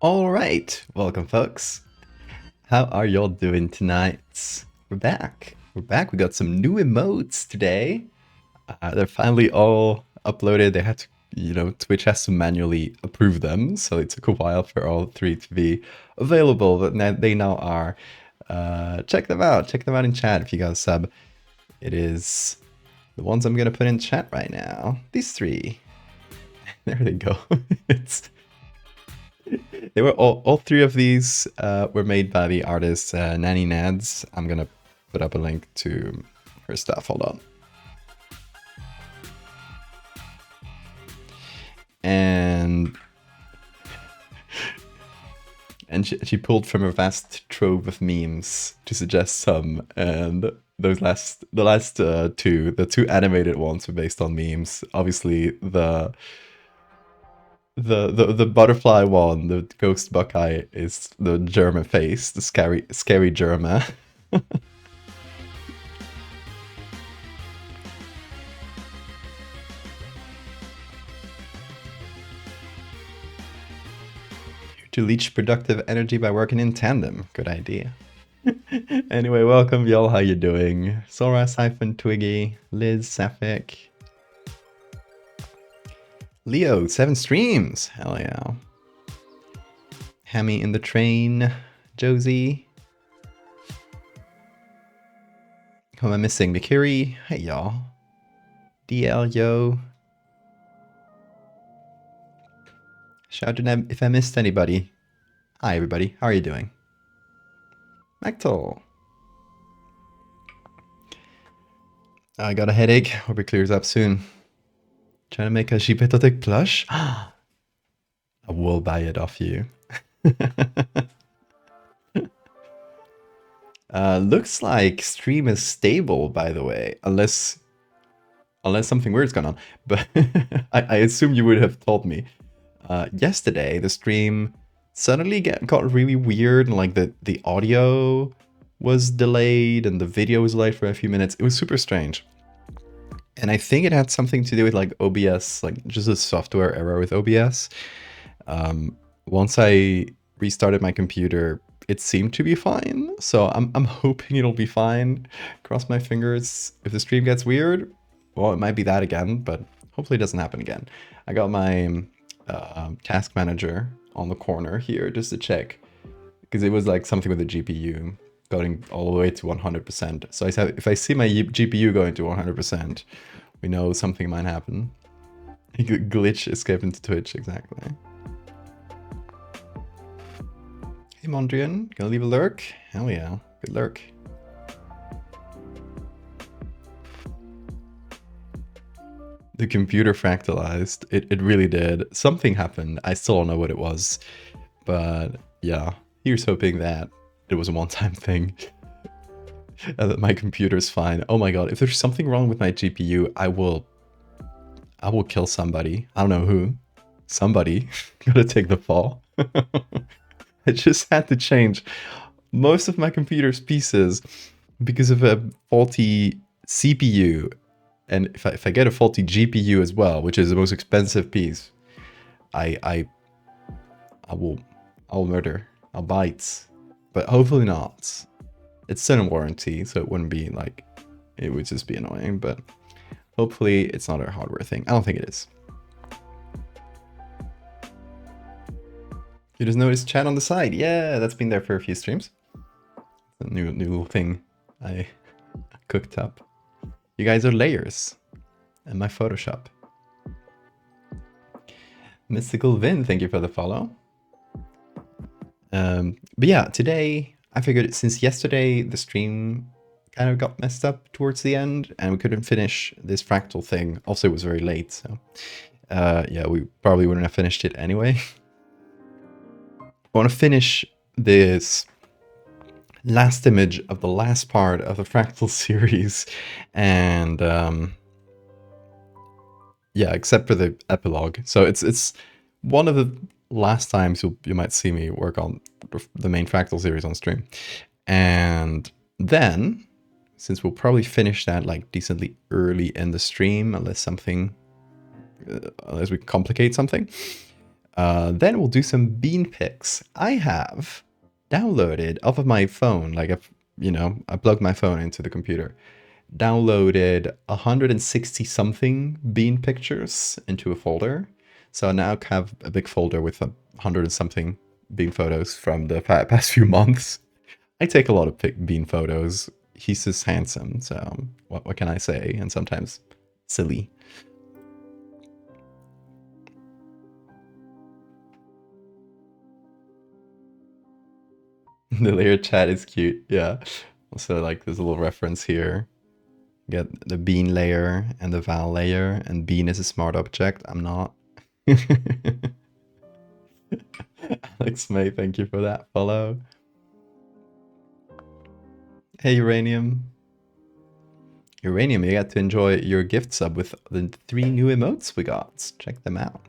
All right, welcome, folks. How are y'all doing tonight? We're back. We're back. We got some new emotes today. They're finally all uploaded. They had to, Twitch has to manually approve them, so it took a while for all three to be available, but now they now are. Check them out. Check them out in chat if you got a sub. It is the ones I'm gonna put in chat right now. These three. There they go. it's They were all three of these were made by the artist Nanny Nads. I'm gonna put up a link to her stuff. Hold on. And she pulled from a vast trove of memes to suggest some, and the last two, the two animated ones, were based on memes. Obviously, the butterfly one, the ghost Buckeye, is the German face, the scary German. To leech productive energy by working in tandem. Good idea. Anyway, welcome y'all. How you doing? Sora, Siphon, Twiggy, Liz, Sapphic, Leo, 7 streams. Hell yeah. Hammy in the train. Josie. Who am I missing? Mikiri. Hey y'all. DL, yo. Shout out if I missed anybody. Hi everybody. How are you doing? Mactol. I got a headache. Hope it clears up soon. Trying to make a Shipetotic plush? I will buy it off you. Looks like stream is stable, by the way, unless something weird's gone on. But I assume you would have told me. Yesterday, the stream suddenly got really weird, and like the audio was delayed and the video was delayed for a few minutes. It was super strange. And I think it had something to do with like OBS, like just a software error with OBS. Once I restarted my computer, it seemed to be fine. So I'm hoping it'll be fine. Cross my fingers. If the stream gets weird, well, it might be that again, but hopefully it doesn't happen again. I got my task manager on the corner here just to check, because it was like something with the GPU going all the way to 100%. So I said, if I see my GPU going to 100%, we know something might happen. Glitch escape into Twitch, exactly. Hey Mondrian, gonna leave a lurk? Hell yeah, good lurk. The computer fractalized. It really did. Something happened. I still don't know what it was. But yeah, here's hoping that it was a one-time thing. And that my computer's fine. Oh my god, if there's something wrong with my GPU, I will kill somebody. I don't know who. Somebody. Gotta take the fall. I just had to change most of my computer's pieces because of a faulty CPU. And if I get a faulty GPU as well, which is the most expensive piece, I will murder. I'll bite. But hopefully not. It's still in warranty, so it wouldn't be like, it would just be annoying, but hopefully it's not a hardware thing. I don't think it is. You just noticed chat on the side. Yeah, that's been there for a few streams. It's a new little thing I cooked up. You guys are layers in my Photoshop. Mystical Vin, thank you for the follow. But yeah, today I figured since yesterday the stream kind of got messed up towards the end and we couldn't finish this fractal thing. Also, it was very late, so yeah, we probably wouldn't have finished it anyway. I want to finish this last image of the last part of the Fractal series, and yeah, except for the epilogue. So it's one of the last times you might see me work on the main Fractal series on stream. And then, since we'll probably finish that like decently early in the stream, unless we complicate something, Then we'll do some bean picks. I have downloaded off of my phone, like I plugged my phone into the computer, downloaded 160 something bean pictures into a folder. So I now have a big folder with 100 and something bean photos from the past few months. I take a lot of bean photos. He's just handsome, so what can I say? And sometimes silly. The layer chat is cute, yeah. Also, like, there's a little reference here. Get the bean layer and the val layer, and bean is a smart object. I'm not. Alex May, thank you for that follow. Hey, Uranium. Uranium, you got to enjoy your gift sub with the 3 new emotes we got. Check them out.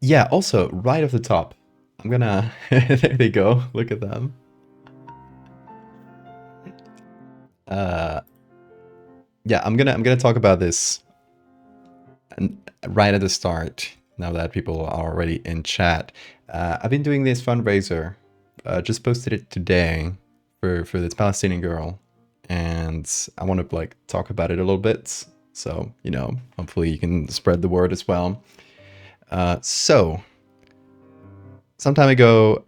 Yeah, also, right off the top, I'm gonna... there they go, look at them. Yeah, I'm gonna talk about this right at the start, now that people are already in chat. I've been doing this fundraiser, just posted it today for this Palestinian girl, and I want to like talk about it a little bit. So, you know, hopefully you can spread the word as well. So, some time ago,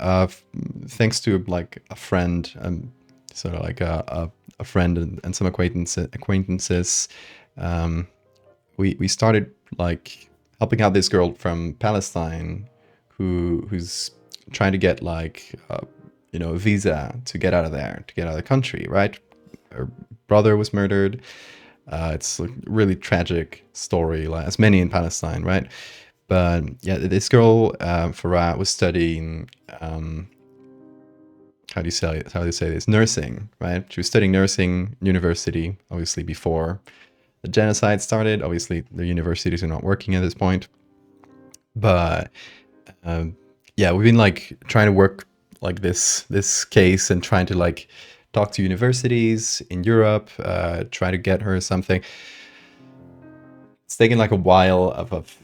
thanks to like a friend, sort of like a friend and some acquaintances, we started like helping out this girl from Palestine who's trying to get like you know, a visa to get out of there, to get out of the country, right? Her brother was murdered. It's a really tragic story, like as many in Palestine, right? But yeah, this girl, Farah, was studying how do you say this? Nursing, right? She was studying nursing university, obviously before the genocide started. Obviously, the universities are not working at this point. But yeah, we've been like trying to work like this case and trying to like talk to universities in Europe, try to get her something. It's taken like a while of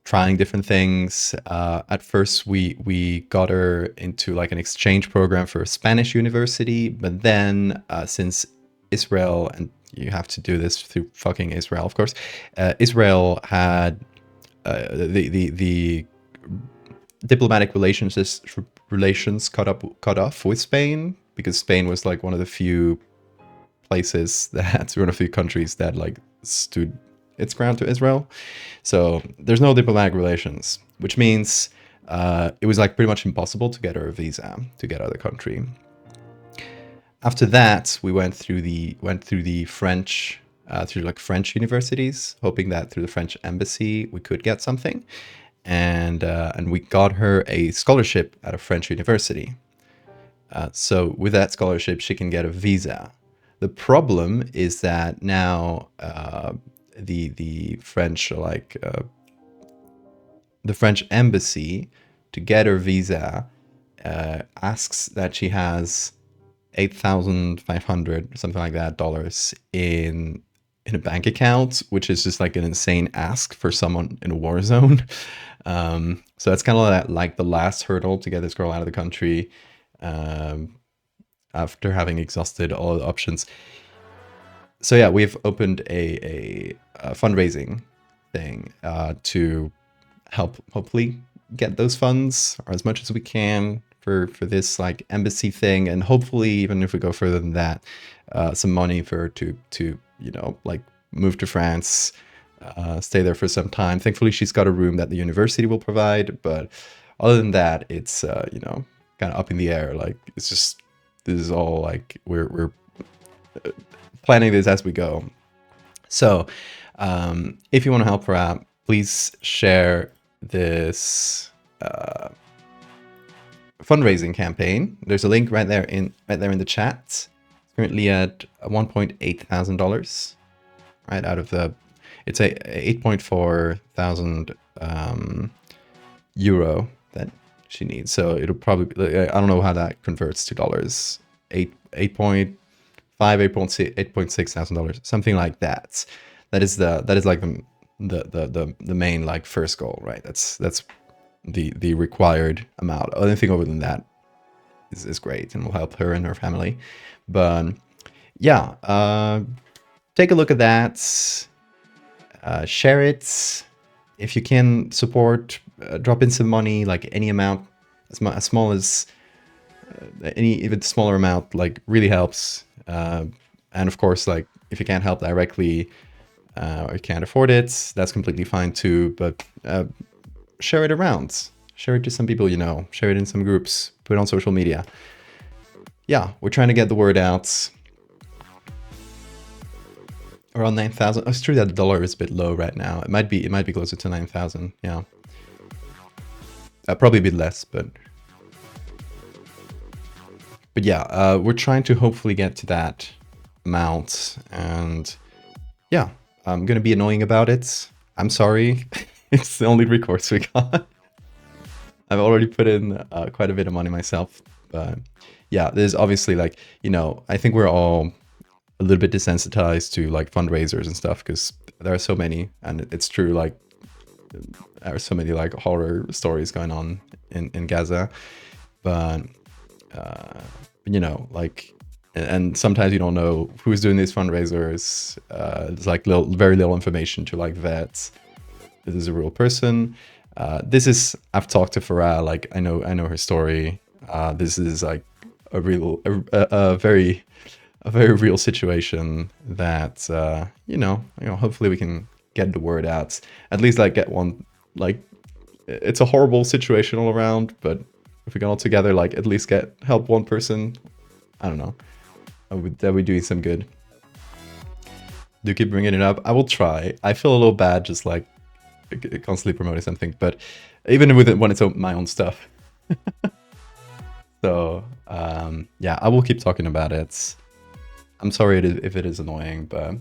trying different things. At first, we got her into like an exchange program for a Spanish university, but then since Israel, and you have to do this through fucking Israel, of course, Israel had the diplomatic relations cut off with Spain, because Spain was like one of the few places that one of the few countries that like stood its ground to Israel. So there's no diplomatic relations, which means it was like pretty much impossible to get her a visa to get out of the country. After that, we went through the French through like French universities, hoping that through the French embassy we could get something, and we got her a scholarship at a French university. So with that scholarship, she can get a visa. The problem is that now the French the French embassy, to get her visa, asks that she has 8,500 something like that dollars in a bank account, which is just like an insane ask for someone in a war zone. So that's kind of like the last hurdle to get this girl out of the country, after having exhausted all the options. So yeah, we've opened a fundraising thing to help hopefully get those funds, or as much as we can, for this like embassy thing, and hopefully even if we go further than that, some money for her to you know, like move to France, stay there for some time. Thankfully, she's got a room that the university will provide, but other than that, it's you know, kind of up in the air. Like, it's just, this is all like we're planning this as we go. So if you want to help her out, please share this fundraising campaign. There's a link right there in the chat. It's currently at $1.8 thousand, right out of the, it's a 8.4 thousand euro that she needs. So it'll probably, I don't know how that converts to dollars. 8.6 thousand dollars, something like that. That is like the the main like first goal, right? That's the required amount. Anything over than that is great and will help her and her family. But yeah, take a look at that. Share it. If you can support, drop in some money, like any amount, as small as any even smaller amount, like really helps. And of course, like if you can't help directly or you can't afford it, that's completely fine too. But share it around. Share it to some people you know. Share it in some groups. Put it on social media. Yeah, we're trying to get the word out. Around 9,000. Oh, it's true that the dollar is a bit low right now. It might be closer to 9,000. Yeah, probably a bit less, but yeah, we're trying to hopefully get to that amount. And yeah, I'm gonna be annoying about it. I'm sorry. It's the only recourse we got. I've already put in quite a bit of money myself, but yeah, there's obviously like, you know, I think we're all a little bit desensitized to like fundraisers and stuff because there are so many, and it's true, like there are so many like horror stories going on in Gaza, but you know, like, and sometimes you don't know who's doing these fundraisers. There's like very little information to like vet. This is a real person. This is, I've talked to Farah, like I know her story. This is like a very real situation that you know, hopefully we can get the word out. At least like get one, like it's a horrible situation all around, but if we get all together, like at least help one person, I don't know, that would do some good. Do keep bringing it up. I will try. I feel a little bad just like constantly promoting something, but even with it when it's my own stuff. So yeah, I will keep talking about it. I'm sorry if it is annoying, but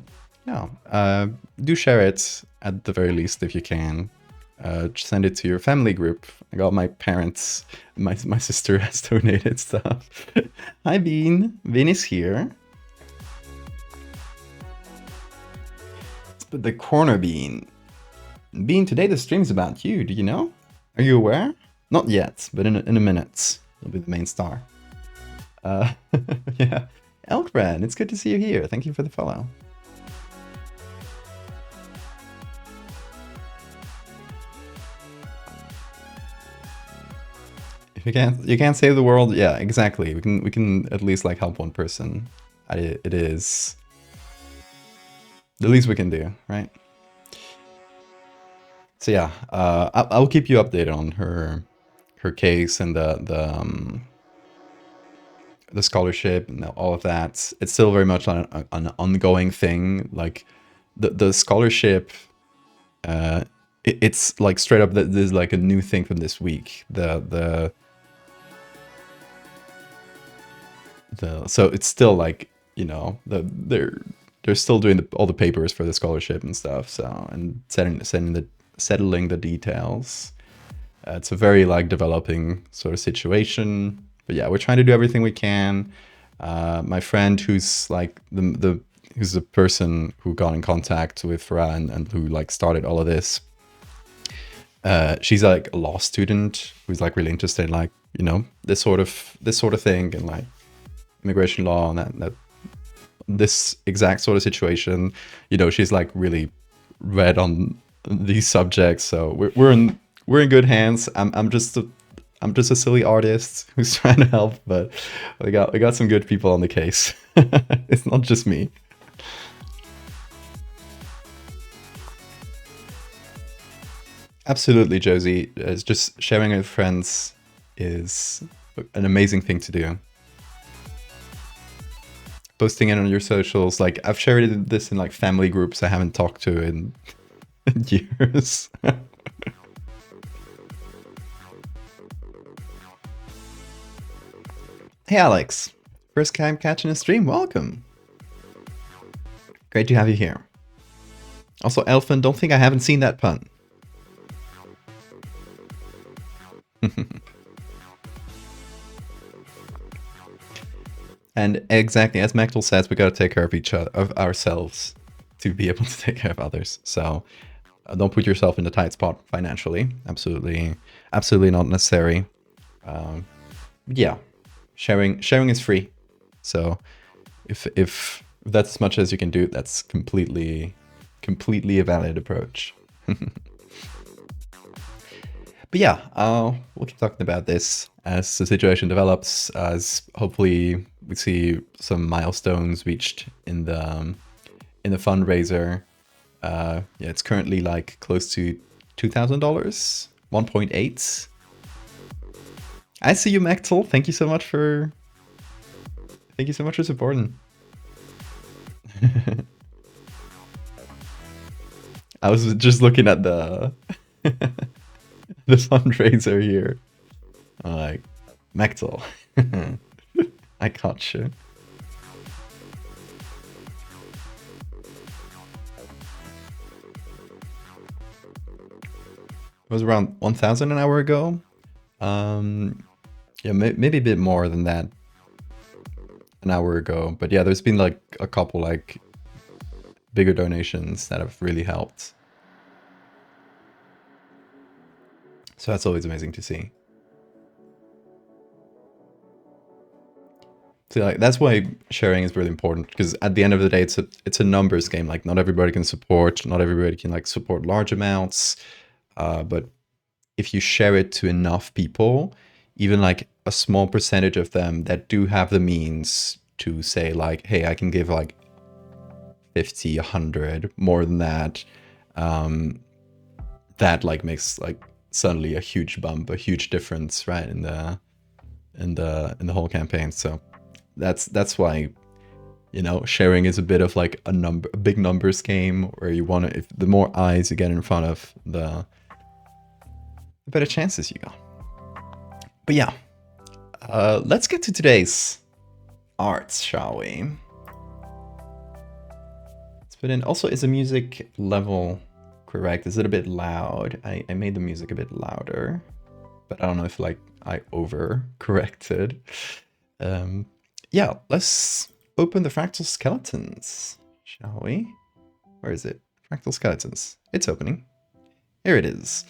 yeah, do share it at the very least if you can. Send it to your family group. I got my parents, my sister has donated stuff. Hi Bean, Bean is here. Let's put the corner Bean. Bean, today the stream's about you, do you know? Are you aware? Not yet, but in a minute, you'll be the main star. Yeah. Elkbrand, it's good to see you here. Thank you for the follow. If you can't save the world, yeah, exactly. We can at least like help one person. It is the least we can do, right? So yeah, I'll keep you updated on her case and the scholarship and all of that. It's still very much an ongoing thing. Like the scholarship, it's like straight up that there's like a new thing from this week. So it's still like, you know, they're still doing all the papers for the scholarship and stuff. So, and settling the details. It's a very like developing sort of situation. But yeah, we're trying to do everything we can. My friend who's like who's the person who got in contact with Farah and who like started all of this. She's like a law student who's like really interested in like, you know, this sort of thing and like immigration law and that this exact sort of situation. You know, she's like really read on these subjects, so we're in good hands. I'm just a silly artist who's trying to help, but we got some good people on the case. It's not just me. Absolutely, Josie. It's just sharing with friends is an amazing thing to do. Posting it on your socials, like I've shared this in like family groups I haven't talked to in years. Hey Alex, first time catching a stream, welcome. Great to have you here. Also, Elfin, don't think I haven't seen that pun. And exactly as Maxwell says, we gotta take care of each other, of ourselves, to be able to take care of others. So Don't put yourself in a tight spot financially. Absolutely not necessary. Yeah, sharing is free. So if that's as much as you can do, that's completely a valid approach. But yeah, we'll keep talking about this as the situation develops, as hopefully we see some milestones reached in the fundraiser. Yeah, it's currently like close to $2,000, 1.8. I see you, Mechtel. Thank you so much for supporting. I was just looking at the the fundraiser here. I'm like, Mechtel, I caught you. It was around 1,000 an hour ago. Yeah, maybe a bit more than that an hour ago. But yeah, there's been like a couple like bigger donations that have really helped. So that's always amazing to see. So like that's why sharing is really important, because at the end of the day, it's a numbers game. Like not everybody can support, not everybody can like support large amounts, but if you share it to enough people, even like a small percentage of them that do have the means to say like, hey, I can give like 50, 100, more than that, that like makes like suddenly a huge bump, a huge difference, right, in the whole campaign. So that's why, you know, sharing is a bit of like a big numbers game, where you want to, if the more eyes you get in front of, the better chances you got. But yeah, let's get to today's arts, shall we? Let's put in, also, is the music level correct? Is it a bit loud? I made the music a bit louder, but I don't know if like I over corrected. Yeah, let's open the fractal skeletons, shall we? Where is it? Fractal skeletons. It's opening. Here it is.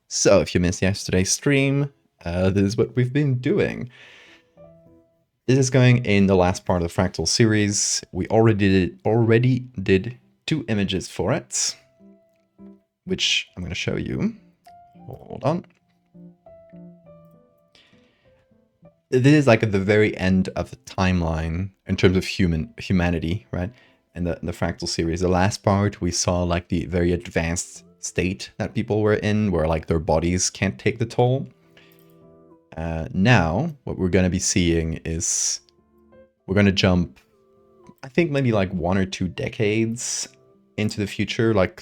So if you missed yesterday's stream, this is what we've been doing. This is going in the last part of the Fractal series. We already did 2 images for it, which I'm going to show you. Hold on. This is like at the very end of the timeline in terms of humanity, right? And the Fractal series. The last part, we saw like the very advanced state that people were in, where like their bodies can't take the toll. Now, what we're going to be seeing is we're going to jump, I think maybe like 1 or 2 decades into the future, like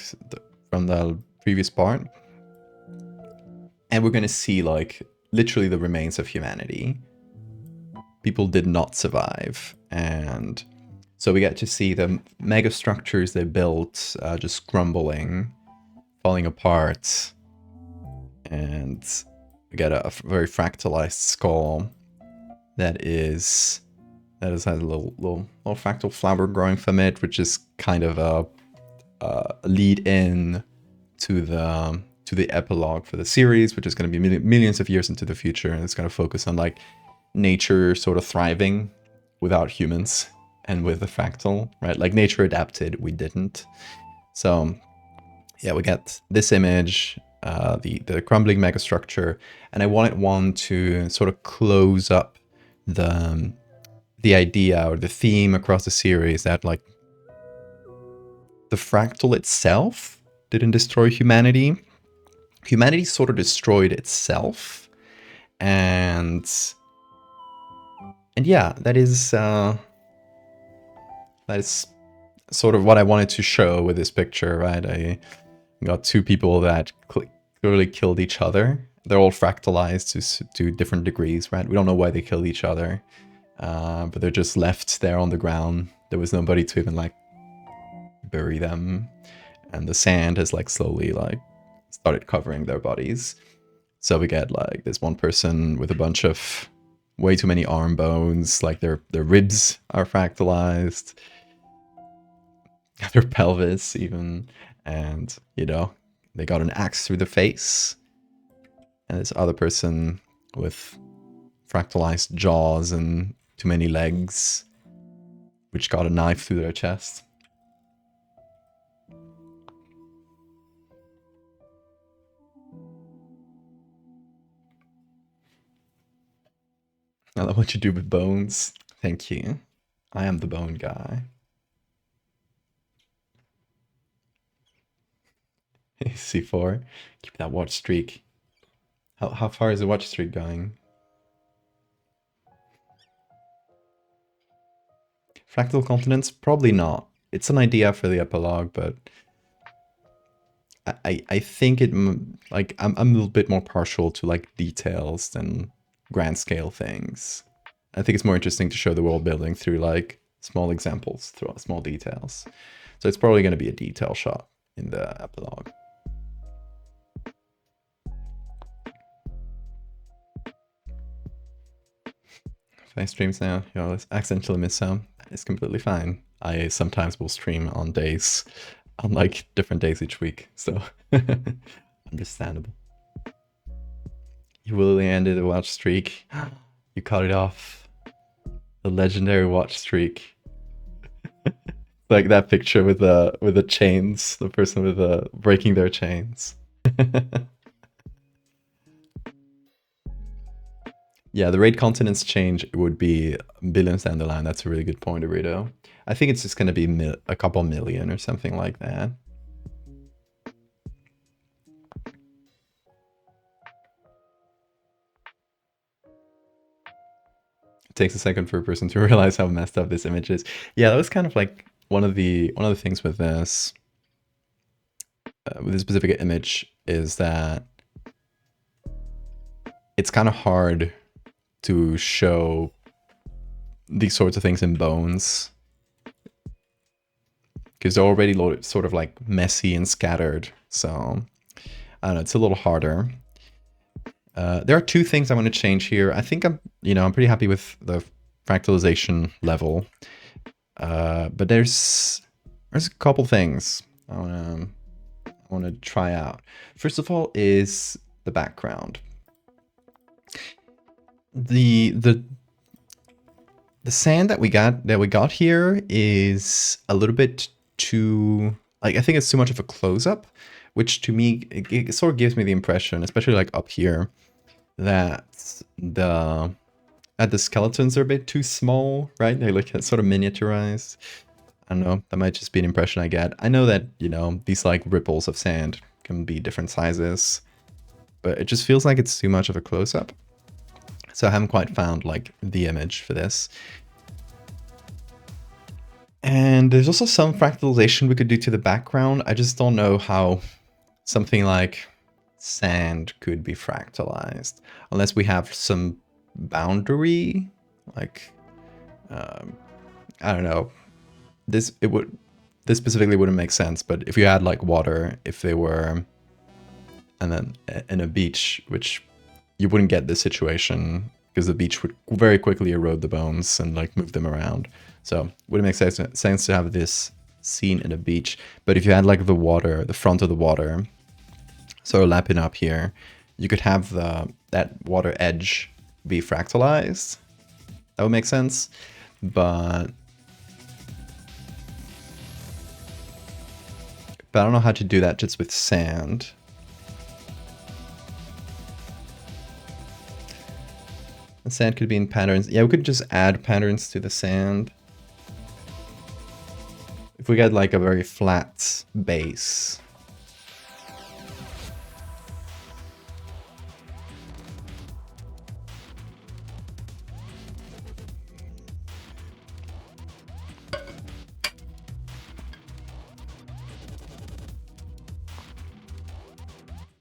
from the previous part. And we're going to see like literally the remains of humanity. People did not survive. And so we get to see the mega structures they built just crumbling, falling apart. And we get a very fractalized skull that has a little fractal flower growing from it, which is kind of a lead in to the epilogue for the series, which is going to be millions of years into the future, and it's going to focus on like nature sort of thriving without humans and with the fractal, right? Like nature adapted, we didn't. So yeah, we get this image, the crumbling megastructure, and I wanted one to sort of close up the idea or the theme across the series that like the fractal itself didn't destroy humanity. Humanity sort of destroyed itself, and yeah, that is sort of what I wanted to show with this picture, right? I got 2 people that clearly killed each other. They're all fractalized to different degrees, right? We don't know why they killed each other, but they're just left there on the ground. There was nobody to even like bury them, and the sand has like slowly like started covering their bodies. So we get like this one person with a bunch of way too many arm bones, like their ribs are fractalized, their pelvis even, and you know, they got an axe through the face. And this other person with fractalized jaws and too many legs, which got a knife through their chest. I love what you do with bones. Thank you. I am the bone guy. C4. Keep that watch streak. How far is the watch streak going? Fractal continents? Probably not. It's an idea for the epilogue, but I think it, like, I'm a little bit more partial to like details than grand scale things. I think it's more interesting to show the world building through like small examples, through small details. So it's probably going to be a detail shot in the epilogue. If I streams now, you know, accidentally miss some, it's completely fine. I sometimes will stream on days, on like different days each week, so understandable. You willingly ended a watch streak. You cut it off. The legendary watch streak. Like that picture with the chains, the person with breaking their chains. Yeah, the raid continents change would be billions down the line. That's a really good point, Arito. I think it's just going to be a couple million or something like that. It takes a second for a person to realize how messed up this image is. Yeah, that was kind of like one of the things with this specific image is that it's kind of hard to show these sorts of things in bones because they're already sort of like messy and scattered. So I don't know, it's a little harder. There are two things I want to change here. I think I'm pretty happy with the fractalization level, but there's a couple things I want to try out. First of all is the background. The sand that we got here is a little bit too, like, I think it's too much of a close-up, which to me it sort of gives me the impression, especially like up here, that the skeletons are a bit too small, right? They look sort of miniaturized. I don't know, that might just be an impression I get. I know that, these like ripples of sand can be different sizes, but it just feels like it's too much of a close-up. So I haven't quite found like the image for this. And there's also some fractalization we could do to the background. I just don't know how something like sand could be fractalized unless we have some boundary, like I don't know. This specifically wouldn't make sense, but if you had like water, if they were, and then in a beach, which you wouldn't get this situation because the beach would very quickly erode the bones and like move them around. So wouldn't make sense to have this scene in a beach. But if you had like the water, the front of the water, sort of lapping up here, you could have that water edge be fractalized. That would make sense. But I don't know how to do that just with sand. The sand could be in patterns. Yeah, we could just add patterns to the sand. If we get like a very flat base.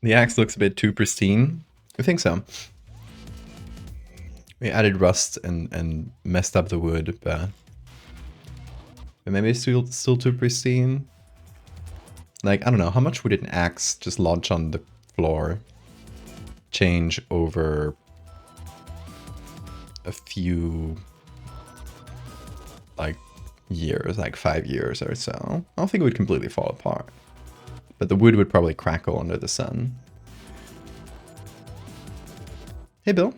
The axe looks a bit too pristine. I think so. We added rust and messed up the wood, but maybe it's still too pristine. Like, I don't know, how much would an axe just launch on the floor change over a few, like, years, like 5 years or so? I don't think it would completely fall apart. But the wood would probably crackle under the sun. Hey, Bill.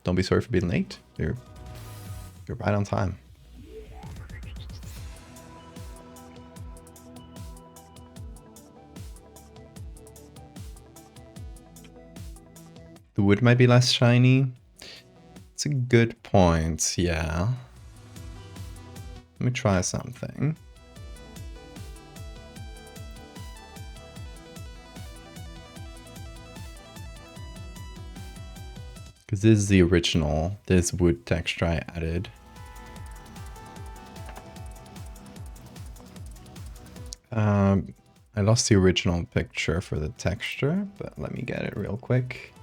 Don't be sorry for being late. You're right on time. The wood might be less shiny. It's a good point, yeah. Let me try something. Because this is the original, this wood texture I added. I lost the original picture for the texture, but let me get it real quick.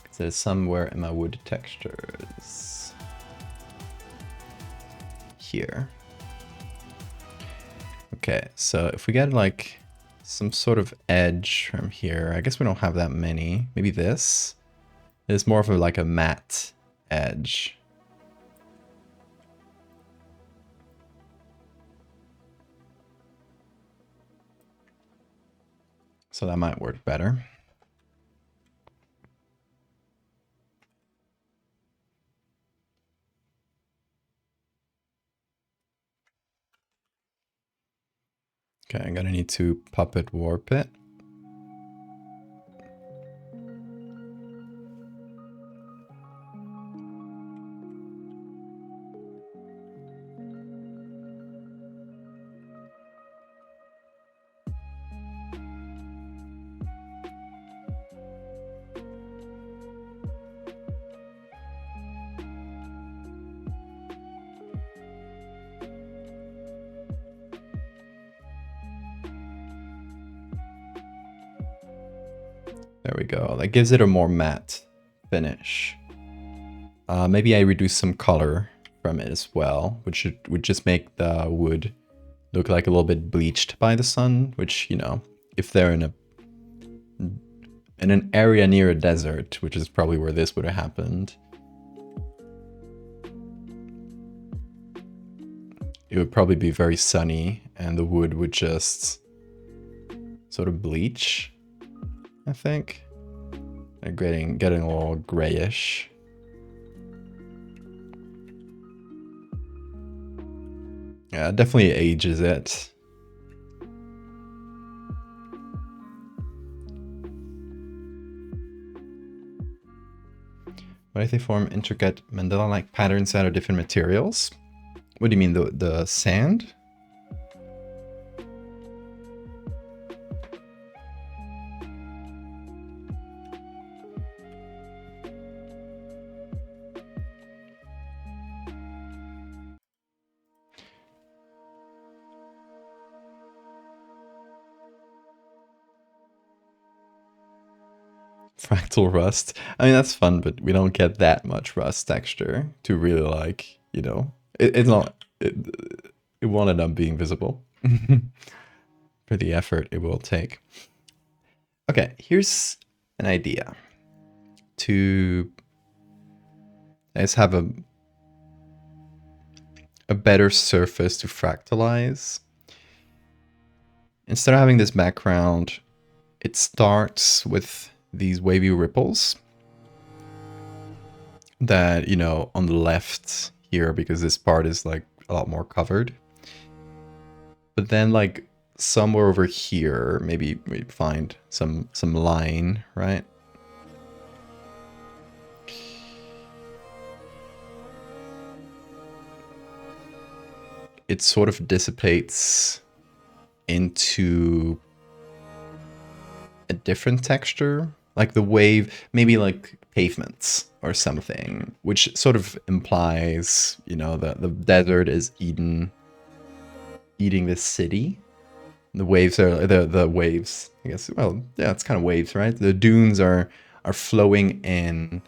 Because it's somewhere in my wood textures. Here. Okay, so if we get like some sort of edge from here, I guess we don't have that many. Maybe this. It's more of like a matte edge. So that might work better. Okay, I'm gonna need to puppet warp it. There we go. That gives it a more matte finish. Maybe I reduce some color from it as well, which would just make the wood look like a little bit bleached by the sun, which, you know, if they're in an area near a desert, which is probably where this would have happened, it would probably be very sunny and the wood would just sort of bleach, I think. They're getting a little grayish. Yeah, it definitely ages it. What if they form intricate mandala-like patterns out of different materials? What do you mean, the sand? Fractal rust. I mean, that's fun, but we don't get that much rust texture to really like, you know, it's not, it won't end up being visible for the effort it will take. Okay, here's an idea to, let's have a better surface to fractalize. Instead of having this background, it starts with these wavy ripples that, you know, on the left here, because this part is like a lot more covered. But then like somewhere over here, maybe we find some line, right? It sort of dissipates into a different texture, like the wave, maybe like pavements or something, which sort of implies, you know, that the desert is eating this city. The waves are the waves, I guess. Well, yeah, it's kind of waves, right? The dunes are flowing in,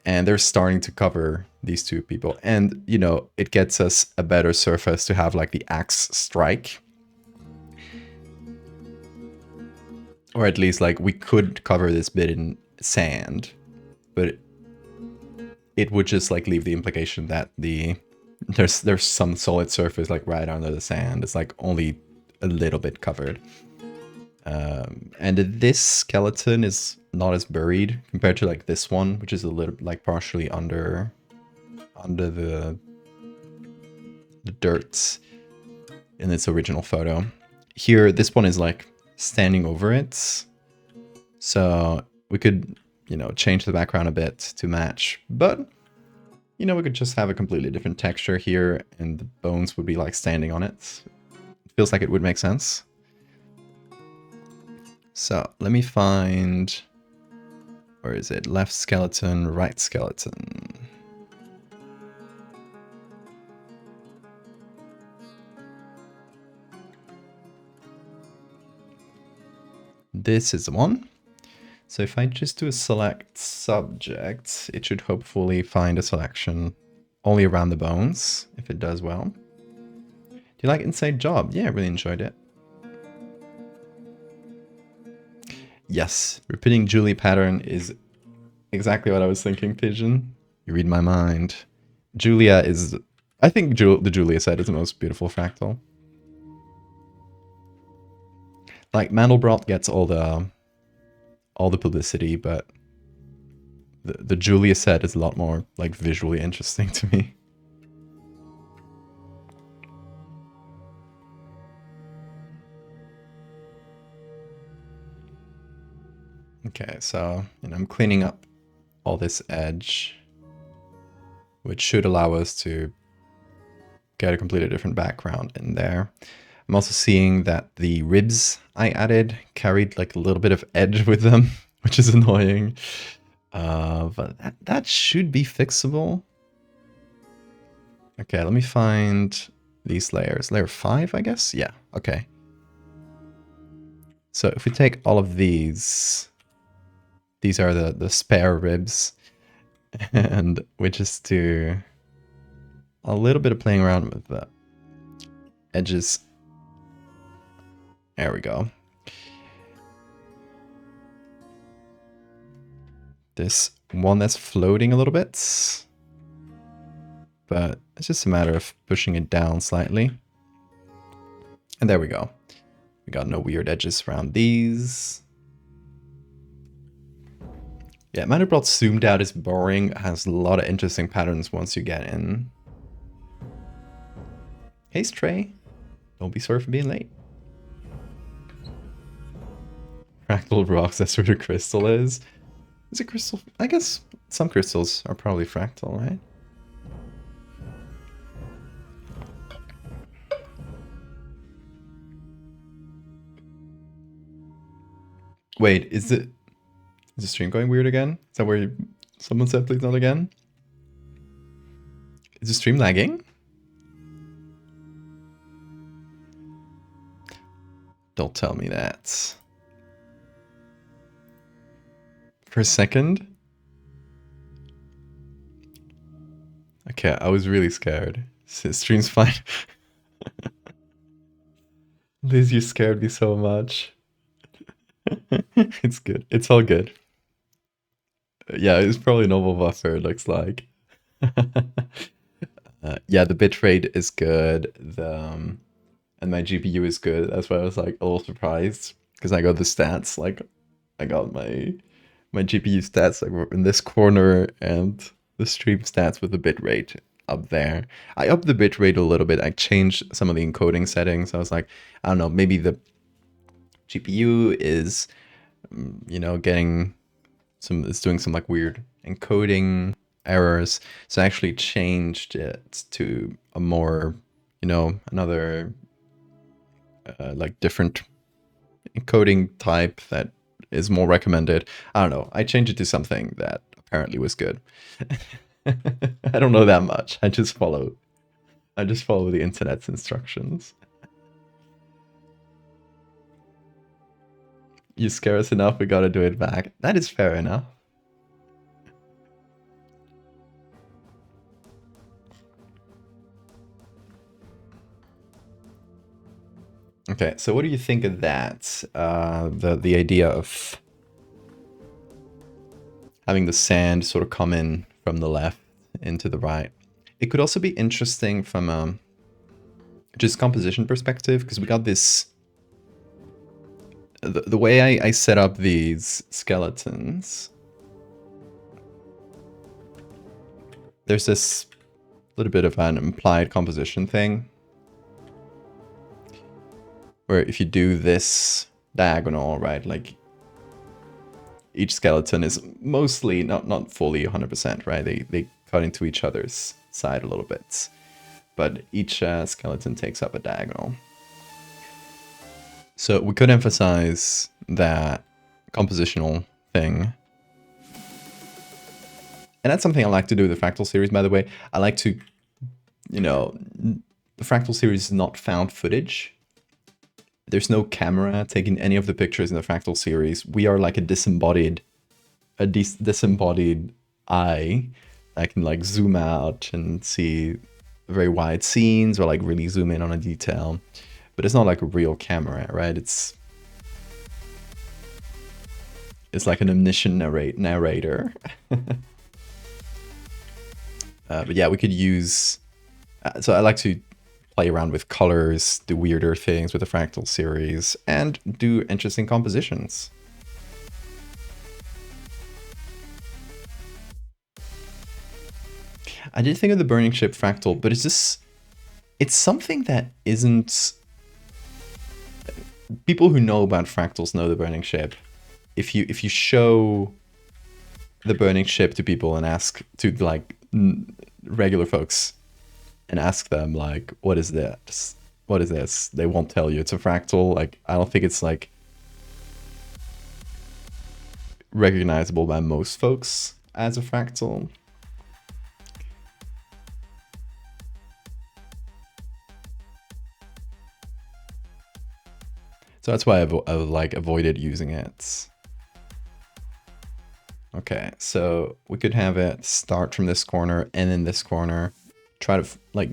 and they're starting to cover these two people. And, you know, it gets us a better surface to have like the axe strike. Or at least like we could cover this bit in sand, but it would just like leave the implication that there's some solid surface like right under the sand. It's like only a little bit covered. And this skeleton is not as buried compared to like this one, which is a little like partially under the dirt in its original photo. Here, this one is like standing over it. So we could, you know, change the background a bit to match, but you know, we could just have a completely different texture here and the bones would be like standing on it. It feels like it would make sense. So let me find, where is it? Left skeleton, right skeleton. This is the one. So if I just do a select subject, it should hopefully find a selection only around the bones, if it does well. Do you like Inside Job? Yeah, I really enjoyed it. Yes, repeating Julie pattern is exactly what I was thinking, Pigeon. You read my mind. Julia is... I think the Julia set is the most beautiful fractal. Like, Mandelbrot gets all the publicity, but the Julia set is a lot more, like, visually interesting to me. Okay, so, and I'm cleaning up all this edge, which should allow us to get a completely different background in there. I'm also seeing that the ribs I added carried like a little bit of edge with them, which is annoying. But that should be fixable. Okay, let me find these layers. Layer 5, I guess? Yeah, okay. So if we take all of these are the spare ribs, and we just do a little bit of playing around with the edges. There we go. This one that's floating a little bit, but it's just a matter of pushing it down slightly. And there we go. We got no weird edges around these. Yeah, Mandelbrot zoomed out is boring. It has a lot of interesting patterns once you get in. Hey Stray, don't be sorry for being late. Fractal rocks, that's where the crystal is. Is it crystal? I guess some crystals are probably fractal, right? Wait, is the stream going weird again? Is that where someone said please not again? Is the stream lagging? Don't tell me that. For a second? Okay, I was really scared. Stream's fine. Liz, you scared me so much. It's good. It's all good. Yeah, it's probably normal buffer, it looks like. Yeah, the bitrate is good. And my GPU is good. That's why I was like a little surprised, because I got the stats. Like, I got my GPU stats like in this corner and the stream stats with the bitrate up there. I upped the bitrate a little bit. I changed some of the encoding settings. I was like, I don't know, maybe the GPU is, you know, it's doing some like weird encoding errors. So I actually changed it to a more, you know, another like different encoding type that is more recommended. I don't know. I changed it to something that apparently was good. I don't know that much. I just follow the internet's instructions. You scare us enough, we gotta do it back. That is fair enough. Okay, so what do you think of that? The idea of having the sand sort of come in from the left into the right. It could also be interesting from a just composition perspective, because we got this... The way I set up these skeletons, there's this little bit of an implied composition thing, where if you do this diagonal, right, like each skeleton is mostly, not fully 100%, right? They cut into each other's side a little bit, but each skeleton takes up a diagonal. So we could emphasize that compositional thing. And that's something I like to do with the Fractal series, by the way. I like to, you know, the Fractal series is not found footage. There's no camera taking any of the pictures in the Fractal series. We are like a disembodied eye. I can like zoom out and see very wide scenes, or like really zoom in on a detail. But it's not like a real camera, right? It's like an omniscient narrator. But yeah, we could use... so I like to play around with colors, do weirder things with the Fractal series, and do interesting compositions. I did think of the burning ship fractal, but it's something that isn't... People who know about fractals know the burning ship. If you show the burning ship to people and ask to like regular folks and ask them like, what is this? What is this? They won't tell you it's a fractal. Like, I don't think it's like recognizable by most folks as a fractal. So that's why I've like avoided using it. Okay, so we could have it start from this corner and then this corner. Try to like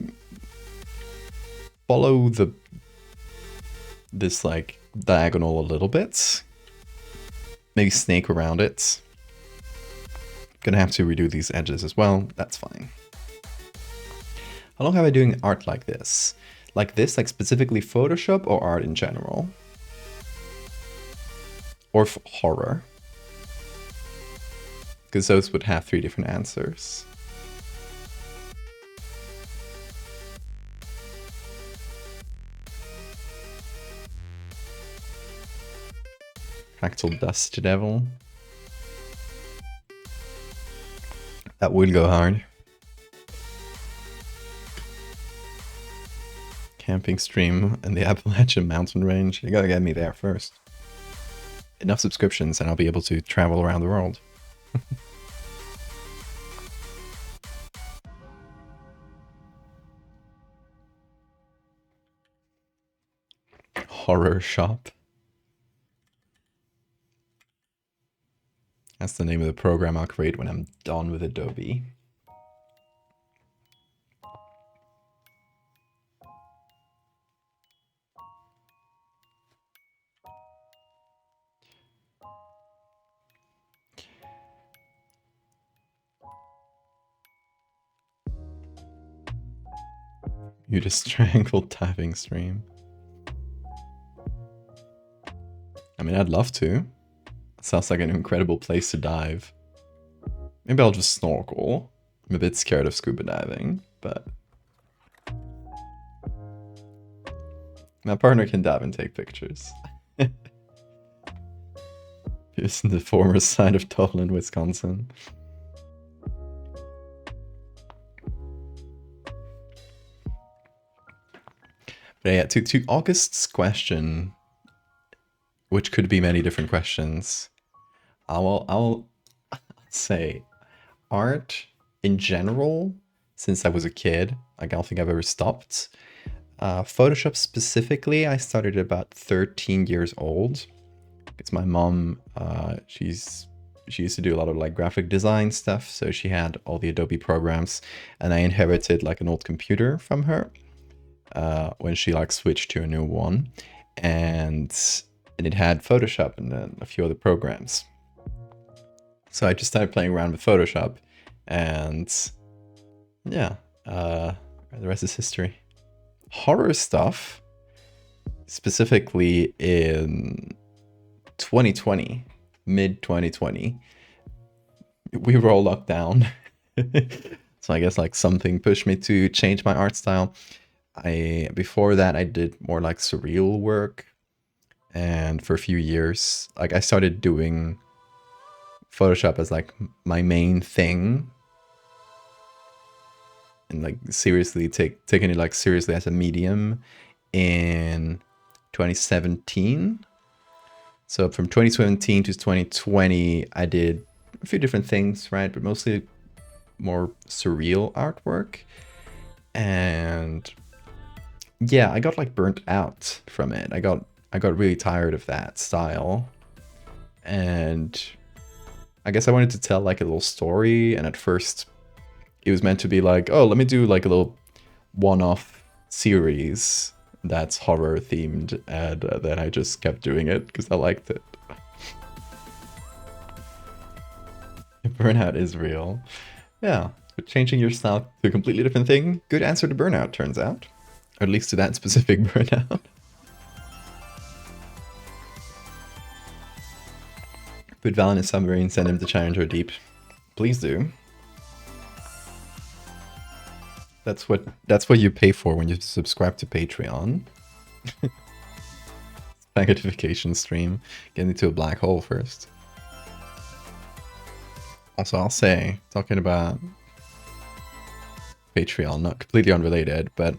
follow this like diagonal a little bit. Maybe snake around it. Gonna have to redo these edges as well. That's fine. How long have I been doing art like this? Like this, like specifically Photoshop, or art in general? Or horror? Because those would have 3 different answers. Fractal Dust Devil. That would go hard. Camping stream in the Appalachian mountain range. You gotta get me there first. Enough subscriptions and I'll be able to travel around the world. Horror shop. That's the name of the program I'll create when I'm done with Adobe. You just strangled diving stream. I mean, I'd love to. Sounds like an incredible place to dive. Maybe I'll just snorkel. I'm a bit scared of scuba diving, but... my partner can dive and take pictures. Here's the former side of Dublin, Wisconsin. But yeah, to August's question, which could be many different questions, I'll say art in general, since I was a kid, like I don't think I've ever stopped. Photoshop specifically, I started at about 13 years old. It's my mom, she used to do a lot of like graphic design stuff, so she had all the Adobe programs, and I inherited like an old computer from her when she like switched to a new one, and it had Photoshop and a few other programs. So I just started playing around with Photoshop, and yeah, the rest is history. horror stuff, specifically in 2020, mid 2020, we were all locked down. So I guess like something pushed me to change my art style. Before that I did more like surreal work, and for a few years like I started doing Photoshop as like my main thing, and like seriously taking it like seriously as a medium in 2017. So from 2017 to 2020 I did a few different things, right? But mostly more surreal artwork. And yeah, I got like burnt out from it. I got really tired of that style. And I guess I wanted to tell like a little story, and at first it was meant to be like, oh, let me do like a little one-off series that's horror themed, and then I just kept doing it because I liked it. Burnout is real. Yeah, but changing your style to a completely different thing, good answer to burnout, turns out. Or at least to that specific burnout. Put Val in a submarine, send him to Challenger Deep. Please do. That's what you pay for when you subscribe to Patreon. Spaghettification stream. Get into a black hole first. Also, I'll say, talking about Patreon, not completely unrelated, but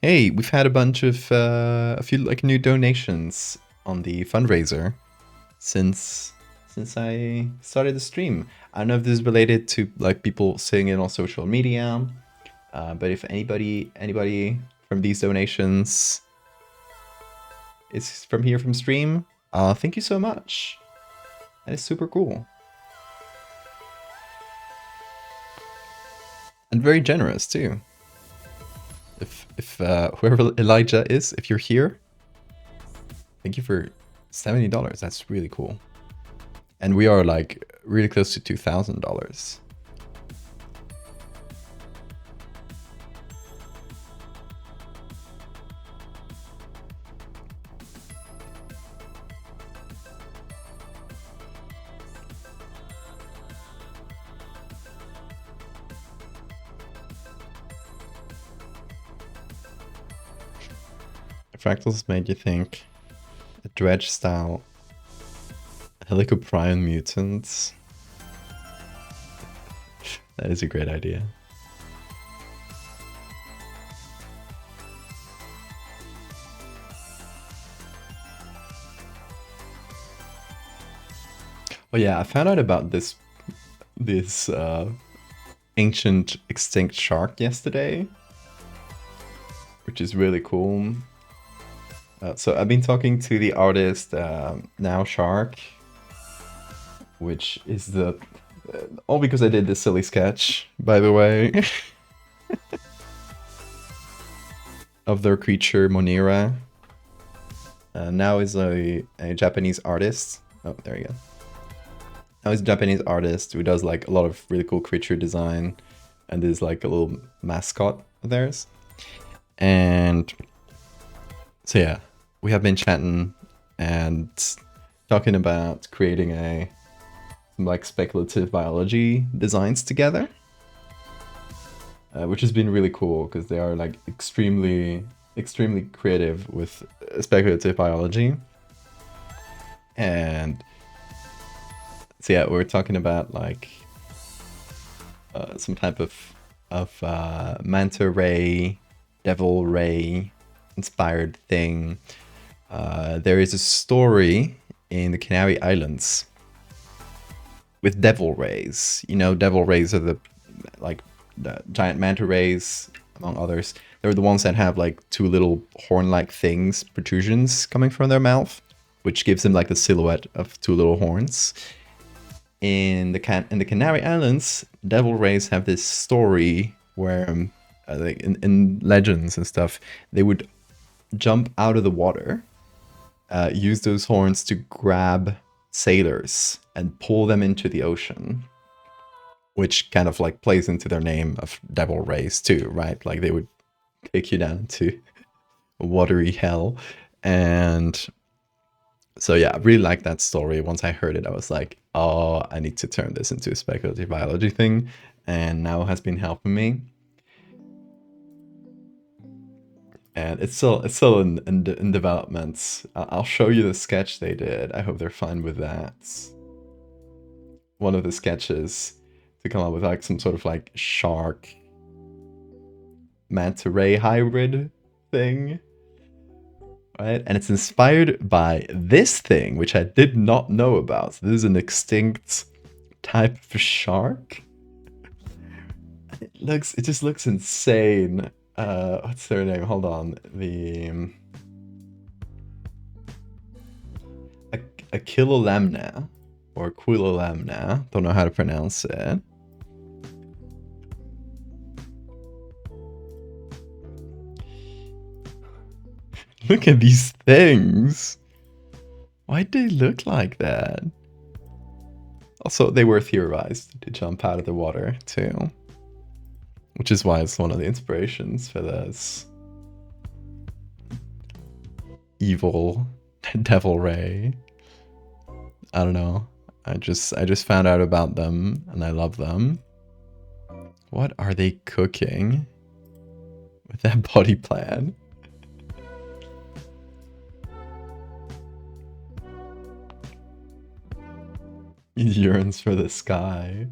hey, we've had a bunch of a few like new donations on the fundraiser since I started the stream. I don't know if this is related to like people seeing it on social media, but if anybody from these donations is from here from stream, thank you so much. That is super cool. And very generous too. If whoever Elijah is, if you're here, thank you for $70. That's really cool. And we are like really close to $2,000. Fractals made you think a dredge style Helicoprion mutants. That is a great idea. Oh yeah, I found out about this ancient extinct shark yesterday, which is really cool. So I've been talking to the artist Now Shark, which is the all because I did this silly sketch, by the way, of their creature Monira. Now is a Japanese artist. Oh, there you go. Now he's a Japanese artist who does like a lot of really cool creature design, and is like a little mascot of theirs. And so yeah, we have been chatting and talking about creating some like speculative biology designs together, which has been really cool because they are like extremely creative with speculative biology. And so yeah, we're talking about like some type of manta ray, devil ray inspired thing. There is a story in the Canary Islands with devil rays. You know, devil rays are the giant manta rays, among others. They're the ones that have like two little horn-like things, protrusions coming from their mouth, which gives them like the silhouette of two little horns. In the Canary Islands, devil rays have this story where in legends and stuff, they would jump out of the water, use those horns to grab sailors and pull them into the ocean, which kind of like plays into their name of devil rays too, right? Like they would take you down to watery hell. And so yeah, I really liked that story. Once I heard it, I was like, oh, I need to turn this into a speculative biology thing. And now it has been helping me. And it's still in development. I'll show you the sketch they did. I hope they're fine with that. One of the sketches to come up with like some sort of like shark manta ray hybrid thing. Right? And it's inspired by this thing, which I did not know about. So this is an extinct type of shark. It just looks insane. What's their name? Hold on. The Aquilolamna or Aquilolamna. Don't know how to pronounce it. Look at these things. Why'd they look like that? Also, they were theorized to jump out of the water too. Which is why it's one of the inspirations for this evil devil ray. I don't know. I just found out about them and I love them. What are they cooking with that body plan? He yearns for the sky.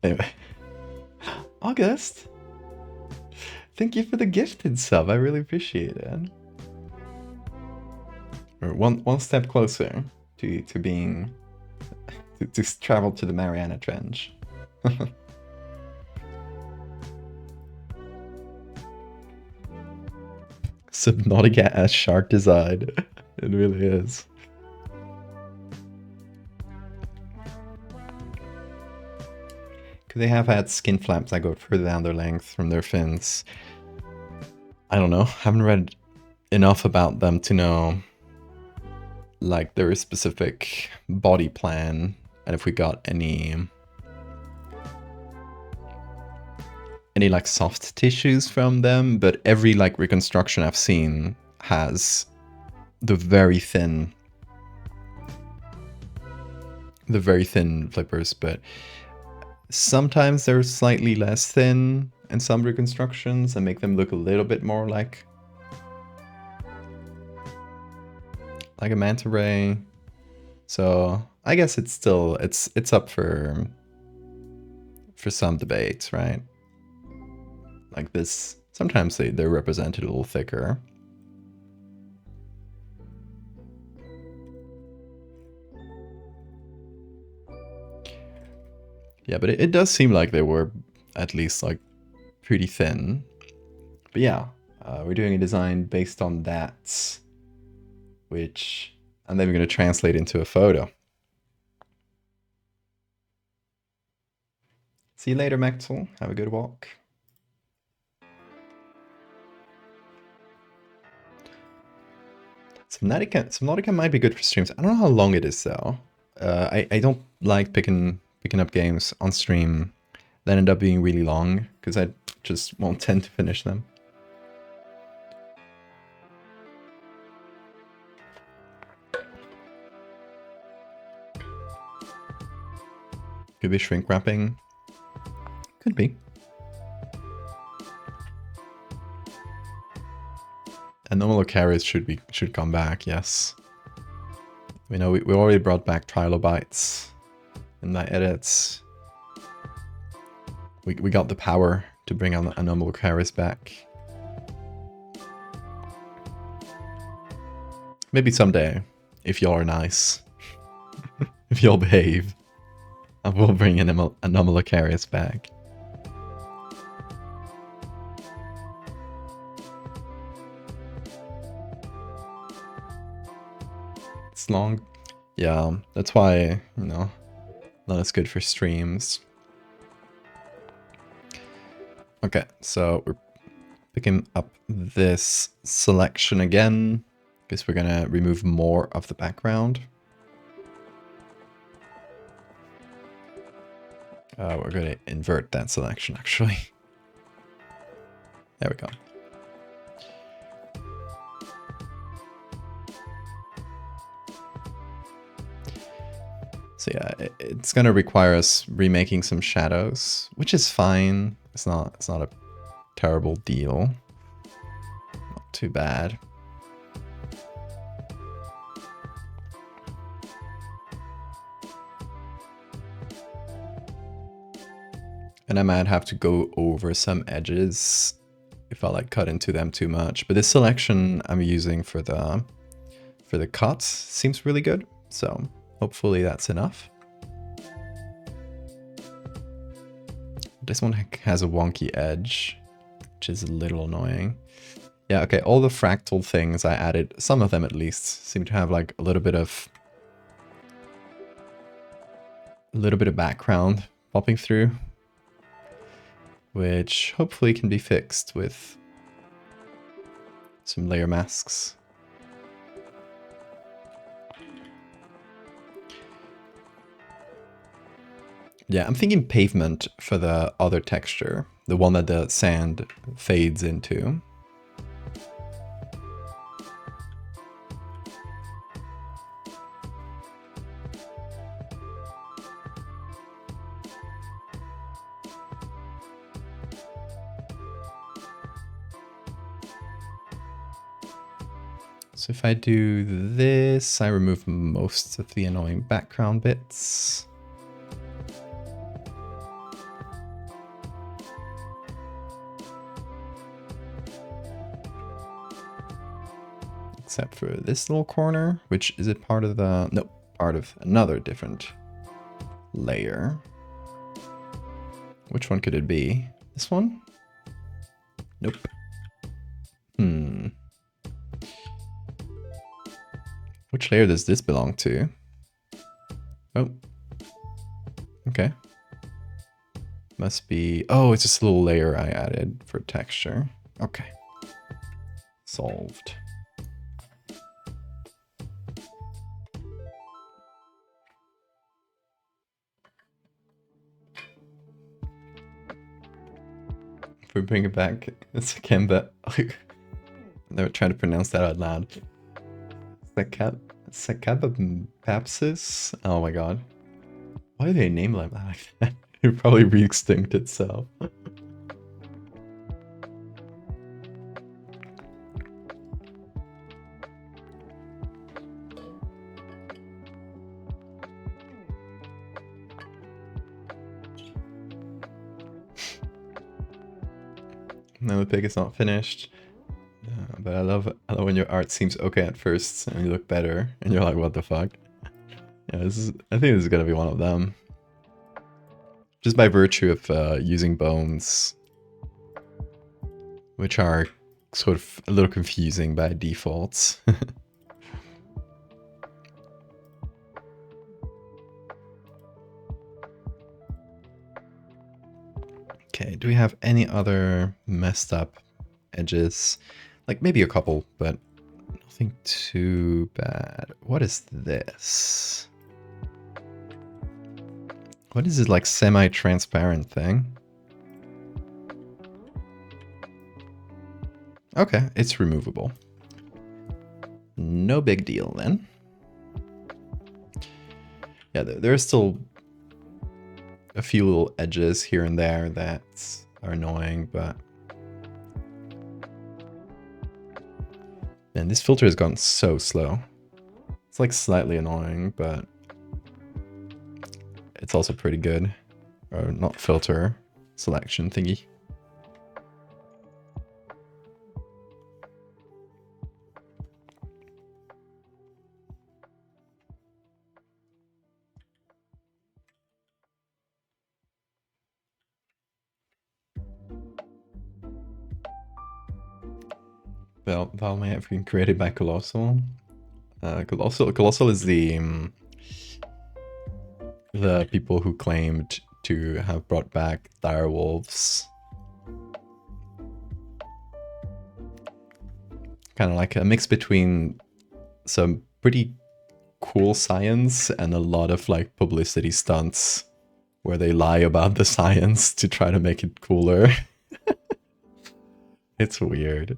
Anyway, August, thank you for the gifted sub. I really appreciate it. We're one step closer to being to travel to the Mariana Trench. Subnautica as shark design. It really is. Because they have had skin flaps that go further down their length from their fins. I don't know. Haven't read enough about them to know like their specific body plan and if we got any like soft tissues from them, but every like reconstruction I've seen has the very thin flippers, but sometimes they're slightly less thin in some reconstructions and make them look a little bit more like a manta ray. So I guess it's still it's up for some debate, right? Like this, sometimes they're represented a little thicker. Yeah, but it does seem like they were at least like pretty thin. But yeah, we're doing a design based on that, which I'm then going to translate into a photo. See you later, Maxwell. Have a good walk. Subnautica might be good for streams. I don't know how long it is though. I don't like picking up games on stream that end up being really long because I just won't tend to finish them. Could be shrink wrapping. Could be. Anomalocaris should come back, yes. We know we already brought back trilobites in my edits. We got the power to bring on Anomalocaris back. Maybe someday, if y'all are nice. If y'all behave, I will bring Anomalocaris back. It's long. Yeah, that's why, you know, not as good for streams. Okay, so we're picking up this selection again, because we're gonna remove more of the background. We're going to invert that selection, actually. There we go. So yeah, it's going to require us remaking some shadows, which is fine. It's not a terrible deal. Not too bad. And I might have to go over some edges if I like cut into them too much. But this selection I'm using for the cuts seems really good. So hopefully that's enough. This one has a wonky edge, which is a little annoying. Yeah, okay, all the fractal things I added, some of them at least, seem to have like a little bit of background popping through, which hopefully can be fixed with some layer masks. Yeah, I'm thinking pavement for the other texture, the one that the sand fades into. So if I do this, I remove most of the annoying background bits. Except for this little corner, which is it part of the, nope, part of another different layer. Which one could it be? This one? Nope. Which layer does this belong to? Oh. Okay. Must be... Oh, it's just a little layer I added for texture. Okay. Solved. If we bring it back, it's a Kemba. Never trying to pronounce that out loud. Sacabapapsis? Oh my god. Why do they name it like that? It probably re-extinct itself. No, the pig is not finished. But I love when your art seems okay at first and you look better and you're like, what the fuck? Yeah, I think this is gonna be one of them. Just by virtue of using bones, which are sort of a little confusing by default. Okay, do we have any other messed up edges? Like maybe a couple, but nothing too bad. What is this? What is this like semi-transparent thing? Okay, it's removable. No big deal then. Yeah, there's still a few little edges here and there that are annoying, but... Man, this filter has gone so slow. It's like slightly annoying, but... it's also pretty good. Or not filter, selection thingy. Val may have been created by Colossal. Colossal is the people who claimed to have brought back dire wolves. Kind of like a mix between some pretty cool science and a lot of like publicity stunts where they lie about the science to try to make it cooler. It's weird.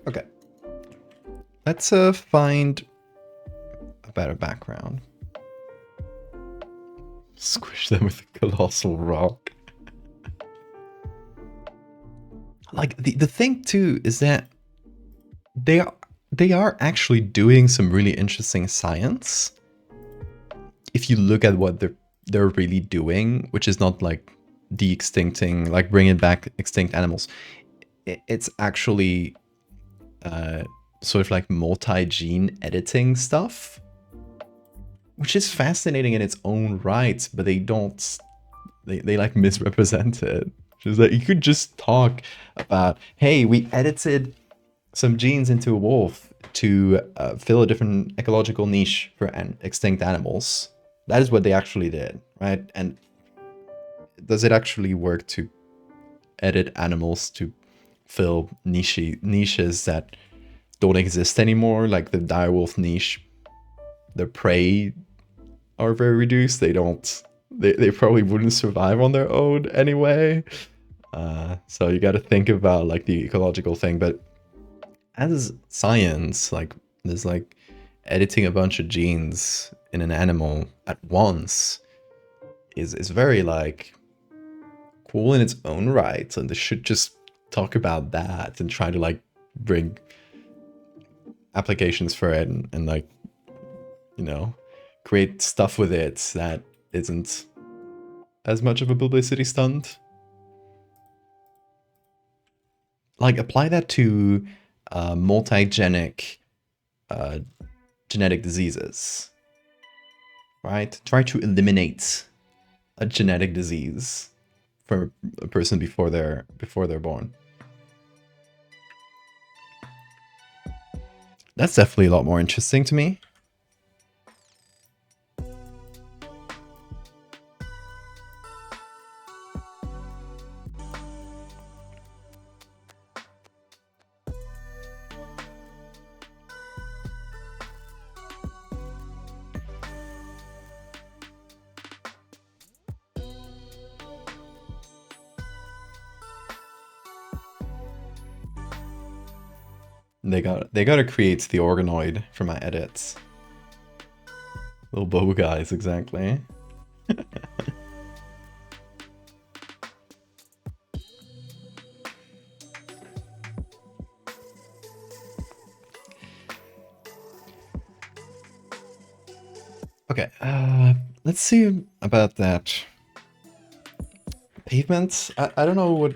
Okay. Let's find a better background. Squish them with a colossal rock. Like the thing too is that they are actually doing some really interesting science. If you look at what they're really doing, which is not like de-extincting, like bringing back extinct animals, it's actually sort of like multi-gene editing stuff, which is fascinating in its own right, but they like misrepresent it. Which is that you could just talk about, hey, we edited some genes into a wolf to fill a different ecological niche for extinct animals. That is what they actually did, right? And does it actually work to edit animals to fill niches that don't exist anymore? Like the direwolf niche, the prey are very reduced. They probably wouldn't survive on their own anyway. So you got to think about like the ecological thing. But as science, like there's like editing a bunch of genes in an animal at once is very like cool in its own right, and they should just talk about that and try to like bring applications for it and like, you know, create stuff with it that isn't as much of a publicity stunt. Like apply that to multigenic genetic diseases, right? Try to eliminate a genetic disease from a person before they're born. That's definitely a lot more interesting to me. They gotta create the organoid for my edits. Little bow guys, exactly. Okay, let's see about that. Pavements? I don't know what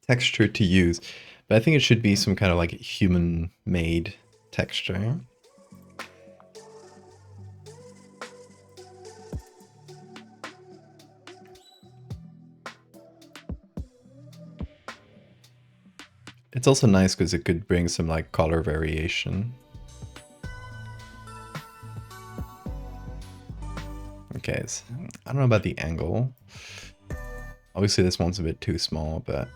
texture to use, but I think it should be some kind of like human-made texture. It's also nice because it could bring some like color variation. Okay, so I don't know about the angle. Obviously this one's a bit too small, but...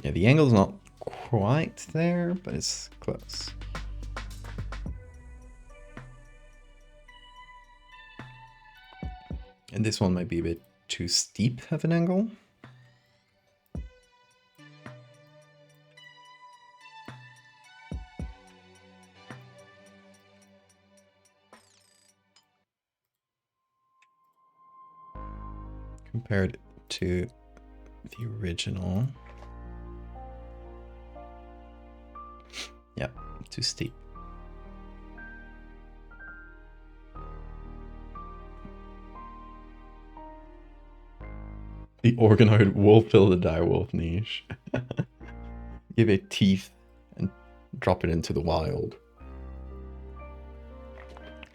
yeah, the angle's not quite there, but it's close. And this one might be a bit too steep of an angle. Compared to the original. Yeah, too steep. The organoid will fill the direwolf niche. Give it teeth and drop it into the wild.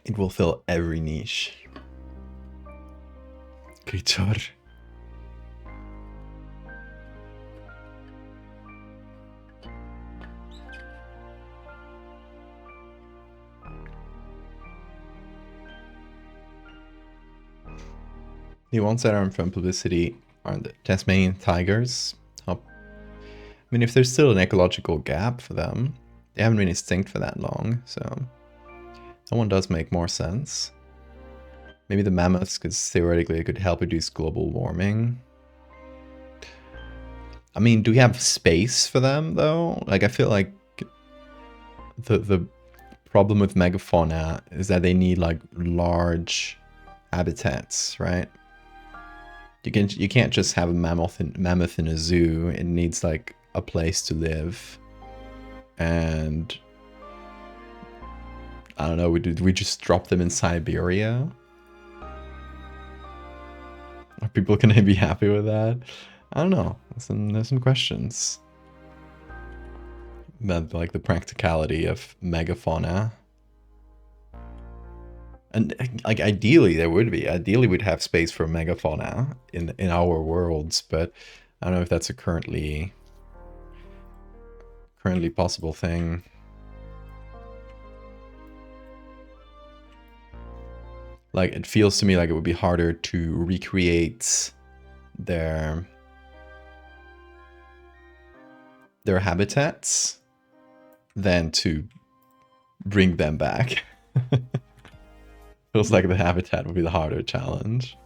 It will fill every niche. Creature. The ones that aren't from publicity are the Tasmanian tigers. I mean, if there's still an ecological gap for them, they haven't been extinct for that long, so that one does make more sense. Maybe the mammoths, because theoretically it could help reduce global warming. I mean, do we have space for them, though? Like, I feel like the problem with megafauna is that they need, like, large habitats, right? You can't just have a mammoth in a zoo. It needs, like, a place to live. And I don't know, we just drop them in Siberia? Are people gonna be happy with that? I don't know. There's some questions about, like, the practicality of megafauna. And, like, ideally there would be. Ideally we'd have space for megafauna in our worlds, but I don't know if that's a currently possible thing. Like, it feels to me like it would be harder to recreate their habitats than to bring them back. Feels like the habitat would be the harder challenge.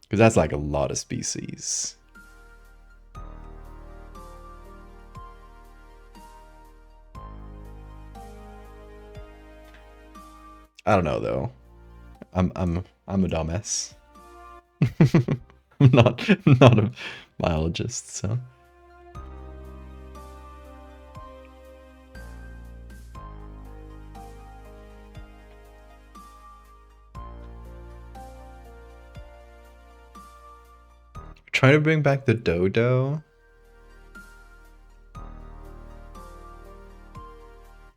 Because that's like a lot of species. I don't know though. I'm a dumbass. I'm not a biologist, so. Try to bring back the dodo.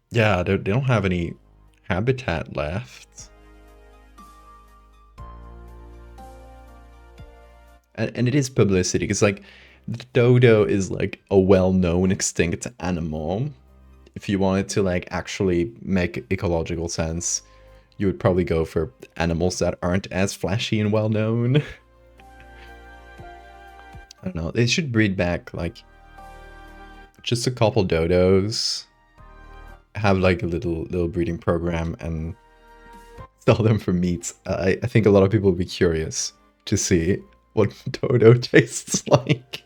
Yeah, they don't have any habitat left. And it is publicity, because, like, the dodo is, like, a well-known extinct animal. If you wanted to, like, actually make ecological sense, you would probably go for animals that aren't as flashy and well-known. I don't know, they should breed back, like, just a couple dodos, have, like, a little breeding program, and sell them for meat. I think a lot of people would be curious to see what dodo tastes like.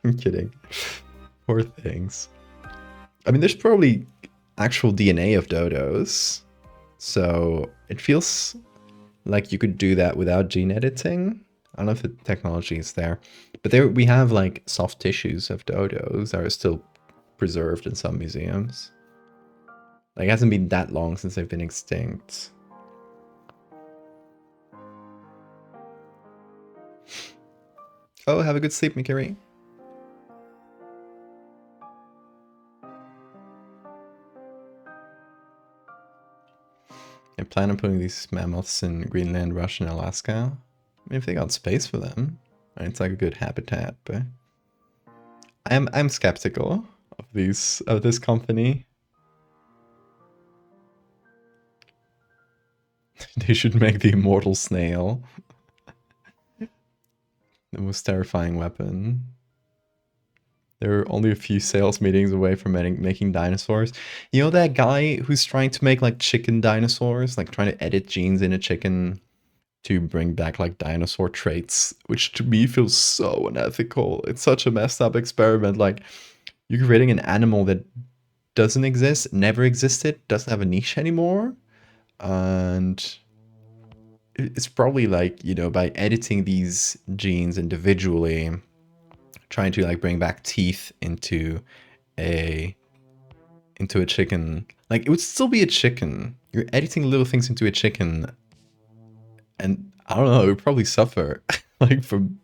I'm kidding. Poor things. I mean, there's probably actual DNA of dodos, so it feels like you could do that without gene editing. I don't know if the technology is there, but there we have, like, soft tissues of dodos that are still preserved in some museums. Like, it hasn't been that long since they've been extinct. Oh, have a good sleep, Mikiri. I plan on putting these mammoths in Greenland, Russia, and Alaska. I mean, if they got space for them, it's like a good habitat, but I'm skeptical of this company. They should make the immortal snail. The most terrifying weapon. They're only a few sales meetings away from making dinosaurs. You know that guy who's trying to make, like, chicken dinosaurs? Like, trying to edit genes in a chicken to bring back, like, dinosaur traits, which to me feels so unethical. It's such a messed up experiment. Like, you're creating an animal that doesn't exist, never existed, doesn't have a niche anymore. And it's probably, like, you know, by editing these genes individually, trying to, like, bring back teeth into a chicken. Like, it would still be a chicken. You're editing little things into a chicken, and I don't know, it would probably suffer like, from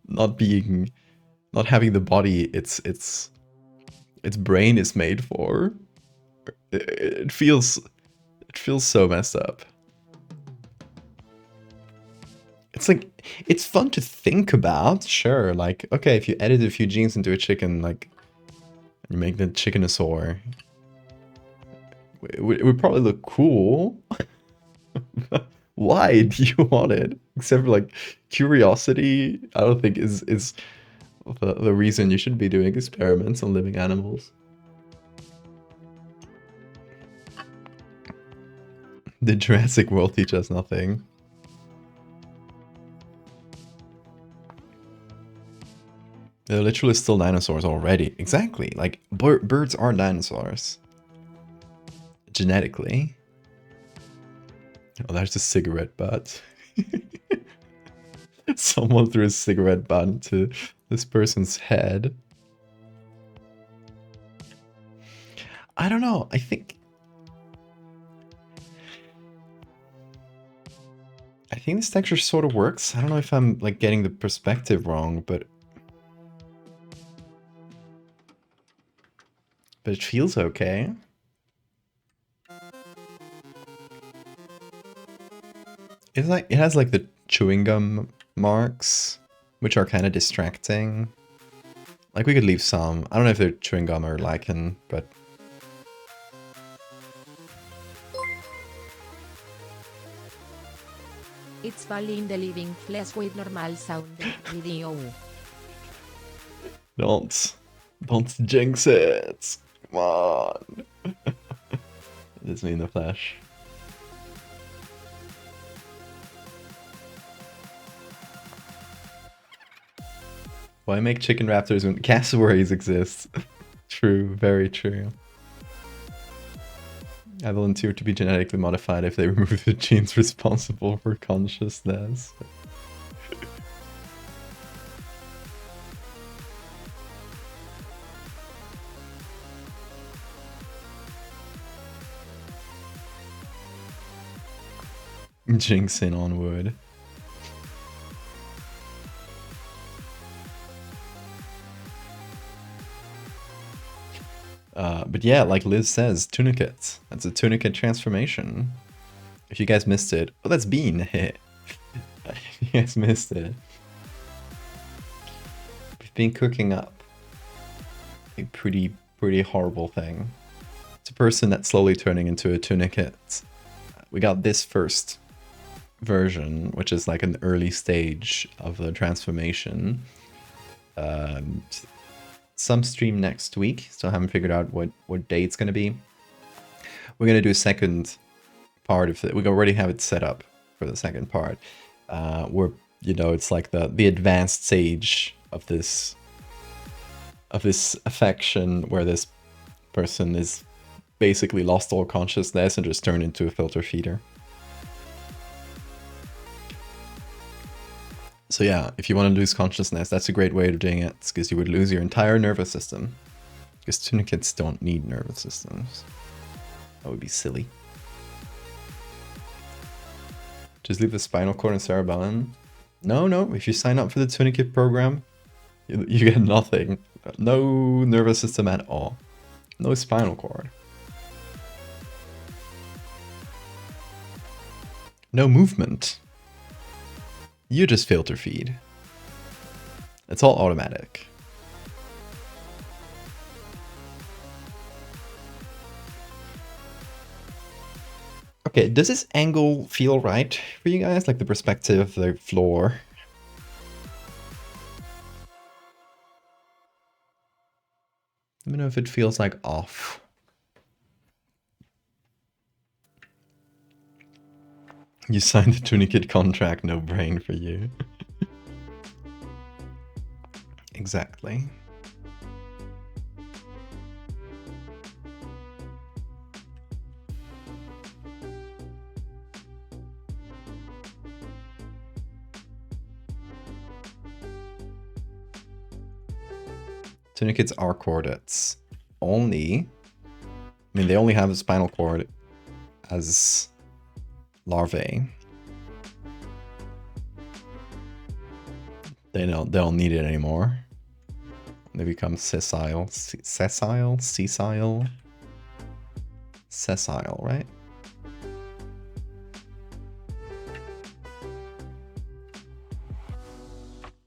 not having the body its brain is made for. It feels so messed up. It's like, it's fun to think about, sure. Like, okay, if you edit a few genes into a chicken, like, you make the chickenosaur, it would probably look cool. Why do you want it? Except for like curiosity, I don't think is the reason you should be doing experiments on living animals. The Jurassic World teach us nothing. They're literally still dinosaurs already. Exactly. Like, birds are dinosaurs. Genetically. Oh, there's a cigarette butt. Someone threw a cigarette butt into this person's head. I don't know. I think this texture sort of works. I don't know if I'm like getting the perspective wrong, but it feels okay. It's like, it has like the chewing gum marks, which are kind of distracting. Like, we could leave some. I don't know if they're chewing gum or lichen, but... It's falling the living flesh with normal sound video. Don't jinx it. Come on. It's me in the flesh. Why make chicken raptors when cassowaries exist? True, very true. I volunteer to be genetically modified if they remove the genes responsible for consciousness. Jinxing on wood. But yeah, like Liz says, tunicate. That's a tunicate transformation. If you guys missed it, oh, that's Bean. If you guys missed it, we've been cooking up a pretty horrible thing. It's a person that's slowly turning into a tunicate. We got this first version, which is like an early stage of the transformation. Some stream next week. Still haven't figured out what day it's going to be. We're going to do a second part of it. We already have it set up for the second part. Where, you know, it's like the advanced stage of this affection where this person is basically lost all consciousness and just turned into a filter feeder. So yeah, if you want to lose consciousness, that's a great way of doing it, because you would lose your entire nervous system. Because tunicates don't need nervous systems. That would be silly. Just leave the spinal cord and cerebellum. No, if you sign up for the tunicate program, you get nothing. No nervous system at all. No spinal cord. No movement. You just filter feed. It's all automatic. Okay, does this angle feel right for you guys? Like the perspective of the floor? Let me know if it feels like off. You signed the tunicate contract, no brain for you. Exactly. Tunicates are chordates. Only... I mean, they only have a spinal cord as larvae. They don't need it anymore. They become sessile. Sessile, right?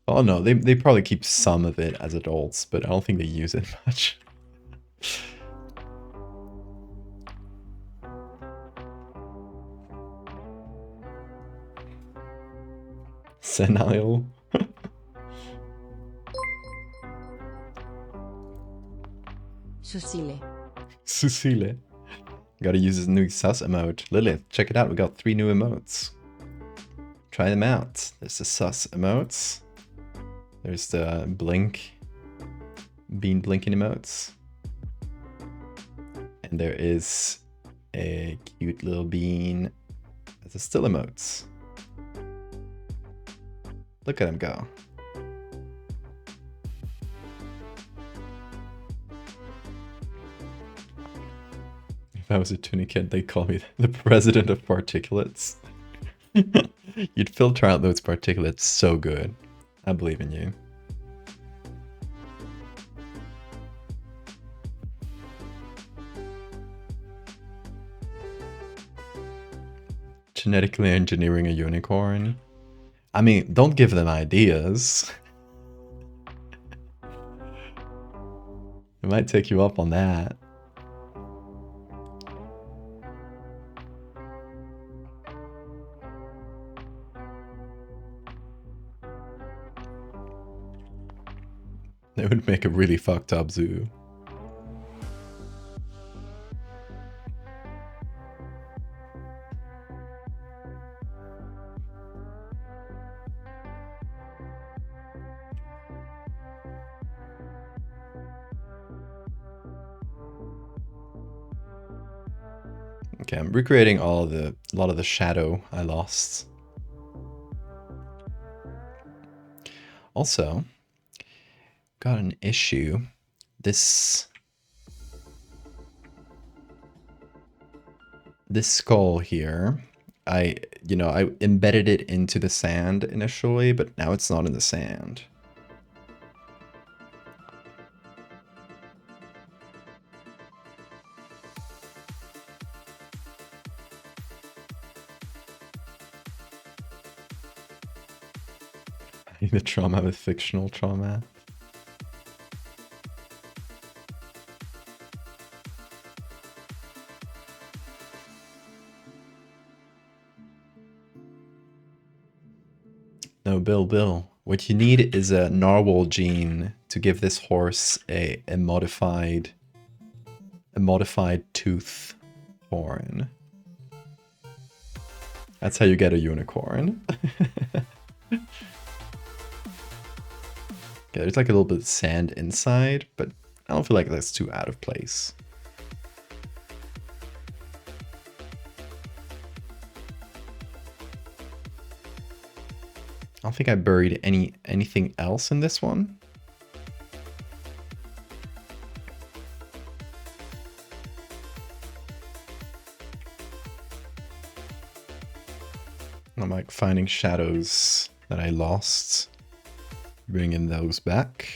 Oh no, they probably keep some of it as adults, but I don't think they use it much. Senile. Susile. Susile. Gotta use his new sus emote. Lilith, check it out. We got 3 new emotes. Try them out. There's the sus emotes. There's the blink. Bean blinking emotes. And there is a cute little bean as a still emotes. Look at him go. If I was a Tunicid, they'd call me the president of particulates. You'd filter out those particulates so good. I believe in you. Genetically engineering a unicorn. I mean, don't give them ideas. It might take you up on that. It would make a really fucked up zoo. Okay, I'm recreating a lot of the shadow I lost. Also, got an issue. This skull here, I embedded it into the sand initially, but now it's not in the sand. The trauma with fictional trauma. No, Bill. What you need is a narwhal gene to give this horse a modified tooth horn. That's how you get a unicorn. Yeah, there's like a little bit of sand inside, but I don't feel like that's too out of place. I don't think I buried anything else in this one. I'm like finding shadows that I lost. Bringing those back.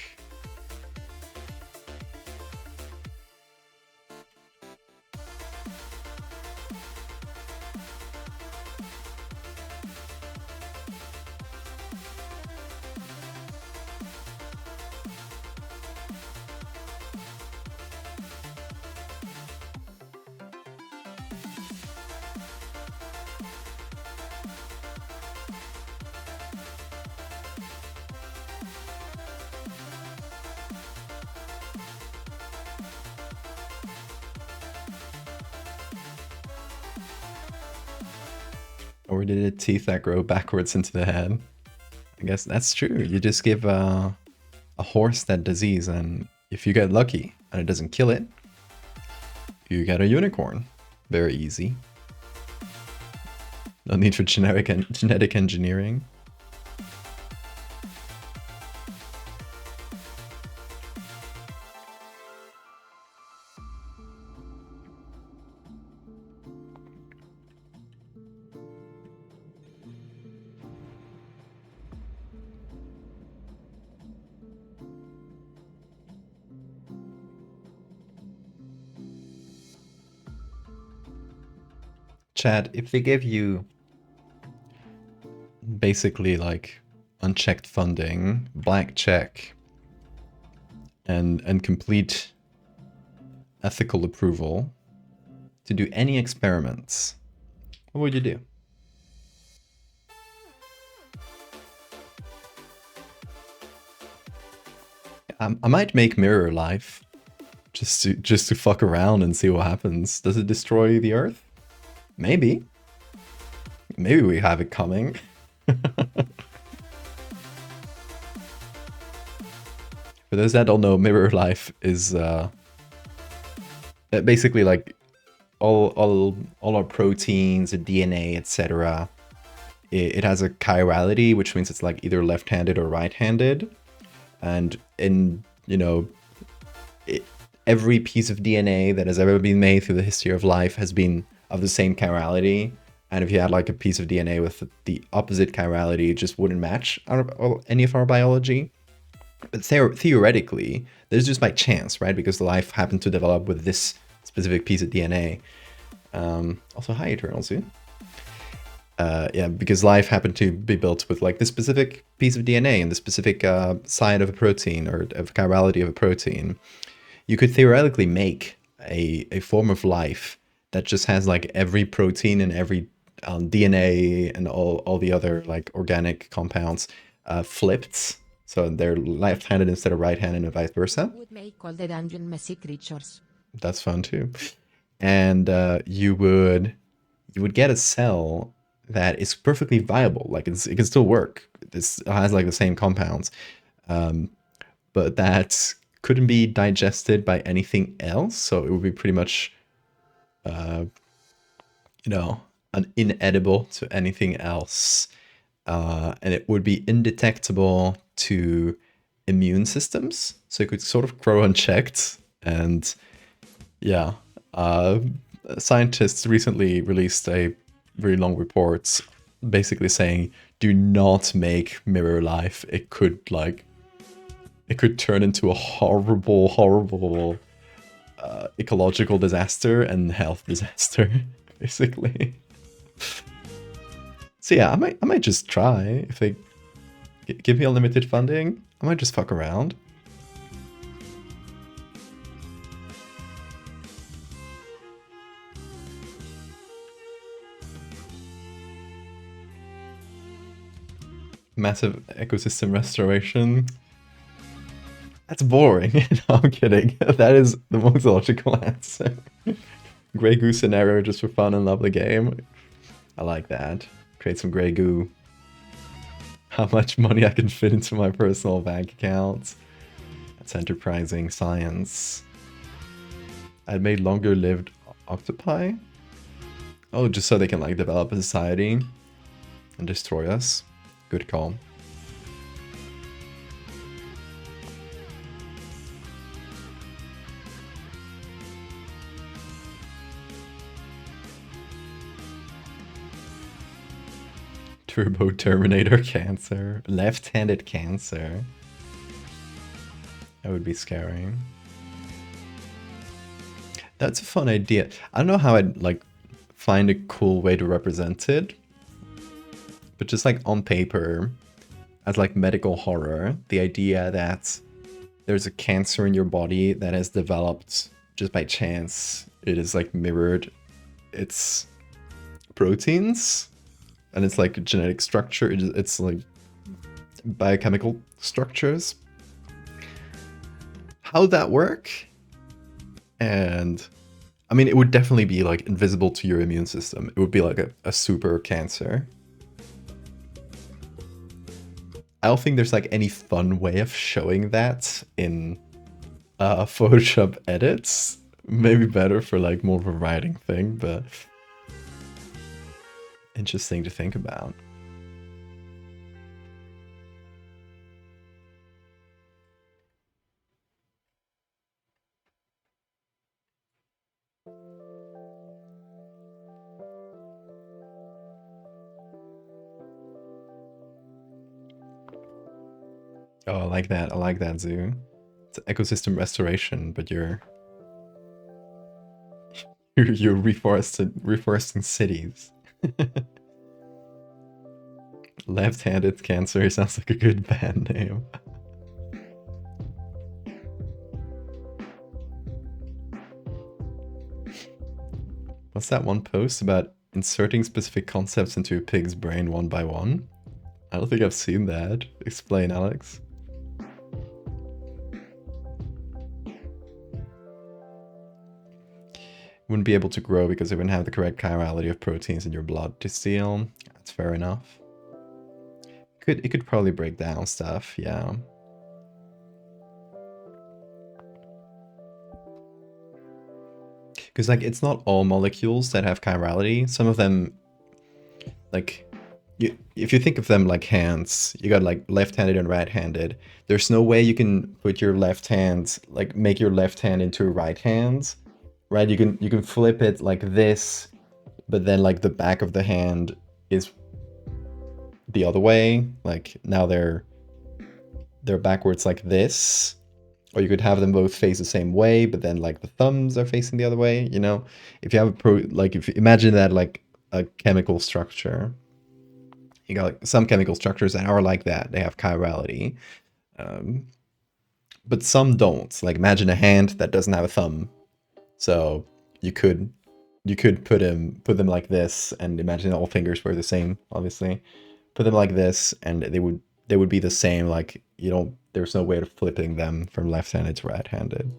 Or did it teeth that grow backwards into the head? I guess that's true. You just give a horse that disease, and if you get lucky and it doesn't kill it, you get a unicorn. Very easy. No need for genetic engineering. Chad, if they give you basically like unchecked funding, black check, and complete ethical approval to do any experiments, what would you do? I might make Mirror Life just to fuck around and see what happens. Does it destroy the Earth? Maybe. Maybe we have it coming. For those that don't know, Mirror Life is basically like all our proteins, the DNA, etc. It has a chirality, which means it's like either left-handed or right-handed, and in every piece of DNA that has ever been made through the history of life has been of the same chirality. And if you had like a piece of DNA with the opposite chirality, it just wouldn't match any of our biology. But theoretically, this is just by chance, right? Because the life happened to develop with this specific piece of DNA. Also, hi, Eternal Zoo. Yeah, because life happened to be built with like this specific piece of DNA and the specific side of a protein or of chirality of a protein. You could theoretically make a form of life that just has like every protein and every DNA and all the other like organic compounds flipped. So they're left-handed instead of right-handed and vice versa. Would make all the dungeon messy creatures. That's fun too. And you would get a cell that is perfectly viable. Like it can still work. This has like the same compounds, but that couldn't be digested by anything else. So it would be pretty much, an inedible to anything else. And it would be indetectable to immune systems. So it could sort of grow unchecked. And yeah, scientists recently released a very long report basically saying, do not make Mirror Life. It could turn into a horrible ecological disaster and health disaster, basically. So yeah, I might just try. If they give me unlimited funding, I might just fuck around. Massive ecosystem restoration. That's boring. No, I'm kidding. That is the most logical answer. Grey goo scenario just for fun and love the game. I like that. Create some grey goo. How much money I can fit into my personal bank account. That's enterprising science. I made longer lived octopi. Oh, just so they can like develop a society and destroy us. Good call. Turbo Terminator cancer. Left-handed cancer. That would be scary. That's a fun idea. I don't know how I'd like find a cool way to represent it. But just like on paper, as like medical horror, the idea that there's a cancer in your body that has developed just by chance. It is like mirrored its proteins and it's like genetic structure. It's like biochemical structures. How would that work? And I mean, it would definitely be like invisible to your immune system. It would be like a super cancer. I don't think there's like any fun way of showing that in Photoshop edits. Maybe better for like more of a writing thing, but interesting to think about. Oh, I like that. I like that, Zoo. It's ecosystem restoration, but you're You're reforesting cities. Left-handed cancer sounds like a good band name. What's that one post about inserting specific concepts into a pig's brain one by one? I don't think I've seen that. Explain, Alex. Wouldn't be able to grow because it wouldn't have the correct chirality of proteins in your blood to steal. That's fair enough. It could probably break down stuff, yeah. Because like it's not all molecules that have chirality. Some of them, like, if you think of them like hands, you got like left-handed and right-handed. There's no way you can put your left hand, like make your left hand into a right hand, right? You can flip it like this, but then like the back of the hand is the other way. Like now they're backwards like this. Or you could have them both face the same way, but then like the thumbs are facing the other way, you know? If you have if you imagine that like a chemical structure, you got like some chemical structures that are like that. They have chirality. But some don't. Like imagine a hand that doesn't have a thumb. So you could put them like this, and imagine all fingers were the same, obviously. Put them like this and they would be the same, like there's no way of flipping them from left-handed to right-handed.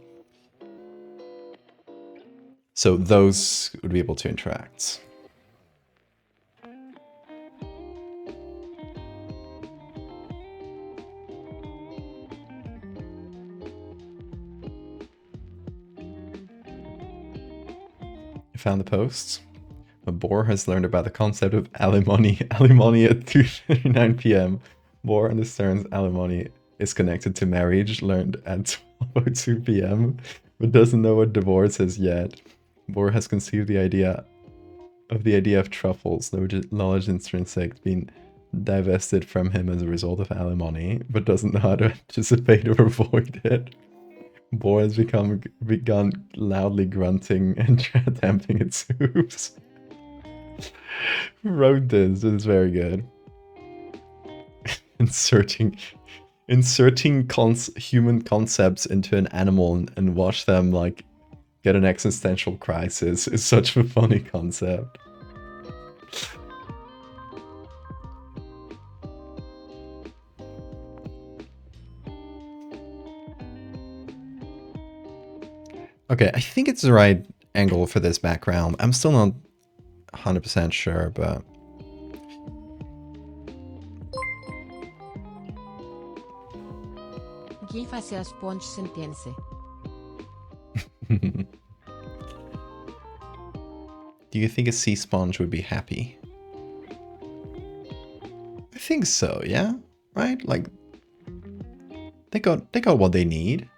So those would be able to interact. You found the post? A boar has learned about the concept of alimony at 2:39 p.m. Boar understands alimony is connected to marriage, learned at 12:02 p.m., but doesn't know what divorce is yet. Boar has conceived the idea of truffles, knowledge intrinsic, being divested from him as a result of alimony, but doesn't know how to anticipate or avoid it. Boar has begun loudly grunting and attempting its hooves. Who wrote this? This is very good. Inserting human concepts into an animal and watch them like get an existential crisis is such a funny concept. Okay, I think it's the right angle for this background. I'm still not 100% sure, but Give us a sponge sentence. Do you think a sea sponge would be happy? I think so, yeah? Right? Like they got what they need.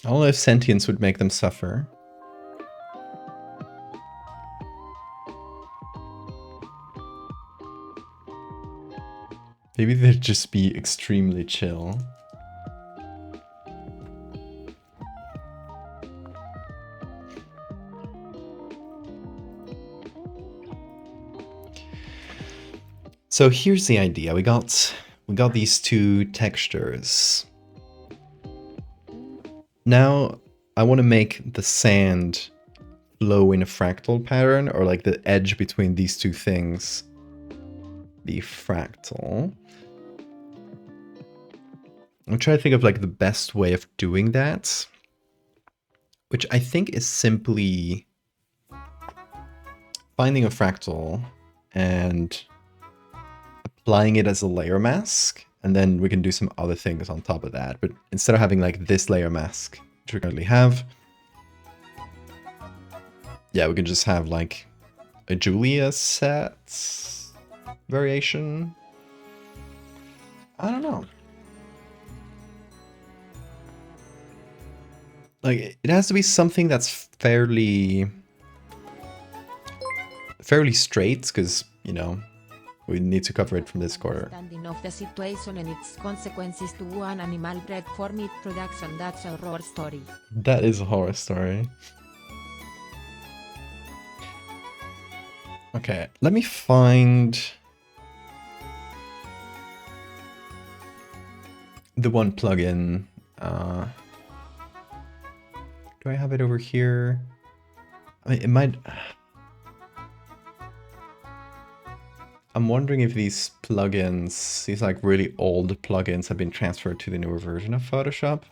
I don't know if sentience would make them suffer. Maybe they'd just be extremely chill. So here's the idea. We got these two textures. Now I want to make the sand flow in a fractal pattern, or like the edge between these two things be fractal. I'm trying to think of like the best way of doing that, which I think is simply finding a fractal and applying it as a layer mask, and then we can do some other things on top of that. But instead of having like this layer mask, which we currently have, yeah, we can just have like a Julia set variation. I don't know. Like, it has to be something that's fairly straight, because, you know, We need to cover it from this quarter. Understanding of the situation and its consequences to one animal bred for meat production. That's a horror story. That is a horror story. Okay, let me find the one plugin. Do I have it over here? I mean, it might... I'm wondering if these plugins, these like really old plugins, have been transferred to the newer version of Photoshop.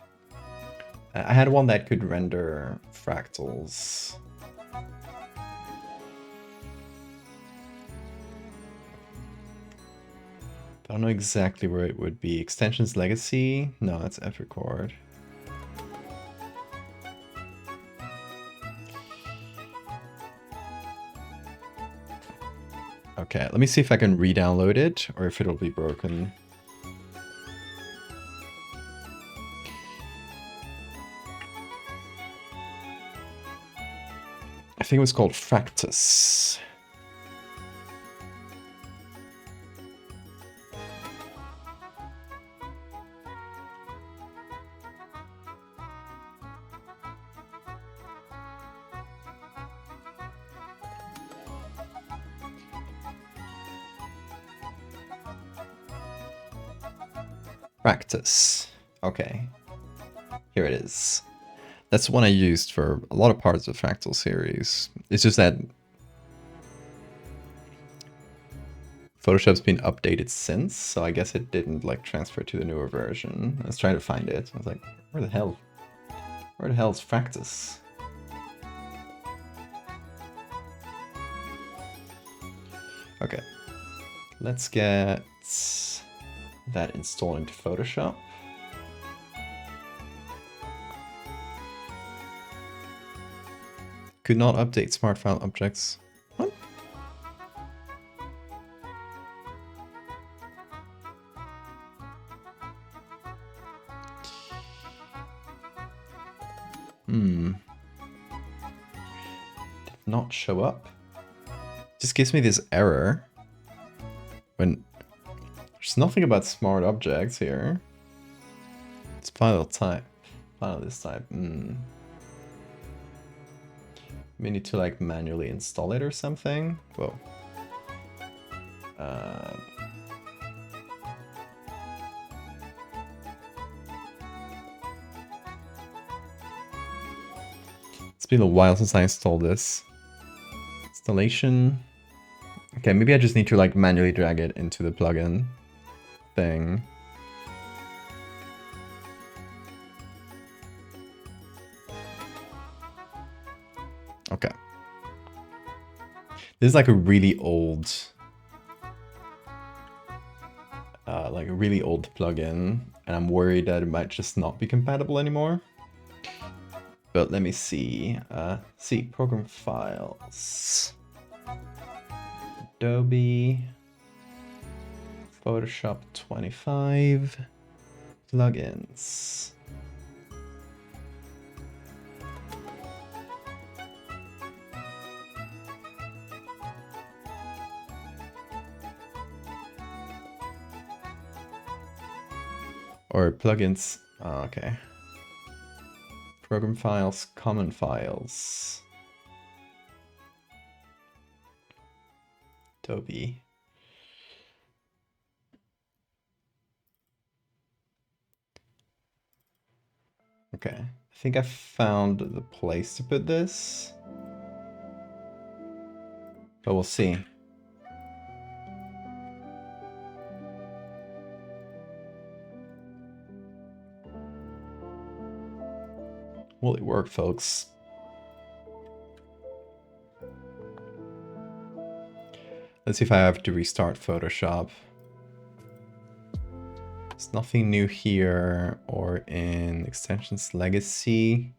I had one that could render fractals. I don't know exactly where it would be. Extensions Legacy? No, that's F-Record. Okay, let me see if I can re-download it or if it'll be broken. I think it was called Fractals. Practice. Okay. Here it is. That's the one I used for a lot of parts of the Fractal series. It's just that Photoshop's been updated since, so I guess it didn't like transfer to the newer version. I was trying to find it. I was like, where the hell is Fractals? Okay. Let's get that installed into Photoshop. Could not update smart file objects. What? Did not show up. Just gives me this error when there's nothing about smart objects here. It's file type. File this type. We need to like manually install it or something. Whoa. It's been a while since I installed this. Installation. Okay, maybe I just need to like manually drag it into the plugin thing. Okay. This is like a really old plugin, and I'm worried that it might just not be compatible anymore. But let me see. Program files. Adobe. Photoshop 25. Plugins. Or plugins. Oh, okay. Program files, common files. Adobe. Okay. I think I found the place to put this. But we'll see. Will it work, folks? Let's see if I have to restart Photoshop. There's nothing new here or in extensions legacy.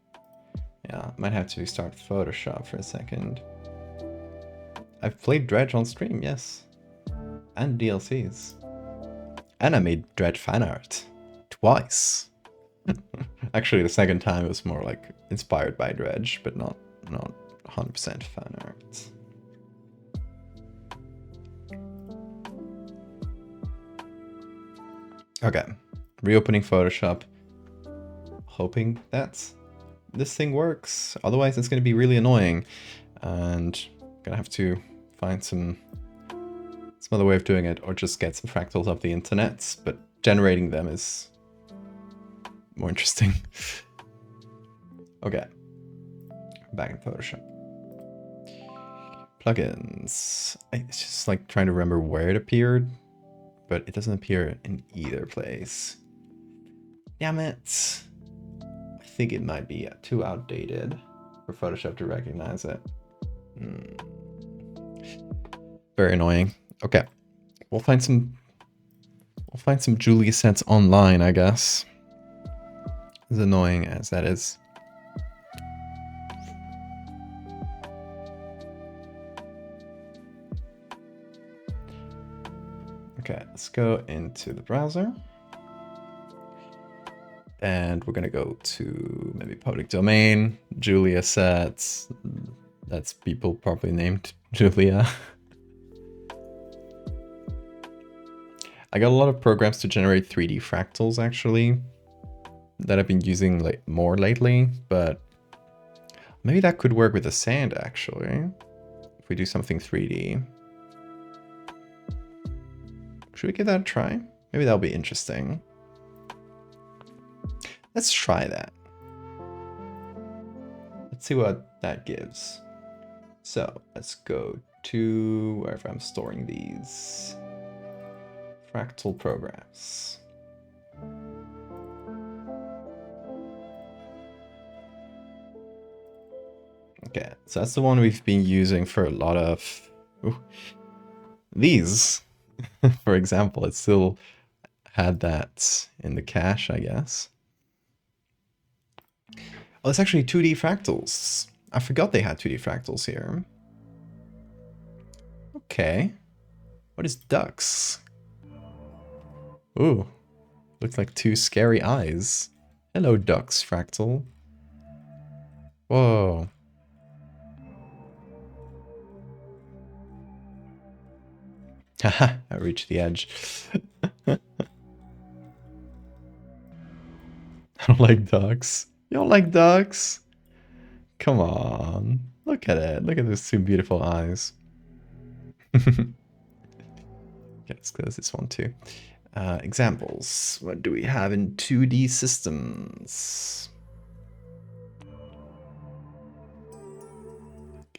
Yeah, might have to restart Photoshop for a second. I've played Dredge on stream, yes. And DLCs. And I made Dredge fan art. Twice. Actually, the second time it was more like inspired by Dredge, but not 100% fan art. Okay, reopening Photoshop. Hoping that this thing works. Otherwise it's going to be really annoying. And I'm gonna have to find some other way of doing it, or just get some fractals off the internet, but generating them is more interesting. Okay, back in Photoshop. Plugins. It's just like trying to remember where it appeared, but it doesn't appear in either place. Damn it. I think it might be too outdated for Photoshop to recognize it. Very annoying. Okay, we'll find some Julia sets online, I guess. As annoying as that is. Okay, let's go into the browser. And we're gonna go to maybe public domain, Julia sets. That's people probably named Julia. I got a lot of programs to generate 3D fractals actually that I've been using like more lately, but maybe that could work with the sand actually. If we do something 3D. Should we give that a try? Maybe that'll be interesting. Let's try that. Let's see what that gives. So let's go to wherever I'm storing these fractal programs. Okay, so that's the one we've been using for a lot of these. For example, it still had that in the cache, I guess. Oh, it's actually 2D fractals. I forgot they had 2D fractals here. Okay. What is ducks? Ooh, looks like two scary eyes. Hello, ducks fractal. Whoa. Haha, I reached the edge. I don't like ducks. You don't like ducks? Come on. Look at it. Look at those two beautiful eyes. Okay, let's close this one too. Examples. What do we have in 2D systems?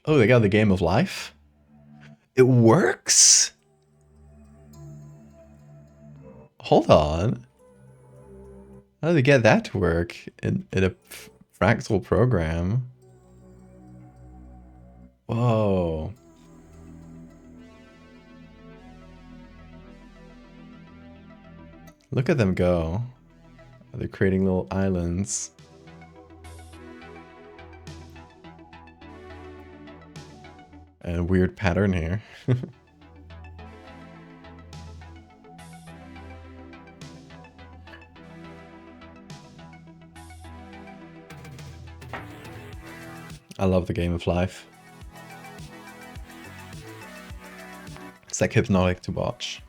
Oh, they got the game of life? It works? Hold on. How do they get that to work in a fractal program? Whoa. Look at them go. They're creating little islands. And a weird pattern here. I love the game of life. It's like hypnotic to watch.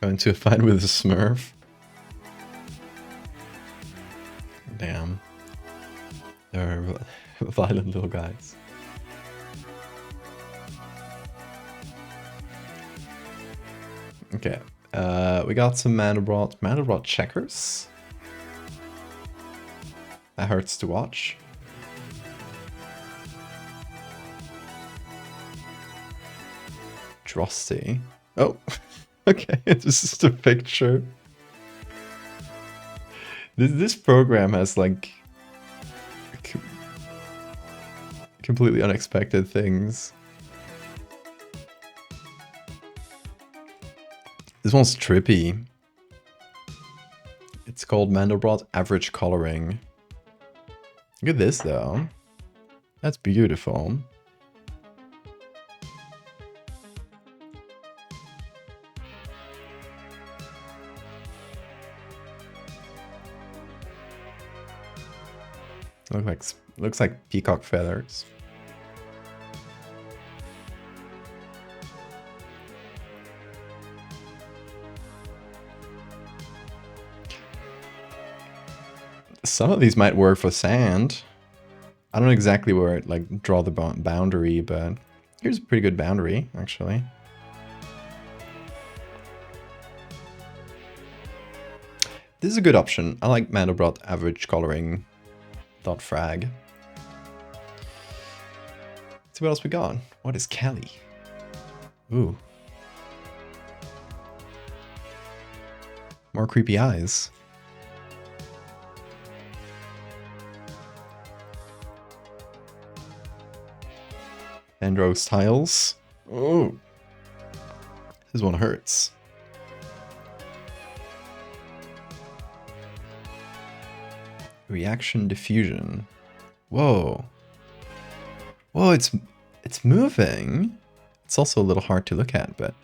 Go into a fight with a Smurf. Damn. They're violent little guys. Okay. We got some Mandelbrot checkers. That hurts to watch. Drosty. Oh, okay, this is just a picture. This program has like completely unexpected things. This one's trippy. It's called Mandelbrot Average Coloring. Look at this though. That's beautiful. Looks like peacock feathers. Some of these might work for sand. I don't know exactly where it, like, draw the boundary, but here's a pretty good boundary, actually. This is a good option. I like Mandelbrot average coloring .frag. Let's see what else we got. What is Kelly? Ooh. More creepy eyes. Andros tiles. Oh. This one hurts. Reaction diffusion. Whoa. Whoa, it's moving. It's also a little hard to look at, but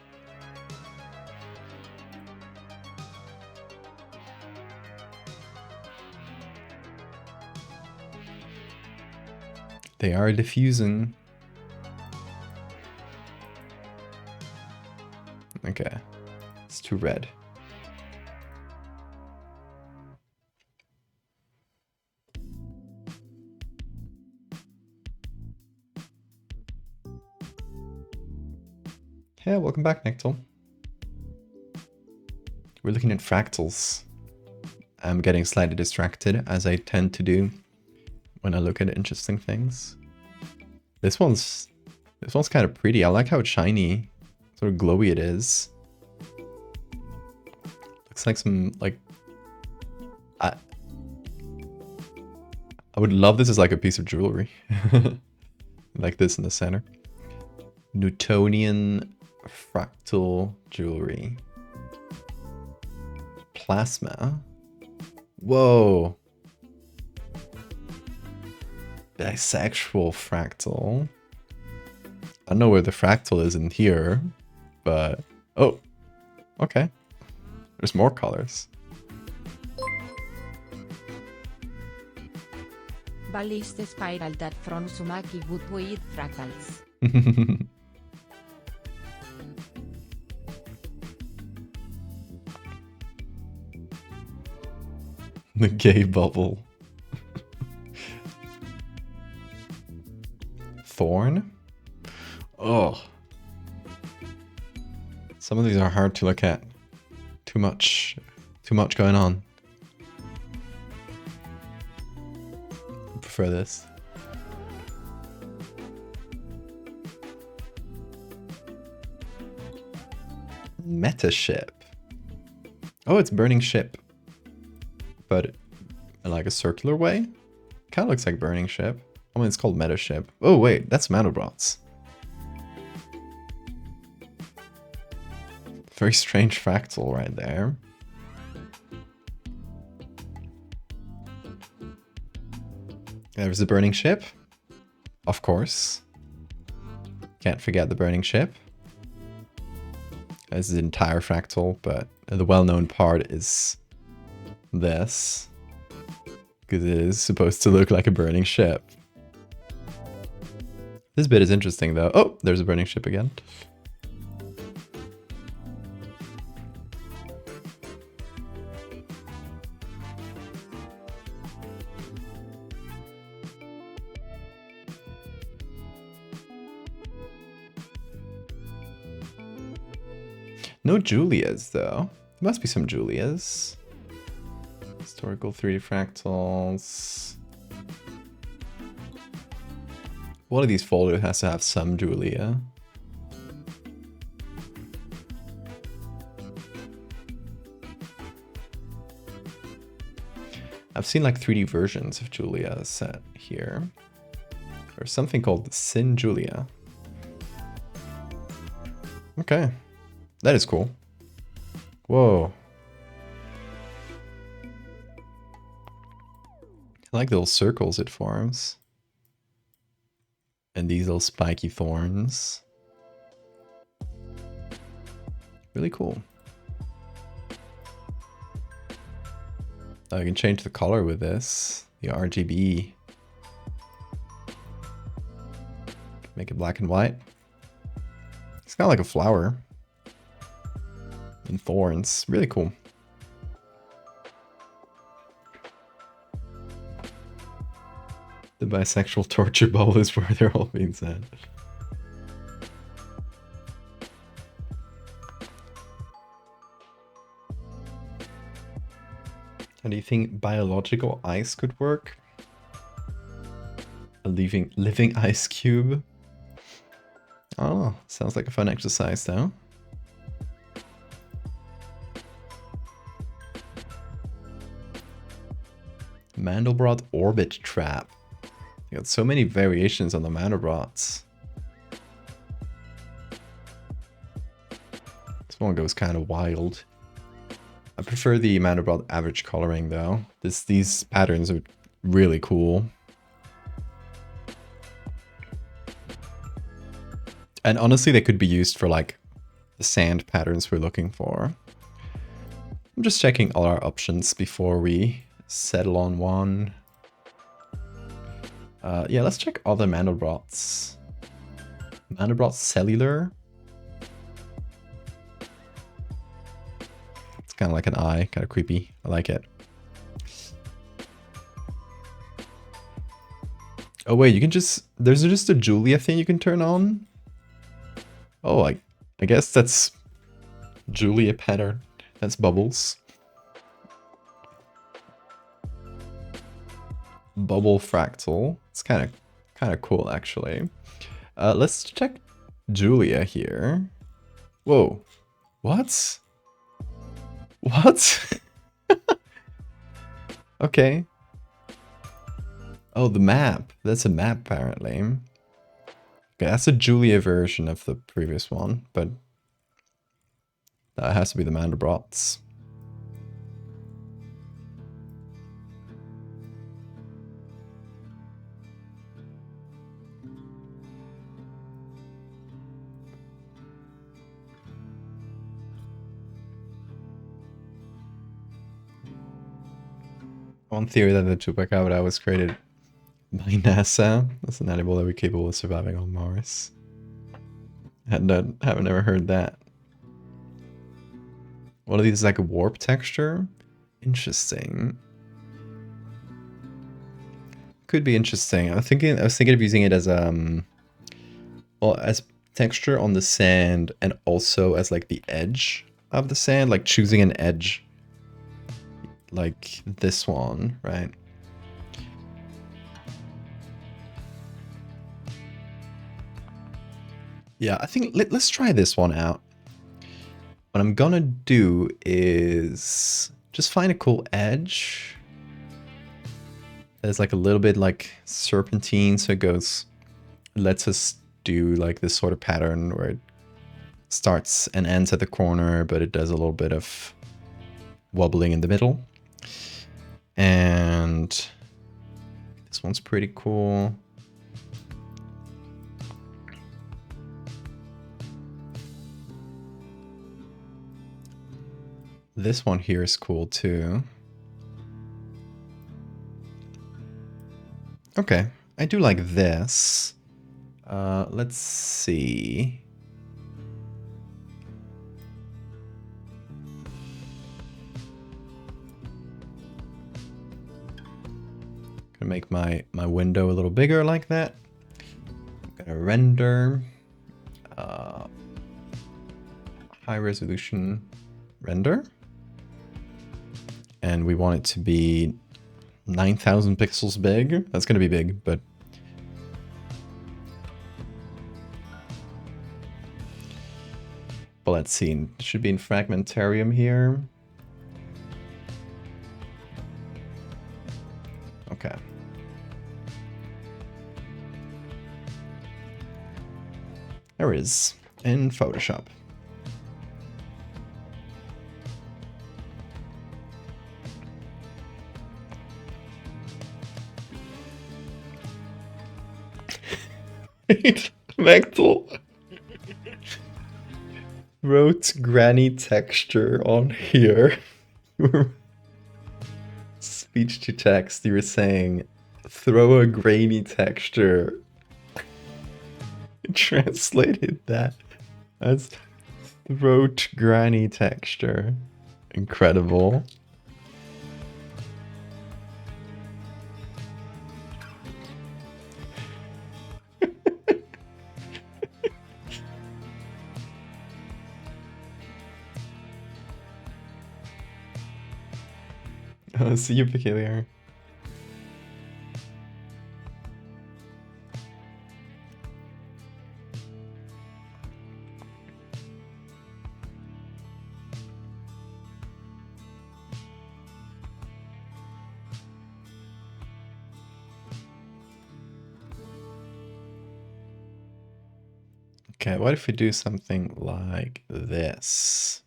they are diffusing. Okay. It's too red. Yeah, welcome back, Nectal. We're looking at fractals. I'm getting slightly distracted, as I tend to do when I look at interesting things. This one's kind of pretty. I like how shiny, sort of glowy it is. Looks like some, like... I would love this as like a piece of jewelry. Like this in the center. Newtonian fractal jewelry. Plasma. Whoa. Bisexual fractal. I don't know where the fractal is in here, but... Oh, okay. There's more colors. Ballista spiral that from Sumaki would with fractals. The gay bubble. Thorn? Oh. Some of these are hard to look at. Too much going on. I prefer this. Meta ship. Oh, it's burning ship. But in like a circular way? Kind of looks like burning ship. I mean, it's called meta ship. Oh wait, that's Mandelbrot's. Very strange fractal right there. There's the burning ship. Of course. Can't forget the burning ship. This is the entire fractal, but the well-known part is this. Because it is supposed to look like a burning ship. This bit is interesting though. Oh, there's a burning ship again. No Julias, though. There must be some Julias. Historical 3D fractals. One of these folders has to have some Julia. I've seen like 3D versions of Julia set here. There's something called Sin Julia. Okay. That is cool. Whoa. I like the little circles it forms. And these little spiky thorns. Really cool. I can change the color with this. The RGB. Make it black and white. It's kind of like a flower. And thorns. Really cool. bisexual torture bubble is where they're all being said. How do you think biological ice could work? A living ice cube? Oh, sounds like a fun exercise though. Mandelbrot orbit trap. You got so many variations on the Mandelbrots. This one goes kind of wild. I prefer the Mandelbrot average coloring though. These patterns are really cool. And honestly, they could be used for like the sand patterns we're looking for. I'm just checking all our options before we settle on one. Yeah, let's check other Mandelbrots. Mandelbrot cellular. It's kind of like an eye, kind of creepy. I like it. Oh wait, you can just, there's just a Julia thing you can turn on. Oh, I guess that's Julia pattern. That's Bubbles. Bubble fractal. It's kind of cool actually. Let's check Julia here. Whoa. What? What? Okay. Oh, the map. That's a map apparently. Okay, that's a Julia version of the previous one, but that has to be the Mandelbrots. One theory that the Chupacabra was created by NASA. That's an animal that we're capable of surviving on Mars. Haven't ever heard that. One of these is like a warp texture. Interesting. Could be interesting. I was thinking of using it as well, as texture on the sand and also as like the edge of the sand, like choosing an edge like this one, right? Yeah, I think let's try this one out. What I'm gonna do is just find a cool edge. There's like a little bit like serpentine, so it lets us do like this sort of pattern where it starts and ends at the corner, but it does a little bit of wobbling in the middle. And this one's pretty cool. This one here is cool too. Okay, I do like this. Let's see. Gonna make my window a little bigger like that. I'm gonna render high resolution render. And we want it to be 9,000 pixels big. That's gonna be big, but let's see. It should be in Fragmentarium here. Okay. There it is in Photoshop. Fractal. Wrote granny texture on here. Speech to text, you were saying throw a grainy texture. Translated that as throat granny texture. Incredible. See you, Peculiar. Okay, what if we do something like this?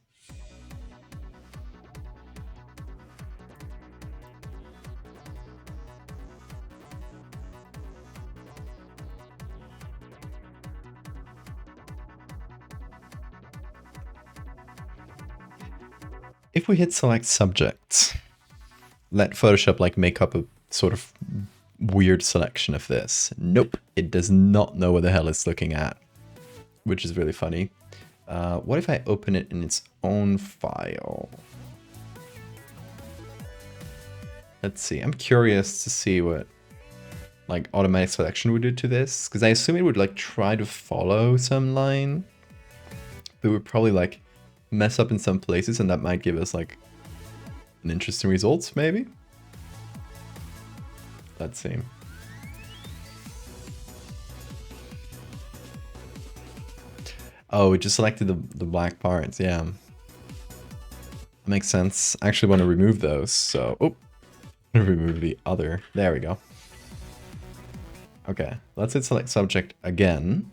If we hit select subject, let Photoshop like make up a sort of weird selection of this. Nope, it does not know what the hell it's looking at, which is really funny. What if I open it in its own file? Let's see, I'm curious to see what like automatic selection would do to this, because I assume it would like try to follow some line, but would probably like mess up in some places, and that might give us like an interesting result, maybe? Let's see. Oh, it just selected the black parts, yeah. Makes sense. I actually want to remove those, so... Oh! Remove the other. There we go. Okay, let's hit select subject again.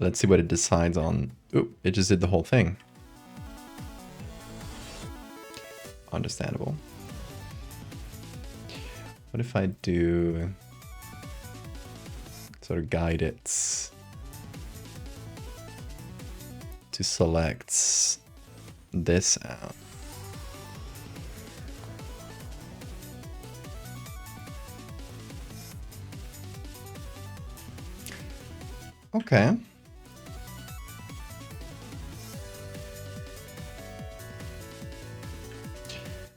Let's see what it decides on. Oop, it just did the whole thing. Understandable. What if I do... sort of guide it to select this out. Okay.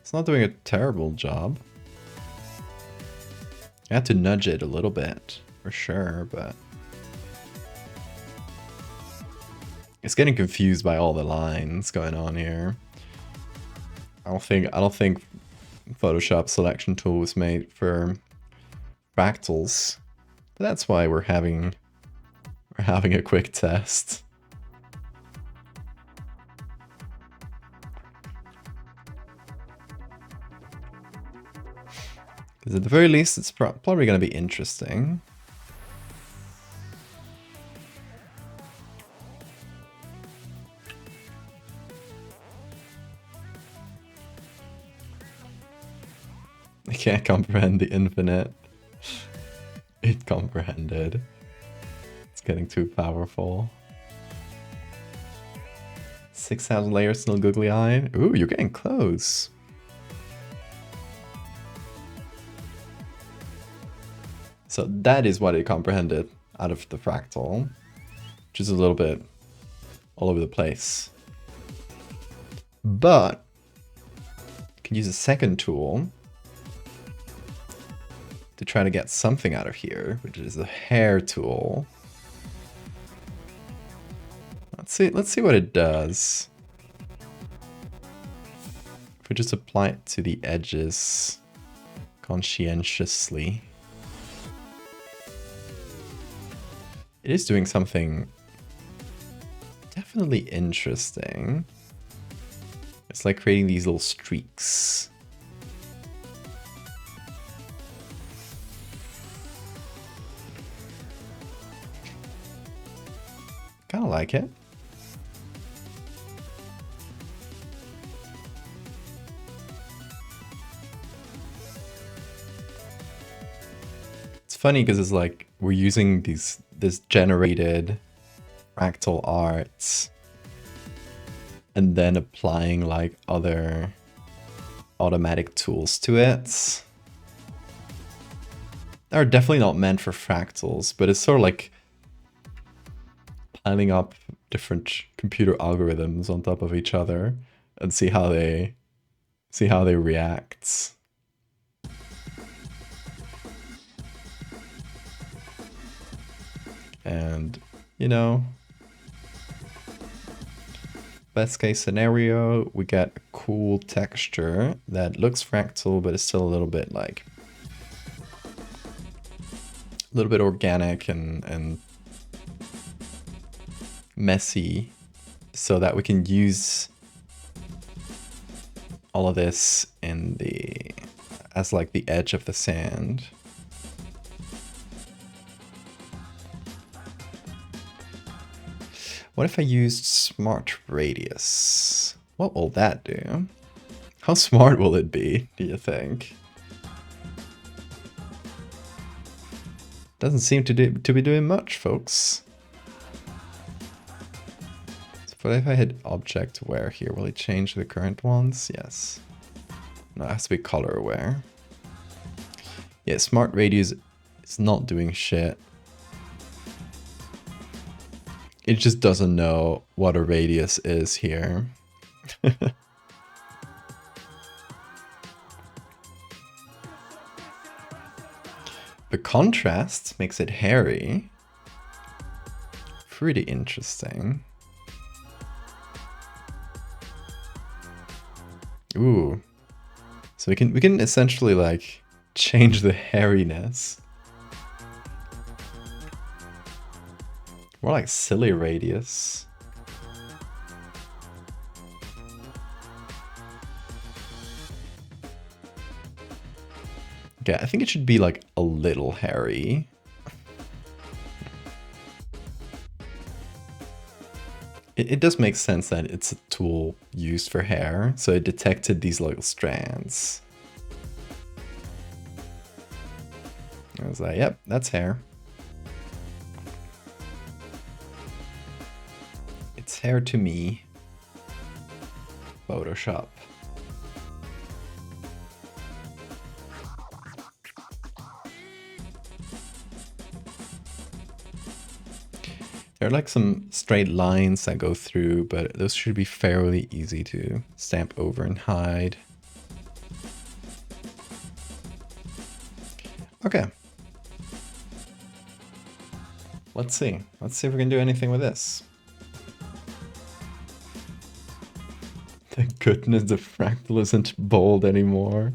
It's not doing a terrible job. I had to nudge it a little bit, for sure, but... it's getting confused by all the lines going on here. I don't think Photoshop selection tool was made for fractals. But that's why we're having a quick test. Because at the very least, it's probably going to be interesting. I can't comprehend the infinite. It comprehended. It's getting too powerful. 6,000 layers still googly eyed. Ooh, you're getting close. So that is what it comprehended out of the fractal, which is a little bit all over the place. But you can use a second tool to try to get something out of here, which is the hair tool. Let's see what it does. If we just apply it to the edges conscientiously. It is doing something definitely interesting. It's like creating these little streaks. Kind of like it. It's funny because it's like we're using this generated fractal arts and then applying like other automatic tools to it. They're definitely not meant for fractals, but it's sort of like piling up different computer algorithms on top of each other and see how they react. And, you know, best case scenario, we get a cool texture that looks fractal, but is still a little bit like a little bit organic and messy, so that we can use all of this in the as like the edge of the sand. What if I used smart radius? What will that do? How smart will it be, do you think? Doesn't seem to be doing much, folks. So what if I hit object aware here? Will it change the current ones? Yes. No, it has to be color aware. Yeah, smart radius is not doing shit. It just doesn't know what a radius is here. The contrast makes it hairy. Pretty interesting. Ooh. So we can essentially like change the hairiness. More like silly radius. Okay, I think it should be like a little hairy. It does make sense that it's a tool used for hair, so it detected these little strands. I was like, yep, that's hair. It's hair to me. Photoshop. There are like some straight lines that go through, but those should be fairly easy to stamp over and hide. Okay. Let's see. Let's see if we can do anything with this. Thank goodness the fractal isn't bold anymore.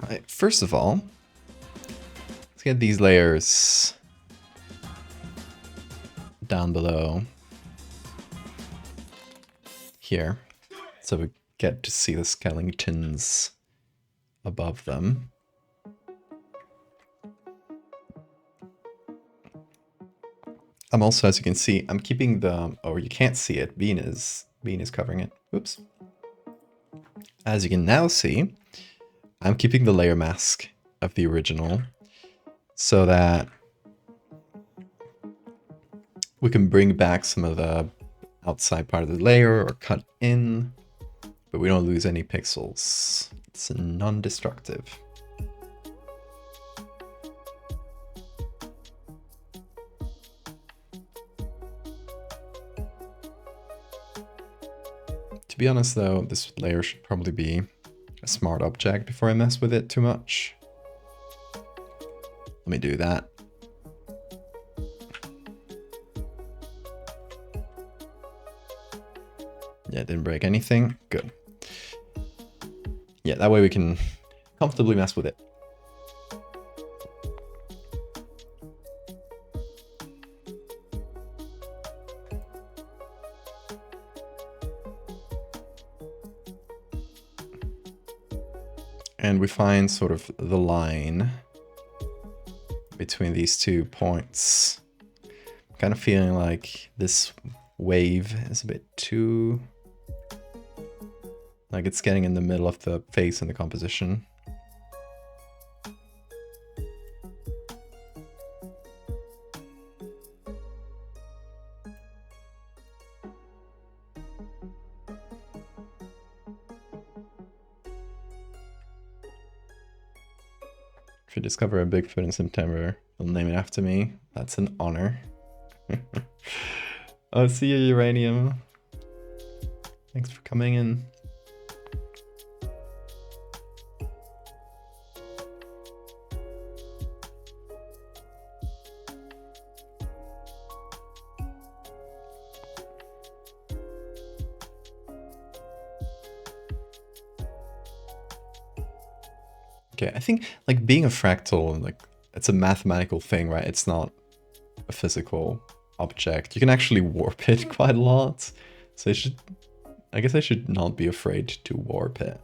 Okay, first of all, let's get these layers down below here, so we get to see the skeletons above them. I'm also, as you can see, I'm keeping the, or you can't see it, Bean is covering it. Oops. As you can now see, I'm keeping the layer mask of the original so that we can bring back some of the outside part of the layer or cut in, but we don't lose any pixels. It's non-destructive. To be honest though, this layer should probably be a smart object before I mess with it too much. Let me do that. Yeah, it didn't break anything. Good. Yeah, that way we can comfortably mess with it. And we find sort of the line between these 2 points. I'm kind of feeling like this wave is a bit too... like it's getting in the middle of the face and the composition. If you discover a Bigfoot in September, you'll name it after me. That's an honor. Oh, see you, Uranium. Thanks for coming in. Okay, I think like being a fractal, like it's a mathematical thing, right? It's not a physical object. You can actually warp it quite a lot. So I guess I should not be afraid to warp it.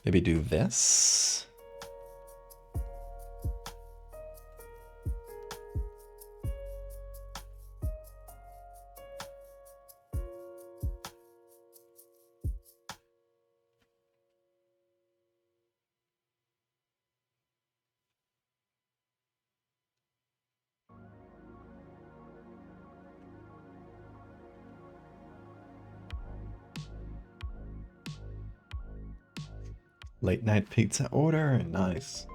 Maybe do this. Late night pizza order, nice.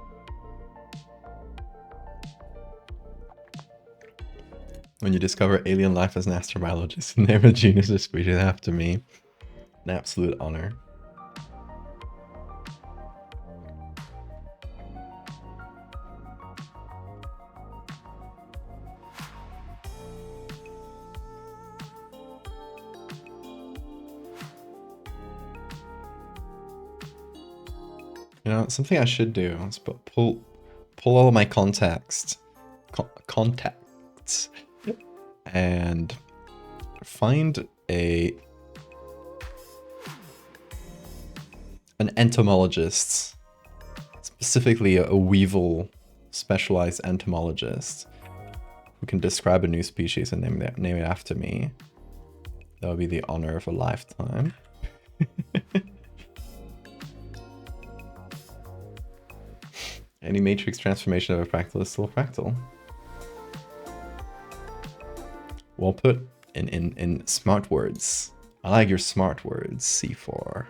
When you discover alien life as an astrobiologist, name a genus or species after me. An absolute honor. You know, something I should do is pull all my contacts and find an entomologist, specifically a weevil specialized entomologist who can describe a new species and name it after me. That would be the honor of a lifetime. Any matrix transformation of a fractal is still a fractal. Well put in smart words. I like your smart words, C4.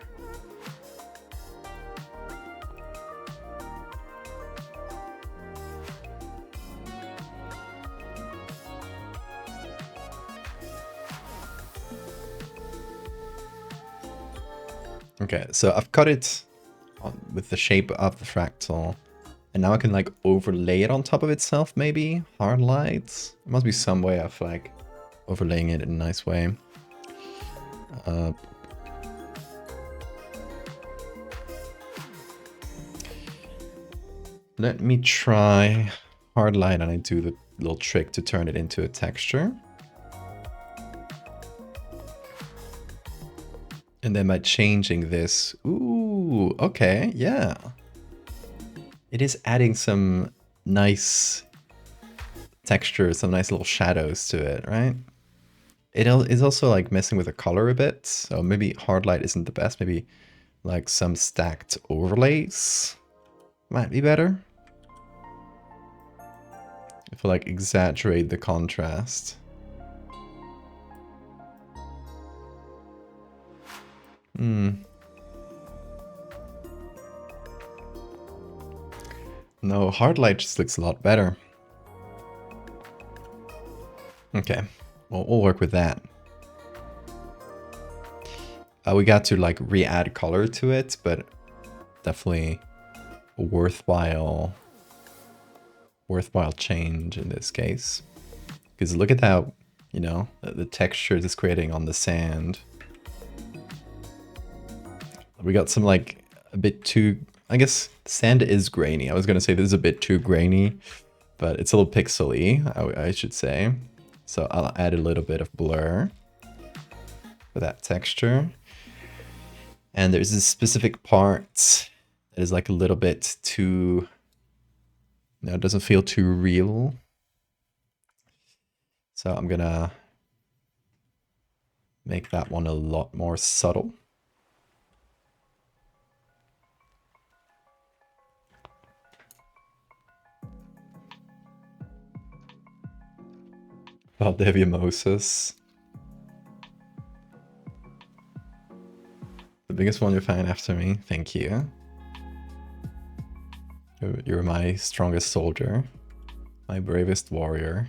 Okay, so I've cut it with the shape of the fractal. And now I can like overlay it on top of itself, maybe? Hard lights? There must be some way of like overlaying it in a nice way. Let me try hard light and I do the little trick to turn it into a texture. And then by changing this, ooh, okay, yeah. It is adding some nice texture, some nice little shadows to it, right? It is also like messing with the color a bit, so maybe hard light isn't the best. Maybe like some stacked overlays might be better. If I like exaggerate the contrast. No, hard light just looks a lot better. Okay, well, we'll work with that. We got to like re-add color to it, but definitely a worthwhile change in this case. Because look at how, you know, the texture it is creating on the sand. We got some like a bit too, I guess sand is grainy. I was gonna say this is a bit too grainy, but it's a little pixely, I should say. So I'll add a little bit of blur for that texture. And there's this specific part that is like a little bit too, no, it doesn't feel too real. So I'm gonna make that one a lot more subtle. Valdevia-mosus. The biggest one you find after me. Thank you. You're my strongest soldier. My bravest warrior.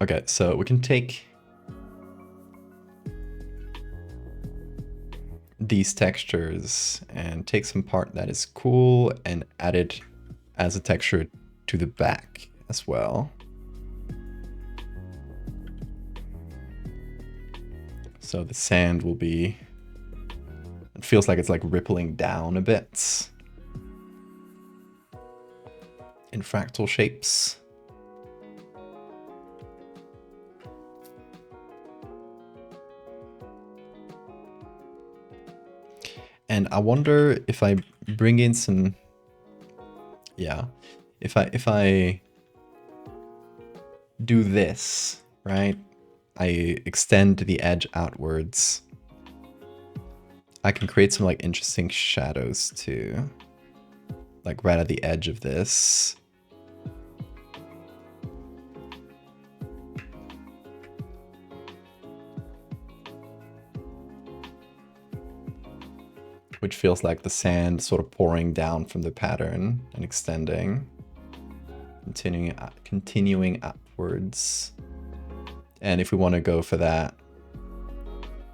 Okay, so we can take these textures and take some part that is cool and add it as a texture to the back as well. So the sand will be, it feels like it's like rippling down a bit in fractal shapes. And I wonder if I bring in some, yeah, if I do this, right? I extend the edge outwards. I can create some like interesting shadows too, like right at the edge of this. Which feels like the sand sort of pouring down from the pattern and extending, continuing upwards. And if we want to go for that,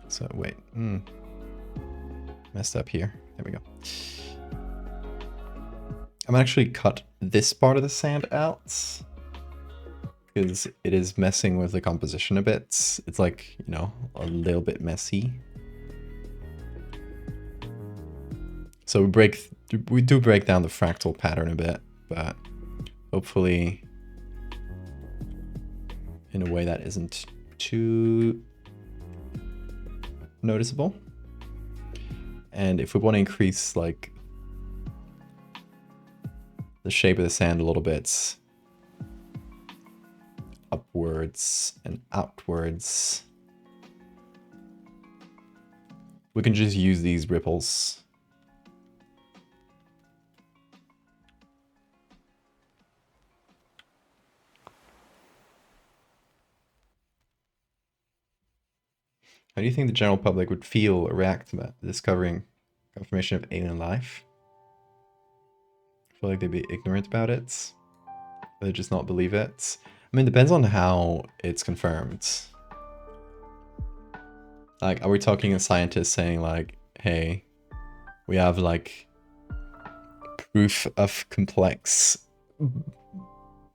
so wait, messed up here. There we go. I'm gonna actually cut this part of the sand out because it is messing with the composition a bit. It's like, you know, a little bit messy. So we do break down the fractal pattern a bit, but hopefully in a way that isn't too noticeable. And if we want to increase like the shape of the sand a little bit, upwards and outwards, we can just use these ripples. How do you think the general public would feel or react about discovering confirmation of alien life? I feel like they'd be ignorant about it. They'd just not believe it. I mean, it depends on how it's confirmed. Like, are we talking a scientist saying like, hey, we have like proof of complex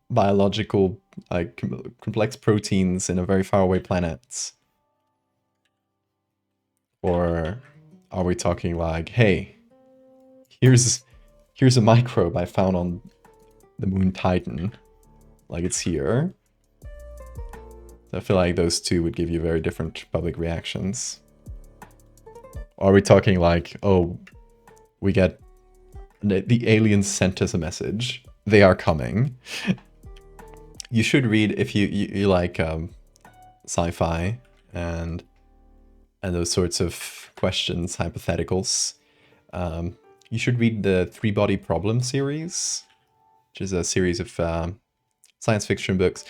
biological, like complex proteins in a very far away planet? Or are we talking like, hey, here's a microbe I found on the moon Titan, like it's here. I feel like those two would give you very different public reactions. Or are we talking like, oh, we get the aliens sent us a message, they are coming. You should read, if you like sci-fi and those sorts of questions, hypotheticals, you should read the Three Body Problem series, which is a series of science fiction books.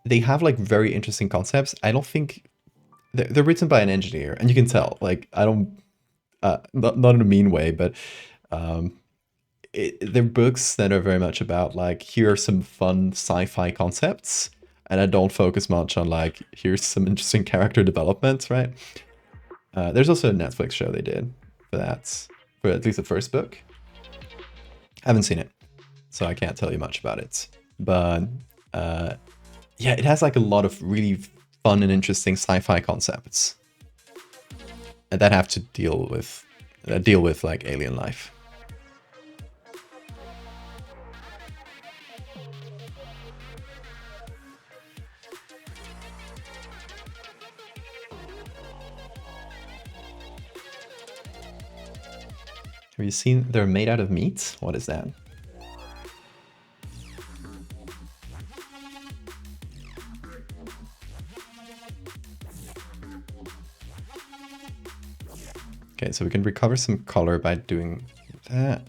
They have like very interesting concepts. I don't think they're written by an engineer, and you can tell. Like, I don't, not in a mean way, but they're books that are very much about like, here are some fun sci-fi concepts, and I don't focus much on like, here's some interesting character development, right? There's also a Netflix show they did for that, for at least the first book. I haven't seen it, so I can't tell you much about it. But yeah, it has like a lot of really fun and interesting sci-fi concepts and that have to deal with like alien life. Have you seen they're made out of meat? What is that? Okay, so we can recover some color by doing that.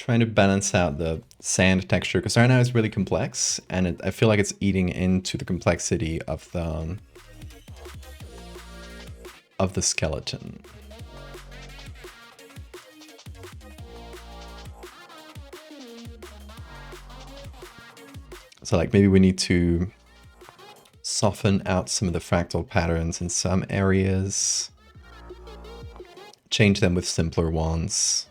trying to balance out the sand texture, because right now it's really complex, and I feel like it's eating into the complexity of the skeleton. So like maybe we need to soften out some of the fractal patterns in some areas, change them with simpler ones.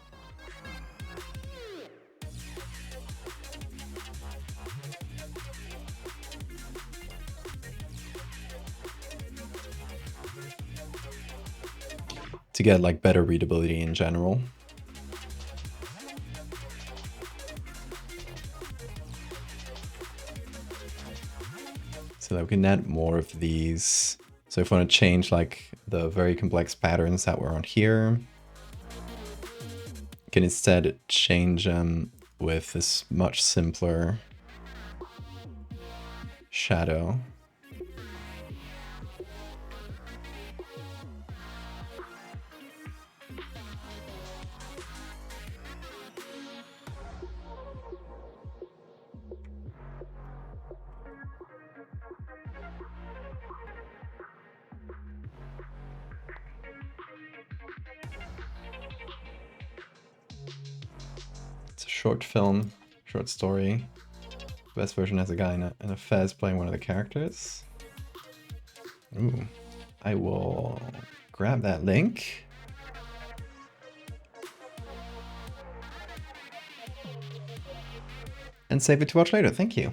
To get like better readability in general. So that we can add more of these. So if we want to change like the very complex patterns that were on here, we can instead change them with this much simpler shadow. Short film, short story. Best version has a guy in a fez playing one of the characters. Ooh, I will grab that link. And save it to watch later, thank you.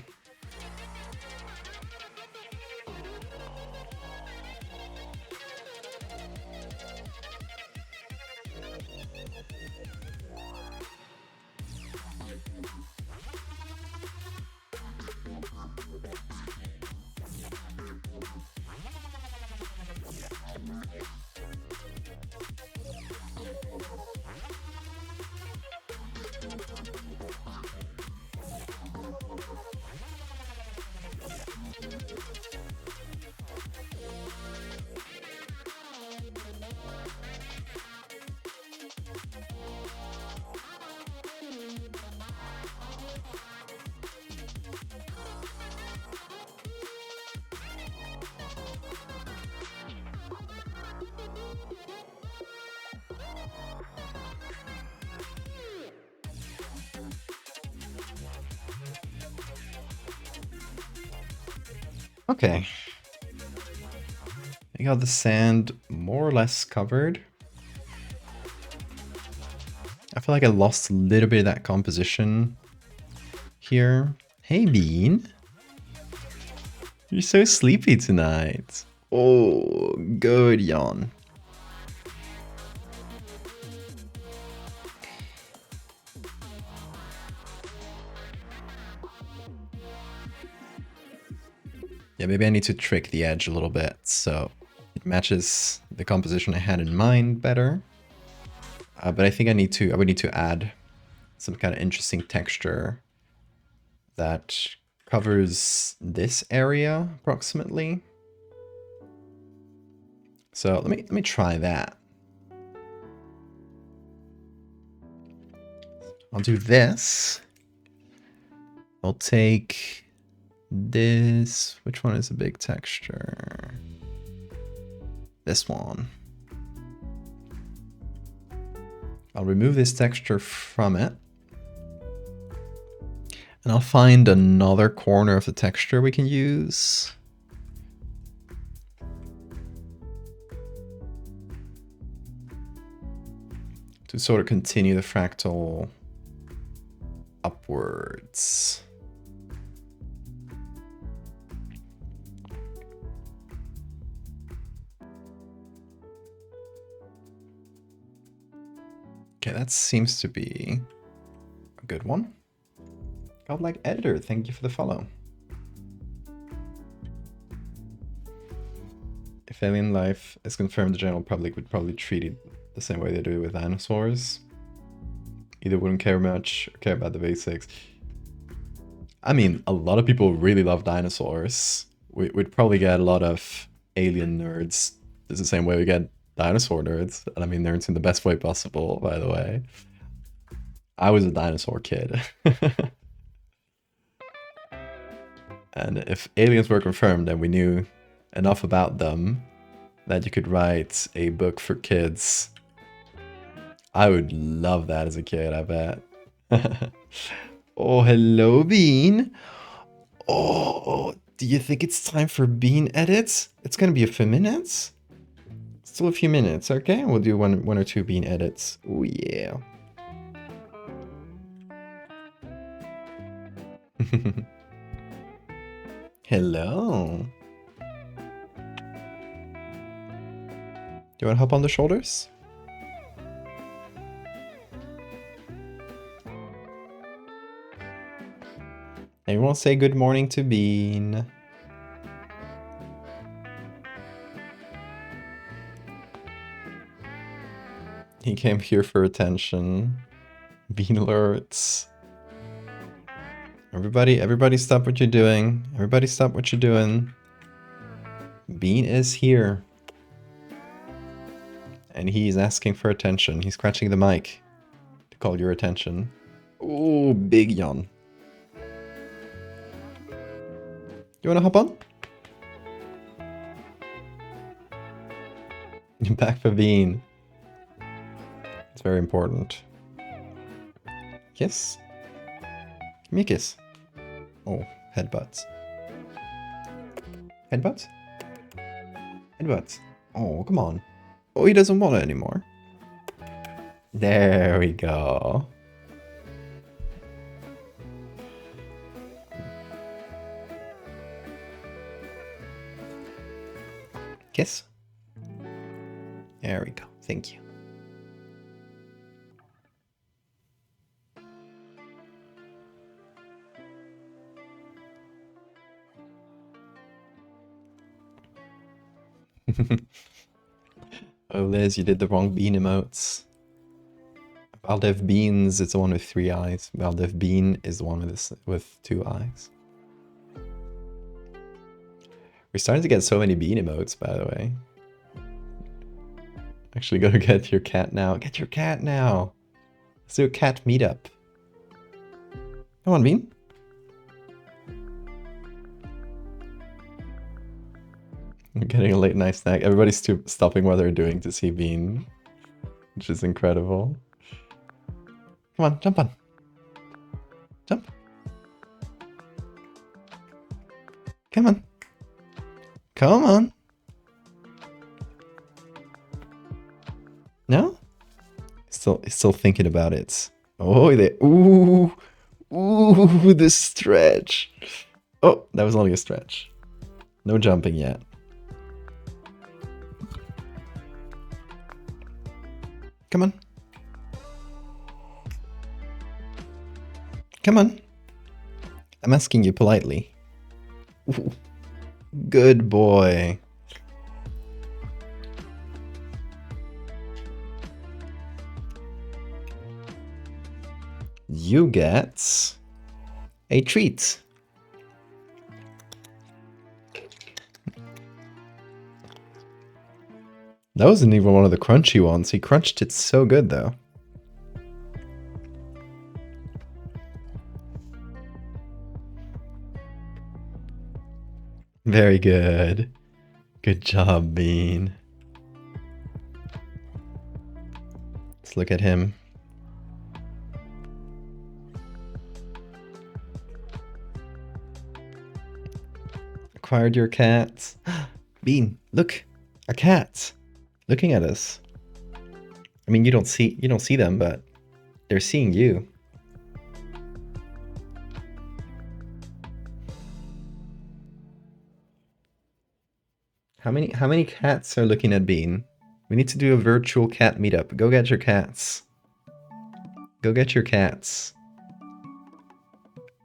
Okay. I got the sand more or less covered. I feel like I lost a little bit of that composition here. Hey, Bean. You're so sleepy tonight. Oh, good yawn. Yeah, maybe I need to trick the edge a little bit so it matches the composition I had in mind better. But I think I would need to add some kind of interesting texture that covers this area approximately. So let me try that. I'll do this. I'll take this. Which one is a big texture? This one. I'll remove this texture from it. And I'll find another corner of the texture we can use. To sort of continue the fractal upwards. Okay, that seems to be a good one. Godlike Editor, thank you for the follow. If alien life is confirmed, the general public would probably treat it the same way they do with dinosaurs. Either wouldn't care much or care about the basics. I mean, a lot of people really love dinosaurs. We'd probably get a lot of alien nerds. It's the same way we get dinosaur nerds. And I mean nerds in the best way possible, by the way. I was a dinosaur kid. And if aliens were confirmed and we knew enough about them that you could write a book for kids, I would love that as a kid, I bet. Oh, hello, Bean. Oh, do you think it's time for Bean edits? It's gonna be a few minutes. Still a few minutes, okay? We'll do one or two Bean edits. Oh, yeah. Hello. Do you want to hop on the shoulders? Anyone say good morning to Bean? He came here for attention. Bean alerts. Everybody stop what you're doing. Everybody stop what you're doing. Bean is here. And he's asking for attention. He's scratching the mic to call your attention. Oh, big yawn. You wanna hop on? You're back for Bean. It's very important. Kiss? Give me a kiss. Oh, headbutts. Headbutts? Headbutts. Oh, come on. Oh, he doesn't want it anymore. There we go. Kiss. There we go. Thank you. Oh, Liz, you did the wrong bean emotes. Valdev Beans is the one with 3 eyes. Valdev Bean is the one with 2 eyes. We're starting to get so many bean emotes, by the way. Actually, gotta get your cat now. Get your cat now. Let's do a cat meetup. Come on, Bean. I'm getting a late night snack. Everybody's stopping what they're doing to see Bean, which is incredible. Come on, jump on. Jump. Come on. Come on. No? Still thinking about it. Oh, ooh, the stretch. Oh, that was only a stretch. No jumping yet. Come on. Come on. I'm asking you politely. Ooh. Good boy. You get a treat. That wasn't even one of the crunchy ones. He crunched it so good, though. Very good. Good job, Bean. Let's look at him. Acquired your cat. Bean, look, a cat. Looking at us. I mean, you don't see them, but they're seeing you. How many cats are looking at Bean? We need to do a virtual cat meetup. Go get your cats. Go get your cats.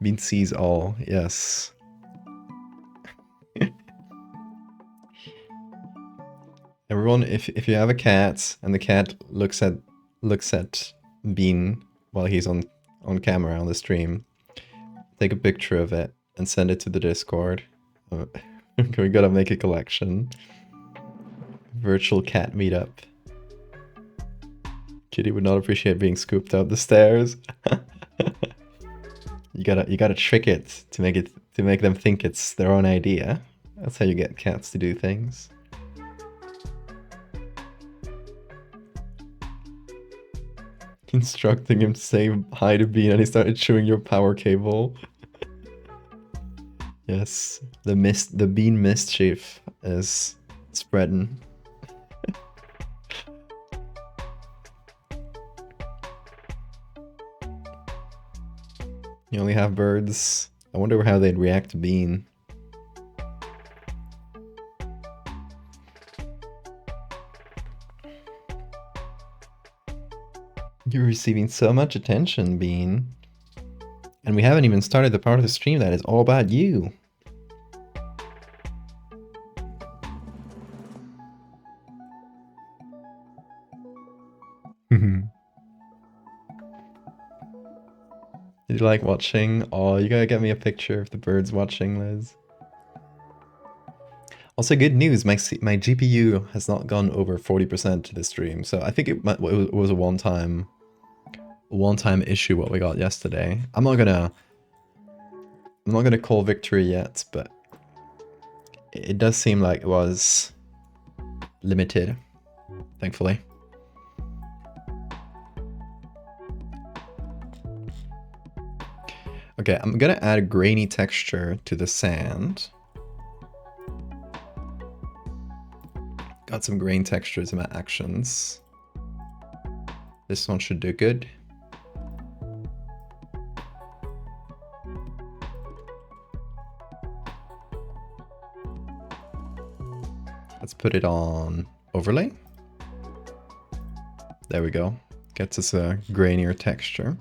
Bean sees all. Yes. Everyone, if you have a cat and the cat looks at Bean while he's on camera on the stream, take a picture of it and send it to the Discord. We gotta make a collection. Virtual cat meetup. Kitty would not appreciate being scooped up the stairs. You gotta trick it to make them think it's their own idea. That's how you get cats to do things. Instructing him to say hi to Bean and he started chewing your power cable. Yes, the Bean mischief is spreading. You only have birds. I wonder how they'd react to Bean. You're receiving so much attention, Bean. And we haven't even started the part of the stream that is all about you. Did you like watching? Oh, you gotta get me a picture of the birds watching, Liz. Also, good news, my GPU has not gone over 40% to the stream, so I think it was a one-time issue what we got yesterday. I'm not gonna call victory yet, but it does seem like it was limited, thankfully. Okay, I'm gonna add a grainy texture to the sand. Got some grain textures in my actions. This one should do good. Let's put it on overlay. There we go. Gets us a grainier texture.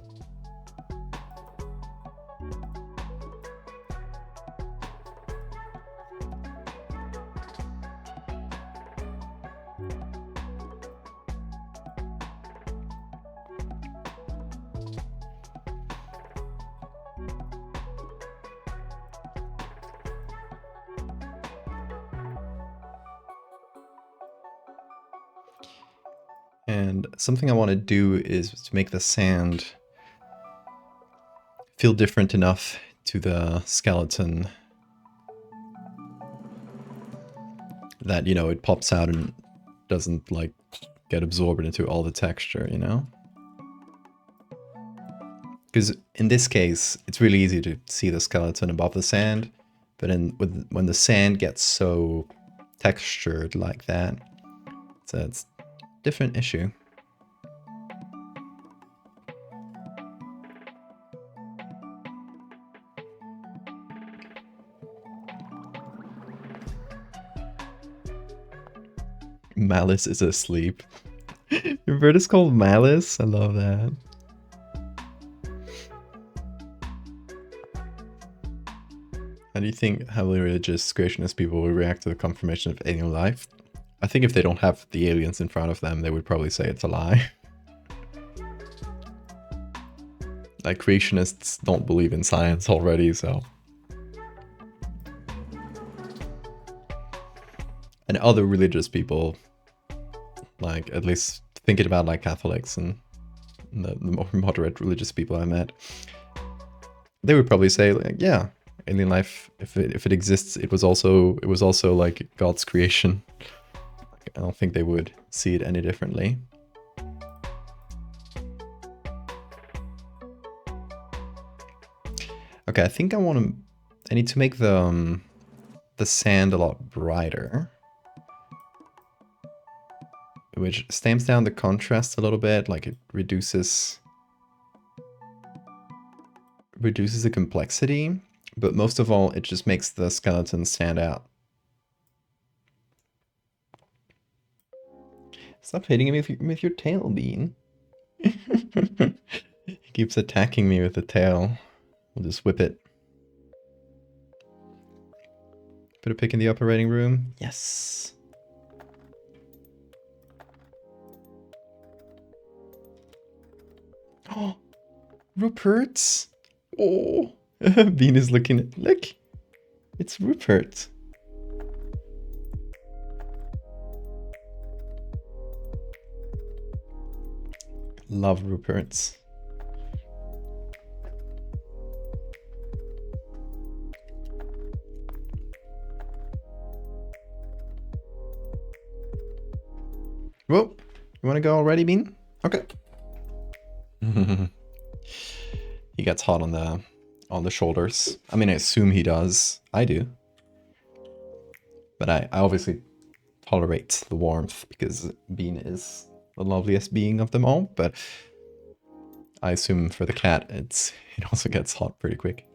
And something I want to do is to make the sand feel different enough to the skeleton that, you know, it pops out and doesn't like get absorbed into all the texture, you know? Because in this case, it's really easy to see the skeleton above the sand, but when the sand gets so textured like that, it's a different issue. Malice is asleep. Your bird is called Malice? I love that. How do you think heavily religious creationist people will react to the confirmation of alien life? I think if they don't have the aliens in front of them, they would probably say it's a lie. Like, creationists don't believe in science already, so... And other religious people, like, at least thinking about, like, Catholics and the more moderate religious people I met, they would probably say, like, yeah, alien life, if it exists, it was also like God's creation. I don't think they would see it any differently. Okay, I think I need to make the sand a lot brighter, which stamps down the contrast a little bit, like it reduces the complexity, but most of all, it just makes the skeleton stand out. Stop hitting me with your tail, Bean. He keeps attacking me with the tail. We'll just whip it. Put a pick in the operating room. Yes. Oh, Rupert. Oh, Bean is looking at. Look, it's Rupert. Love Rupert's. Whoa, you want to go already, Bean? Okay. He gets hot on the shoulders. I mean, I assume he does. I do. But I obviously tolerate the warmth because Bean is the loveliest being of them all. But I assume for the cat, it also gets hot pretty quick.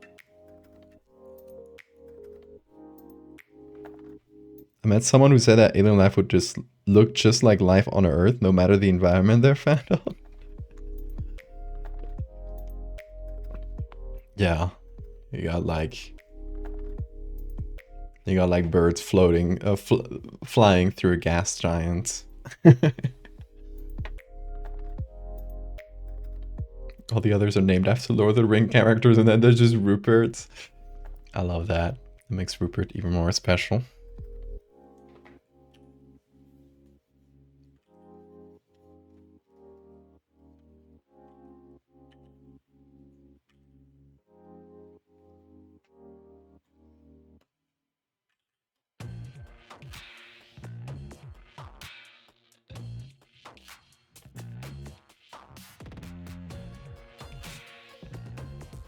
I met someone who said that alien life would just look just like life on Earth, no matter the environment they're found on. Yeah, you got like birds floating, flying through a gas giant. All the others are named after Lord of the Ring characters, and then there's just Rupert. I love that. It makes Rupert even more special.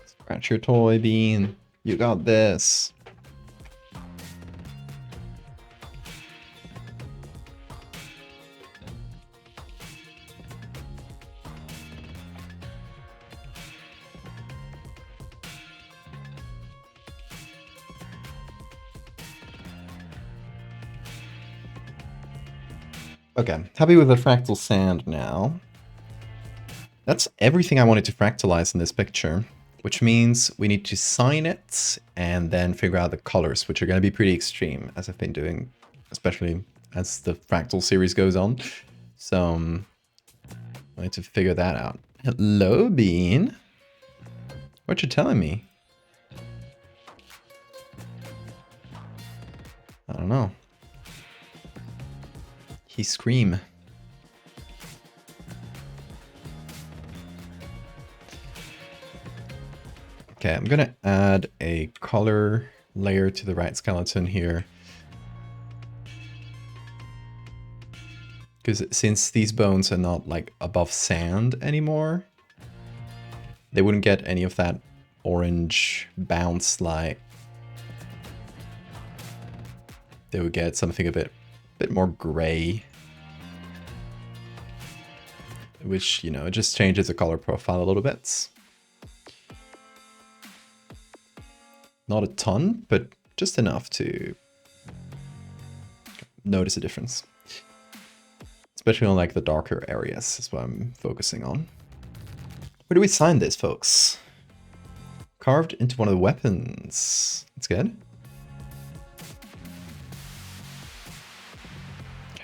Scratch your toy, Bean. You got this. Okay, happy with the fractal sand now. That's everything I wanted to fractalize in this picture, which means we need to sign it and then figure out the colors, which are going to be pretty extreme, as I've been doing, especially as the fractal series goes on. So I need to figure that out. Hello, Bean. What you telling me? I don't know. He scream. Okay, I'm gonna add a color layer to the right skeleton here. Because since these bones are not like above sand anymore, they wouldn't get any of that orange bounce light. They would get something a bit more gray. Which, you know, it just changes the color profile a little bit. Not a ton, but just enough to notice a difference. Especially on like the darker areas is what I'm focusing on. Where do we sign this, folks? Carved into one of the weapons. That's good.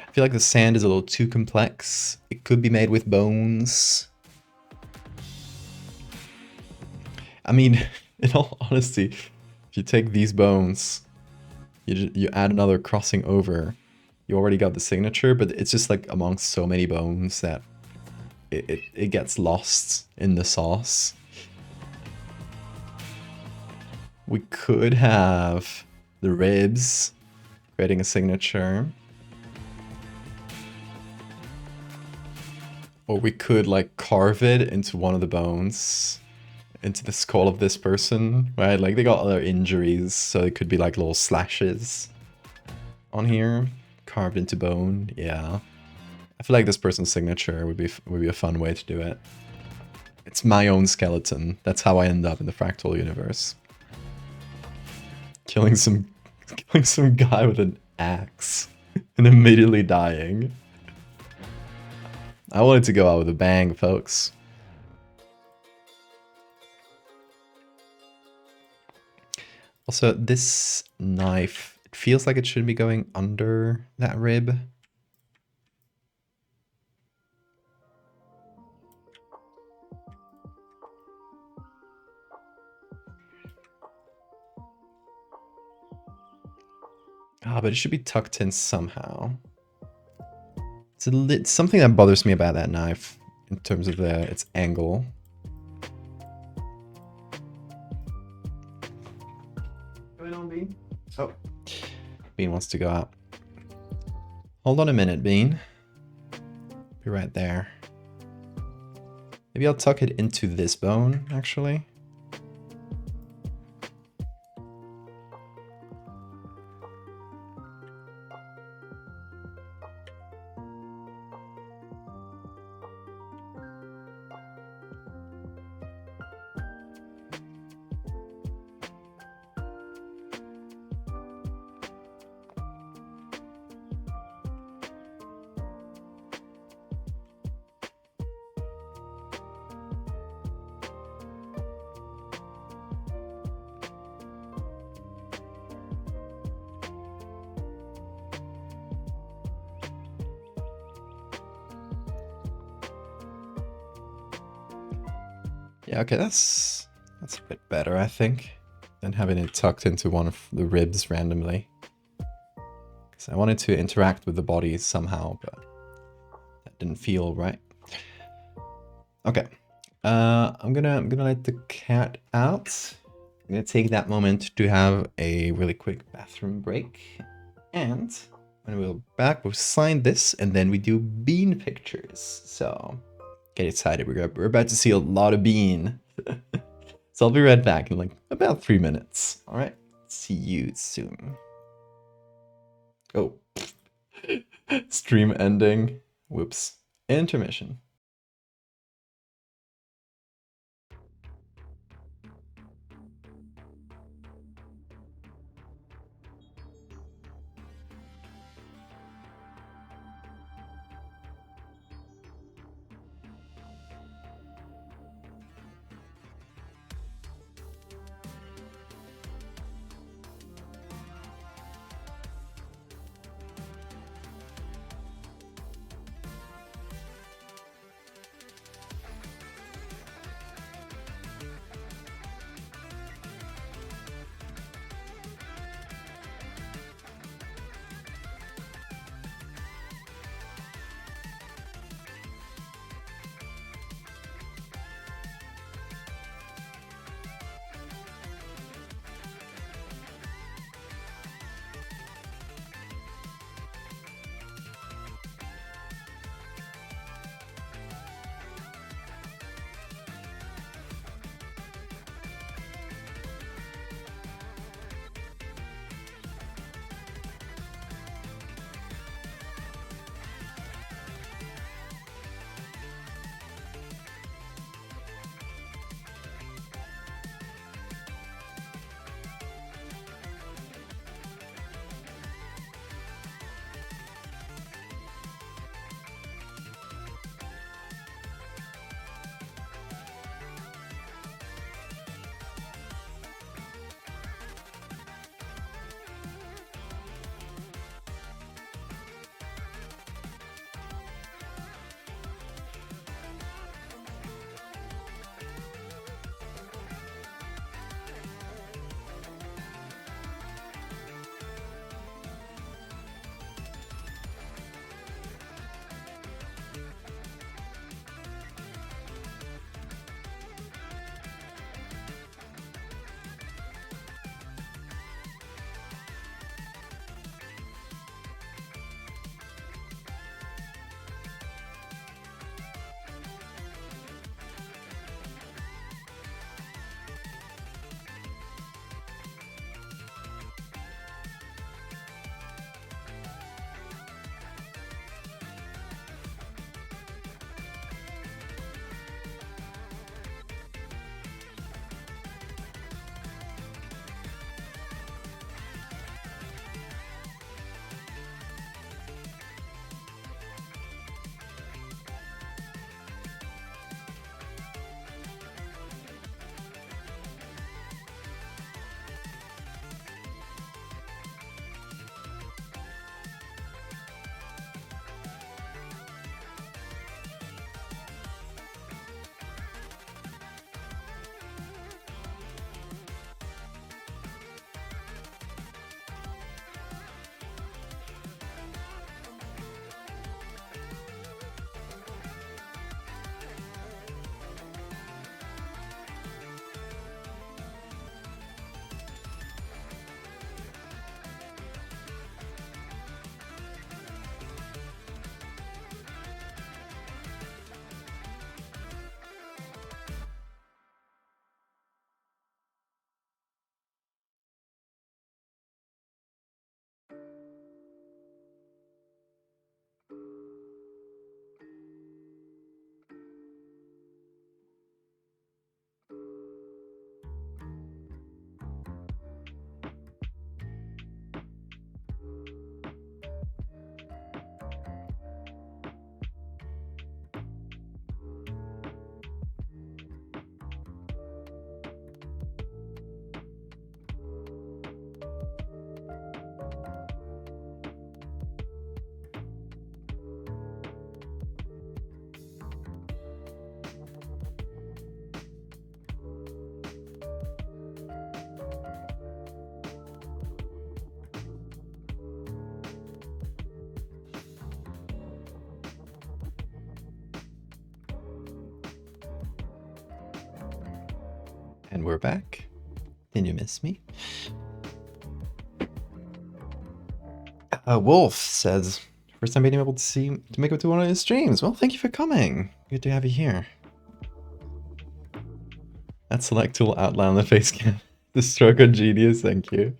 I feel like the sand is a little too complex. It could be made with bones. I mean, in all honesty, if you take these bones, you add another crossing over, you already got the signature, but it's just like amongst so many bones that it gets lost in the sauce. We could have the ribs creating a signature. Or we could like carve it into one of the bones, into the skull of this person, right? Like they got other injuries, so it could be like little slashes on here, carved into bone. Yeah, I feel like this person's signature would be a fun way to do it. It's my own skeleton. That's how I end up in the fractal universe. Killing some guy with an axe and immediately dying. I wanted to go out with a bang, folks. Also, this knife, it feels like it should be going under that rib. Ah, but it should be tucked in somehow. It's something that bothers me about that knife in terms of its angle. Going on, Bean? Oh, Bean wants to go out. Hold on a minute, Bean. Be right there. Maybe I'll tuck it into this bone, actually. Yeah, okay, that's a bit better, I think, than having it tucked into one of the ribs randomly. Because I wanted to interact with the body somehow, but that didn't feel right. Okay, I'm gonna let the cat out. I'm gonna take that moment to have a really quick bathroom break, and when we're back, we'll sign this, and then we do Bean pictures. So get excited. We're about to see a lot of Bean. So I'll be right back in like about 3 minutes. All right. See you soon. Oh, stream ending. Whoops. Intermission. And we're back. Did you miss me? Wolf says, first time being able to make it to one of his streams. Well, thank you for coming. Good to have you here. That select tool outline on the face cam. The stroke of genius, thank you.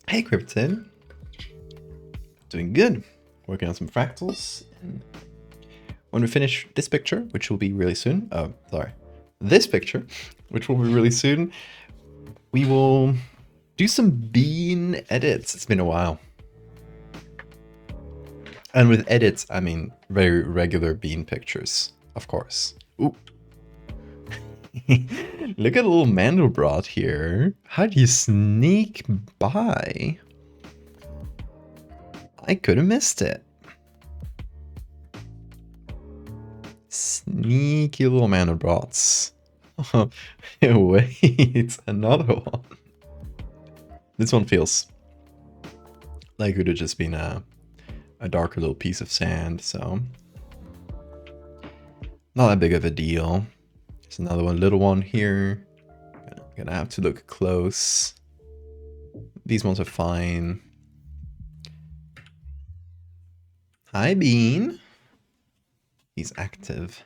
Hey, Cryptid. Doing good. Working on some fractals. And when we finish this picture, which will be really soon. Oh, sorry. This picture, which will be really soon, we will do some bean edits. It's been a while. And with edits, I mean very regular bean pictures, of course. Ooh. Look at a little Mandelbrot here. How do you sneak by? I could have missed it. Sneaky little Mandelbrots. Wait, another one. This one feels like it would have just been a darker little piece of sand, so not that big of a deal. There's another one, little one here. Gonna have to look close. These ones are fine. Hi, Bean. He's active.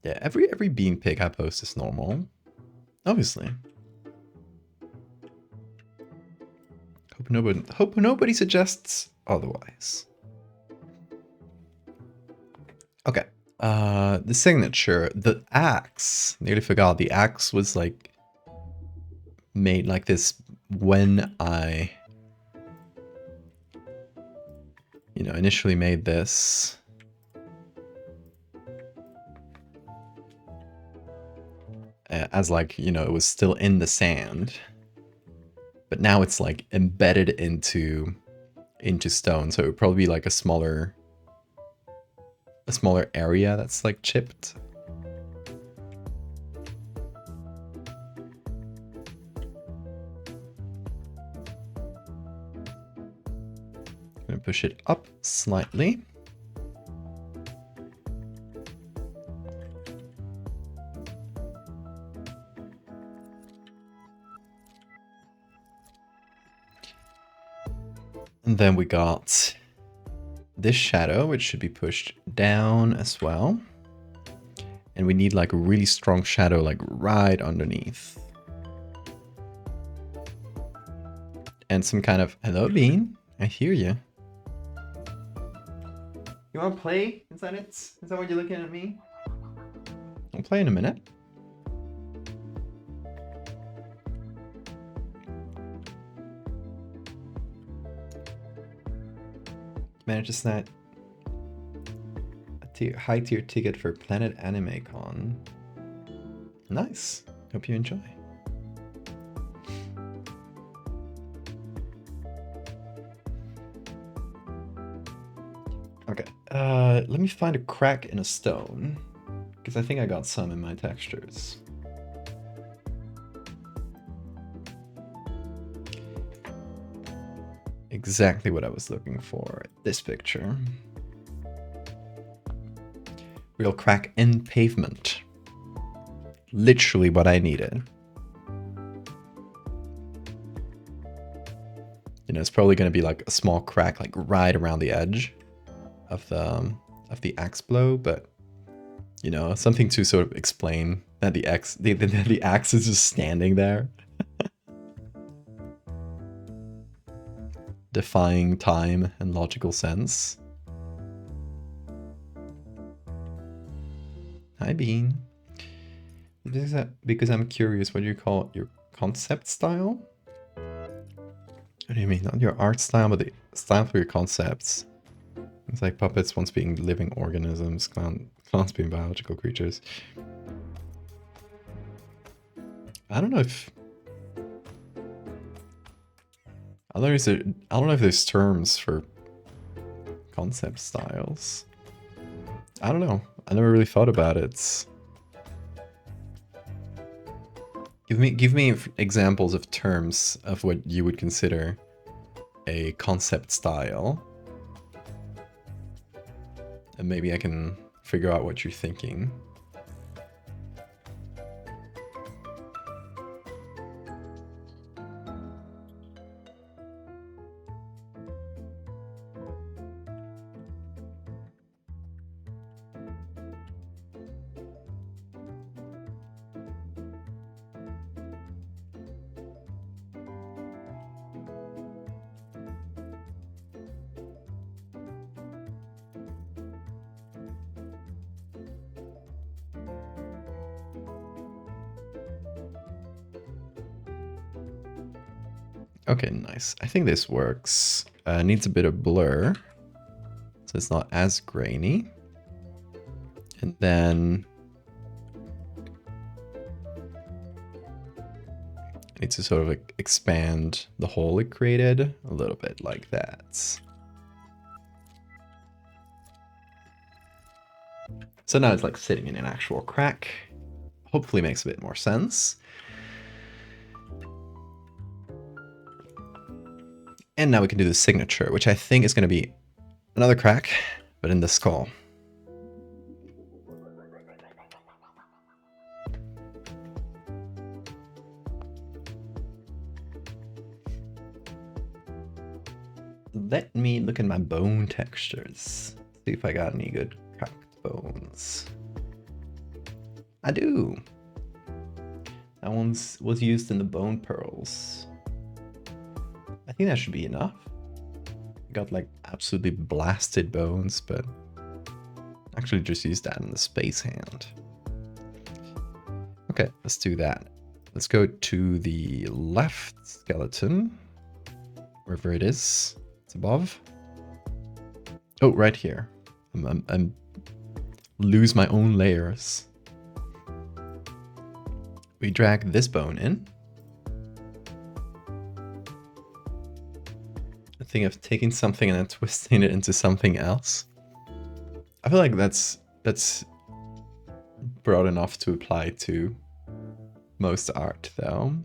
Yeah, every bean pic I post is normal. Obviously. Hope nobody suggests otherwise. Okay. The signature, the axe. Nearly forgot. The axe was like made like this when I, you know, initially made this. As like, you know, it was still in the sand. But now it's like embedded into stone, so it would probably be like a smaller area that's like chipped. I'm gonna push it up slightly. And then we got this shadow, which should be pushed down as well. And we need like a really strong shadow, like right underneath. And some kind of, hello Bean, I hear you. You wanna play? Is that it? Is that what you're looking at me? I'll play in a minute. Managed to snag a high tier ticket for Planet Anime Con. Nice. Hope you enjoy. Okay. Let me find a crack in a stone, because I think I got some in my textures. Exactly what I was looking for. This picture. Real crack in pavement. Literally what I needed. You know, it's probably going to be like a small crack, like right around the edge of the axe blow, but you know, something to sort of explain that the axe is just standing there. Defying time and logical sense. Hi, Bean. Because I'm curious, what do you call your concept style? What do you mean? Not your art style, but the style for your concepts. It's like puppets once being living organisms, clowns being biological creatures. I don't know if there's terms for concept styles. I don't know. I never really thought about it. Give me examples of terms of what you would consider a concept style. And maybe I can figure out what you're thinking. Okay, nice. I think this works. Needs a bit of blur, so it's not as grainy. And then I need to sort of like expand the hole it created a little bit like that. So now it's like sitting in an actual crack. Hopefully makes a bit more sense. And now we can do the signature, which I think is going to be another crack, but in the skull. Let me look at my bone textures. See if I got any good cracked bones. I do. That one was used in the bone pearls. I think that should be enough. Got like absolutely blasted bones, but actually just use that in the space hand. Okay, let's do that. Let's go to the left skeleton, wherever it is. It's above. Oh, right here. I'm lose my own layers. We drag this bone in. Thing of taking something and then twisting it into something else. I feel like that's broad enough to apply to most art, though.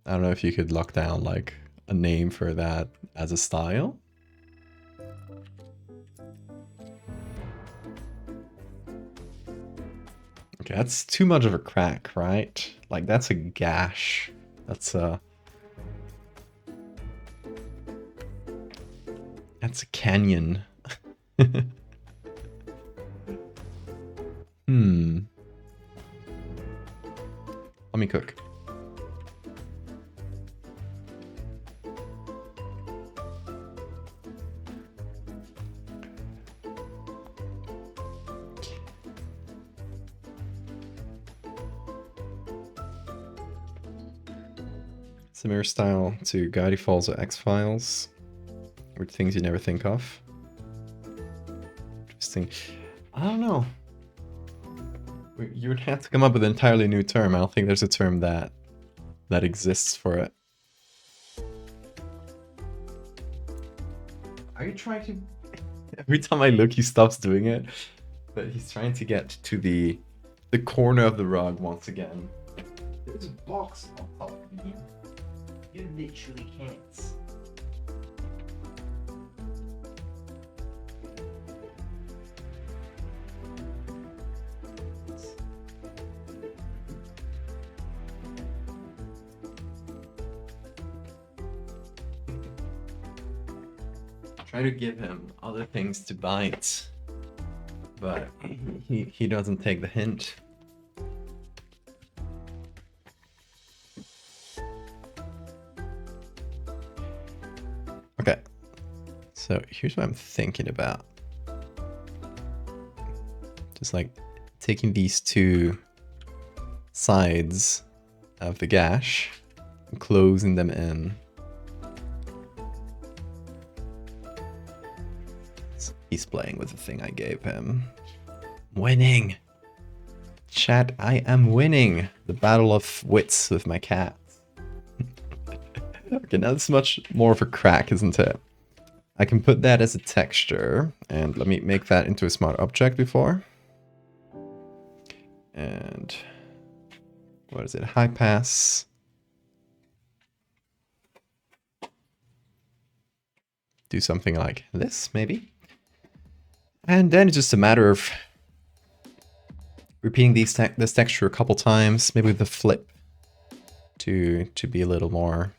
I don't know if you could lock down like a name for that as a style. Okay, that's too much of a crack, right? Like that's a gash. That's a canyon. Let me cook. Similar style to Gravity Falls or X-Files. Weird things you never think of. Interesting. I don't know. You would have to come up with an entirely new term. I don't think there's a term that exists for it. Are you trying to... Every time I look, he stops doing it. But he's trying to get to the corner of the rug once again. There's a box on top of you. You literally can't. Try to give him other things to bite, but he doesn't take the hint. Okay, so here's what I'm thinking about. Just like taking these two sides of the gash and closing them in. He's playing with the thing I gave him. Winning! Chat, I am winning the battle of wits with my cat. Okay, now this is much more of a crack, isn't it? I can put that as a texture, and let me make that into a smart object before. And what is it? High pass. Do something like this, maybe. And then it's just a matter of repeating this texture a couple times, maybe with the flip to be a little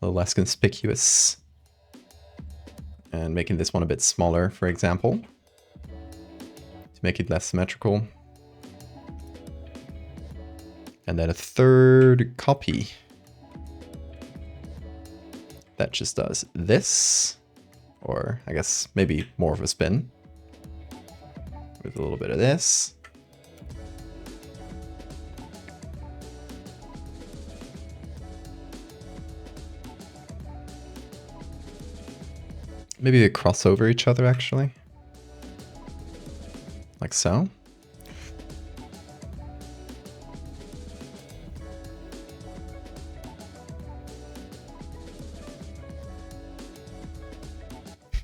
less conspicuous. And making this one a bit smaller, for example, to make it less symmetrical. And then a third copy that just does this, or I guess maybe more of a spin with a little bit of this. Maybe they cross over each other, actually. Like so.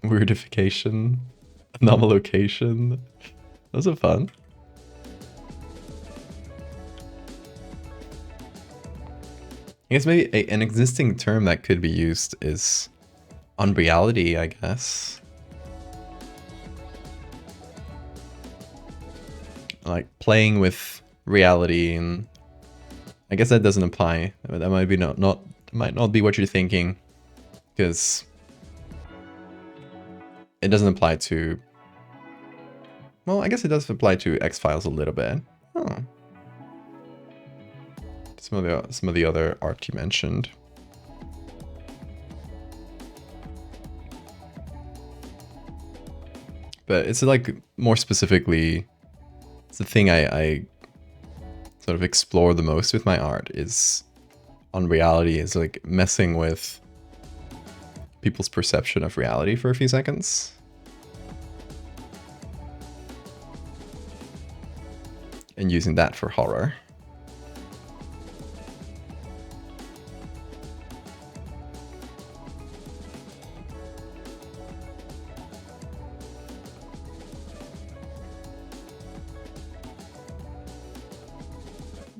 Weirdification. Anomalocation. Those are fun. I guess maybe an existing term that could be used is unreality, I guess. Like playing with reality, and I guess that doesn't apply. That might be might not be what you're thinking, because it doesn't apply to. Well, I guess it does apply to X-Files a little bit. Oh. Some of the other art you mentioned. But it's like more specifically, it's the thing I sort of explore the most with my art is on reality, is like messing with people's perception of reality for a few seconds. And using that for horror.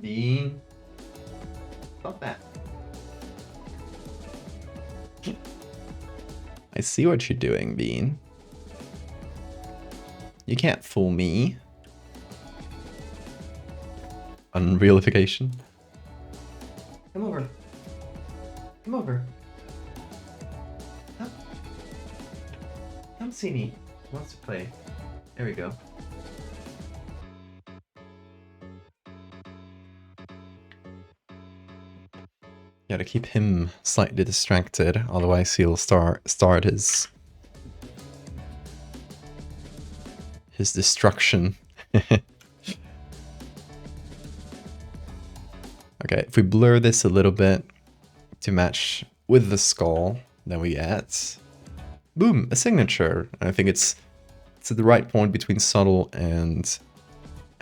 Bean. Stop that. I see what you're doing, Bean. You can't fool me. Unrealification. Come over. Come over. Come see me. He wants to play. There we go. Gotta keep him slightly distracted, otherwise he'll start his destruction. Okay, if we blur this a little bit to match with the skull, then we get, boom, a signature. And I think it's at the right point between subtle and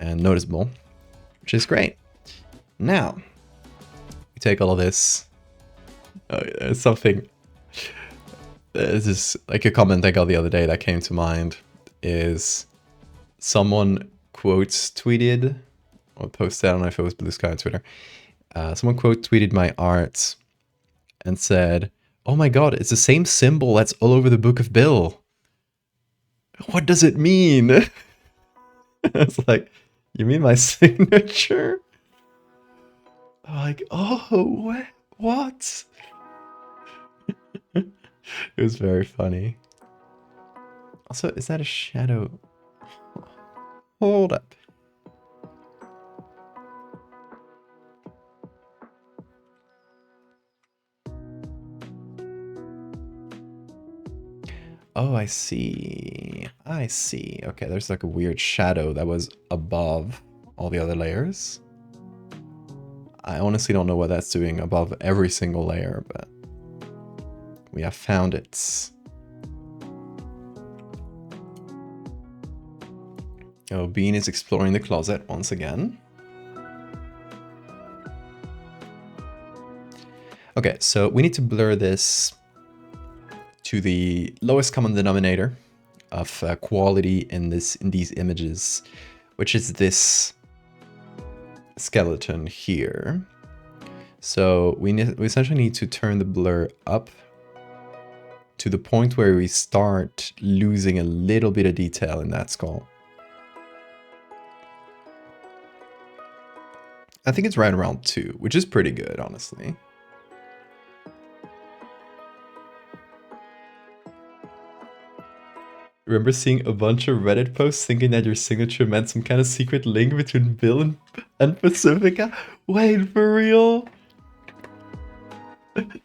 noticeable, which is great. Now, we take all of this. Something. This is like a comment I got the other day that came to mind. Is someone quotes tweeted or posted? I don't know if it was Blue Sky on Twitter. Someone quote tweeted my art and said, "Oh my god, it's the same symbol that's all over the Book of Bill. What does it mean?" It's like, you mean my signature? I'm like, oh, what? It was very funny. Also, is that a shadow? Hold up. Oh, I see. I see. Okay, there's like a weird shadow that was above all the other layers. I honestly don't know what that's doing above every single layer, but we have found it. Oh, Bean is exploring the closet once again. Okay, so we need to blur this to the lowest common denominator of quality in these images, which is this skeleton here. So we essentially need to turn the blur up to the point where we start losing a little bit of detail in that skull. I think it's right around 2, which is pretty good, honestly. Remember seeing a bunch of Reddit posts thinking that your signature meant some kind of secret link between Bill and Pacifica? Wait, for real?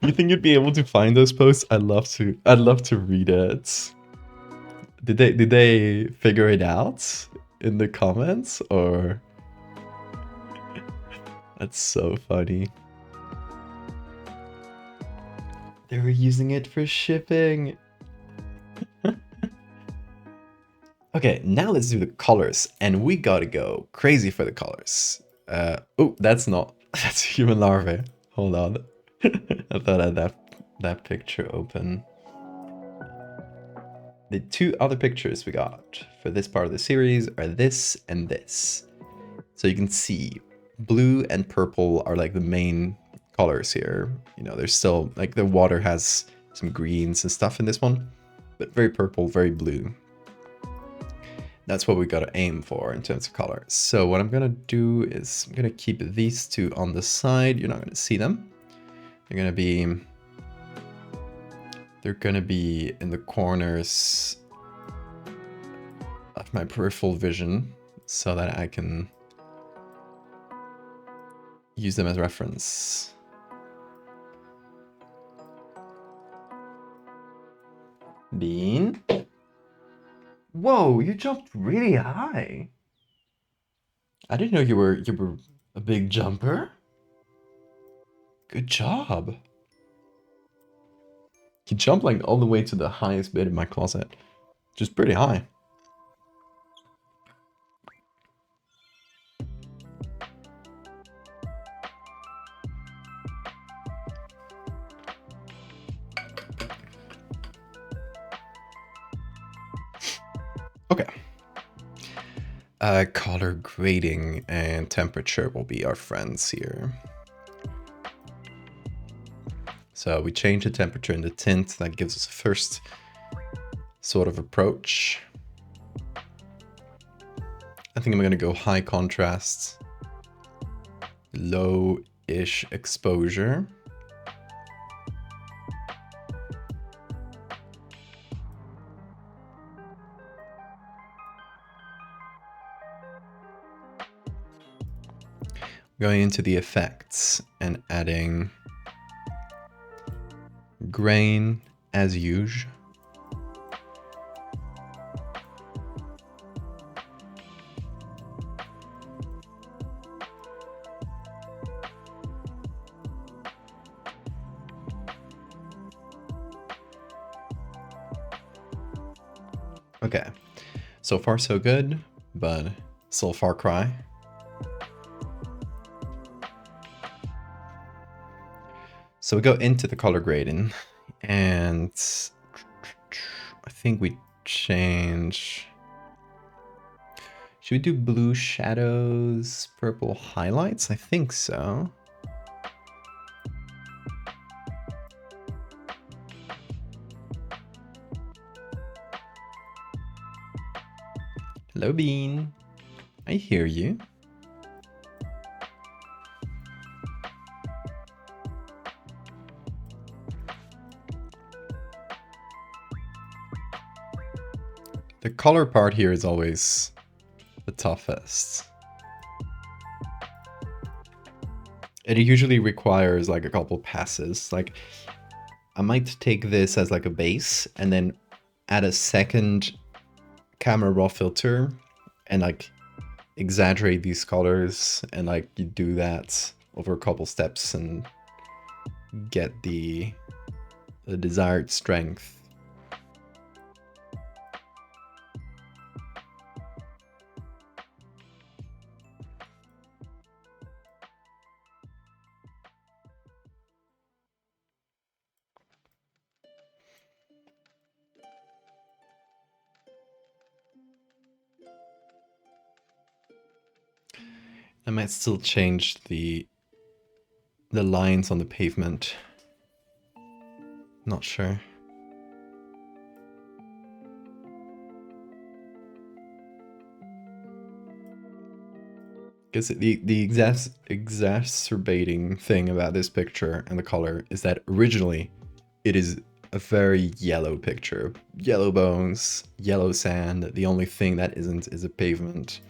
You think you'd be able to find those posts? I'd love to read it. Did they figure it out in the comments, or? That's so funny. They were using it for shipping. Okay, now let's do the colors, and we gotta go crazy for the colors. Oh, that's human larvae. Hold on. I thought I had that picture open. The 2 other pictures we got for this part of the series are this and this. So you can see blue and purple are like the main colors here. You know, there's still like the water has some greens and stuff in this one, but very purple, very blue. That's what we gotta aim for in terms of colors. So what I'm gonna do is I'm gonna keep these 2 on the side. You're not gonna see them. They're gonna be in the corners of my peripheral vision so that I can use them as reference. Bean? Whoa, you jumped really high. I didn't know you were a big jumper. Good job. You jumped like all the way to the highest bit in my closet. Just pretty high. Okay. Color grading and temperature will be our friends here. So we change the temperature and the tint. That gives us a first sort of approach. I think I'm going to go high contrast, low-ish exposure. Going into the effects and adding grain as usual. Okay, so far so good, but still far cry. So we go into the color grading, and I think we change. Should we do blue shadows, purple highlights? I think so. Hello, Bean. I hear you. The color part here is always the toughest. It usually requires like a couple passes. Like I might take this as like a base and then add a second camera raw filter and like exaggerate these colors, and like you do that over a couple steps and get the desired strength. I might still change the lines on the pavement. Not sure. Because the exacerbating thing about this picture and the color is that originally it is a very yellow picture. Yellow bones, yellow sand. The only thing that isn't is a pavement.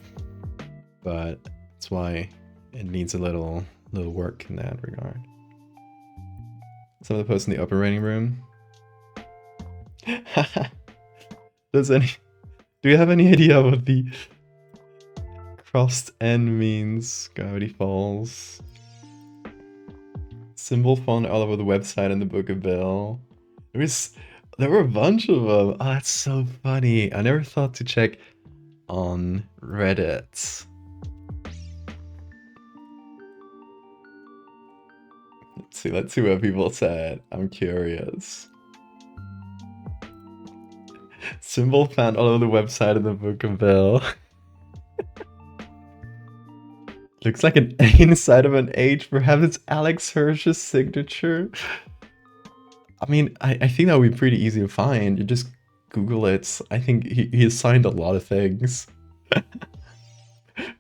But that's why it needs a little work in that regard. Some of the posts in the open rating room. Do you have any idea what the crossed N means? Gravity Falls. Symbol font all over the website and the Book of Bill. There were a bunch of them. Oh, that's so funny. I never thought to check on Reddit. Let's see what people said. I'm curious. Symbol found all over the website and the Book of Bill. Looks like an A inside of an H. Perhaps it's Alex Hirsch's signature. I mean, I think that would be pretty easy to find. You just Google it. I think he has signed a lot of things.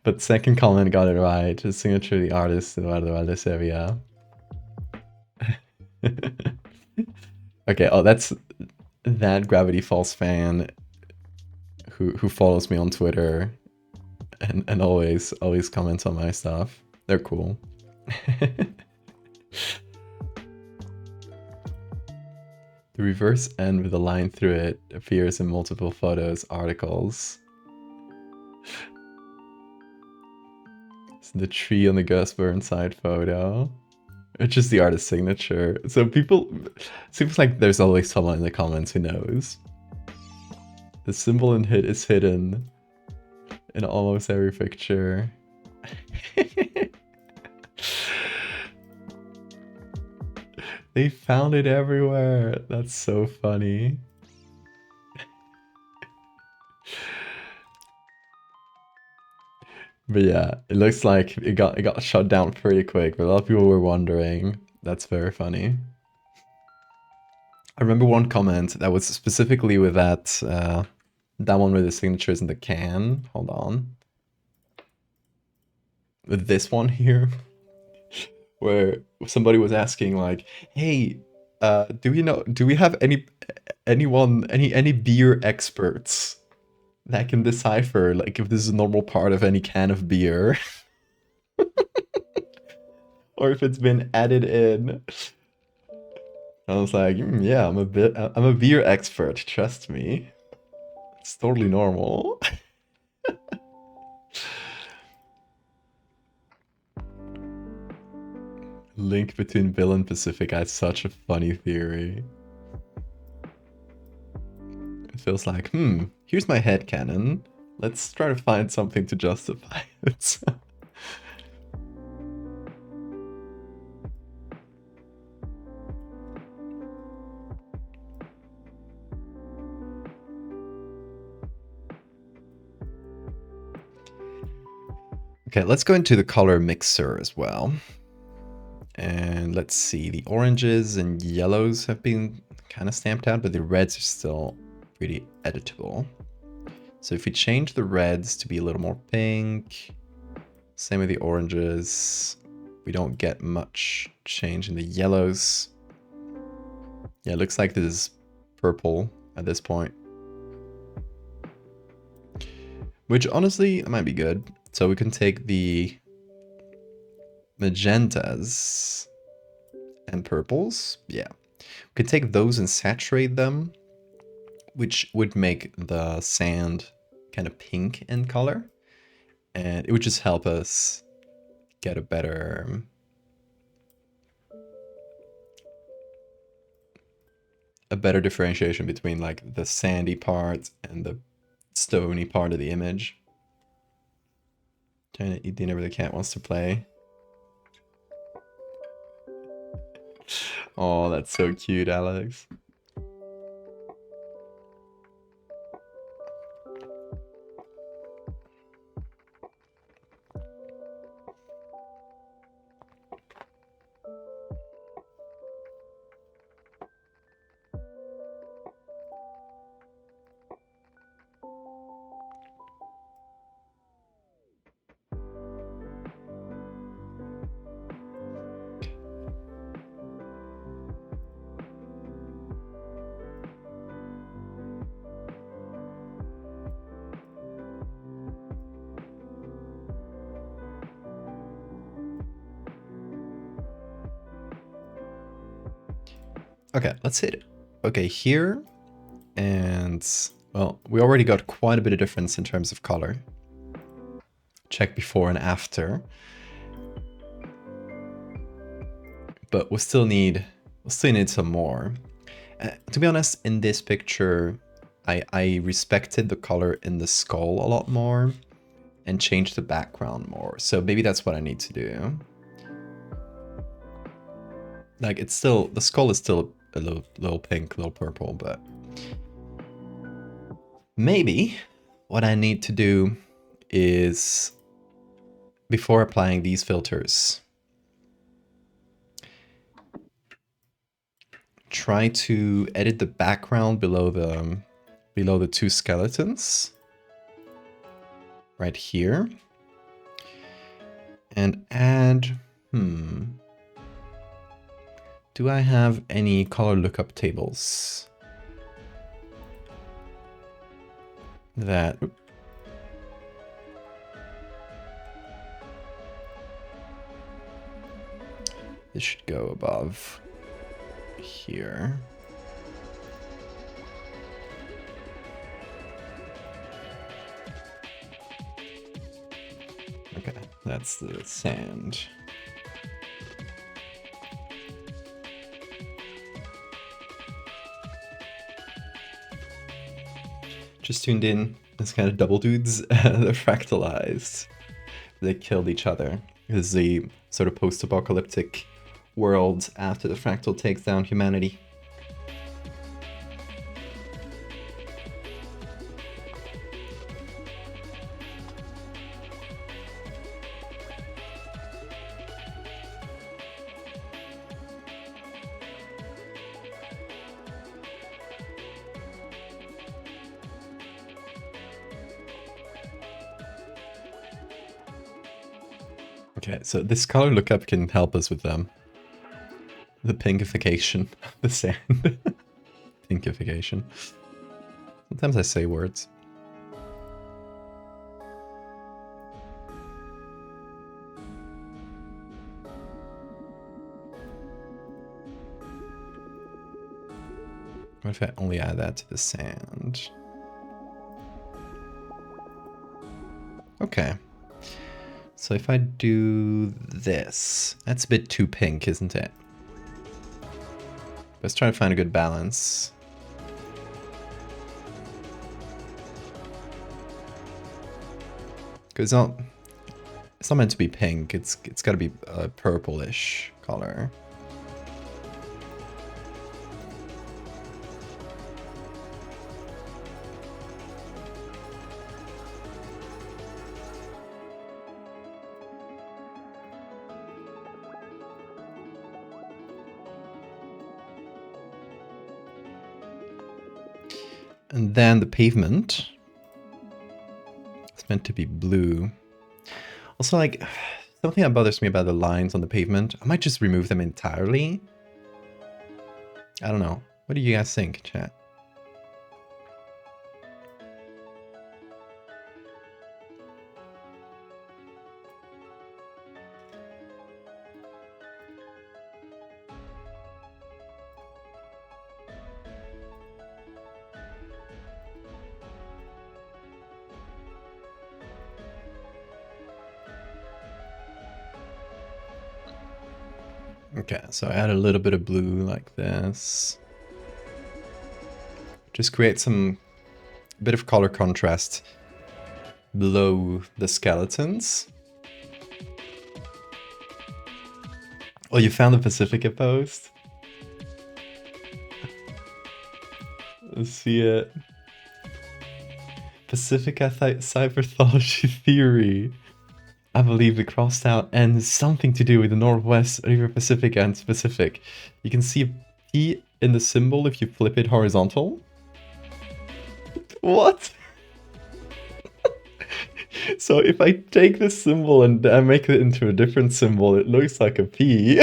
But second comment got it right. His signature of the artist Eduardo Valdesevia. Okay, oh, that's that Gravity Falls fan who follows me on Twitter and always comments on my stuff. They're cool. The reverse N with a line through it appears in multiple photos, articles. It's the tree on the Gus Burnside photo. It's just the artist's signature. So people, seems like there's always someone in the comments who knows. The symbol and hit is hidden in almost every picture. They found it everywhere. That's so funny. But yeah, it looks like it got shut down pretty quick, but a lot of people were wondering. That's very funny. I remember one comment that was specifically with that one with the signatures in the can. Hold on. With this one here, where somebody was asking like, "Hey, do we have any beer experts that can decipher like if this is a normal part of any can of beer or if it's been added in?" I was like, yeah, I'm a beer expert, trust me. It's totally normal. Link between Bill and Pacifica is such a funny theory. It feels like, here's my headcanon. Let's try to find something to justify it. Okay, let's go into the color mixer as well. And let's see, the oranges and yellows have been kind of stamped out, but the reds are still pretty editable. So if we change the reds to be a little more pink, same with the oranges, we don't get much change in the yellows. Yeah, it looks like this is purple at this point. Which honestly might be good. So we can take the magentas and purples. Yeah. We can take those and saturate them, which would make the sand kind of pink in color. And it would just help us get a better differentiation between like the sandy part and the stony part of the image. Trying to eat dinner with the cat wants to play. Oh, that's so cute, Alex. Okay, let's hit it. Okay, here, and well, we already got quite a bit of difference in terms of color. Check before and after. But we'll still need some more. To be honest, in this picture, I respected the color in the skull a lot more and changed the background more. So maybe that's what I need to do. Like, it's still, the skull is still a little pink, a little purple, but maybe what I need to do is, before applying these filters, try to edit the background below the two skeletons right here, and add, do I have any color lookup tables that, this should go above here. Okay, that's the sand. Just tuned in, this kind of double dudes, they're fractalized. They killed each other. This is the sort of post-apocalyptic world after the fractal takes down humanity. Okay, so this color lookup can help us with the pinkification of the sand. Pinkification. Sometimes I say words. What if I only add that to the sand? Okay. So if I do this, that's a bit too pink, isn't it? Let's try to find a good balance. Because it's not meant to be pink, it's got to be a purplish color. And then the pavement, it's meant to be blue. Also, like, something that bothers me about the lines on the pavement, I might just remove them entirely. I don't know. What do you guys think, chat? Okay, so I add a little bit of blue like this. Just create some bit of color contrast below the skeletons. Oh, you found the Pacifica post? Let's see it. Pacifica cyberthology theory. I believe the crossed out N is something to do with the Northwest River Pacific and Pacific. You can see a P in the symbol if you flip it horizontal. What? So if I take this symbol and I make it into a different symbol, it looks like a P.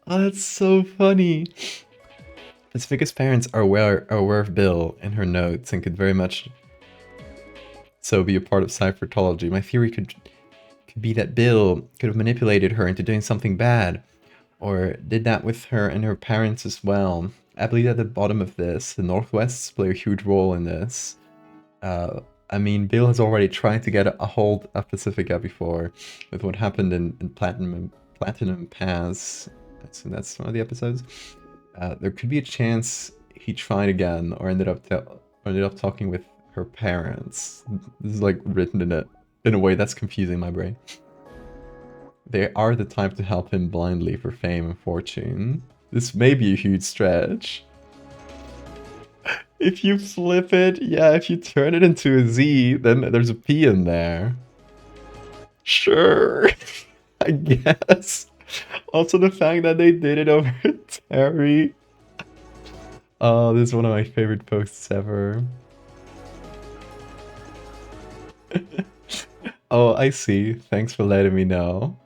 Oh, that's so funny. Pacifica's parents are aware of Bill in her notes and could very much so be a part of cyphertology. My theory could be that Bill could have manipulated her into doing something bad, or did that with her and her parents as well. I believe at the bottom of this, the Northwests play a huge role in this. I mean, Bill has already tried to get a hold of Pacifica before with what happened in Platinum Pass. That's one of the episodes. There could be a chance he tried again or ended up talking with her parents. This is like written in a way that's confusing my brain. They are the type to help him blindly for fame and fortune. This may be a huge stretch. If you flip it, yeah, if you turn it into a Z, then there's a P in there. Sure, I guess. Also the fact that they did it over Terry. Oh, this is one of my favorite posts ever. Oh, I see. Thanks for letting me know.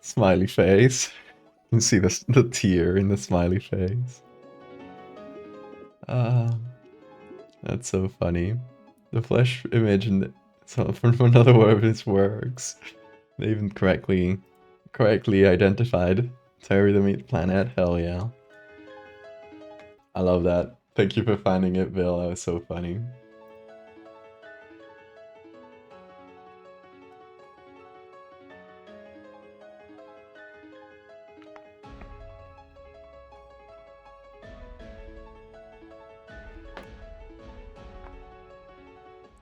Smiley face. You can see the tear in the smiley face. That's so funny. The flesh image and from another one of his works. They even correctly identified Terry the Meat Planet. Hell yeah. I love that. Thank you for finding it, Bill. That was so funny.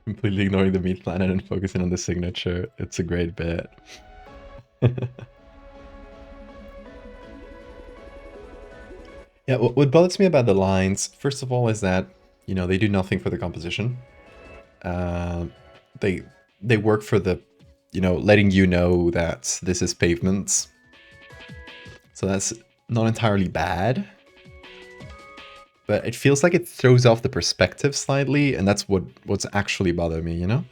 Completely ignoring the meat planet and focusing on the signature. It's a great bit. Yeah, what bothers me about the lines, first of all, is that, you know, they do nothing for the composition. They work for the, you know, letting you know that this is pavements. So that's not entirely bad. But it feels like it throws off the perspective slightly, and that's what's actually bothering me, you know?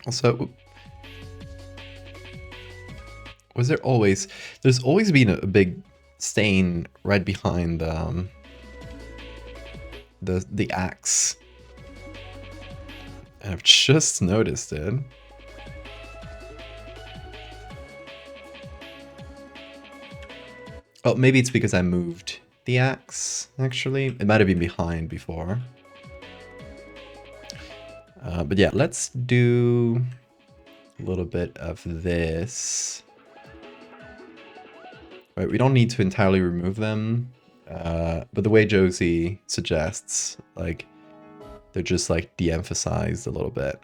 Also, there's always been a big stain right behind the axe. And I've just noticed it. Oh, maybe it's because I moved the axe, actually. It might have been behind before. But yeah, let's do a little bit of this. Right, we don't need to entirely remove them. But the way Josie suggests, like, they're just like de-emphasized a little bit.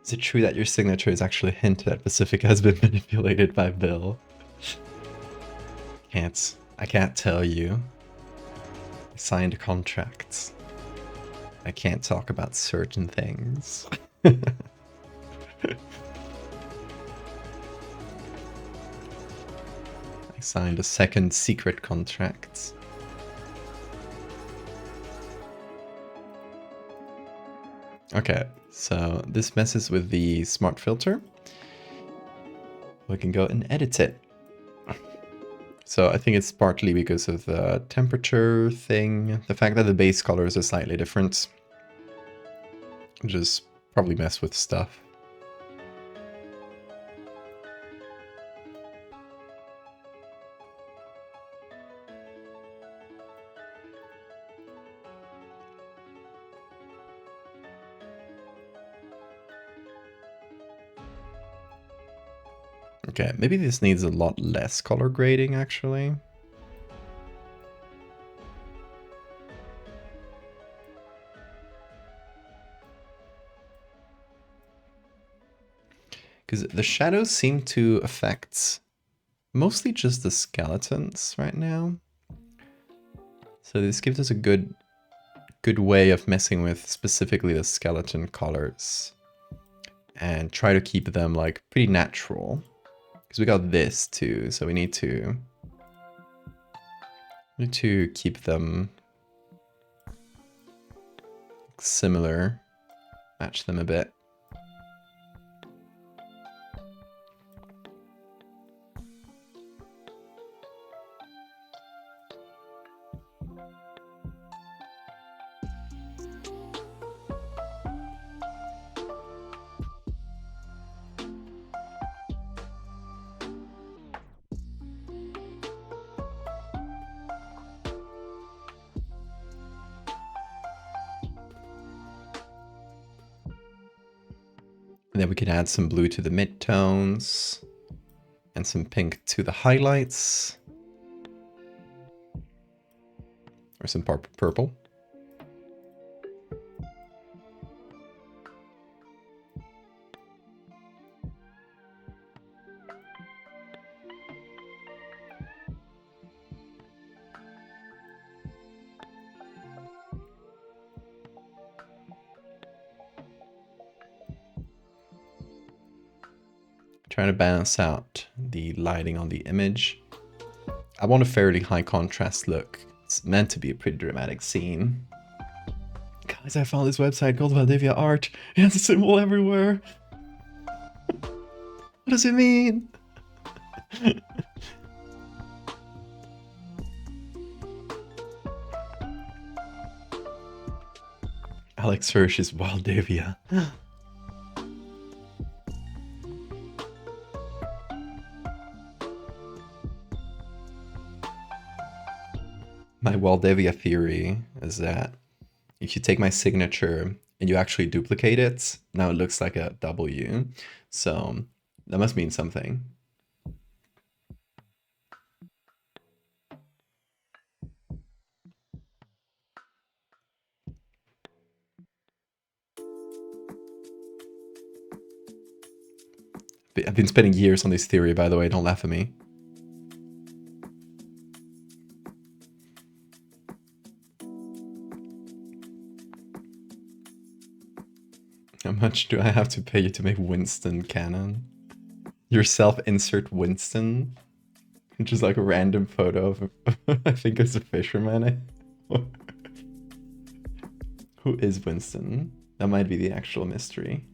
Is it true that your signature is actually a hint that Pacifica has been manipulated by Bill? I can't tell you. I signed contracts. I can't talk about certain things. I signed a second secret contract. Okay, so this messes with the smart filter. We can go and edit it. So I think it's partly because of the temperature thing, the fact that the base colors are slightly different. Just probably mess with stuff. Okay, maybe this needs a lot less color grading, actually. Because the shadows seem to affect mostly just the skeletons right now. So this gives us a good way of messing with specifically the skeleton colors. And try to keep them like pretty natural. Because we got this too, so we need to keep them similar, match them a bit. And then we can add some blue to the midtones and some pink to the highlights. Or some purple. Trying to balance out the lighting on the image. I want a fairly high contrast look. It's meant to be a pretty dramatic scene. Guys, I found this website called Valdivia Art. It has a symbol everywhere. What does it mean? Alex Hirsch is Valdivia. My Valdivia theory is that if you take my signature and you actually duplicate it, now it looks like a W. So that must mean something. I've been spending years on this theory, by the way, don't laugh at me. How much do I have to pay you to make Winston canon? Yourself insert Winston? Just like a random photo of, I think it's a fisherman. Who is Winston? That might be the actual mystery.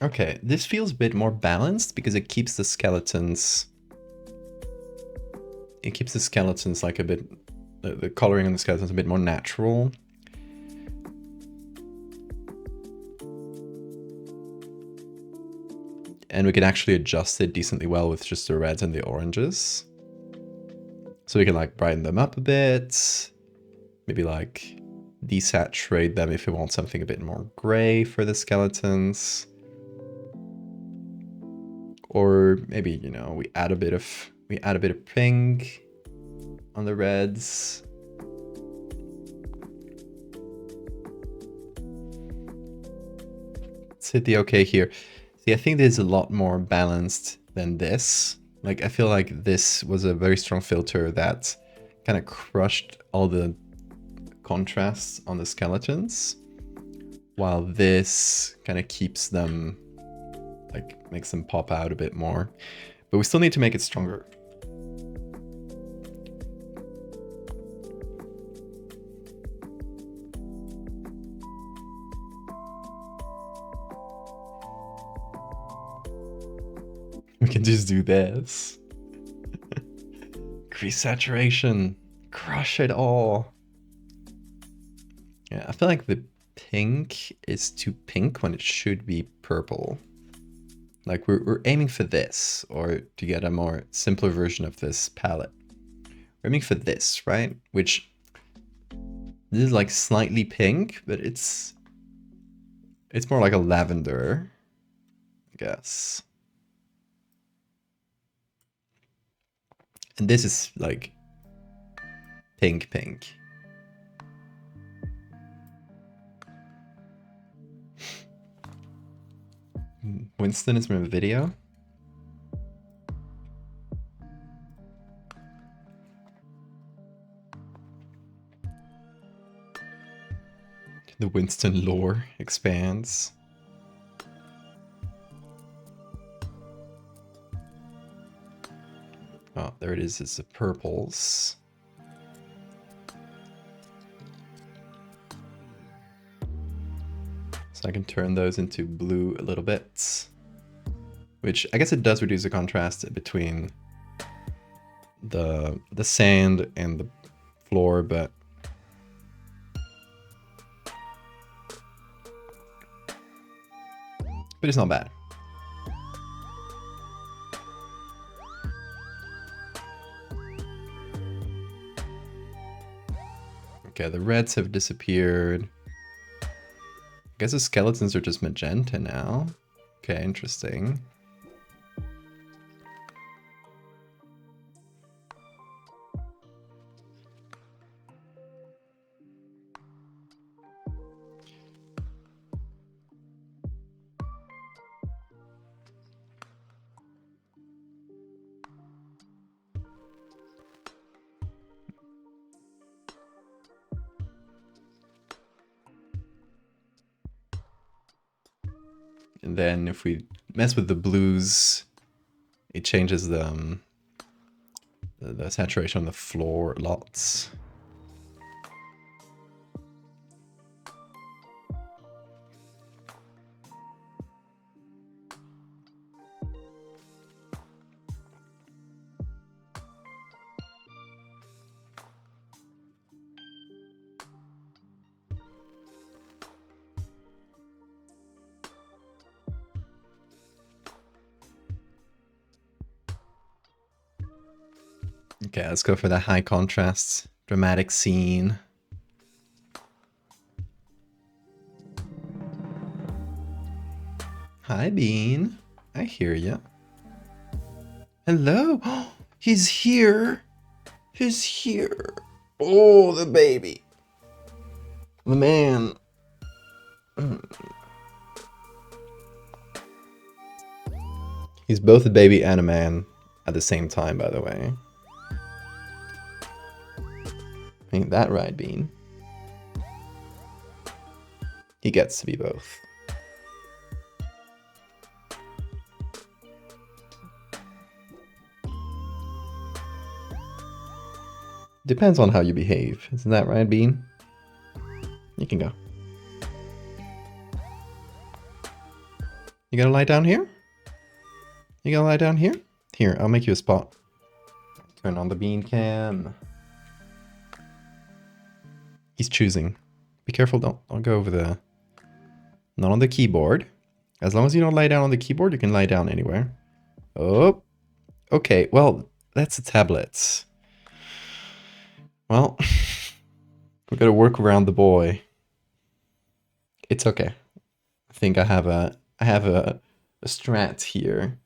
Okay, this feels a bit more balanced because it keeps the skeletons... It keeps the skeletons like a bit... The coloring on the skeletons a bit more natural. And we can actually adjust it decently well with just the reds and the oranges. So we can like brighten them up a bit. Maybe like desaturate them if we want something a bit more gray for the skeletons. Or maybe, you know, we add a bit of pink on the reds. Let's hit the OK here. See, I think this is a lot more balanced than this. Like, I feel like this was a very strong filter that kind of crushed all the contrasts on the skeletons, while this kind of keeps them, like, makes them pop out a bit more. But we still need to make it stronger. We can just do this. Increase saturation. Crush it all. Yeah, I feel like the pink is too pink when it should be purple. Like we're aiming for this, or to get a more simpler version of this palette. We're aiming for this, right? Which, this is like slightly pink, but it's more like a lavender, I guess. And this is like pink. Winston is from a video. The Winston lore expands. Oh, there it is. It's the purples. So I can turn those into blue a little bit. Which, I guess it does reduce the contrast between the sand and the floor, but it's not bad. Okay, the reds have disappeared. I guess the skeletons are just magenta now. Okay, interesting. And then if we mess with the blues, it changes the saturation on the floor lots. Okay, let's go for the high contrast, dramatic scene. Hi, Bean. I hear ya. Hello. He's here. He's here. Oh, the baby. The man. He's both a baby and a man at the same time, by the way. Ain't that right, Bean? He gets to be both. Depends on how you behave. Isn't that right, Bean? You can go. You gonna lie down here? You gonna lie down here? Here, I'll make you a spot. Turn on the bean cam. He's choosing. Be careful, don't go over the... Not on the keyboard. As long as you don't lie down on the keyboard, you can lie down anywhere. Oh. Okay, well, that's the tablets. Well, we're gonna work around the boy. It's okay. I think I have a strat here.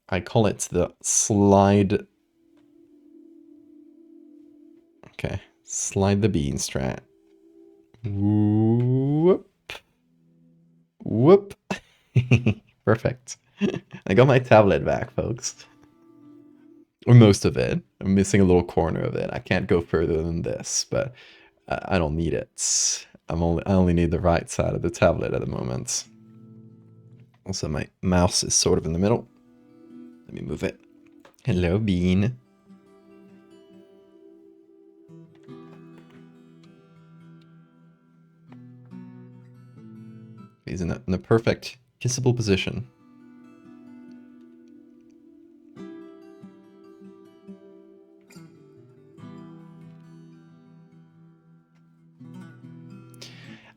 I call it the slide. Okay, slide the bean strat. Whoop. Whoop. Perfect. I got my tablet back, folks. Or most of it. I'm missing a little corner of it. I can't go further than this, but I don't need it. I only need the right side of the tablet at the moment. Also, my mouse is sort of in the middle. Let me move it. Hello, Bean. He's in a perfect kissable position.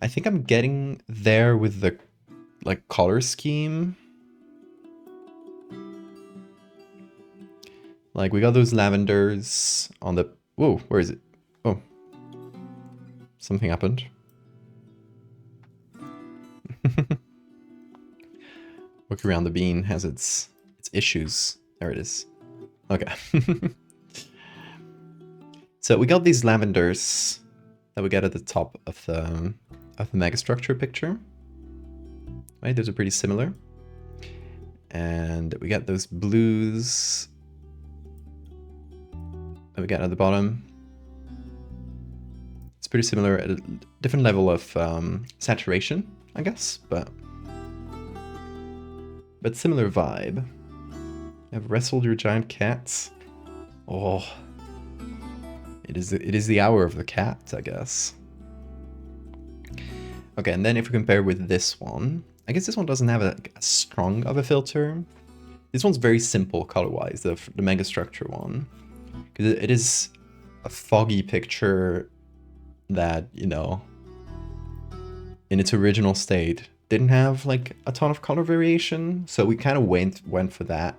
I think I'm getting there with the color scheme. Like we got those lavenders on the... Whoa, where is it? Oh. Something happened. Work around the bean has its issues. There it is. Okay. So we got these lavenders that we get at the top of the megastructure picture. Right, those are pretty similar. And we got those blues that we got at the bottom. It's pretty similar at a different level of saturation, I guess, but similar vibe. I've wrestled your giant cats. Oh, it is the hour of the cat, I guess. Okay, and then if we compare with this one, I guess this one doesn't have a strong of a filter. This one's very simple color-wise, the megastructure one. Because it is a foggy picture that, in its original state, didn't have like a ton of color variation. So we kind of went for that.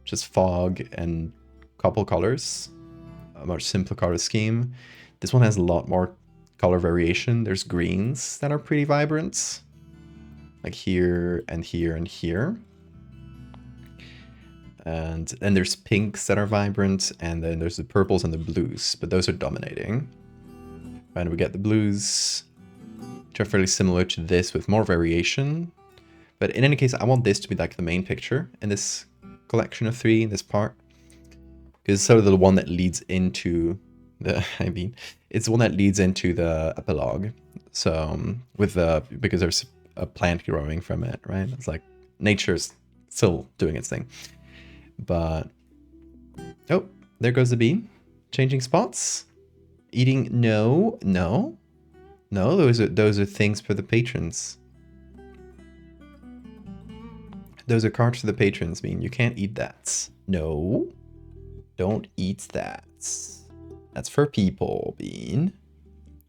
Just fog and couple colors, a much simpler color scheme. This one has a lot more color variation. There's greens that are pretty vibrant, like here and here and here. And then there's pinks that are vibrant, and then there's the purples and the blues, but those are dominating. And we get the blues, which are fairly similar to this with more variation. But in any case, I want this to be like the main picture in this collection of 3, in this part. Because it's sort of the one that leads into the, it's the one that leads into the epilogue. So, because there's a plant growing from it, right? It's like nature's still doing its thing. But, oh, there goes the bean. Changing spots. Eating, no. Those are things for the patrons. Those are cards for the patrons, Bean. You can't eat that. No, don't eat that. That's for people, Bean.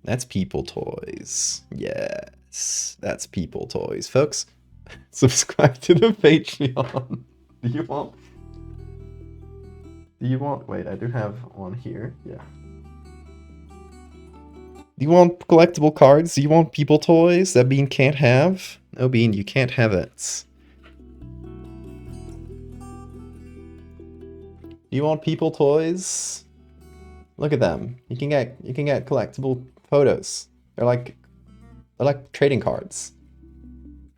That's people toys. Yes, that's people toys, folks. Subscribe to the Patreon. Do you want, wait, I do have one here, yeah. Do you want collectible cards? Do you want people toys that Bean can't have? No, Bean, you can't have it. Do you want people toys? Look at them. You can get collectible photos. They're like trading cards.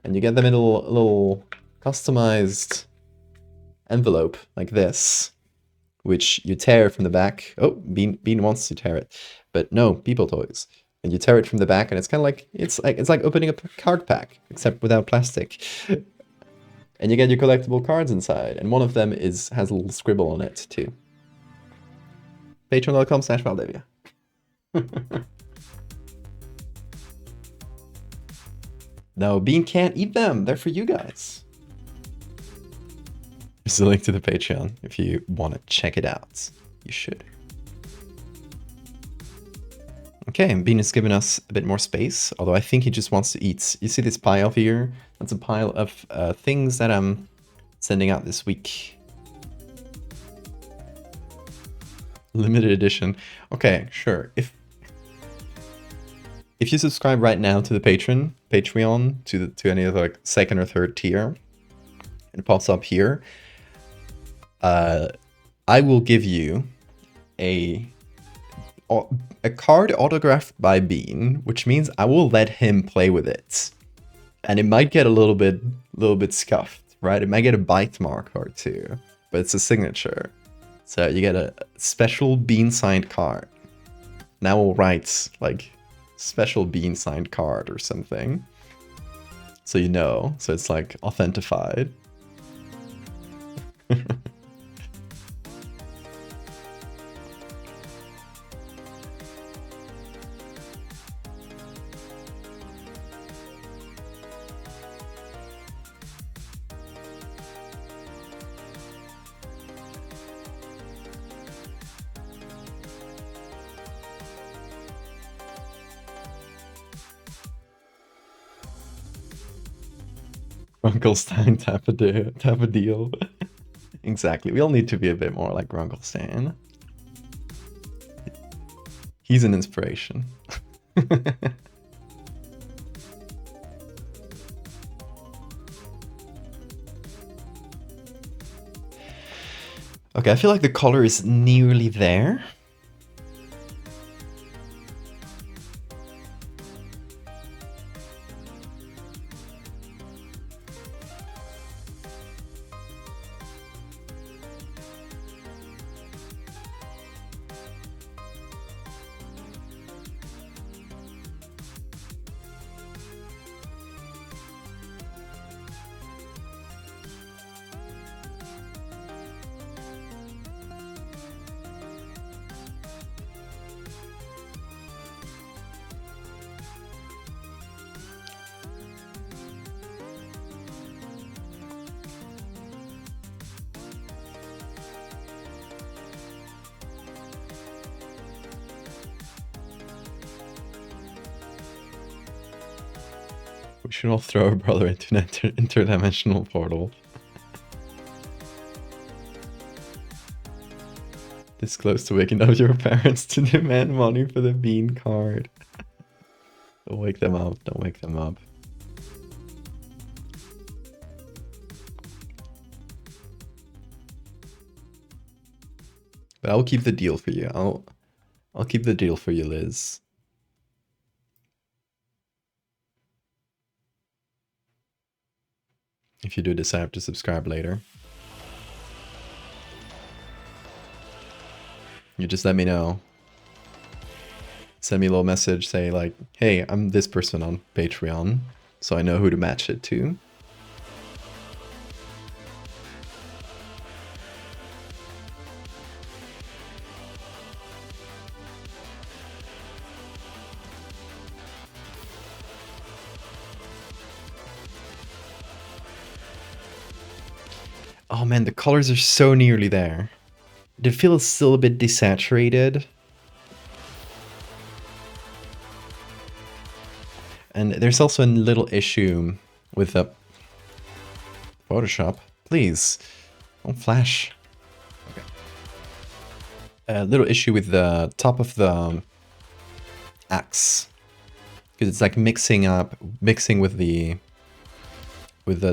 And you get them in a little customized envelope like this, which you tear from the back. Oh, Bean wants to tear it, but no, people toys. And you tear it from the back, and it's kind of like it's like opening a card pack, except without plastic. And you get your collectible cards inside, and one of them has a little scribble on it too. Patreon.com/Valdivia. No, Bean can't eat them. They're for you guys. There's a link to the Patreon if you want to check it out. You should. Okay, and Bean has given us a bit more space, although I think he just wants to eat. You see this pile here? That's a pile of things that I'm sending out this week. Limited edition. Okay, sure. If you subscribe right now to the Patreon to any of the like 2nd or 3rd tier, it pops up here. I will give you a card autographed by Bean, which means I will let him play with it, and it might get a little bit scuffed, right? It might get a bite mark or two, but it's a signature. So you get a special Bean signed card. Now we'll write like special Bean signed card or something, so you know. So it's like authentified. Runkelstein Tapadil. Exactly. We all need to be a bit more like Runkelstein. He's an inspiration. Okay, I feel like the color is nearly there. should all throw our brother into an interdimensional portal. This close to waking up your parents to demand money for the bean card. Don't wake them up, don't wake them up. But I'll keep the deal for you. I'll keep the deal for you, Liz. If you do decide to subscribe later. You just let me know. Send me a little message, say like, hey, I'm this person on Patreon, so I know who to match it to. Oh man, the colors are so nearly there. They feel still a bit desaturated. And there's also a little issue with the Photoshop. Please, don't flash. Okay. A little issue with the top of the axe. Because it's like mixing with the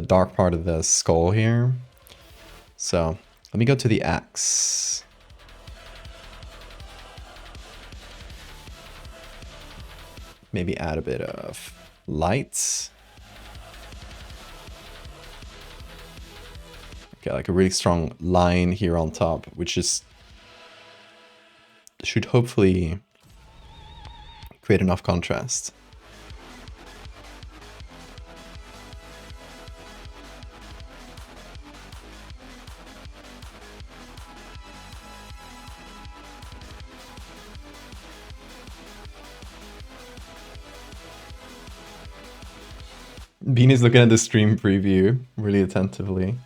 dark part of the skull here. So let me go to the axe. Maybe add a bit of lights. Okay, like a really strong line here on top, which is should hopefully create enough contrast. Bean is looking at the stream preview really attentively.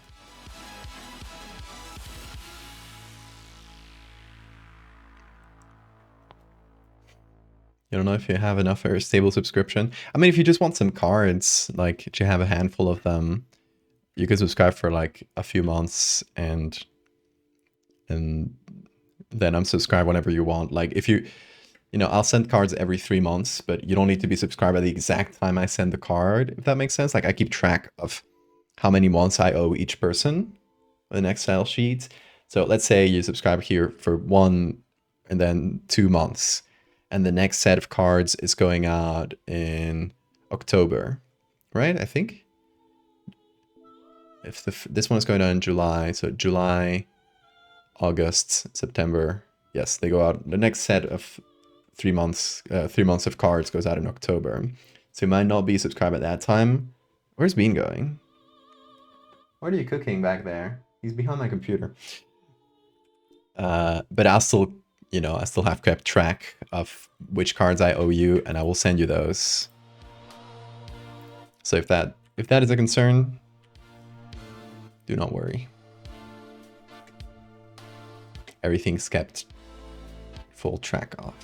You don't know if you have enough for a stable subscription. I mean, if you just want some cards, like if you have a handful of them, you can subscribe for like a few months and then unsubscribe whenever you want. Like if you know, I'll send cards every 3 months, but you don't need to be subscribed at the exact time I send the card, if that makes sense. Like I keep track of how many months I owe each person with an Excel sheet. So let's say you subscribe here for 1 and then 2 months. And the next set of cards is going out in October, right? I think. If this one is going out in July, so July, August, September. Yes, they go out. The next set of 3 months of cards goes out in October. So you might not be subscribed at that time. Where's Bean going? What are you cooking back there? He's behind my computer. But I'll still, you know, I still have kept track of which cards I owe you, and I will send you those. So if that is a concern, do not worry. Everything's kept full track of.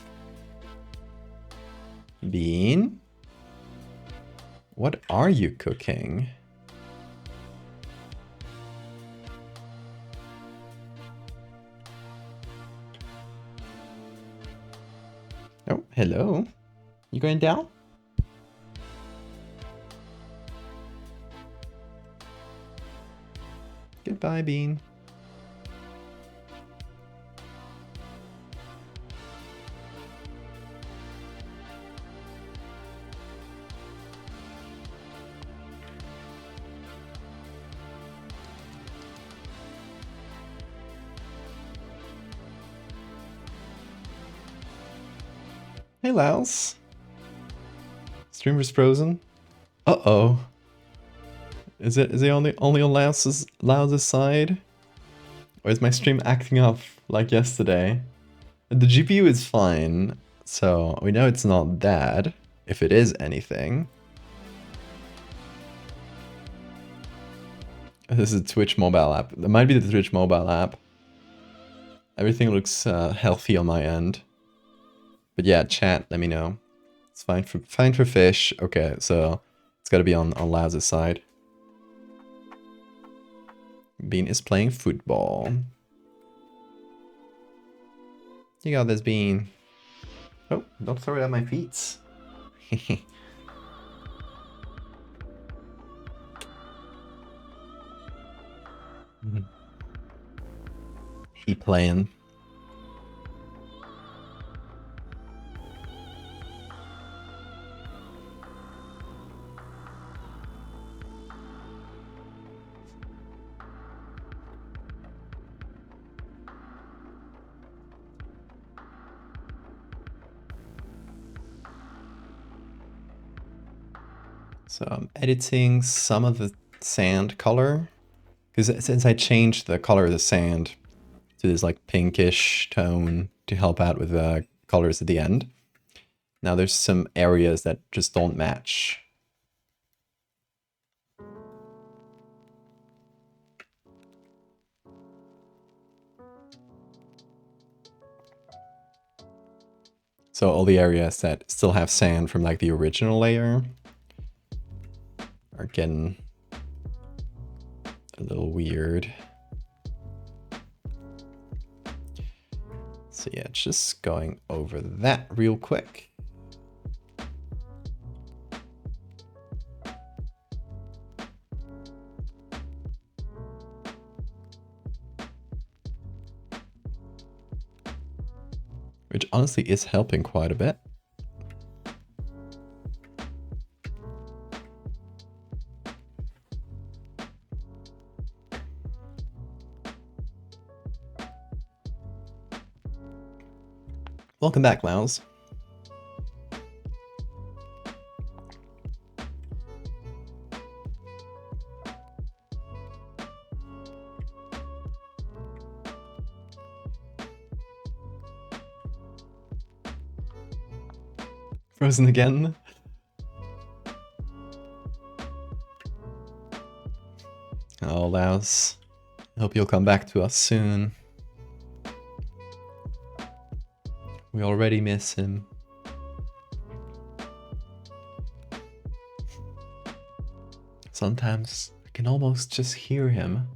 Bean? What are you cooking? Oh, hello. You going down? Goodbye, Bean. Hey, Laos. Streamer's frozen. Uh-oh. Is he only on Laos' side? Or is my stream acting up like yesterday? The GPU is fine, so we know it's not that, if it is anything. This is a Twitch mobile app. That might be the Twitch mobile app. Everything looks healthy on my end. But yeah, chat, let me know. It's fine for fish. Okay, so It's got to be on Laz's side. Bean is playing football. You got this, Bean. Oh, don't throw it at my feet. He playing. So I'm editing some of the sand color, because since I changed the color of the sand to this like pinkish tone to help out with the colors at the end, now there's some areas that just don't match. So all the areas that still have sand from like the original layer are getting a little weird. So yeah, just going over that real quick. Which honestly is helping quite a bit. Welcome back, Laos. Frozen again? Oh, Laos. I hope you'll come back to us soon. We already miss him. Sometimes I can almost just hear him.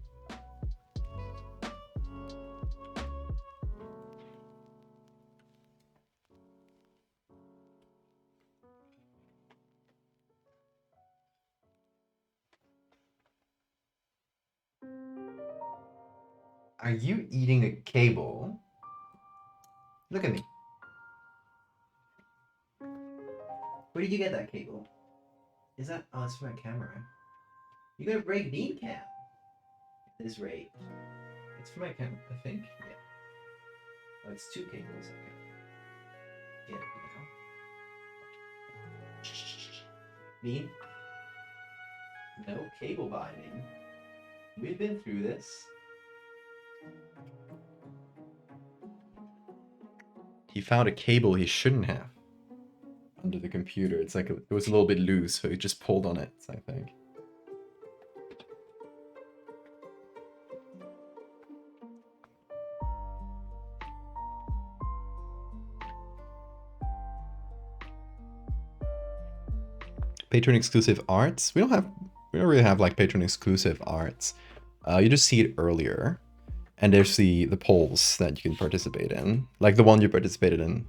Are you eating a cable? Look at me. Where did you get that cable? Is that... Oh, it's for my camera. You're gonna break Bean Cam at this rate. It's for my camera, I think. Yeah. Oh, it's 2 cables. Okay. Get it now. Bean? No cable binding. We've been through this. He found a cable he shouldn't have under the computer. It's like it was a little bit loose, so he just pulled on it, I think. Patreon exclusive arts. We don't really have like Patreon exclusive arts. You just see it earlier. And there's the polls that you can participate in. Like the one you participated in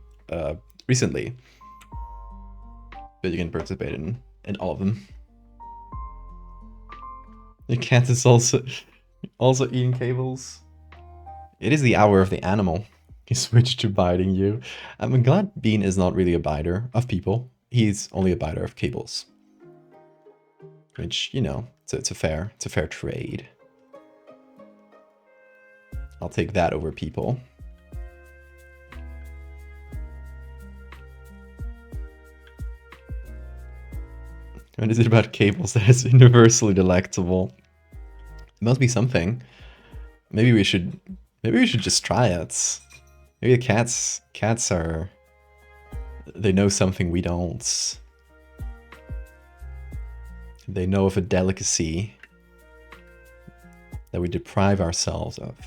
recently. But you can participate in all of them. Your cat is also eating cables. It is the hour of the animal. He switched to biting you. I'm glad Bean is not really a biter of people. He's only a biter of cables. Which, you know, it's a fair trade. I'll take that over people. What is it about cables that is universally delectable? It must be something. Maybe we should just try it. Maybe the cats are... They know something we don't. They know of a delicacy that we deprive ourselves of.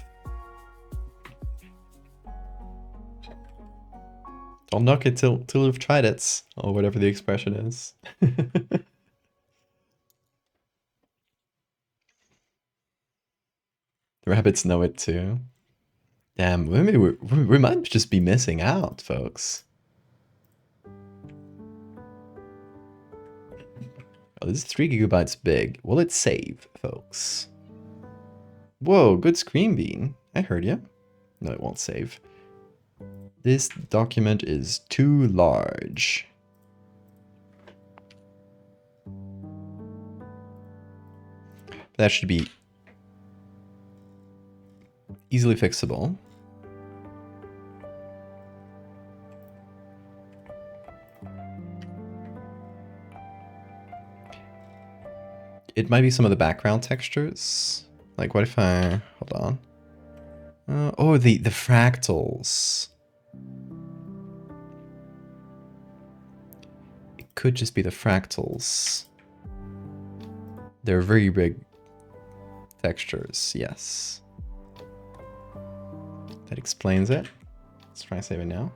Don't knock it till you've tried it, or whatever the expression is. The rabbits know it too. Damn, maybe we might just be missing out, folks. Oh, this is 3 gigabytes big. Will it save, folks? Whoa, good screen bean. I heard you. No, it won't save. This document is too large. That should be easily fixable. It might be some of the background textures. Like, what if I... Hold on. Oh, the fractals. It could just be the fractals. They're very big textures, yes. That explains it. Let's try and save it now.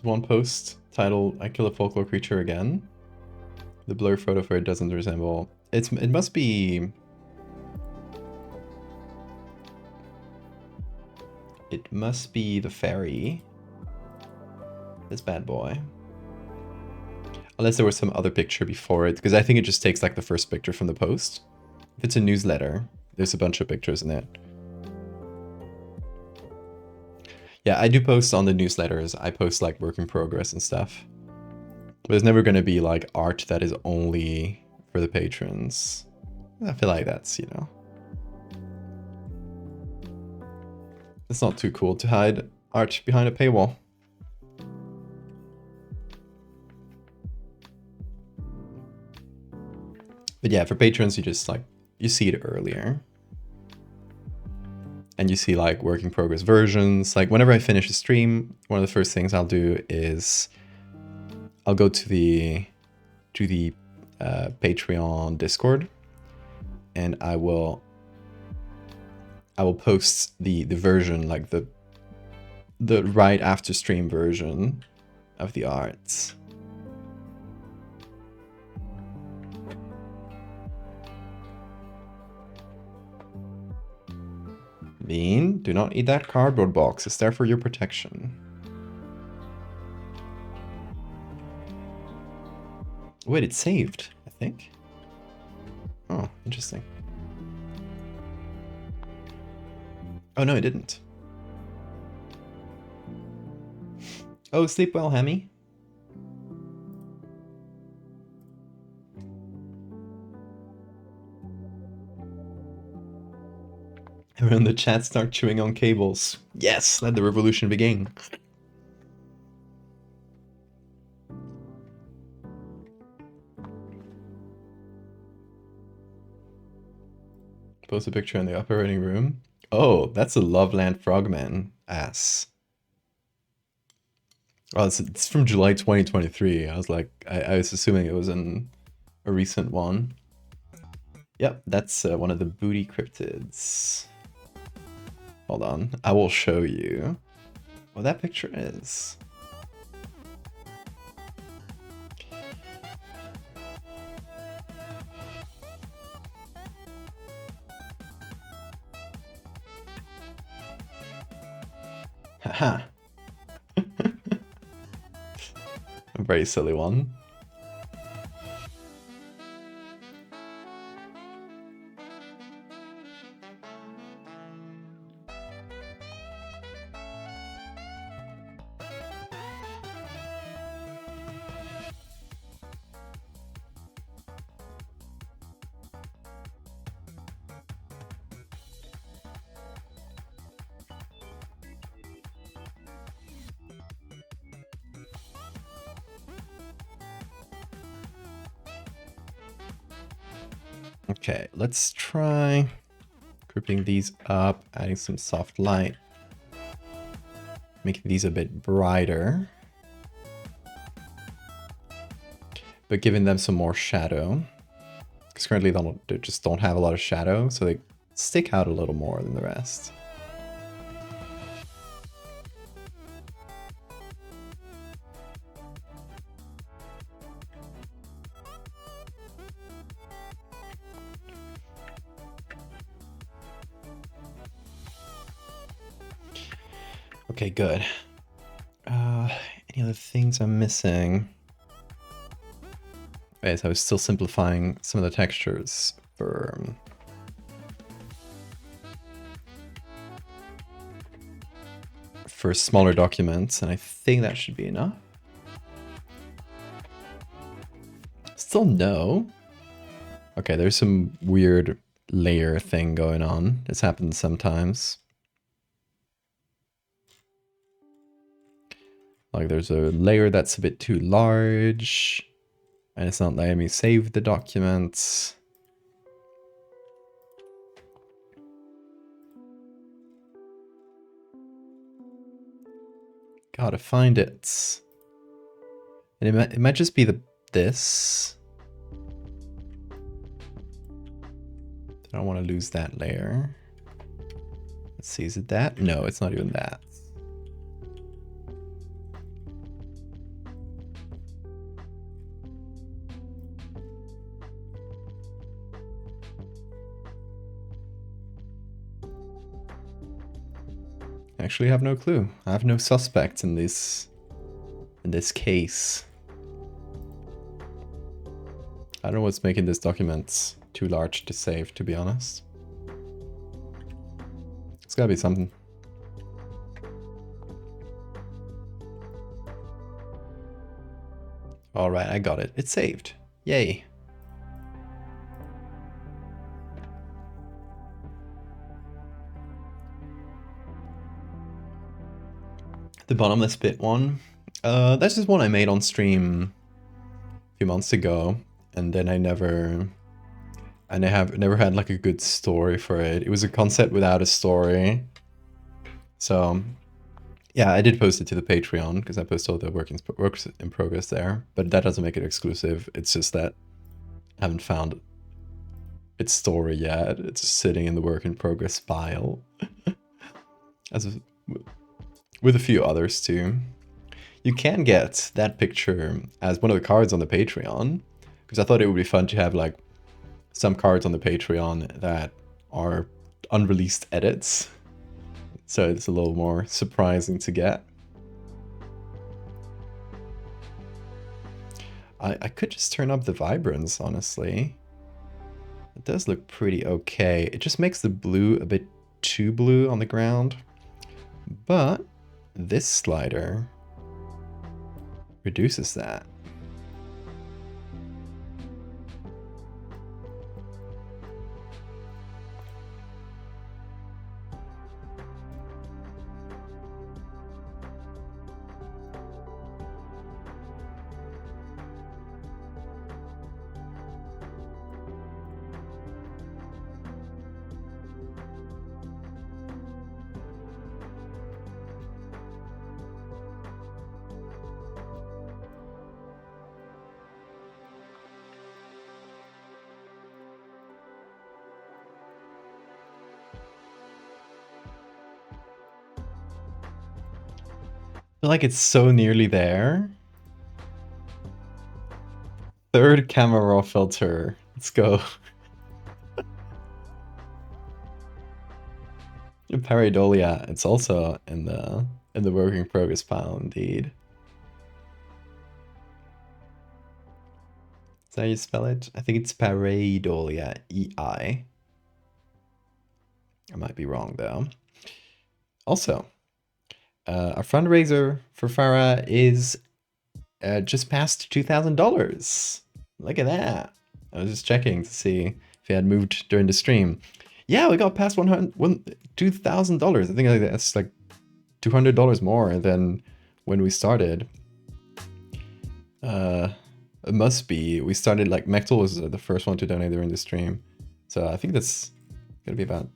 One post titled "I kill a folklore creature again." The blur photo for it doesn't resemble. It must be. It must be the fairy. This bad boy. Unless there was some other picture before it, because I think it just takes like the first picture from the post. If it's a newsletter, there's a bunch of pictures in it. Yeah, I do post on the newsletters. I post like work in progress and stuff. But there's never going to be like art that is only for the patrons. I feel like that's, you know. It's not too cool to hide art behind a paywall. But yeah, for patrons, you just like, you see it earlier. And you see like work in progress versions. Like whenever I finish a stream, one of the first things I'll do is I'll go to the Patreon Discord, and I will post the version, like the right after stream version of the arts. Bean, do not eat that cardboard box. It's there for your protection. Wait, it saved, I think. Oh, interesting. Oh, no, it didn't. Oh, sleep well, Hammy. Everyone in the chat start chewing on cables. Yes, let the revolution begin. Post a picture in the operating room. Oh, that's a Loveland Frogman ass. Oh, it's from July 2023. I was like, I was assuming it was a recent one. Yep, that's one of the booty cryptids. Hold on, I will show you what that picture is. Haha. A very silly one. Okay, let's try grouping these up, adding some soft light, making these a bit brighter, but giving them some more shadow. Because currently they just don't have a lot of shadow, so they stick out a little more than the rest. Okay, good. Any other things I'm missing? Okay, so I was still simplifying some of the textures for smaller documents, and I think that should be enough. Still no. Okay, there's some weird layer thing going on. This happens sometimes. Like there's a layer that's a bit too large, and it's not letting me save the documents. Gotta find it. And it might just be this. I don't want to lose that layer. Let's see, is it that? No, it's not even that. I actually have no clue. I have no suspects in this case. I don't know what's making this document too large to save, to be honest. It's gotta be something. Alright, I got it. It's saved. Yay. The bottomless bit one. That's just one I made on stream a few months ago, and then I never had like a good story for it. It was a concept without a story. So yeah, I did post it to the Patreon because I post all the works in progress there, but that doesn't make it exclusive. It's just that I haven't found its story yet. It's just sitting in the work in progress file. With a few others too. You can get that picture as one of the cards on the Patreon, because I thought it would be fun to have like some cards on the Patreon that are unreleased edits. So it's a little more surprising to get. I could just turn up the vibrance, honestly. It does look pretty okay. It just makes the blue a bit too blue on the ground. But this slider reduces that. I feel like it's so nearly there. Third camera raw filter. Let's go. Pareidolia. It's also in the work in progress pile, indeed. Is that how you spell it? I think it's Pareidolia. E-I. I might be wrong though. Also, our fundraiser for Farah is just past $2,000. Look at that. I was just checking to see if it had moved during the stream. Yeah, we got past $2,000. I think that's like $200 more than when we started. It must be. We started like Mechtel was the first one to donate during the stream. So I think that's gonna be about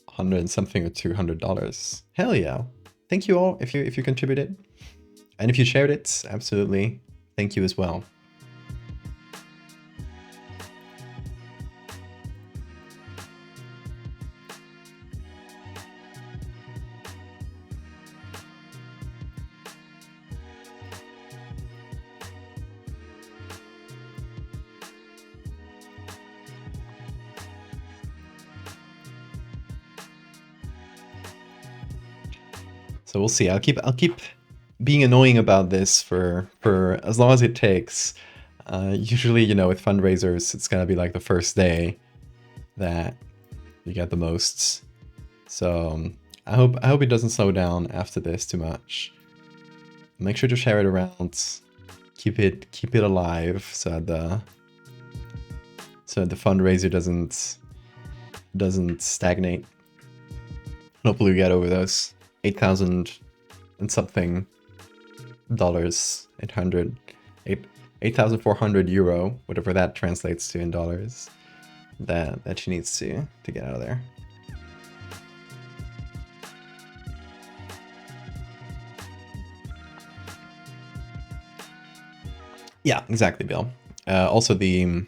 100 and something or $200. Hell yeah. Thank you all if you contributed. And if you shared it, absolutely. Thank you as well. So we'll see. I'll keep being annoying about this for as long as it takes. Usually, you know, with fundraisers, it's gonna be like the first day that you get the most. So I hope it doesn't slow down after this too much. Make sure to share it around. Keep it alive so the fundraiser doesn't stagnate. Hopefully we get over those 8,000 and something dollars, 8,400 euro, whatever that translates to in dollars, that she needs to get out of there. Yeah, exactly, Bill. Also, the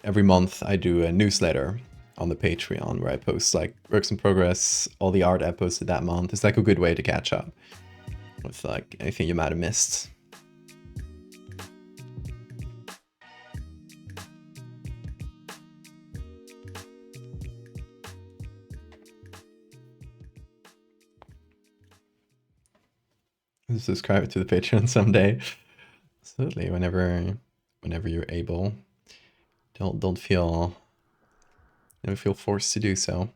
every month I do a newsletter on the Patreon where I post like works in progress, all the art I posted that month. It's like a good way to catch up with like anything you might have missed. Subscribe to the Patreon someday. Absolutely, whenever you're able. Don't feel forced to do so.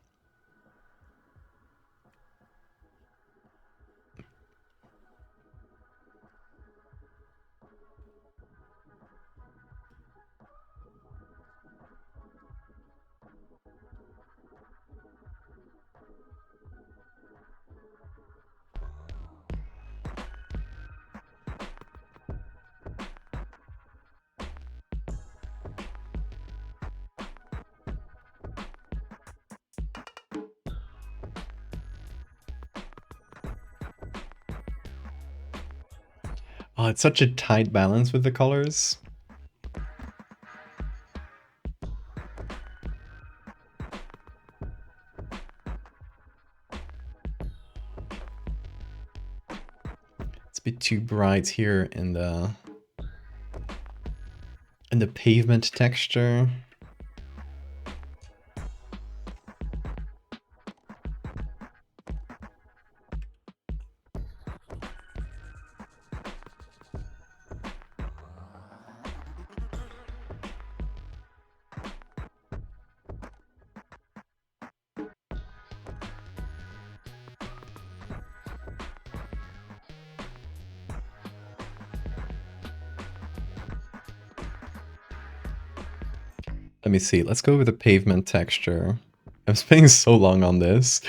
Oh, it's such a tight balance with the colors. It's a bit too bright here in the pavement texture. Let me see. Let's go with the pavement texture. I'm spending so long on this.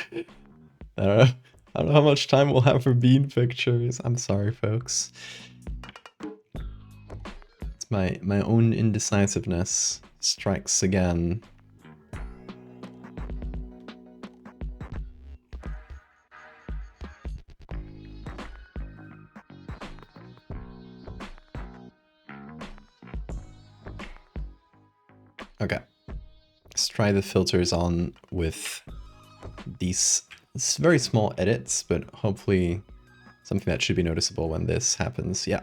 I don't know how much time we'll have for bean pictures. I'm sorry, folks. It's my own indecisiveness strikes again. Okay. Let's try the filters on with these very small edits, but hopefully something that should be noticeable when this happens. Yeah.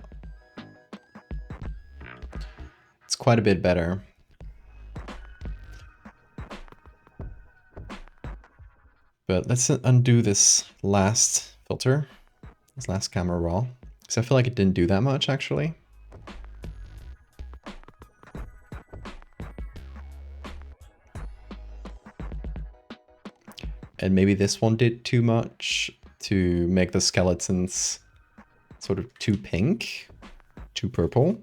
It's quite a bit better. But let's undo this last filter, this last camera raw, because I feel like it didn't do that much actually. And maybe this one did too much to make the skeletons sort of too pink, too purple.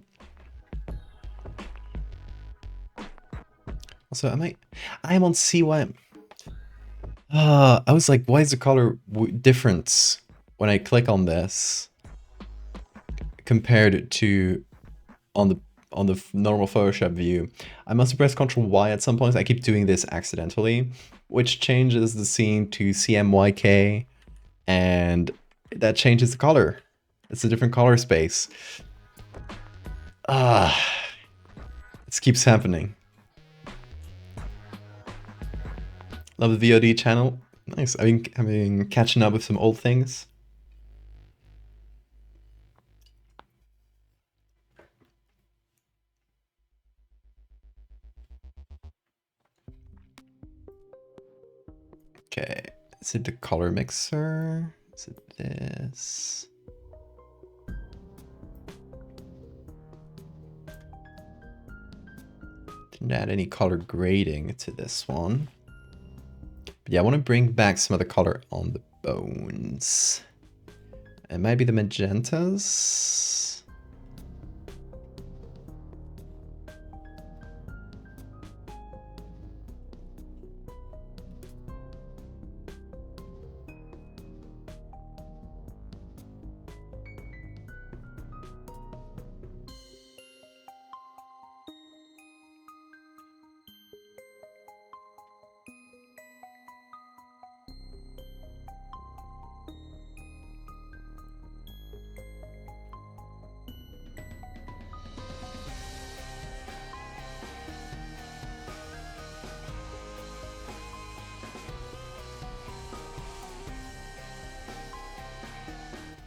Also, I am on CY. I was like, why is the color different when I click on this compared to on the normal Photoshop view? I must have pressed Ctrl Y at some points. I keep doing this accidentally, which changes the scene to CMYK, and that changes the color. It's a different color space. This keeps happening. Love the VOD channel. Nice. I've been catching up with some old things. Okay, Is it the color mixer? Is it this? Didn't add any color grading to this one. But yeah, I want to bring back some of the color on the bones. And maybe the magentas?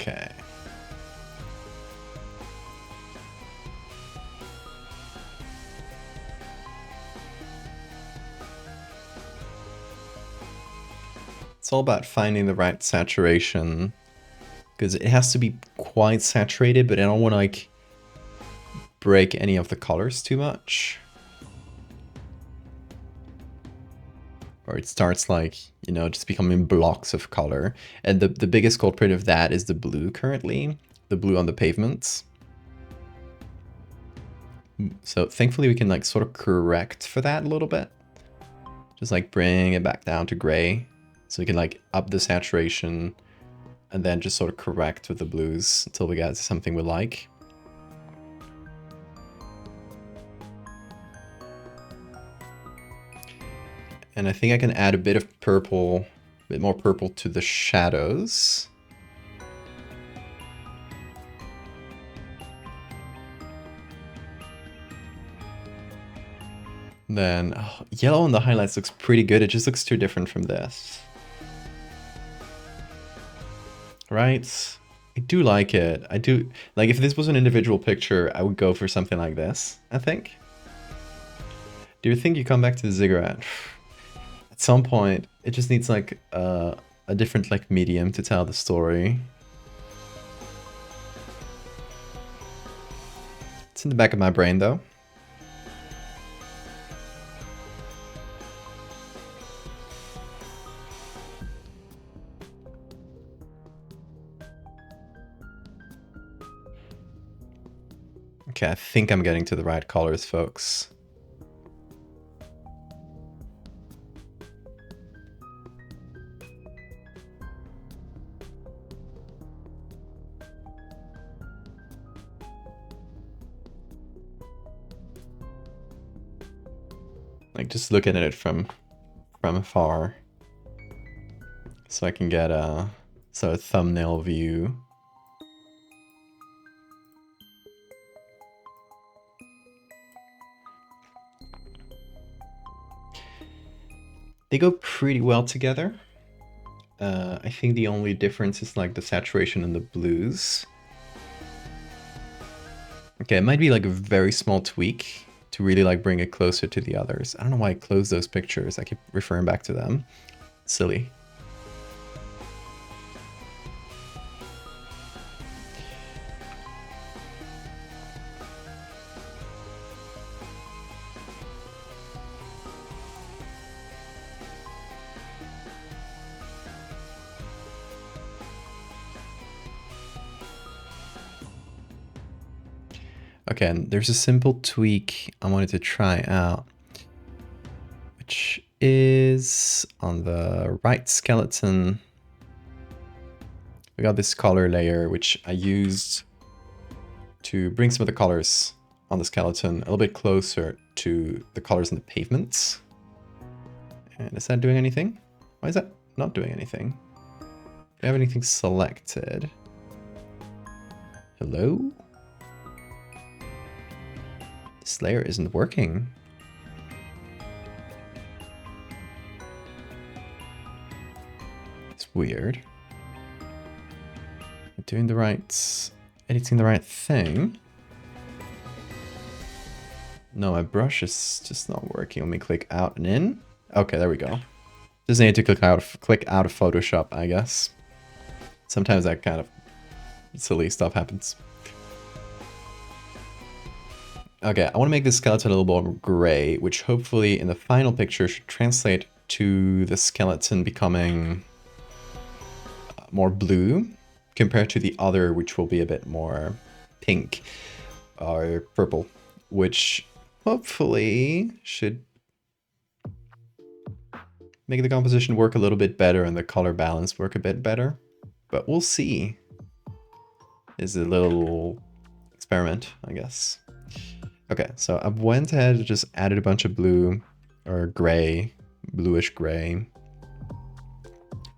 Okay. It's all about finding the right saturation, because it has to be quite saturated, but I don't want to like break any of the colors too much. Or it starts like, you know, just becoming blocks of color. And the biggest culprit of that is the blue currently, the blue on the pavements. So thankfully we can like sort of correct for that a little bit. Just like bring it back down to gray. So we can like up the saturation and then just sort of correct with the blues until we get something we like. And I think I can add a bit of purple, a bit more purple to the shadows. Then yellow on the highlights looks pretty good. It just looks too different from this. Right? I do like it. I do like, if this was an individual picture, I would go for something like this, I think. Do you think you come back to the ziggurat? At some point, it just needs like a different like medium to tell the story. It's in the back of my brain though. Okay, I think I'm getting to the right colors, folks. Like just looking at it from afar, so I can get a thumbnail view. They go pretty well together. I think the only difference is like the saturation and the blues. Okay, it might be like a very small tweak to really like bring it closer to the others. I don't know why I closed those pictures. I keep referring back to them. Silly. Okay, and there's a simple tweak I wanted to try out, which is on the right skeleton. We got this color layer, which I used to bring some of the colors on the skeleton a little bit closer to the colors in the pavements. And is that doing anything? Why is that not doing anything? Do you have anything selected? Hello? This layer isn't working. It's weird. I'm doing the right, editing the right thing. No, my brush is just not working. Let me click out and in. Okay, there we go. Just need to click out of Photoshop, I guess. Sometimes that kind of silly stuff happens. Okay, I want to make this skeleton a little more gray, which hopefully in the final picture should translate to the skeleton becoming more blue compared to the other, which will be a bit more pink or purple, which hopefully should make the composition work a little bit better and the color balance work a bit better. But we'll see. It's a little experiment, I guess. Okay, so I went ahead and just added a bunch of blue or gray, bluish gray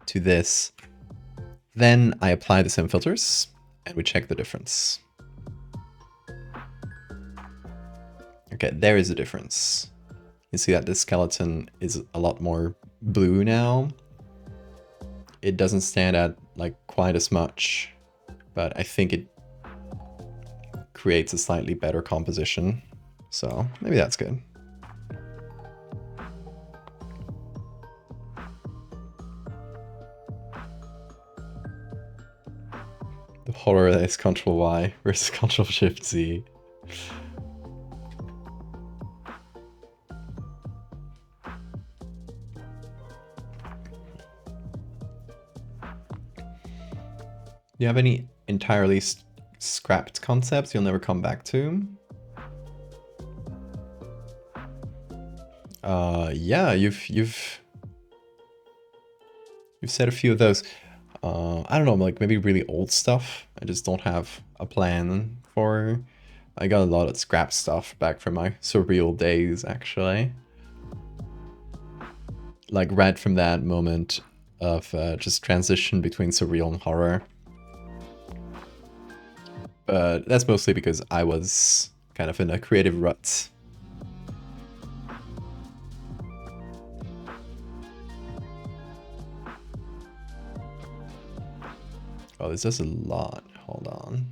to this. Then I apply the sim filters and we check the difference. Okay, there is a difference. You see that this skeleton is a lot more blue now. It doesn't stand out like quite as much, but I think it creates a slightly better composition. So maybe that's good. The horror is Ctrl Y versus Ctrl Shift Z. Do you have any entirely scrapped concepts you'll never come back to? Yeah, you've said a few of those. I don't know, like maybe really old stuff. I just don't have a plan for. I got a lot of scrap stuff back from my surreal days, actually. Like right from that moment of just transition between surreal and horror. But that's mostly because I was kind of in a creative rut. Oh, this does a lot. Hold on.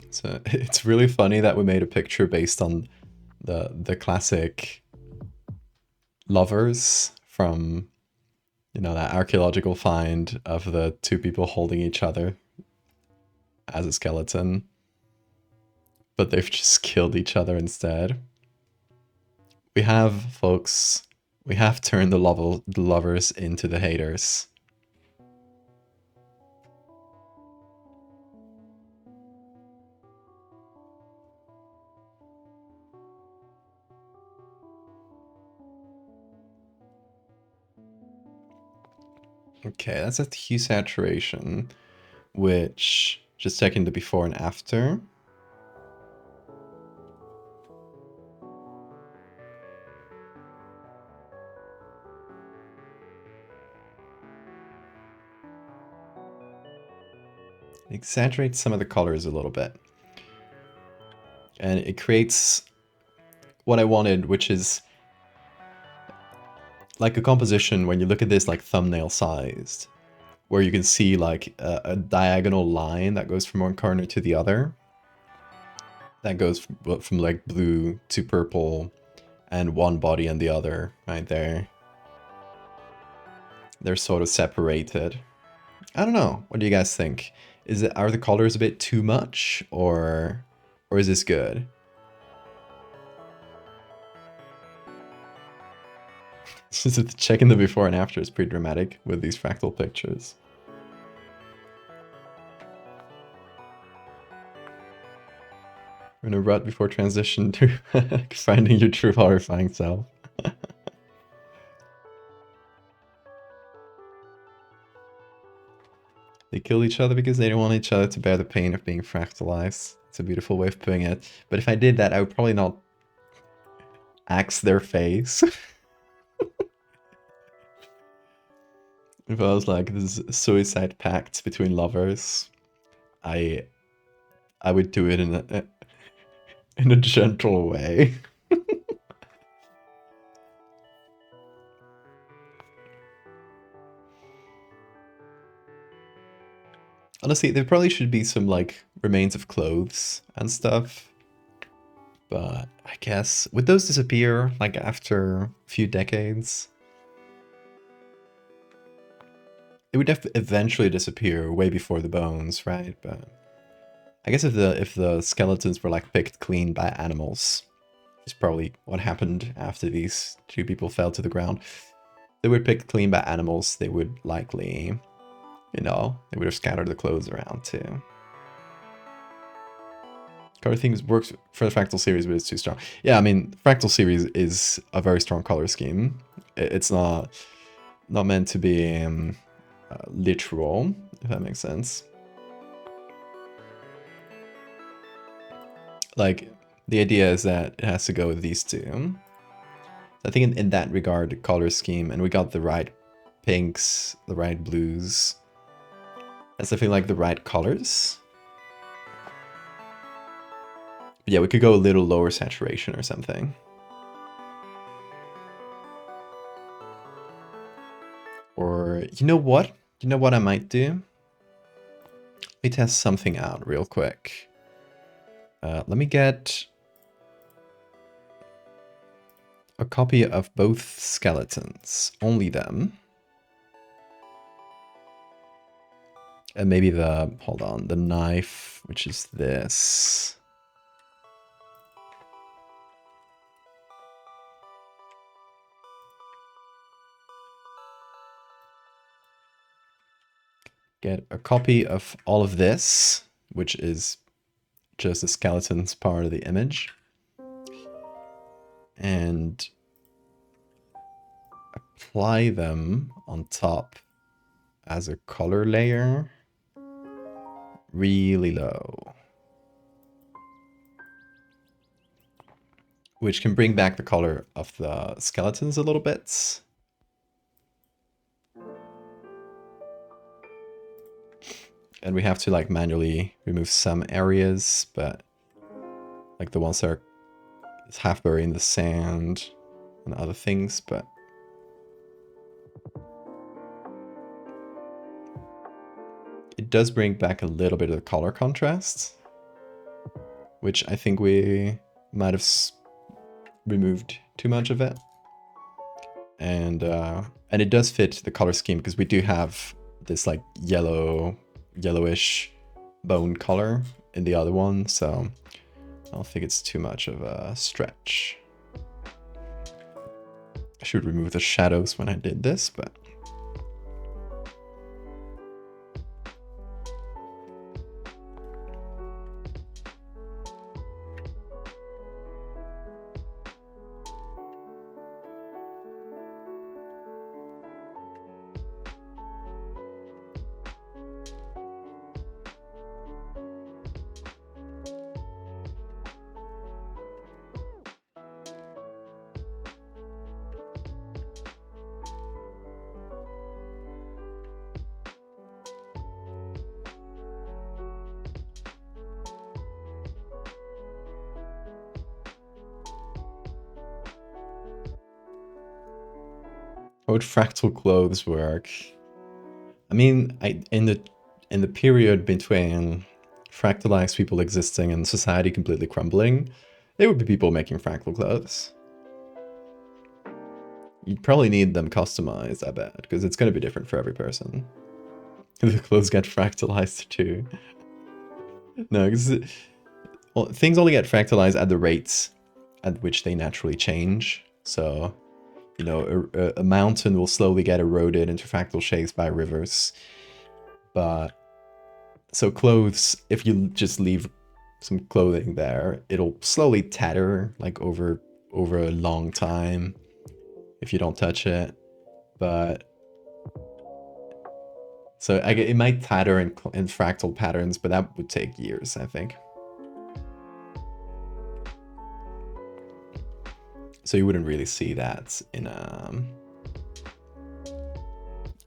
So it's really funny that we made a picture based on the classic lovers from, you know, that archaeological find of the two people holding each other as a skeleton, but they've just killed each other instead. We have, folks, we have turned the lovers into the haters. Okay, that's a hue saturation, which just checking the before and after. Exaggerates some of the colors a little bit. And it creates what I wanted, which is like a composition when you look at this like thumbnail sized, where you can see like a diagonal line that goes from one corner to the other. That goes from like blue to purple and one body and the other right there. They're sort of separated. I don't know. What do you guys think? Are the colors a bit too much or is this good? Checking the before and after is pretty dramatic with these fractal pictures. We're in a rut before transition to finding your true horrifying self. They kill each other because they don't want each other to bear the pain of being fractalized. It's a beautiful way of putting it. But if I did that, I would probably not axe their face. If I was like this suicide pact between lovers, I I would do it in a gentle way. Honestly, there probably should be some like remains of clothes and stuff. But I guess would those disappear like after a few decades? It would eventually disappear way before the bones, right? But I guess if the skeletons were like picked clean by animals, is probably what happened after these two people fell to the ground. They were picked clean by animals, they would likely, you know, they would have scattered the clothes around too. Color themes works for the Fractal series, but it's too strong. Yeah, I mean, Fractal series is a very strong color scheme. It's not meant to be literal, if that makes sense. Like, the idea is that it has to go with these two. I think in that regard, the color scheme, and we got the right pinks, the right blues. That's definitely like the right colors. But yeah, we could go a little lower saturation or something. Or, you know what? You know what I might do? Let me test something out real quick. Let me get a copy of both skeletons. Only them. And maybe hold on, the knife, which is this. Get a copy of all of this, which is just the skeleton's part of the image. And apply them on top as a color layer really low, which can bring back the color of the skeletons a little bit. And we have to like manually remove some areas, but like the ones that are half buried in the sand and other things, but it does bring back a little bit of the color contrast, which I think we might have removed too much of it. And it does fit the color scheme because we do have this like yellowish bone color in the other one, so I don't think it's too much of a stretch. I should remove the shadows when I did this, but how would fractal clothes work? I mean, in the period between fractalized people existing and society completely crumbling, there would be people making fractal clothes. You'd probably need them customized, I bet, because it's going to be different for every person. The clothes get fractalized too. No, because well, things only get fractalized at the rates at which they naturally change. So, you know, a mountain will slowly get eroded into fractal shapes by rivers. But so clothes, if you just leave some clothing there, it'll slowly tatter like over a long time if you don't touch it. But so it might tatter in fractal patterns, but that would take years, I think. So you wouldn't really see that in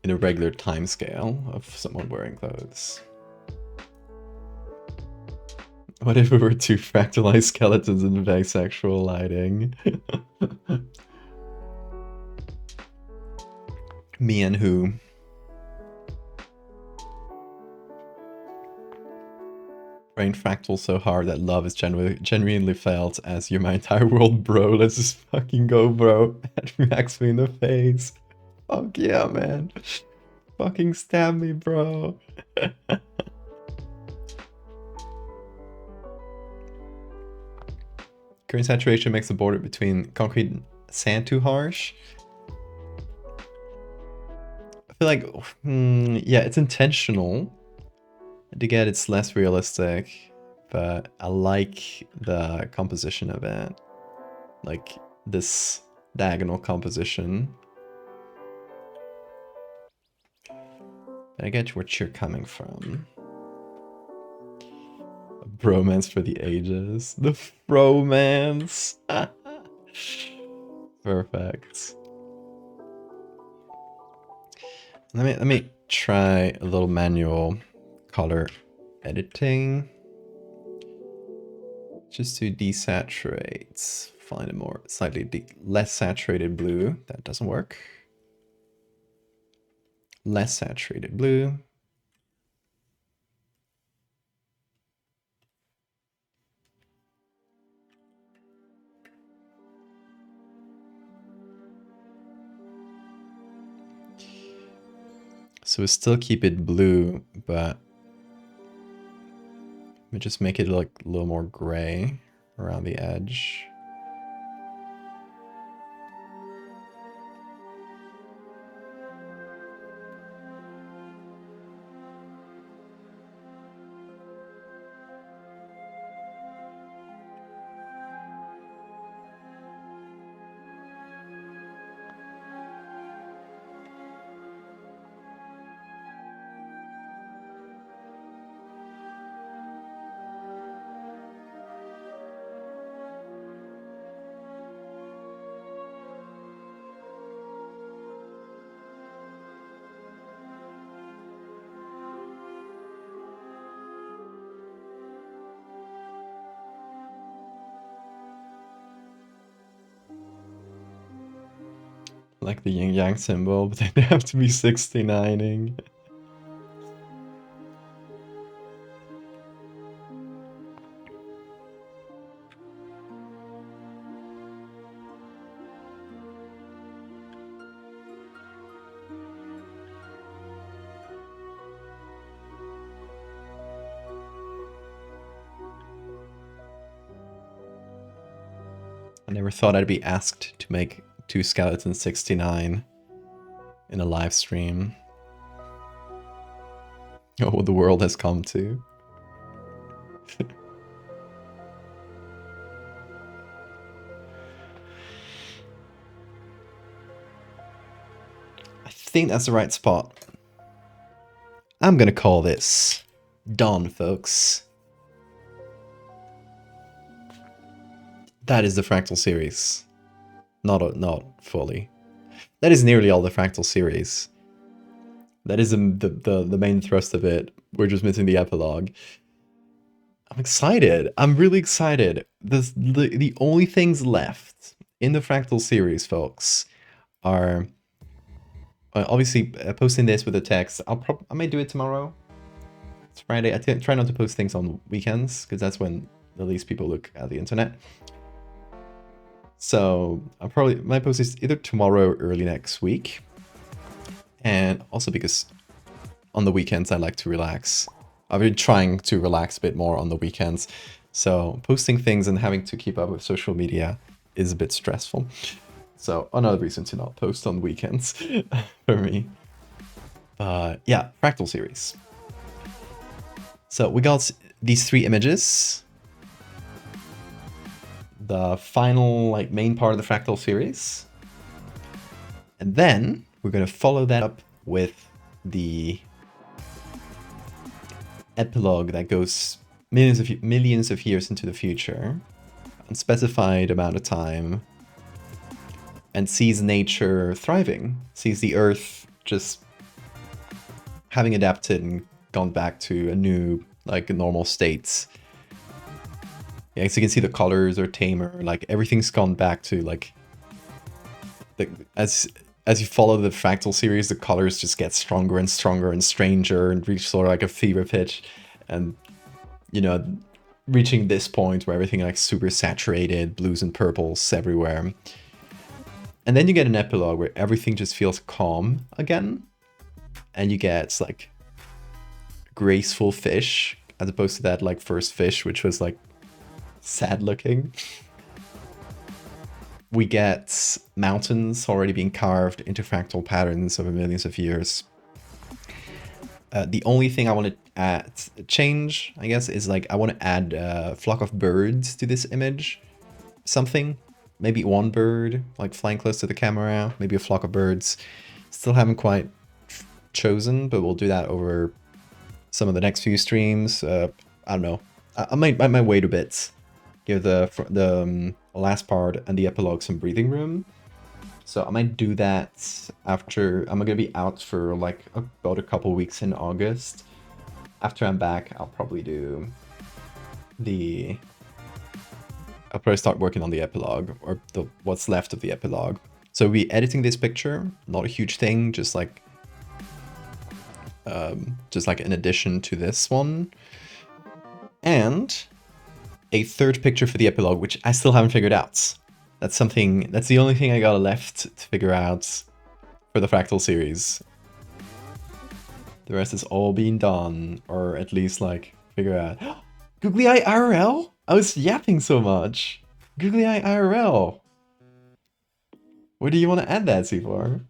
in a regular time scale of someone wearing clothes. What if we were two fractalized skeletons in bisexual lighting? Me and who? Brain fractal so hard that love is genuinely felt as you're my entire world, bro. Let's just fucking go, bro. And smacks me in the face. Fuck yeah, man. Fucking stab me, bro. Current saturation makes the border between concrete and sand too harsh. I feel like, yeah, it's intentional to get it's less realistic, but I like the composition of it. Like this diagonal composition. But I get what you're coming from. A bromance for the ages. The bromance. Perfect. Let me try a little manual color editing. Just to desaturate. Find a more slightly less saturated blue. That doesn't work. Less saturated blue. So we still keep it blue, but we just make it look a little more gray around the edge. Like the yin yang symbol, but they have to be 69ing. I never thought I'd be asked to make two skeletons 69 in a live stream. Oh, what the world has come to. I think that's the right spot. I'm gonna call this done, folks. That is the Fractal series. Not fully. That is nearly all the Fractal series. That is the main thrust of it. We're just missing the epilogue. I'm excited. I'm really excited. The only things left in the Fractal series, folks, are obviously posting this with a text. I may do it tomorrow. It's Friday. I try not to post things on weekends because that's when the least people look at the internet. So my post is either tomorrow or early next week. And also because on the weekends I like to relax. I've been trying to relax a bit more on the weekends. So posting things and having to keep up with social media is a bit stressful. So another reason to not post on weekends for me. But yeah, Fractal series. So we got these three images. The final main part of the Fractal series. And then we're going to follow that up with the epilogue that goes millions of years into the future, unspecified amount of time, and sees nature thriving, sees the earth just having adapted and gone back to a new, like, normal state. Yeah, so you can see the colors are tamer, like everything's gone back to like as you follow the Fractal series, the colors just get stronger and stronger and stranger and reach sort of like a fever pitch, and you know, reaching this point where everything like super saturated, blues and purples everywhere. And then you get an epilogue where everything just feels calm again, and you get like graceful fish as opposed to that like first fish, which was like sad looking. We get mountains already being carved into fractal patterns over millions of years. The only thing I want to add, change, I guess, is like I want to add a flock of birds to this image. Something, maybe one bird, like flying close to the camera, maybe a flock of birds. Still haven't quite chosen, but we'll do that over some of the next few streams. I don't know. I might wait a bit. Give the last part and the epilogue some breathing room. So I might do that after I'm gonna be out for like about a couple weeks in August. After I'm back, I'll probably do I'll probably start working on the epilogue, or what's left of the epilogue. So we'll be editing this picture, not a huge thing, just like an addition to this one. And a third picture for the epilogue, which I still haven't figured out. That's the only thing I got left to figure out for the Fractal series. The rest is all being done, or at least like figure out. Googly Eye IRL? I was yapping so much. Googly Eye IRL. Where do you want to add that, C4?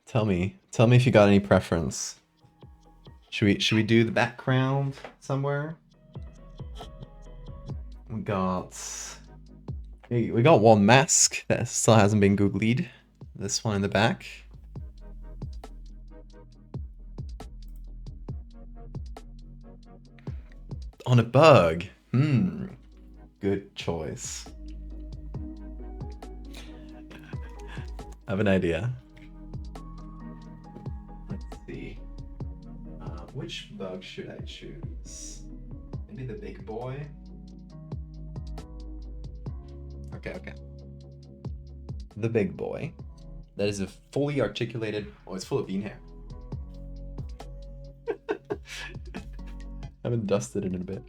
Tell me if you got any preference. Should we do the background somewhere? We got one mask that still hasn't been googlied. This one in the back. On a bug. Good choice. I have an idea. Which bug should I choose? Maybe the big boy? Okay. The big boy. That is a fully articulated... Oh, it's full of bean hair. I haven't dusted it in a bit.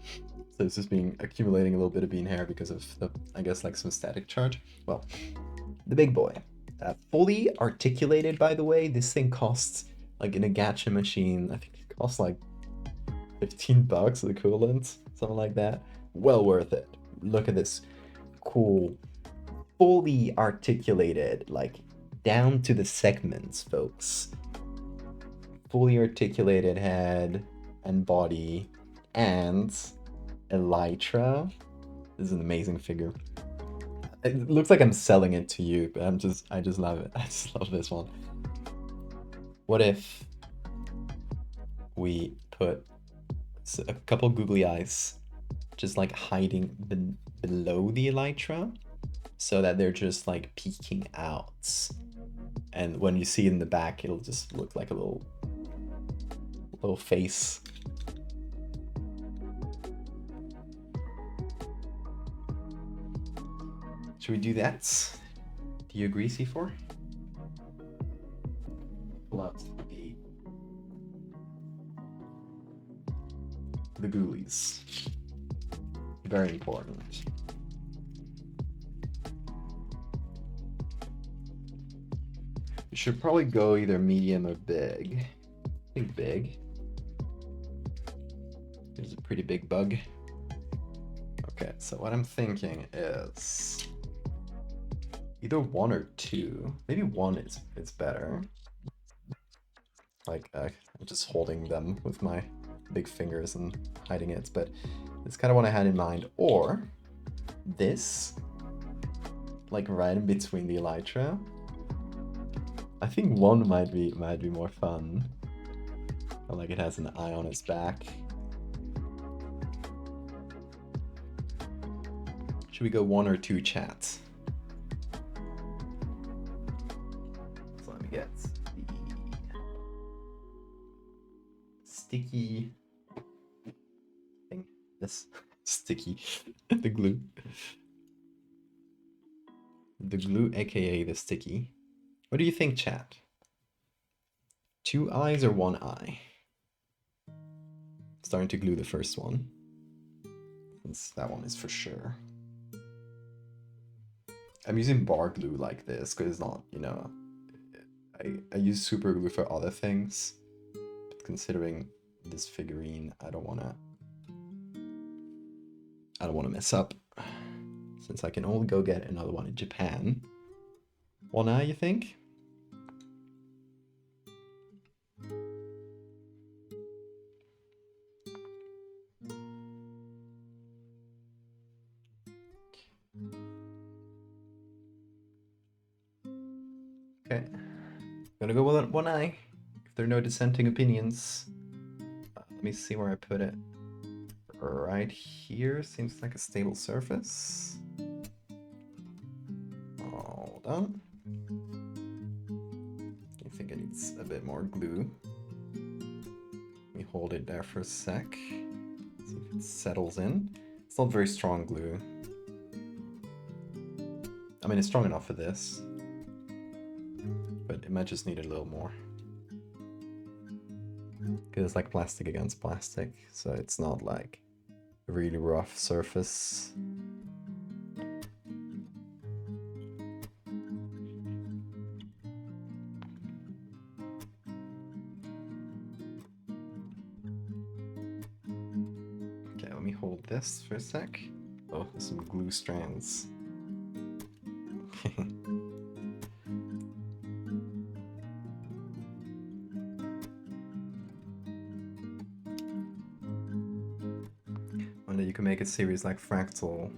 So it's just accumulating a little bit of bean hair because of the, I guess, like some static charge. Well, the big boy. Fully articulated, by the way. This thing costs, like in a gacha machine, I think it costs like $15 equivalent, something like that. Well worth it. Look at this cool, fully articulated, like down to the segments, folks. Fully articulated head and body and elytra. This is an amazing figure. It looks like I'm selling it to you, but I just love it. I just love this one. What if we put a couple googly eyes just like hiding below the elytra so that they're just like peeking out, and when you see it in the back it'll just look like a little face. Should we do that? Do you agree, C4? Pull out the ghoulies. Very important. You should probably go either medium or big. I think big. There's a pretty big bug. Okay, so what I'm thinking is either one or two. Maybe one is better. Like I'm just holding them with my big fingers and hiding it, but it's kind of what I had in mind. Or this, like right in between the elytra. I think one might be more fun. Or like it has an eye on its back. Should we go one or two, chat? sticky thing. This sticky, the glue. The glue, aka the sticky. What do you think, chat? 2 eyes or 1 eye? Starting to glue the first one. Since that one is for sure. I'm using bar glue like this because it's not, you know, I use super glue for other things. But considering this figurine, I don't wanna mess up. Since I can only go get another one in Japan. 1 eye, you think? Okay. Gonna go with 1 eye. If there are no dissenting opinions. Let me see where I put it. Right here seems like a stable surface. Hold on. I think it needs a bit more glue. Let me hold it there for a sec. See if it settles in. It's not very strong glue. I mean, it's strong enough for this. But it might just need a little more. Because it's like plastic against plastic, so it's not like a really rough surface. Okay, let me hold this for a sec. Oh, there's some glue strands. You can make a series like Fractal,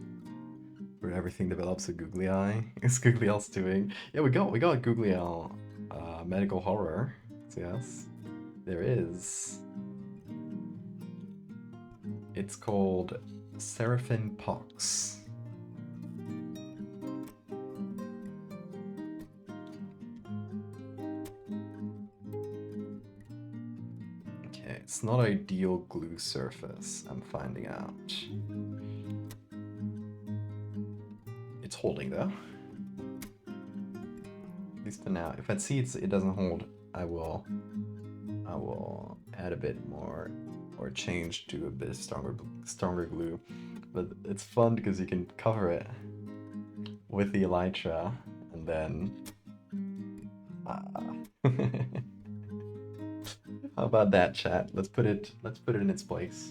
where everything develops a googly eye. Is Googly Owl's doing? Yeah, we got Googly Owl medical horror. So yes, there is. It's called Seraphim Pox. It's not ideal glue surface, I'm finding out. It's holding though. At least for now. If I see it doesn't hold, I will add a bit more or change to a bit stronger glue. But it's fun because you can cover it with the elytra and then how about that, chat? Let's put it in its place.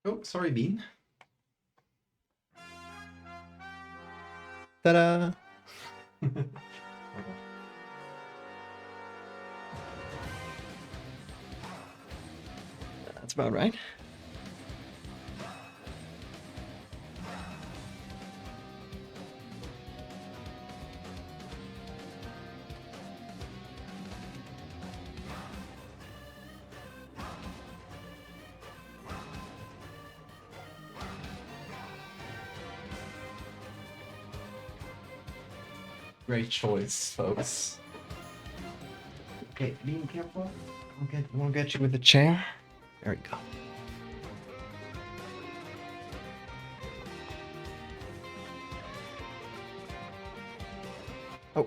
Oh, sorry, Bean. Ta-da! That's about right. Great choice, folks. Okay, being careful. We'll get you with the chair. There we go. Oh.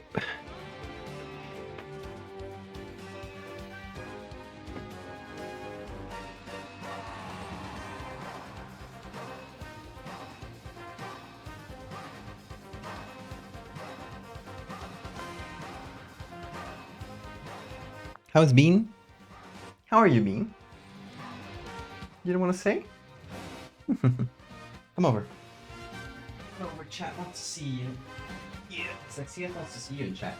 How's Bean? How are you, Bean? You don't want to say? Come over. Come over, chat wants to see you. Yeah, Sexy wants to see you in chat.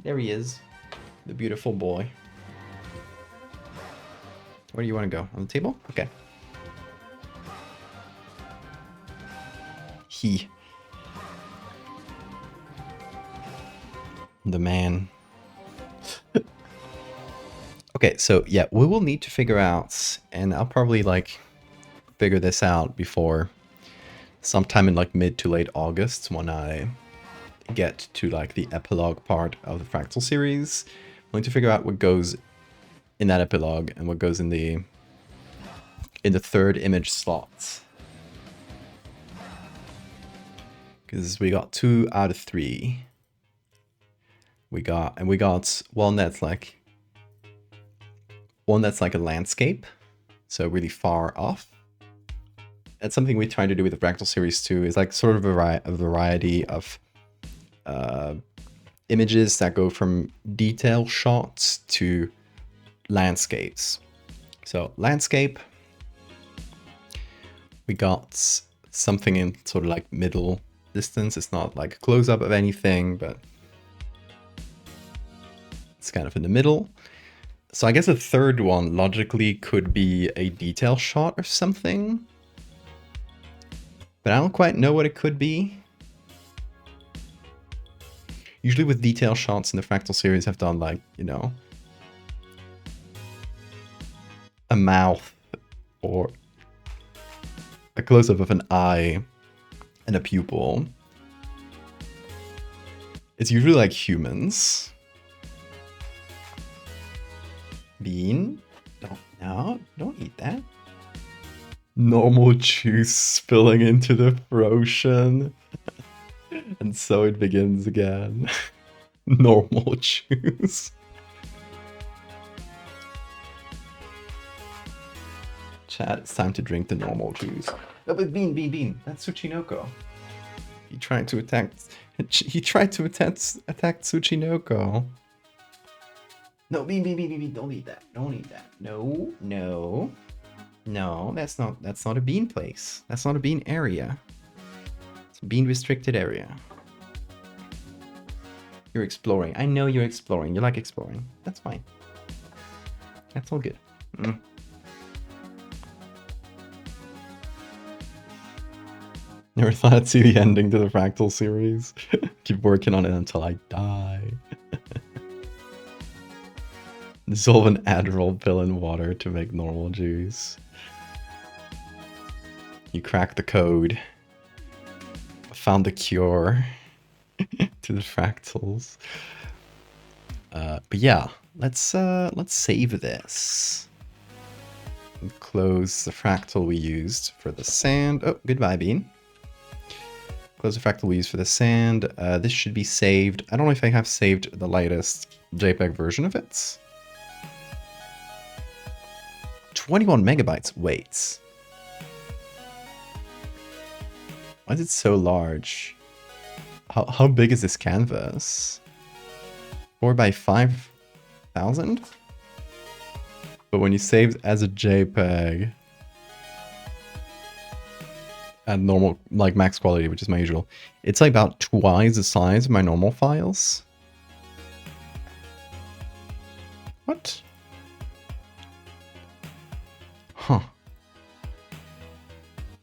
There he is. The beautiful boy. Where do you want to go? On the table? Okay. The man. Okay, so yeah, we will need to figure out, and I'll probably like figure this out before sometime in like mid to late August when I get to like the epilogue part of the Fractal series. I'm going to figure out what goes in that epilogue and what goes in the third image slot. Because we got 2 out of 3. We got one that's like a landscape, so really far off. That's something we try to do with the Fractal series too, is like sort of a variety of images that go from detail shots to landscapes. So landscape, we got something in sort of like middle distance. It's not like a close-up of anything, but it's kind of in the middle. So I guess a third one logically could be a detail shot or something, but I don't quite know what it could be. Usually with detail shots in the Fractal series, I've done like, you know, a mouth or a close-up of an eye and a pupil. It's usually like humans. Bean? Don't eat that. Normal juice spilling into the ocean. And so it begins again. Normal juice. Chat, it's time to drink the normal juice. Oh, but Bean, that's Tsuchinoko. He tried to attack Tsuchinoko. No, Bean, don't eat that. Don't eat that. No, that's not a bean place. That's not a bean area. It's a bean restricted area. You're exploring. I know you're exploring. You like exploring. That's fine. That's all good. Never thought I'd see the ending to the Fractal series. Keep working on it until I die. Dissolve an Adderall pill in water to make normal juice. You cracked the code. Found the cure to the fractals. But yeah, let's save this. And close the fractal we used for the sand. Oh, goodbye, Bean. Close the fractal we used for the sand. This should be saved. I don't know if I have saved the latest JPEG version of it. 21 megabytes. Wait. Why is it so large? How big is this canvas? 4 by 5,000? But when you save as a JPEG at normal, like max quality, which is my usual, it's like about twice the size of my normal files. What? Huh.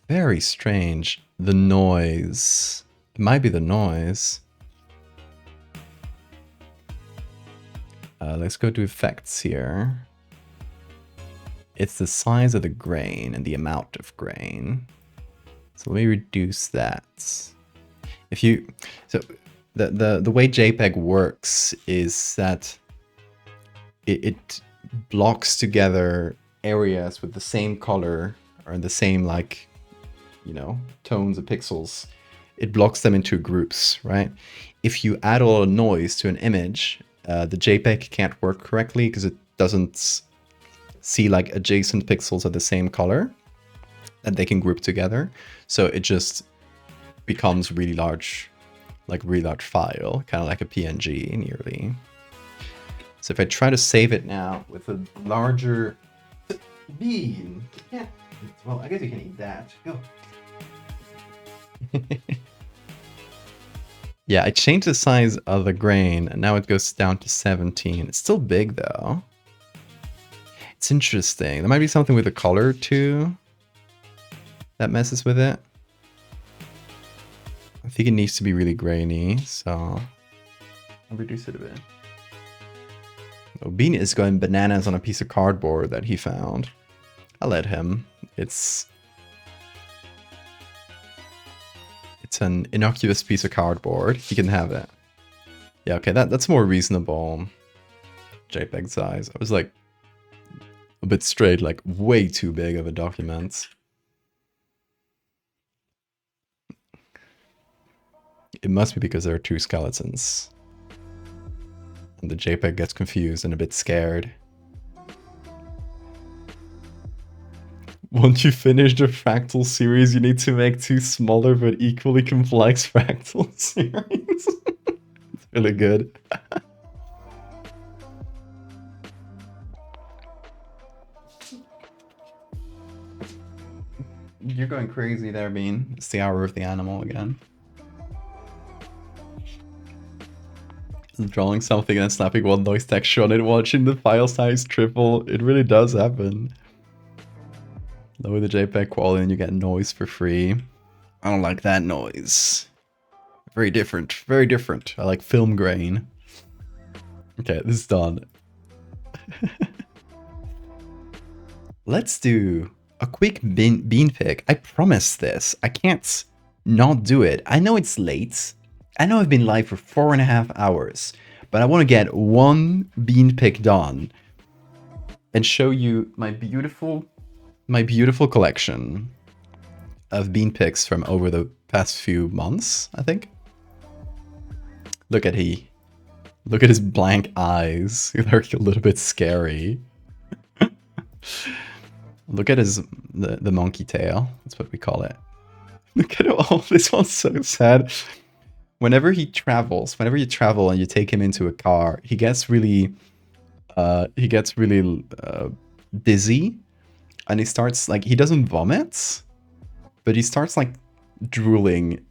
Very strange. The noise. It might be the noise. Let's go to effects here. It's the size of the grain and the amount of grain. So let me reduce that. If you, so the way JPEG works is that it blocks together areas with the same color or the same, like, you know, tones of pixels. It blocks them into groups, right? If you add a lot of noise to an image, the JPEG can't work correctly because it doesn't see like adjacent pixels of the same color that they can group together. So it just becomes really large, like really large file, kind of like a PNG nearly. So if I try to save it now with a larger bean, yeah, well, I guess you can eat that. Go. Yeah, I changed the size of the grain and now it goes down to 17. It's still big though. It's interesting. There might be something with the color too that messes with it. I think it needs to be really grainy, so I'll reduce it a bit. Oh, Bean is going bananas on a piece of cardboard that he found. I'll let him. It's an innocuous piece of cardboard. He can have it. Yeah, okay, that's more reasonable. JPEG size. I was like a bit straight, like way too big of a document. It must be because there are two skeletons. And the JPEG gets confused and a bit scared. Once you finish the Fractal series, you need to make 2 smaller but equally complex Fractal series. It's really good. You're going crazy there, Bean. It's the hour of the animal again. Drawing something and slapping one noise texture on it, watching the file size triple. It really does happen. Lower the JPEG quality and you get noise for free. I don't like that noise. Very different. Very different. I like film grain. Okay, this is done. Let's do a quick bean pick. I promise this. I can't not do it. I know it's late. I know I've been live for 4.5 hours. But I want to get one bean pick done. And show you my beautiful collection of bean picks from over the past few months, I think. Look at his blank eyes. They're a little bit scary. Look at the monkey tail. That's what we call it. Look at it all. This one's so sad. Whenever you travel and you take him into a car, he gets really dizzy. And he starts, like, he doesn't vomit, but he starts, like, drooling,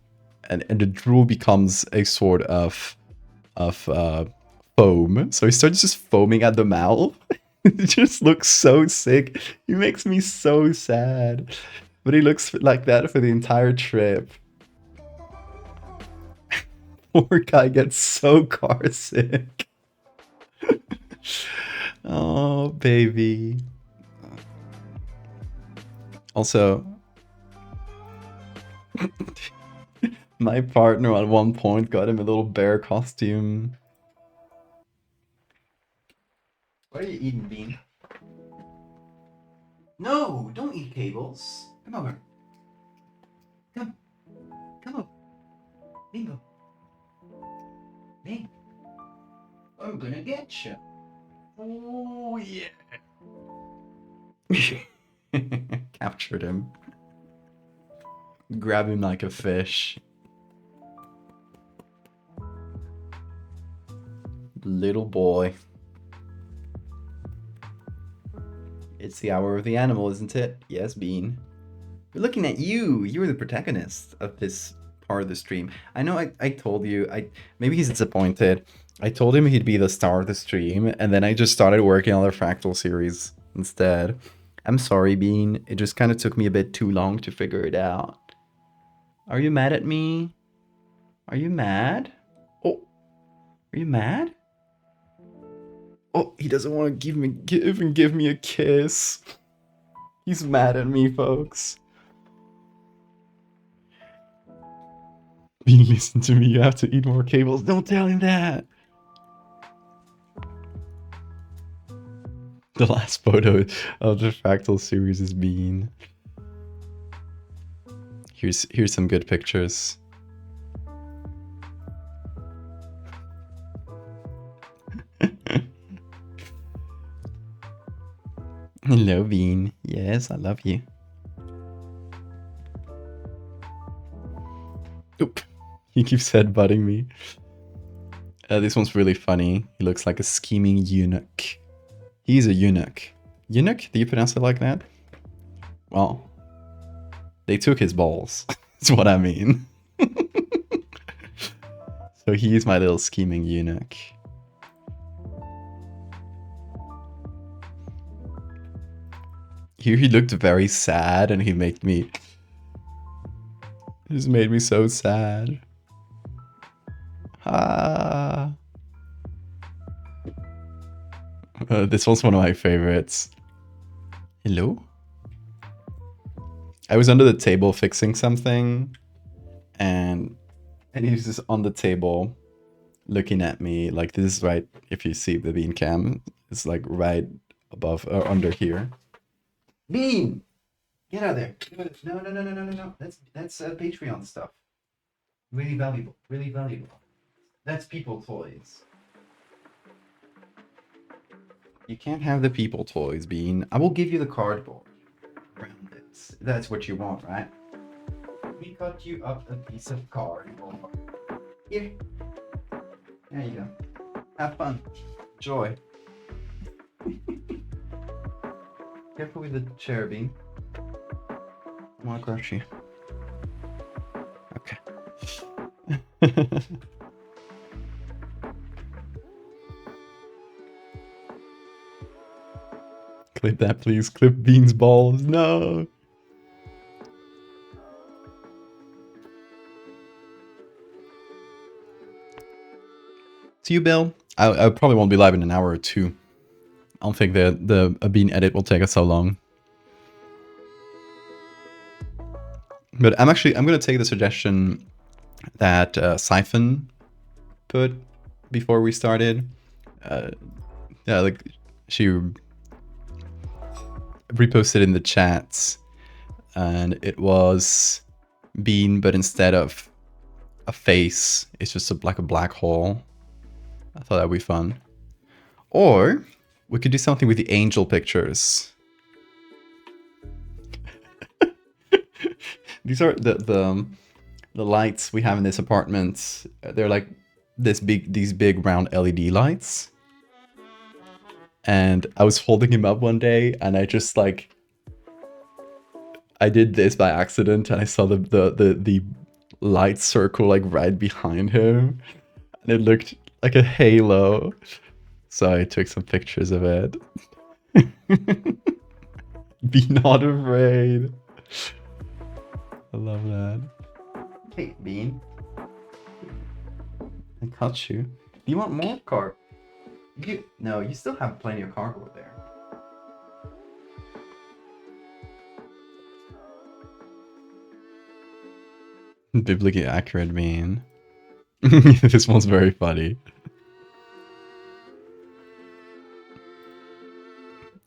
and the drool becomes a sort of foam. So he starts just foaming at the mouth. It just looks so sick. He makes me so sad. But he looks like that for the entire trip. Poor guy gets so car sick. Oh, baby. Also, my partner at one point got him a little bear costume. What are you eating, Bean? No, don't eat cables. Come over. Come over. Bingo. Bing. I'm gonna get you. Oh, yeah. Captured him. Grab him like a fish. Little boy. It's the hour of the animal, isn't it? Yes, Bean. We're looking at you. You were the protagonist of this part of the stream. I know I told you. Maybe he's disappointed. I told him he'd be the star of the stream, and then I just started working on the Fractal series instead. I'm sorry, Bean. It just kind of took me a bit too long to figure it out. Are you mad at me? Are you mad? Oh, are you mad? Oh, he doesn't want to even give me a kiss. He's mad at me, folks. Bean, listen to me. You have to eat more cables. Don't tell him that. The last photo of the Fractal series is Bean. Here's some good pictures. Hello, Bean. Yes, I love you. Oop. He keeps headbutting me. This one's really funny. He looks like a scheming eunuch. He's a eunuch. Eunuch? Do you pronounce it like that? Well, they took his balls. That's what I mean. So he's my little scheming eunuch. Here he looked very sad and he made me... He just made me so sad. Ah. This was one of my favorites. Hello? I was under the table fixing something, and he was just on the table looking at me. Like, this is right, if you see the bean cam, it's like right above or under here. Bean! Get out of there. No, no, no, no, no, no, no. That's Patreon stuff. Really valuable. Really valuable. That's people toys. You can't have the people toys, Bean. I will give you the cardboard around it. That's what you want, right? We cut you up a piece of cardboard. Here. There you go. Have fun. Joy. Careful with the chair, Bean. I want to crush you. Okay. Clip that, please. Clip Bean's balls. No. See you, Bill. I probably won't be live in an hour or two. I don't think the Bean edit will take us so long. But I'm gonna take the suggestion that Siphon put before we started. Yeah, like she reposted in the chats, and it was Bean, but instead of a face, it's just like a black hole. I thought that'd be fun. Or we could do something with the angel pictures. These are the lights we have in this apartment. They're like these big round LED lights. And I was holding him up one day, and I just like I did this by accident, and I saw the light circle like right behind him, and it looked like a halo. So I took some pictures of it. Be not afraid. I love that. Hey, Bean. I cut you. Do you want more card? No, you still have plenty of cardboard there. Biblically accurate, Bean. This one's very funny.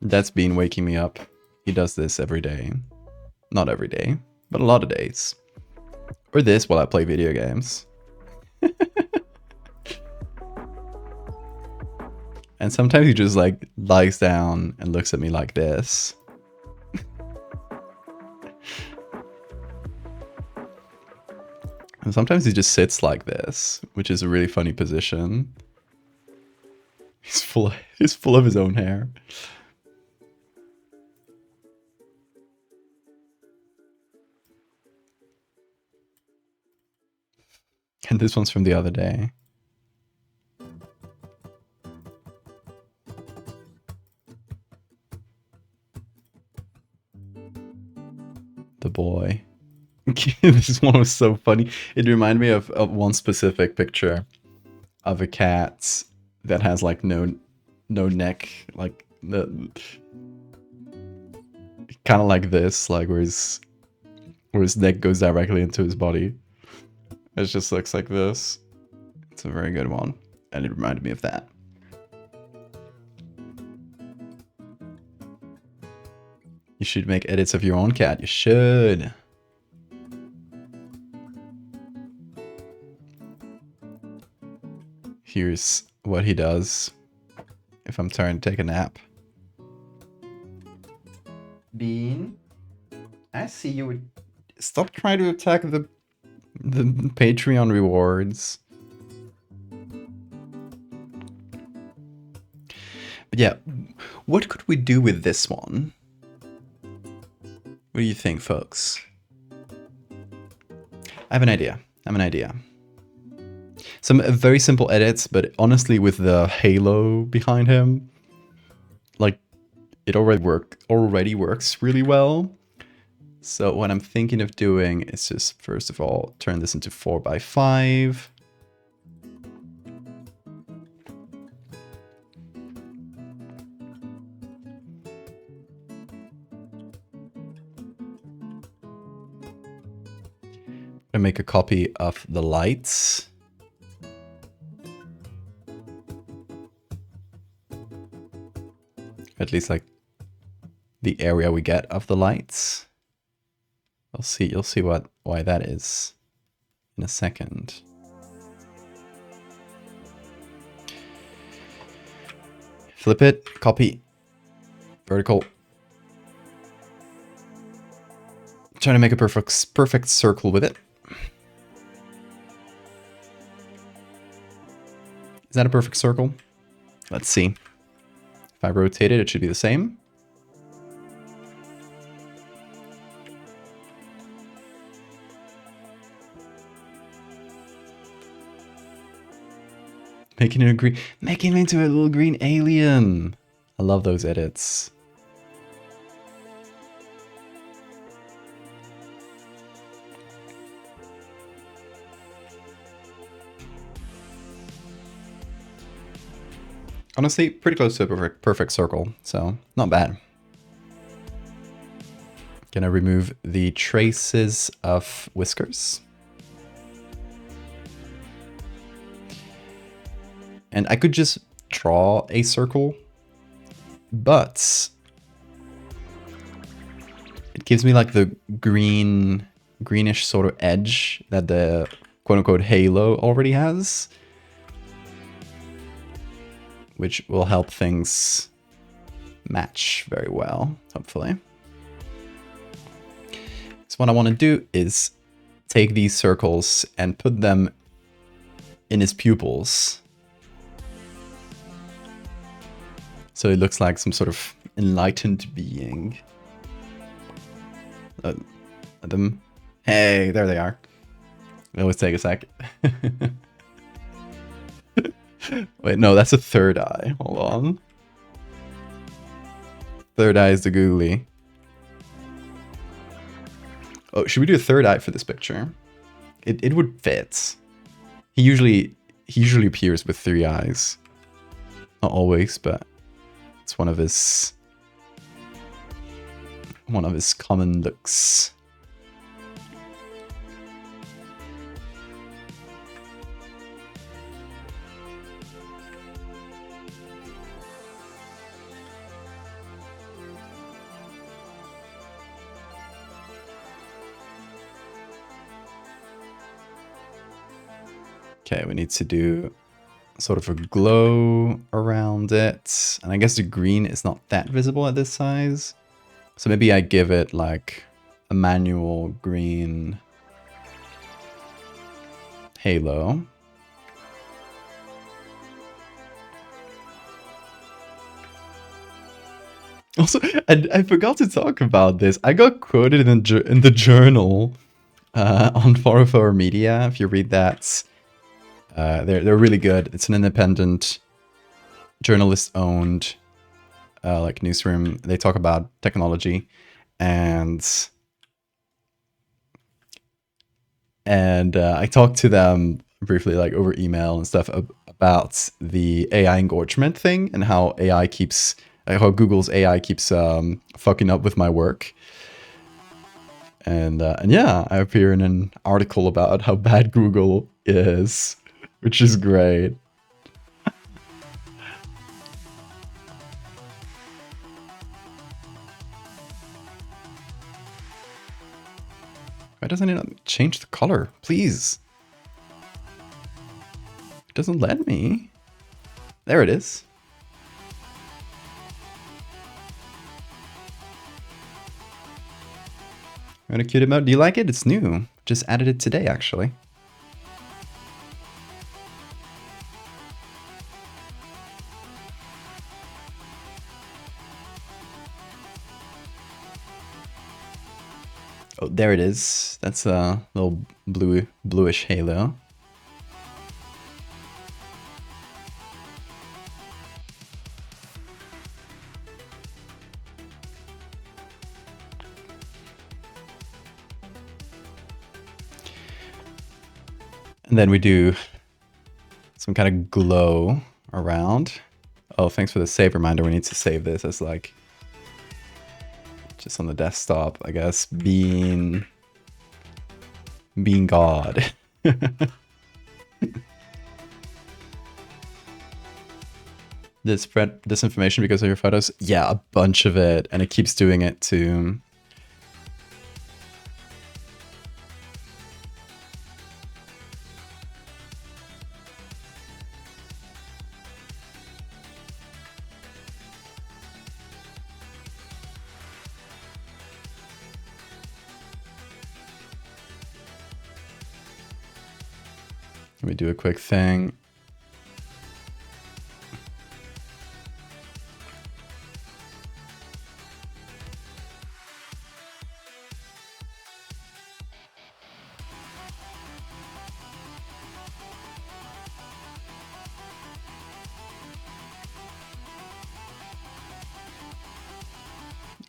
That's Bean waking me up. He does this every day. Not every day, but a lot of days. Or this while I play video games. And sometimes he just like lies down and looks at me like this. And sometimes he just sits like this, which is a really funny position. He's full of his own hair. And this one's from the other day. The boy. This one was so funny. It reminded me of one specific picture of a cat that has like no neck, like the kind of like this, like where his neck goes directly into his body. It just looks like this. It's a very good one, and it reminded me of that. You should make edits of your own cat. You should. Here's what he does if I'm trying to take a nap. Bean, I see you would stop trying to attack the Patreon rewards. But yeah, what could we do with this one? What do you think, folks? I have an idea. Some very simple edits, but honestly with the halo behind him, like it already works really well. So what I'm thinking of doing is just first of all turn this into 4x5. gonna make a copy of the lights. At least like the area we get of the lights. You'll see why that is in a second. Flip it, copy, vertical. Trying to make a perfect circle with it. Is that a perfect circle? Let's see. If I rotate it, it should be the same. Making him into a little green alien. I love those edits. Honestly, pretty close to a perfect circle, so not bad. Gonna remove the traces of whiskers. And I could just draw a circle, but it gives me like the greenish sort of edge that the quote-unquote halo already has, which will help things match very well, hopefully. So what I want to do is take these circles and put them in his pupils. So it looks like some sort of enlightened being. Them. Hey, there they are. It always take a sec. Wait, no, that's a third eye. Hold on. Third eye is the googly. Oh, should we do a third eye for this picture? It would fit. He usually appears with 3 eyes. Not always, but it's one of his common looks. Okay, we need to do sort of a glow around it. And I guess the green is not that visible at this size. So maybe I give it like a manual green halo. Also, I forgot to talk about this. I got quoted in the journal on 404 Media. If you read that, they're really good. It's an independent, journalist-owned like newsroom. They talk about technology, and I talked to them briefly, like over email and stuff, about the AI engorgement thing and how Google's AI keeps fucking up with my work. And yeah, I appear in an article about how bad Google is, which is great. Why doesn't it change the color? Please. It doesn't let me. There it is. What a cute emote. Do you like it? It's new. Just added it today, actually. Oh, there it is. That's a little bluish halo. And then we do some kind of glow around. Oh, thanks for the save reminder. We need to save this as like just on the desktop, I guess. Bean Being God. Did it spread disinformation because of your photos? Yeah, a bunch of it, and it keeps doing it too. Let me do a quick thing.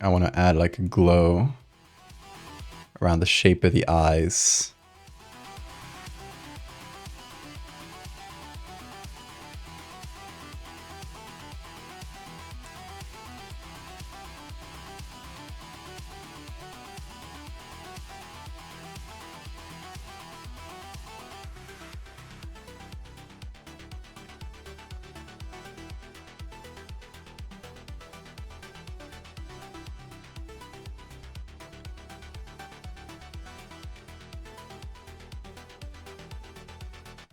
I want to add like a glow around the shape of the eyes.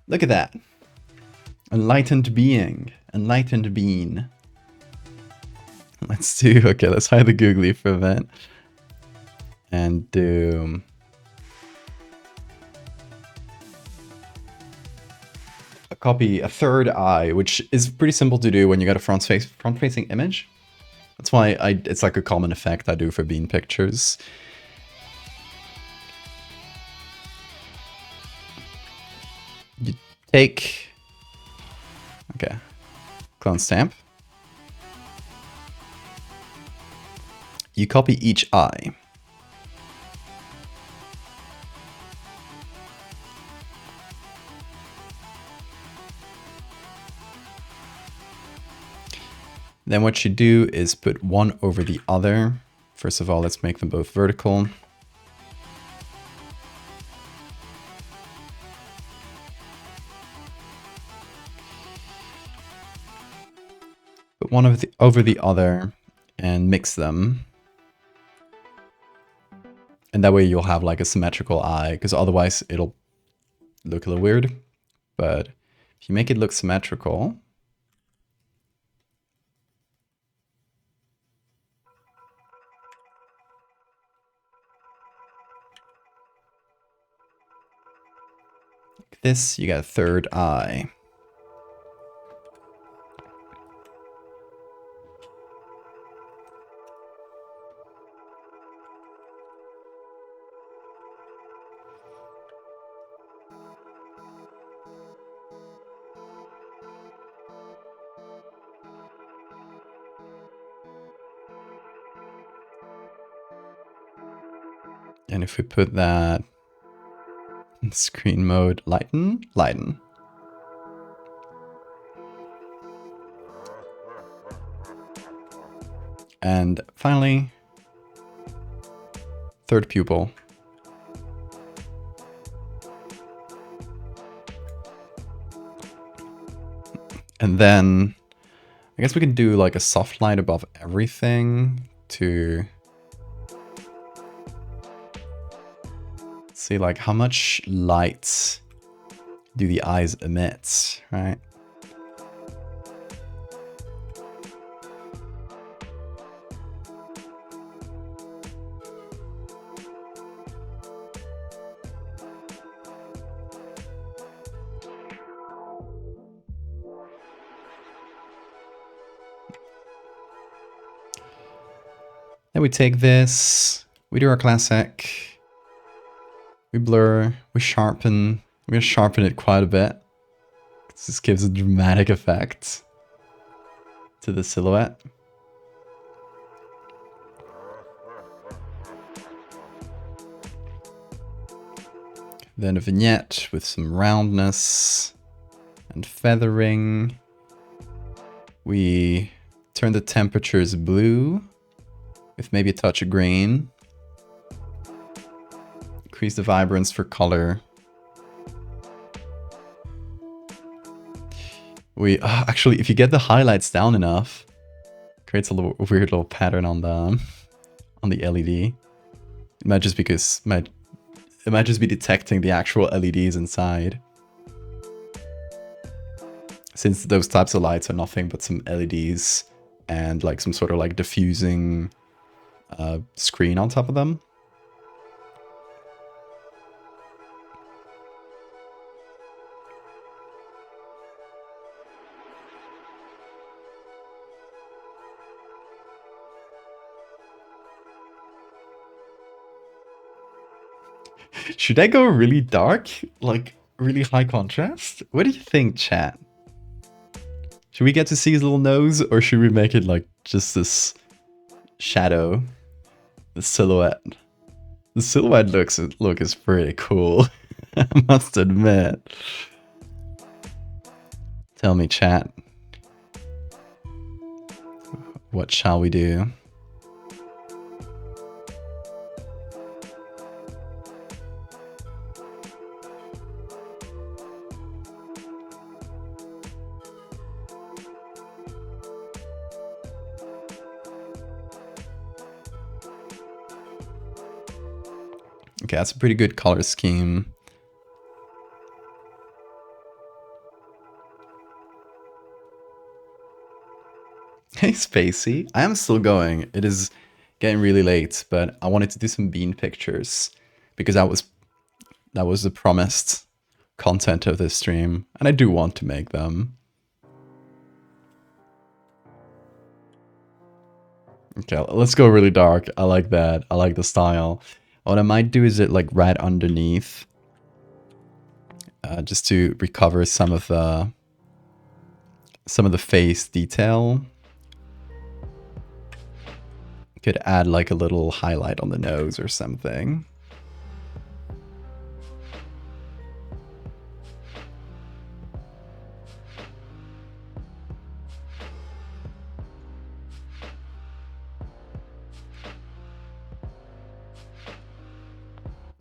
Look at that. Enlightened being. Enlightened being. Let's do... Okay, let's hide the googly for a bit. And do... copy a third eye, which is pretty simple to do when you got a front-facing image. That's why it's like a common effect I do for bean pictures. You take... Okay. Clone stamp. You copy each eye. Then what you do is put one over the other. First of all, let's make them both vertical. Put one over the other and mix them. And that way you'll have like a symmetrical eye, because otherwise it'll look a little weird. But if you make it look symmetrical, like this, you got a third eye. And if we put that in screen mode, lighten. And finally, third pupil. And then I guess we can do like a soft light above everything to see like how much light do the eyes emit, right? Then we take this, we do our classic, we blur, we sharpen, we're gonna sharpen it quite a bit. This gives a dramatic effect to the silhouette. Then a vignette with some roundness and feathering. We turn the temperatures blue with maybe a touch of green. increase the vibrance for color. We actually, if you get the highlights down enough, creates a little weird little pattern on the LED. It might just because it might just be detecting the actual LEDs inside. Since those types of lights are nothing but some LEDs and like some sort of like diffusing screen on top of them. Should I go really dark? Like really high contrast? What do you think, chat? Should we get to see his little nose, or should we make it like just this shadow? The silhouette. The silhouette look is pretty cool. I must admit. Tell me, chat. What shall we do? Okay, that's a pretty good color scheme. Hey, Spacey. I am still going. It is getting really late, but I wanted to do some bean pictures because that was the promised content of this stream, and I do want to make them. Okay, let's go really dark. I like that. I like the style. What I might do is it like right underneath, just to recover some of the face detail. Could add like a little highlight on the nose or something.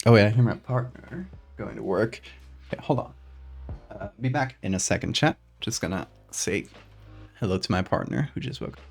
Oh yeah, I hear my partner going to work. Okay, hold on. Be back in a second, chat. Just gonna say hello to my partner who just woke up.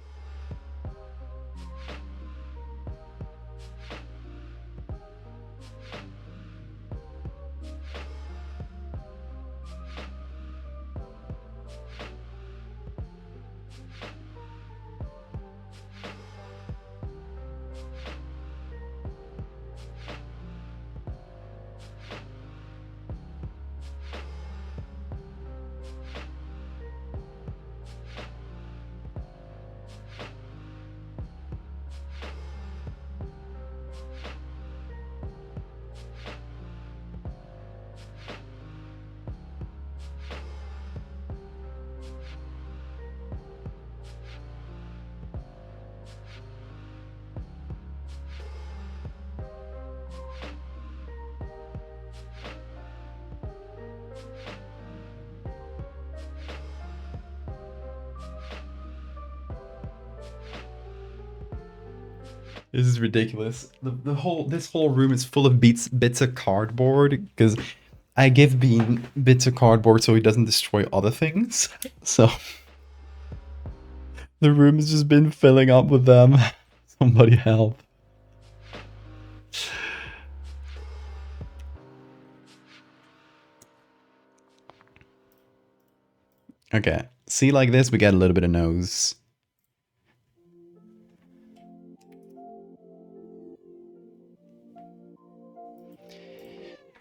This is ridiculous. This whole room is full of bits of cardboard because I give Bean bits of cardboard so he doesn't destroy other things. So the room has just been filling up with them. Somebody help. Okay. See, like this, we get a little bit of nose.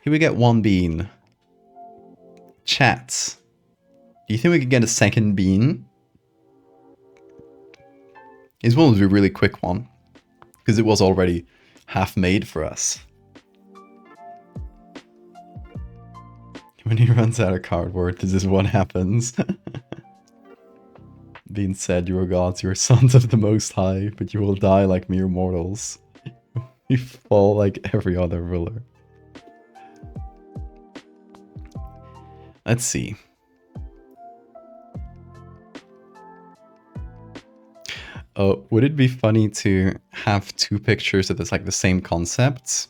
Here we get one bean. Chat. Do you think we could get a second bean? This one was a really quick one. Because it was already half made for us. When he runs out of cardboard, this is what happens. Being said, you are gods, you are sons of the Most High, but you will die like mere mortals. You fall like every other ruler. Let's see. Oh, would it be funny to have two pictures that is like the same concept,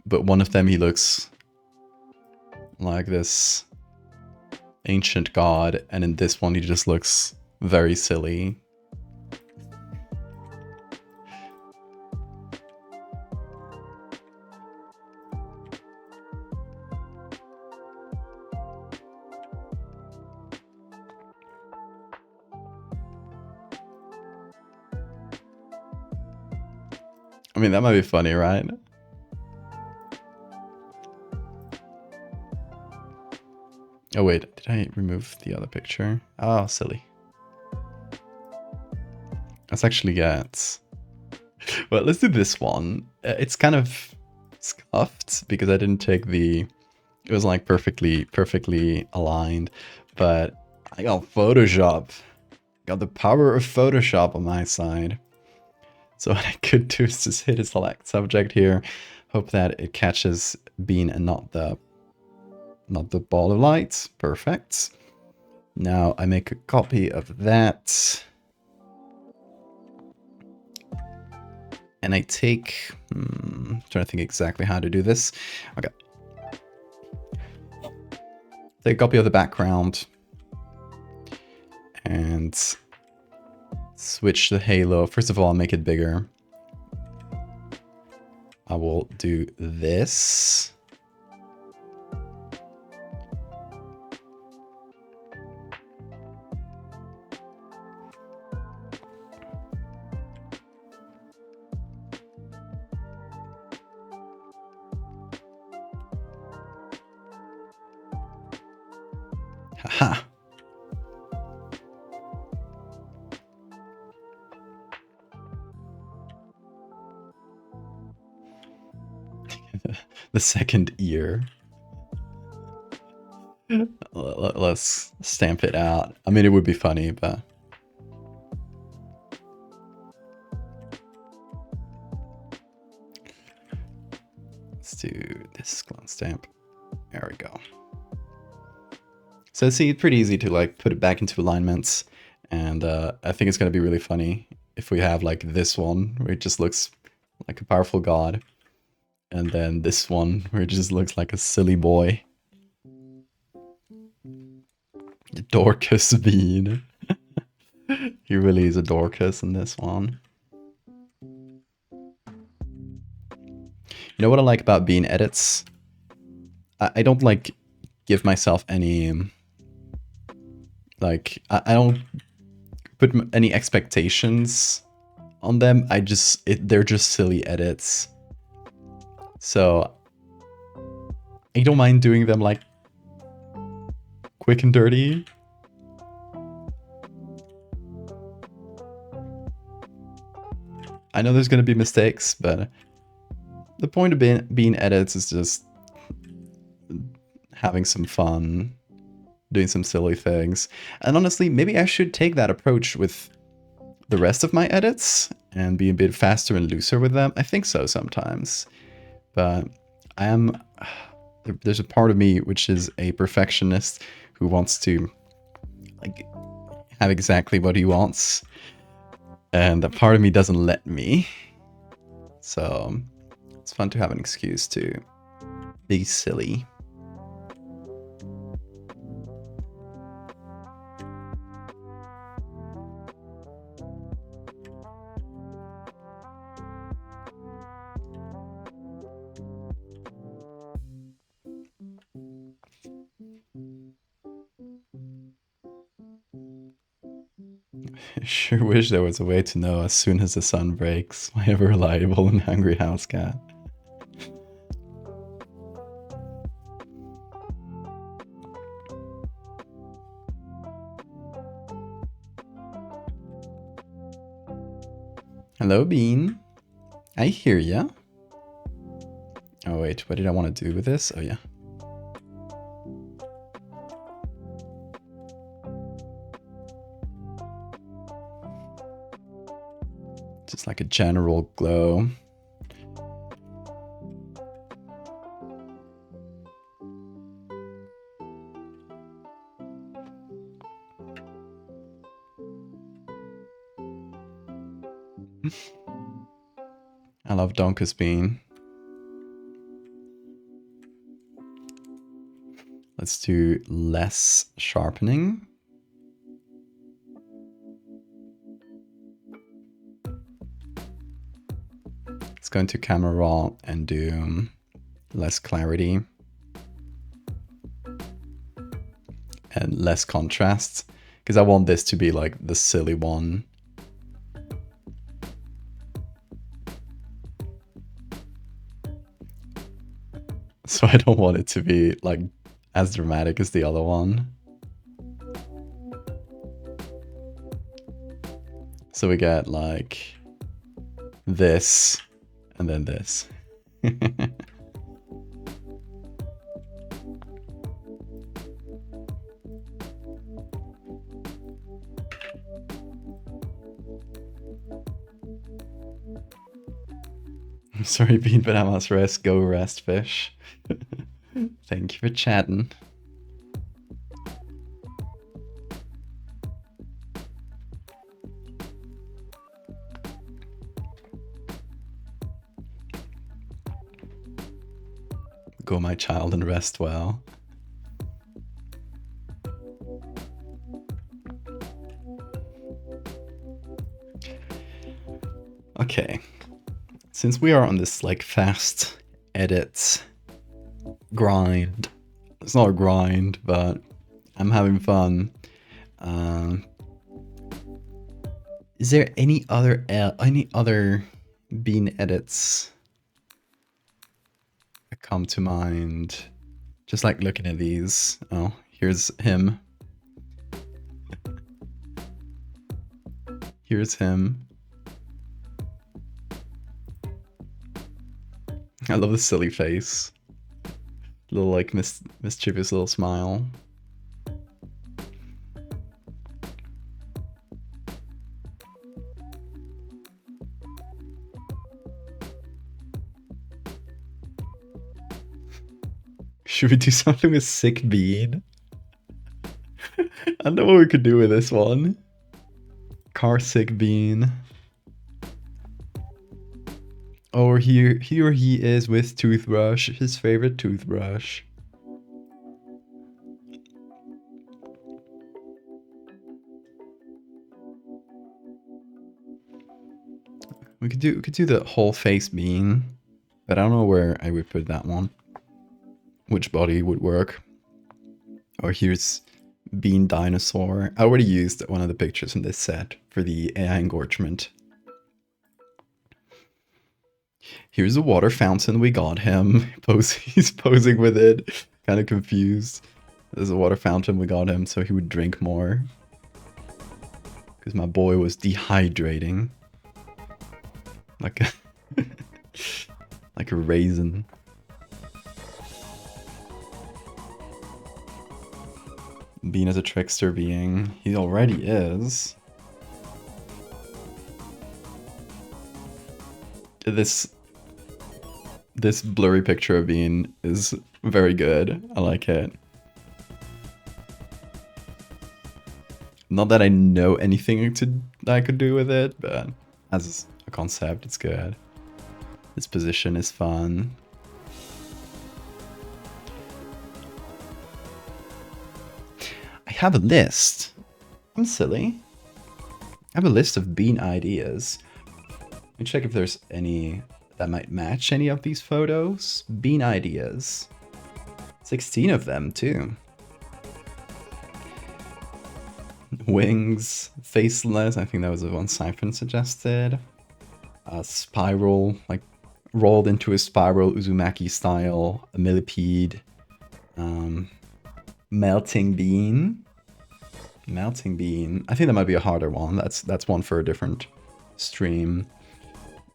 but one of them he looks like this ancient god, and in this one he just looks very silly. I mean, that might be funny, right? Oh wait, did I remove the other picture? Oh, silly. Let's actually get... Well, let's do this one. It's kind of scuffed because I didn't take the... It was like perfectly aligned, but I got Photoshop. Got the power of Photoshop on my side. So what I could do is just hit a select subject here, hope that it catches Bean and not the ball of light. Perfect. Now I make a copy of that. And I take... trying to think exactly how to do this. Okay. Take a copy of the background. And switch the halo. First of all, I'll make it bigger. I will do this. Haha. The second ear. Let's stamp it out. I mean, it would be funny, but... Let's do this clone stamp. There we go. So see, it's pretty easy to like put it back into alignments. And I think it's going to be really funny if we have like this one where it just looks like a powerful god. And then this one where it just looks like a silly boy. Dorcas Bean. He really is a Dorcas in this one. You know what I like about Bean edits? I don't like give myself any... Like, I don't put any expectations on them. They're just silly edits. So I don't mind doing them like quick and dirty. I know there's going to be mistakes, but the point of being edits is just having some fun, doing some silly things. And honestly, maybe I should take that approach with the rest of my edits and be a bit faster and looser with them. I think so sometimes. But there's a part of me which is a perfectionist who wants to like have exactly what he wants. And that part of me doesn't let me. So it's fun to have an excuse to be silly. I sure wish there was a way to know as soon as the sun breaks. My ever reliable and hungry house cat. Hello, Bean. I hear ya. Oh wait, what did I want to do with this? Oh yeah. Just like a general glow. I love Donkus Bean. Let's do less sharpening. Let's go into camera raw and do less clarity and less contrast, because I want this to be like the silly one. So I don't want it to be like as dramatic as the other one. So we get like this and then this. I'm sorry, Bean, but I must rest. Go rest, fish. Thank you for chatting. Go, my child, and rest well. Okay. Since we are on this like fast edit grind, it's not a grind, but I'm having fun. Is there any other Bean edits that come to mind? Just like looking at these. Oh, here's him. Here's him. I love the silly face. Little like mischievous little smile. Should we do something with Sick Bean? I don't know what we could do with this one. Car Sick Bean. Or here he is with toothbrush, his favorite toothbrush. We could do the whole face Bean, but I don't know where I would put that one. Which body would work? Or here's Bean Dinosaur. I already used one of the pictures in this set for the AI engorgement. Here's a water fountain we got him. He's posing with it. Kind of confused. There's a water fountain we got him so he would drink more. Because my boy was dehydrating. Like a, like a raisin. Bean as a trickster being. He already is. This blurry picture of Bean is very good. I like it. Not that I know anything that I could do with it, but as a concept, it's good. This position is fun. I have a list. I'm silly. I have a list of Bean ideas. Let me check if there's any that might match any of these photos. Bean ideas. 16 of them, too. Wings, faceless. I think that was the one Siphon suggested. A spiral, like rolled into a spiral Uzumaki style. A millipede. Melting bean. Melting bean. I think that might be a harder one. That's one for a different stream.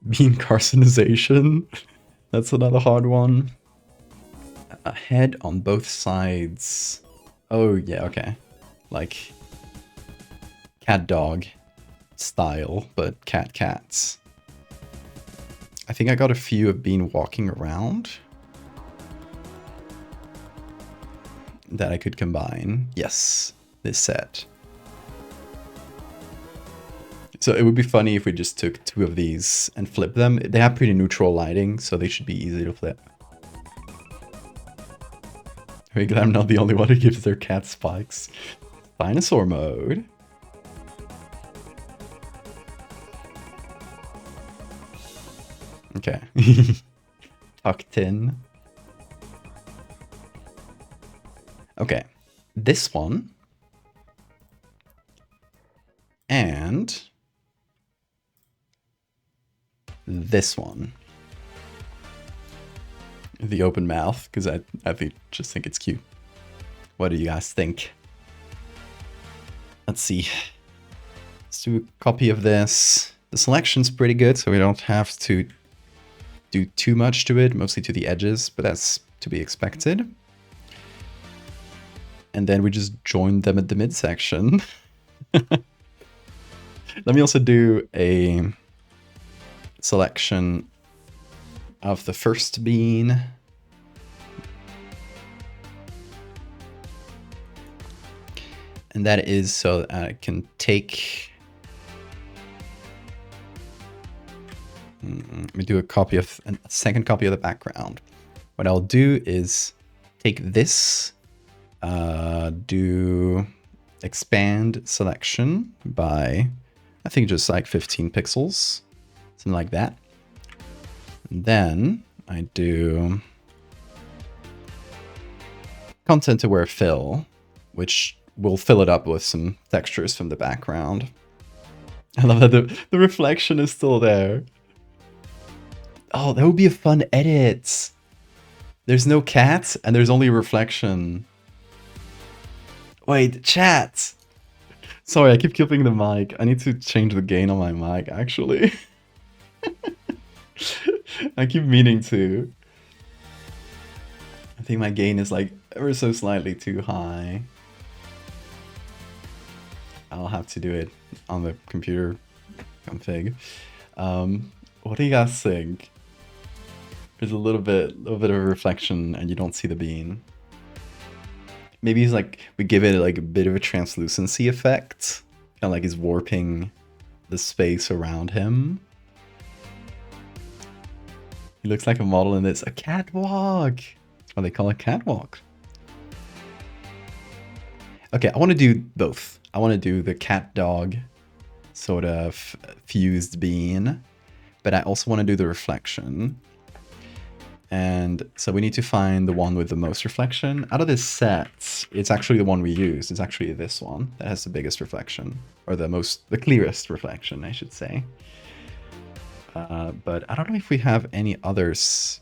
Bean carcinization. That's another hard one. A head on both sides. Oh yeah, okay. Like cat dog style, but cats. I think I got a few of Bean walking around that I could combine. Yes, this set. So it would be funny if we just took two of these and flipped them. They have pretty neutral lighting, so they should be easy to flip. Very glad I'm not the only one who gives their cat spikes. Dinosaur mode. Okay. Tucked in. Okay. This one. And this one. The open mouth, because I just think it's cute. What do you guys think? Let's see. Let's do a copy of this. The selection's pretty good, so we don't have to do too much to it, mostly to the edges, but that's to be expected. And then we just join them at the midsection. Let me also do a selection of the first bean. And that is so that I can take... Let me do a copy of a second copy of the background. What I'll do is take this, do expand selection by, I think just like 15 pixels, something like that. And then I do content aware fill, which will fill it up with some textures from the background. I love that the reflection is still there. Oh, that would be a fun edit. There's no cat and there's only a reflection. Wait, chat. Sorry, I keep clipping the mic. I need to change the gain on my mic, actually. I keep meaning to. I think my gain is like ever so slightly too high. I'll have to do it on the computer config. What do you guys think? There's a little bit of a reflection and you don't see the bean. Maybe it's like we give it like a bit of a translucency effect. Kind of like he's warping the space around him. He looks like a model in this. A catwalk! That's what they call a catwalk. Okay, I want to do both. I want to do the cat dog sort of fused bean, but I also want to do the reflection. And so we need to find the one with the most reflection. Out of this set, it's actually the one we use. It's actually this one that has the biggest reflection, or the clearest reflection, I should say. But I don't know if we have any others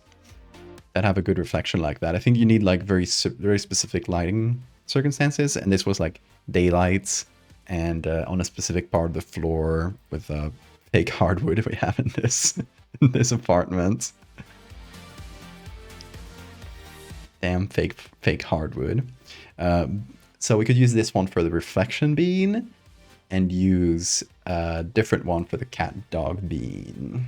that have a good reflection like that. I think you need like very specific lighting circumstances, and this was like daylight and on a specific part of the floor with fake hardwood we have in this in this apartment. Damn fake hardwood. So we could use this one for the reflection bean and use a different one for the cat dog bean.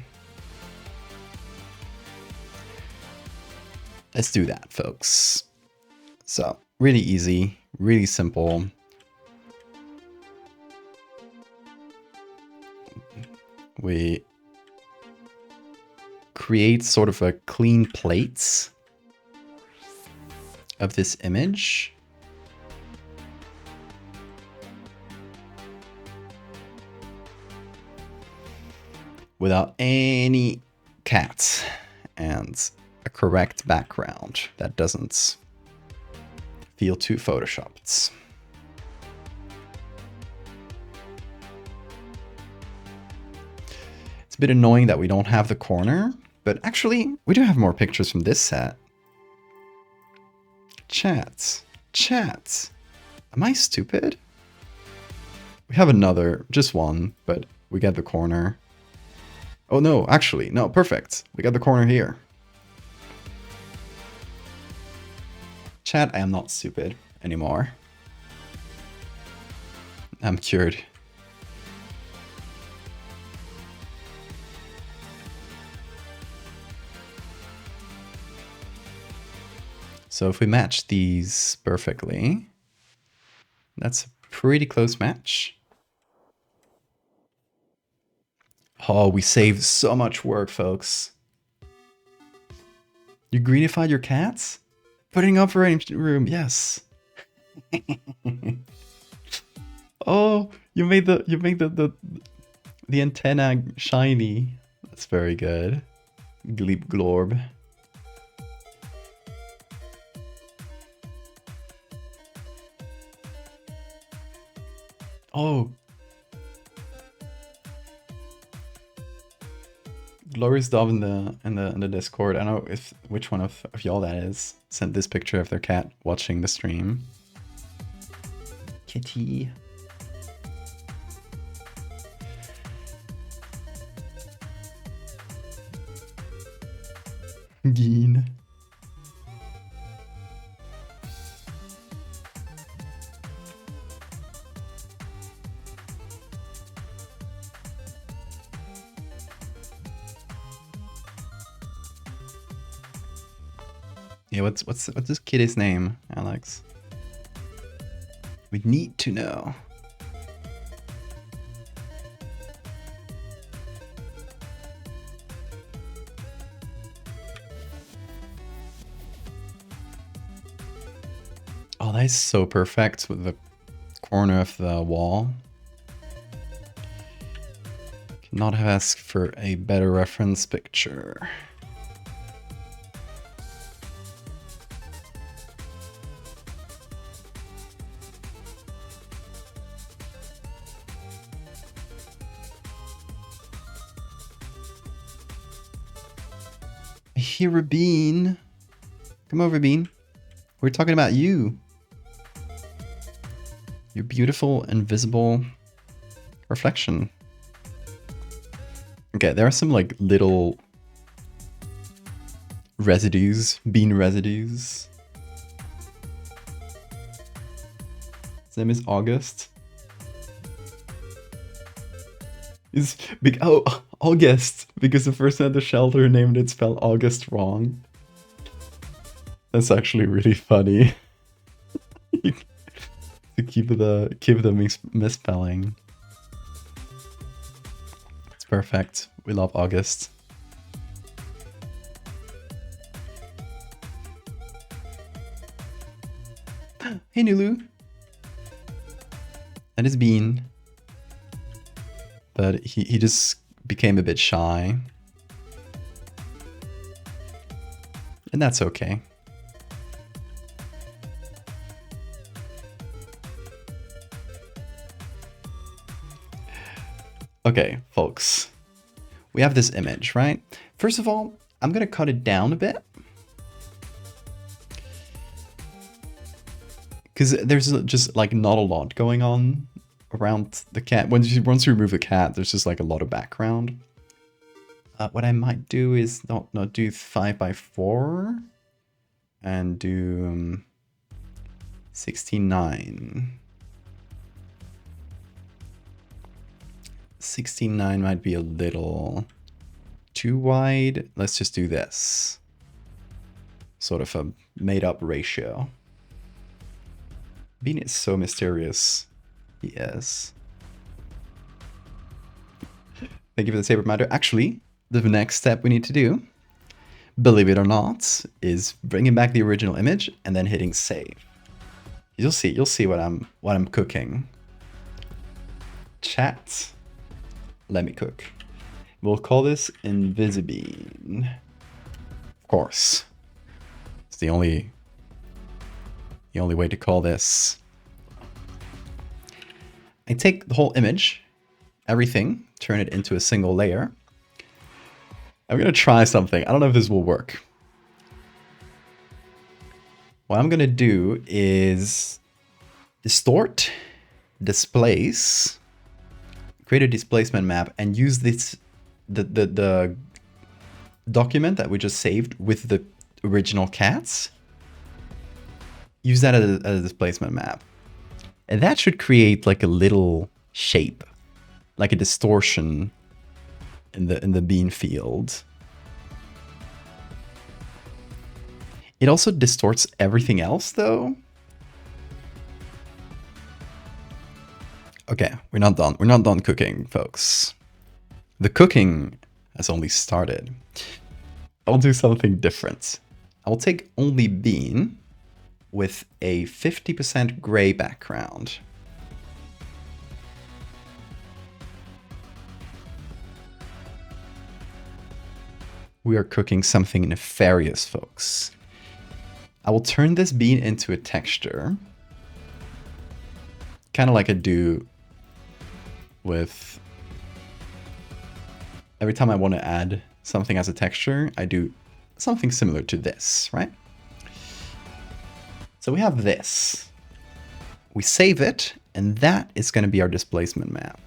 Let's do that, folks. So really easy, really simple. We create sort of a clean plate of this image. Without any cats and a correct background that doesn't feel too photoshopped. It's a bit annoying that we don't have the corner, but actually we do have more pictures from this set. Chat. Am I stupid? We have another, just one, but we get the corner. Oh no, actually, no, perfect. We got the corner here. Chat, I am not stupid anymore. I'm cured. So if we match these perfectly, that's a pretty close match. Oh, we saved so much work, folks. You greenified your cats? Putting operating room, yes. Oh, you made the antenna shiny. That's very good. Gleep glorb. Oh. Glorious Dove in the Discord. I don't know if which one of y'all that is sent this picture of their cat watching the stream. Kitty. Geen. Yeah, what's this kitty's name, Alex? We need to know. Oh, that is so perfect with the corner of the wall. Cannot have asked for a better reference picture. I hear a bean. Come over, Bean. We're talking about you. Your beautiful, invisible reflection. Okay, there are some like little residues, bean residues. His name is August. Is big. Oh, August, because the person at the shelter named it spelled August wrong. That's actually really funny. To keep the misspelling. It's perfect. We love August. Hey Nulu. That is Bean. But he just became a bit shy. And that's okay. Okay, folks. We have this image, right? First of all, I'm gonna cut it down a bit. Because there's just like not a lot going on around the cat. Once you remove the cat, there's just like a lot of background. What I might do is not do 5x4 and do 69. 69 might be a little too wide. Let's just do this. Sort of a made up ratio. Bean is so mysterious. He is. Thank you for the saber reminder. Actually, the next step we need to do, believe it or not, is bringing back the original image and then hitting save. You'll see what I'm cooking. Chat. Let me cook. We'll call this Invisibean. Of course. It's the only way to call this. I take the whole image, everything, turn it into a single layer. I'm gonna try something. I don't know if this will work. What I'm gonna do is distort, displace, create a displacement map, and use this the document that we just saved with the original cats. Use that as a displacement map. And that should create like a little shape, like a distortion in the bean field. It also distorts everything else though. Okay, we're not done. We're not done cooking, folks. The cooking has only started. I'll do something different. I'll take only Bean with a 50% gray background. We are cooking something nefarious, folks. I will turn this bean into a texture. Kind of like I do with... Every time I want to add something as a texture, I do something similar to this, right? So we have this. We save it, and that is going to be our displacement map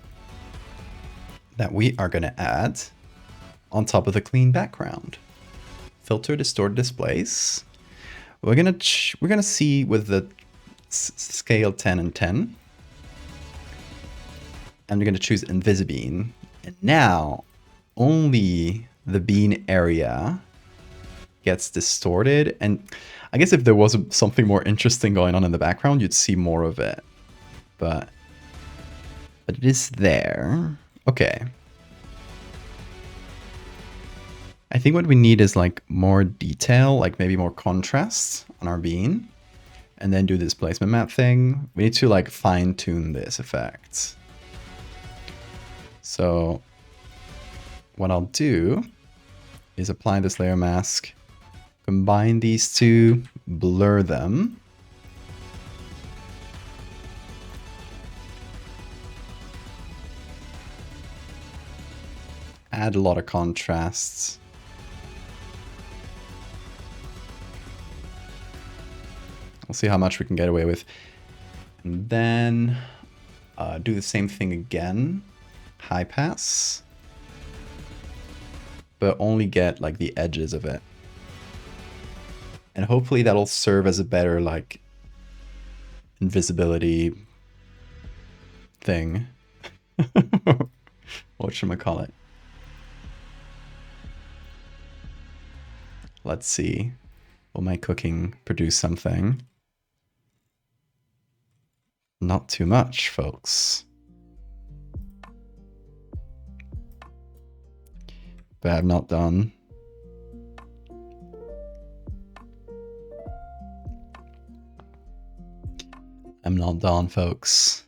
that we are going to add on top of the clean background. Filter, distort, displace. We're gonna see with the scale 10 and 10, and we're gonna choose Invisibean. And now only the bean area gets distorted. And I guess if there was something more interesting going on in the background, you'd see more of it. But it is there. Okay. I think what we need is like more detail, like maybe more contrast on our bean, and then do this placement map thing. We need to like fine tune this effect. So what I'll do is apply this layer mask, combine these two, blur them. Add a lot of contrasts. We'll see how much we can get away with. And then do the same thing again. High pass. But only get like the edges of it. And hopefully that'll serve as a better like invisibility thing. Whatchamacallit. Let's see. Will my cooking produce something? Not too much, folks. But I'm not done. I'm not done, folks.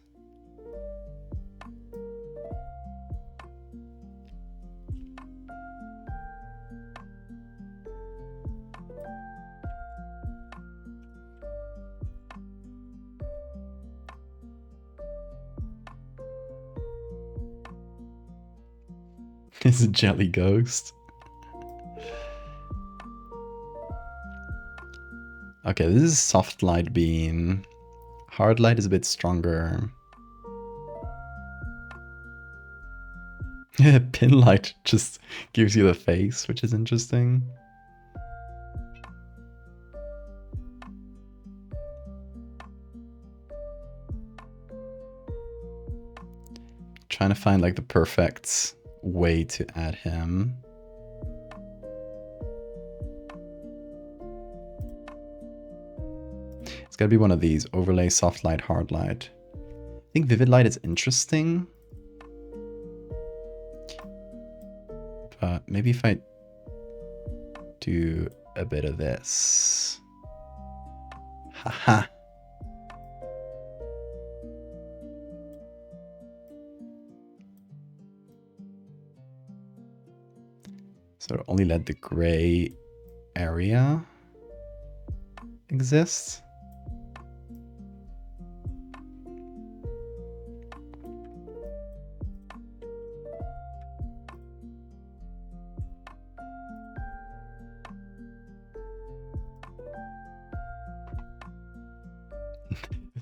It's a jelly ghost. Okay, this is soft light bean. Hard light is a bit stronger. Pin light just gives you the face, which is interesting. Trying to find like the perfect way to add him. It's gotta be one of these. Overlay, soft light, hard light. I think vivid light is interesting. But maybe if I do a bit of this. Haha. So only let the gray area exist.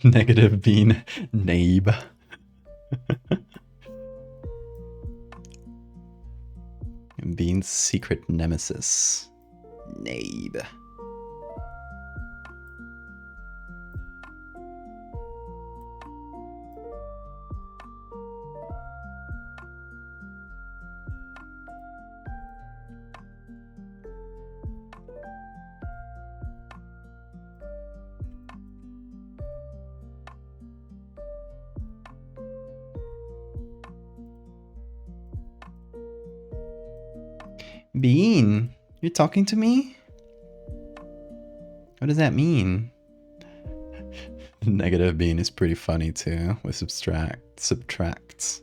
Negative bean, Nabe. Bean's secret nemesis, Nabe. Bean, you're talking to me? What does that mean? Negative bean is pretty funny too, with subtracts.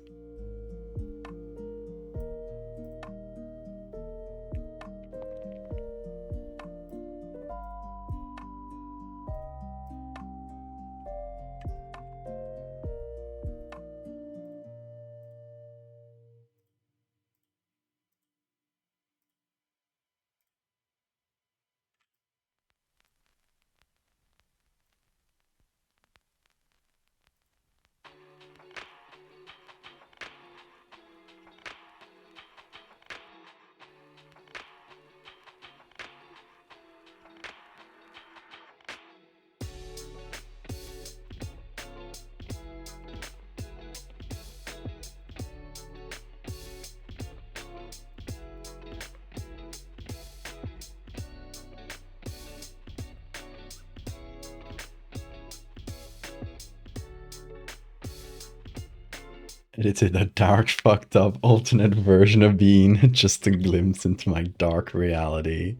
Edited a dark, fucked up alternate version of Bean, just a glimpse into my dark reality.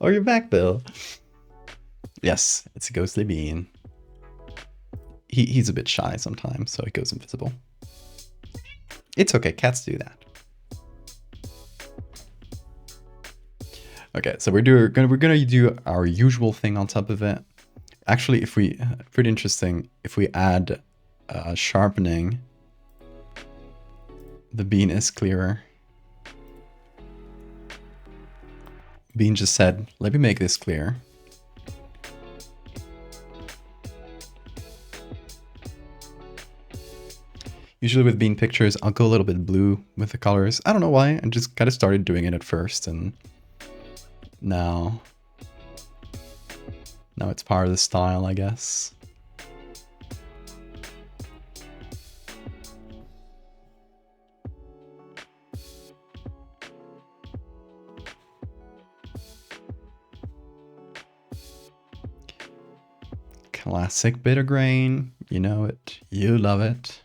Oh, you're back, Bill. Yes, it's a ghostly Bean. He's a bit shy sometimes, so he goes invisible. It's okay, cats do that. Okay, so we're gonna do our usual thing on top of it. Actually, if we pretty interesting, if we add sharpening, the Bean is clearer. Bean just said, let me make this clear. Usually with Bean pictures, I'll go a little bit blue with the colors. I don't know why, I just kind of started doing it at first, and now it's part of the style, I guess. Classic bitter grain, you know it, you love it.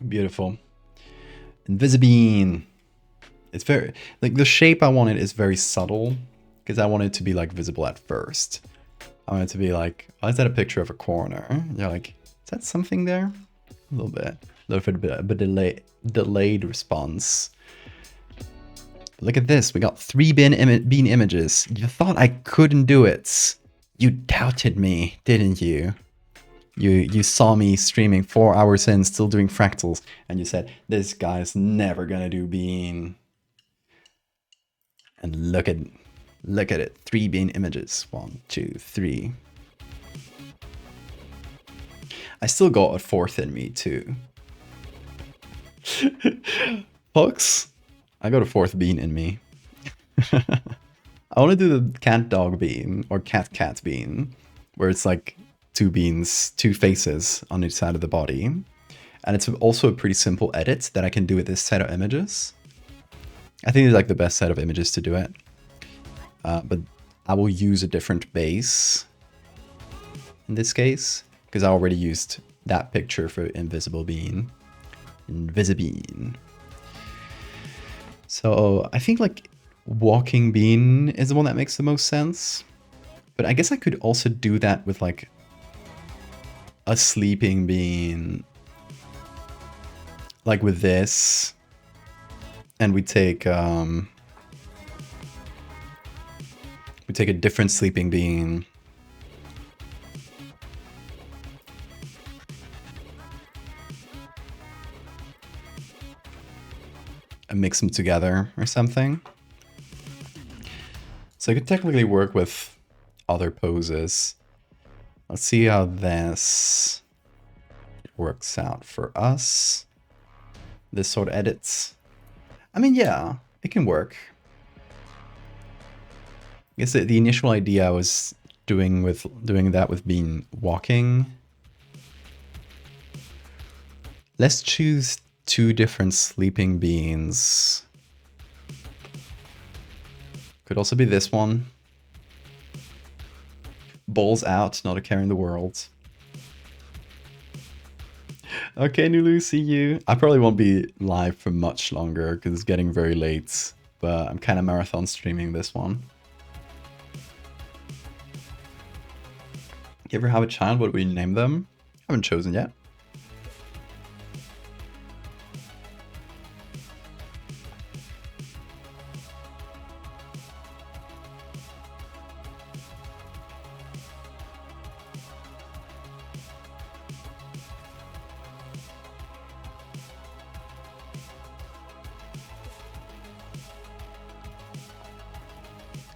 Beautiful. Invisibean. It's very, like, the shape I wanted is very subtle, because I want it to be, like, visible at first. I want it to be like, oh, is that a picture of a corner? You're like, is that something there? A little bit. A little bit of a delayed response. Look at this. We got 3 bean images. You thought I couldn't do it. You doubted me, didn't you? You saw me streaming 4 hours in, still doing fractals, and you said, this guy's never gonna do bean. And look at it. 3 bean images. 1, 2, 3. I still got a 4th in me too. Fox, I got a 4th bean in me. I want to do the cat dog bean or cat bean, where it's like 2 beans, 2 faces on each side of the body. And it's also a pretty simple edit that I can do with this set of images. I think it's like the best set of images to do it. But I will use a different base in this case, because I already used that picture for Invisible Bean. Invisibean. So I think like Walking Bean is the one that makes the most sense. But I guess I could also do that with like a Sleeping Bean. Like with this. And we take a different Sleeping Bean. And mix them together or something. So I could technically work with other poses. Let's see how this works out for us. This sort of edits. I mean, yeah, it can work. I guess the initial idea I was doing that with being walking. Let's choose 2 different Sleeping Beans. Could also be this one. Balls out, not a care in the world. Okay, Nulu, see you. I probably won't be live for much longer because it's getting very late, but I'm kind of marathon streaming this one. You ever have a child? What would you name them? Haven't chosen yet.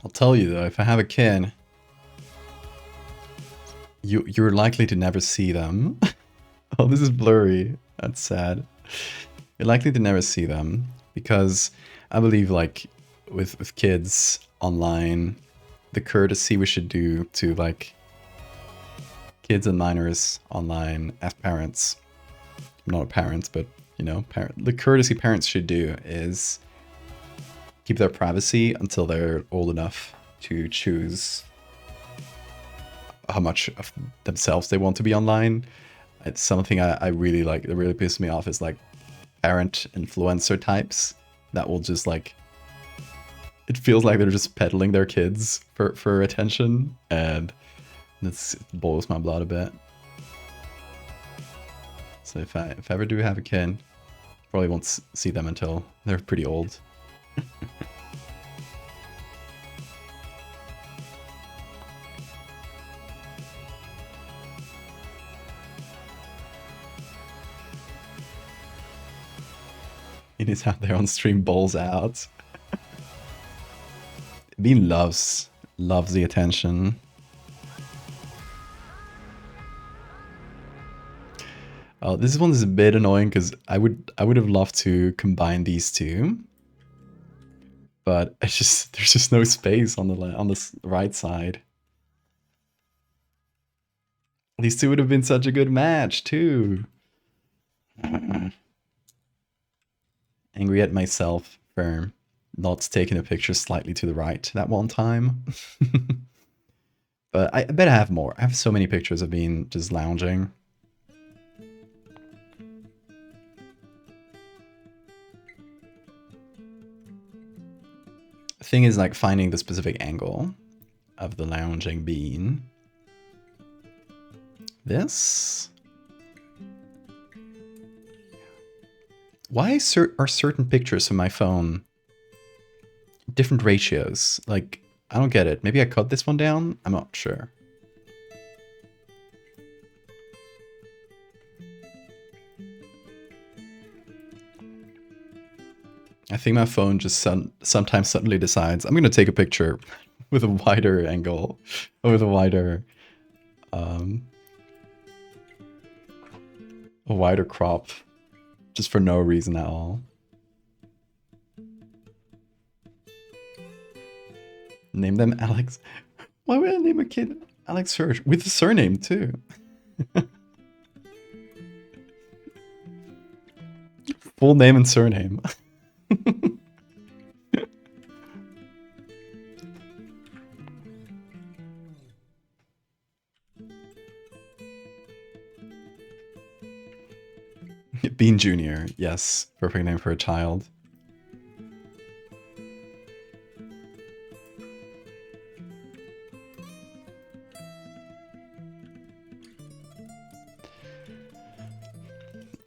I'll tell you though, if I have a kid, you're likely to never see them. Oh, this is blurry. That's sad. You're likely to never see them because I believe like with kids online, the courtesy we should do to like kids and minors online as parents, I'm not a parent, but you know, the courtesy parents should do is keep their privacy until they're old enough to choose how much of themselves they want to be online. It's something I really like. That really pisses me off is like parent influencer types that will just like, it feels like they're just peddling their kids for attention, and it boils my blood a bit. So if I ever do have a kid, probably won't see them until they're pretty old. It is out there on stream, balls out. Bean loves the attention. Oh, this one is a bit annoying because I would have loved to combine these two, but it's just there's just no space on the right side. These two would have been such a good match too. Angry at myself for not taking a picture slightly to the right that one time. But I bet I have more. I have so many pictures of being just lounging. The thing is like finding the specific angle of the lounging bean. This? Why are certain pictures of my phone different ratios? Like, I don't get it. Maybe I cut this one down? I'm not sure. I think my phone just sometimes suddenly decides I'm going to take a picture with a wider angle, or with a wider crop, just for no reason at all. Name them Alex. Why would I name a kid Alex Hirsch? With a surname too. Full name and surname. Bean Jr. Yes, perfect name for a child.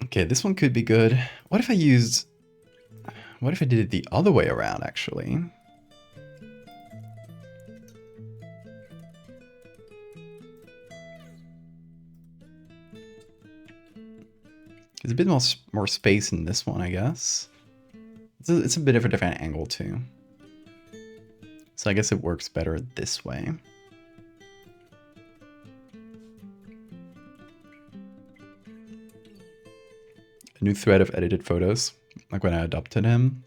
Okay, this one could be good. What if I did it the other way around, actually? There's a bit more space in this one, I guess. It's a bit of a different angle, too. So I guess it works better this way. A new thread of edited photos, like when I adopted him.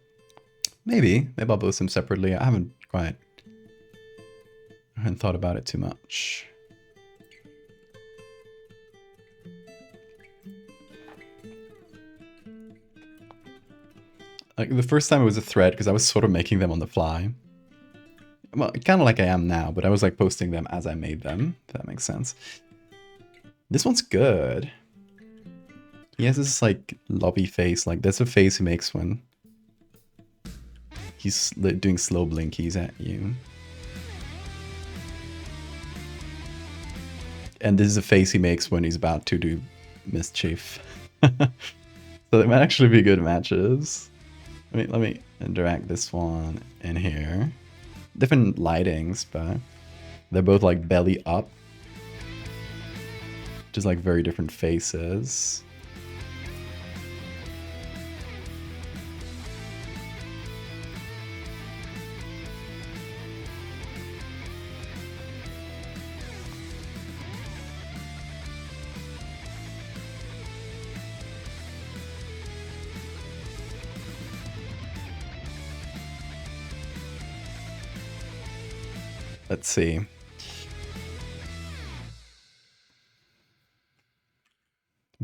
Maybe I'll post them separately. I haven't thought about it too much. Like the first time it was a thread because I was sort of making them on the fly. Well, kind of like I am now, but I was like posting them as I made them, if that makes sense. This one's good. He has this like lobby face, like that's a face he makes when he's doing slow blinkies at you. And this is a face he makes when he's about to do mischief. So they might actually be good matches. Let me drag this one in here. Different lightings, but they're both like belly up. Just like very different faces. Let's see.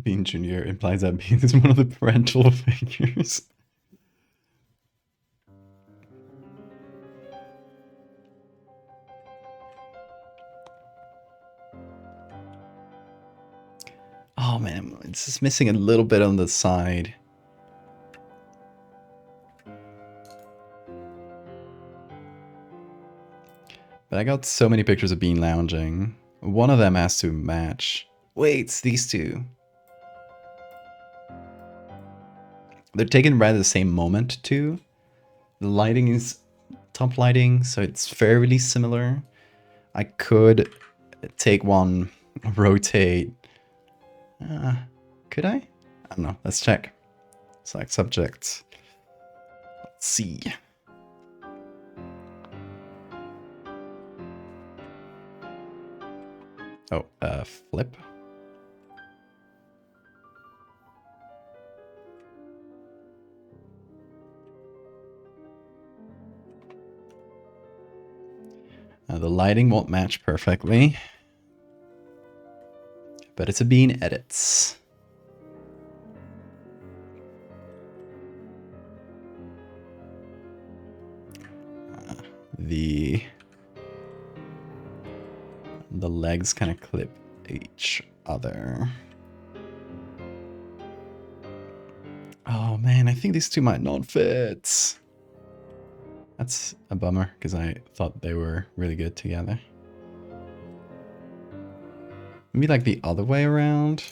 Bean Jr. implies that Bean is one of the parental figures. Oh man, it's just missing a little bit on the side. But I got so many pictures of Bean lounging. One of them has to match. Wait, it's these two. They're taken right at the same moment too. The lighting is top lighting, so it's fairly similar. I could take one, rotate. Could I? I don't know. Let's check. Select subject. Let's see. Oh, flip. The lighting won't match perfectly, but it's a Bean edits. The legs kind of clip each other. Oh man, I think these two might not fit. That's a bummer, because I thought they were really good together. Maybe like the other way around.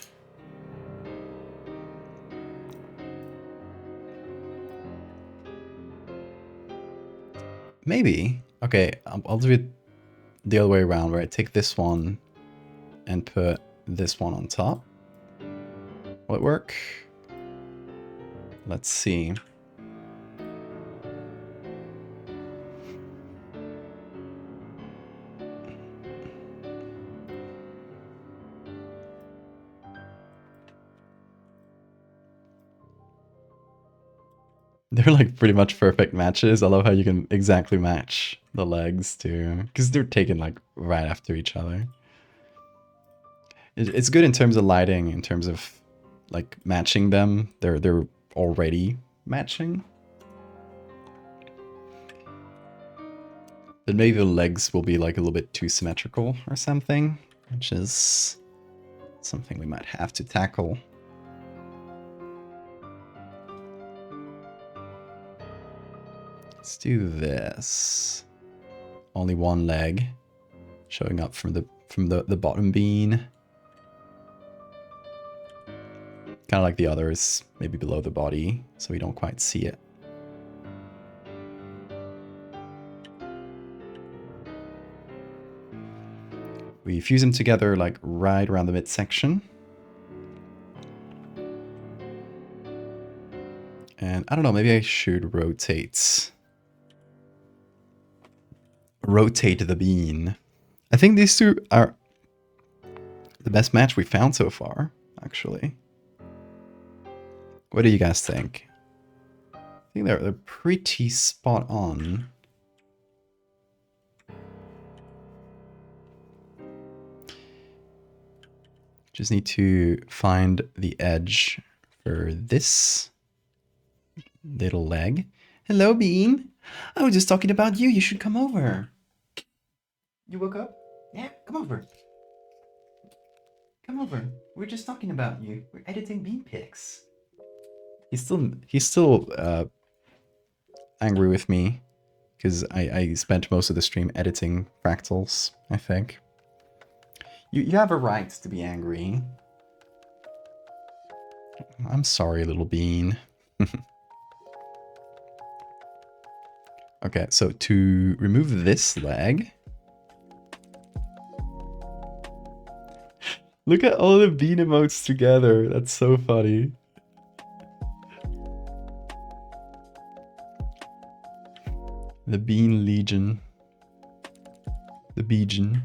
Maybe. Okay, I'll do it the other way around, where I take this one and put this one on top. Will it work? Let's see. They're like pretty much perfect matches. I love how you can exactly match the legs too, because they're taken like right after each other. It's good in terms of lighting, in terms of like matching them. They're already matching. But maybe the legs will be like a little bit too symmetrical or something, which is something we might have to tackle. Let's do this. Only one leg showing up from the bottom bean. Kind of like the others, maybe below the body, so we don't quite see it. We fuse them together like right around the midsection. And I don't know, maybe I should rotate the bean. I think these two are the best match we found so far, actually. What do you guys think? I think they're pretty spot on. Just need to find the edge for this little leg. Hello, Bean. I was just talking about you. You should come over. You woke up? Yeah, come over. Come over. We're just talking about you. We're editing bean pics. He's still angry with me because I spent most of the stream editing Fractals, I think. You have a right to be angry. I'm sorry, little bean. Okay, so to remove this leg... Look at all the bean emotes together. That's so funny. The Bean Legion. The Beejin.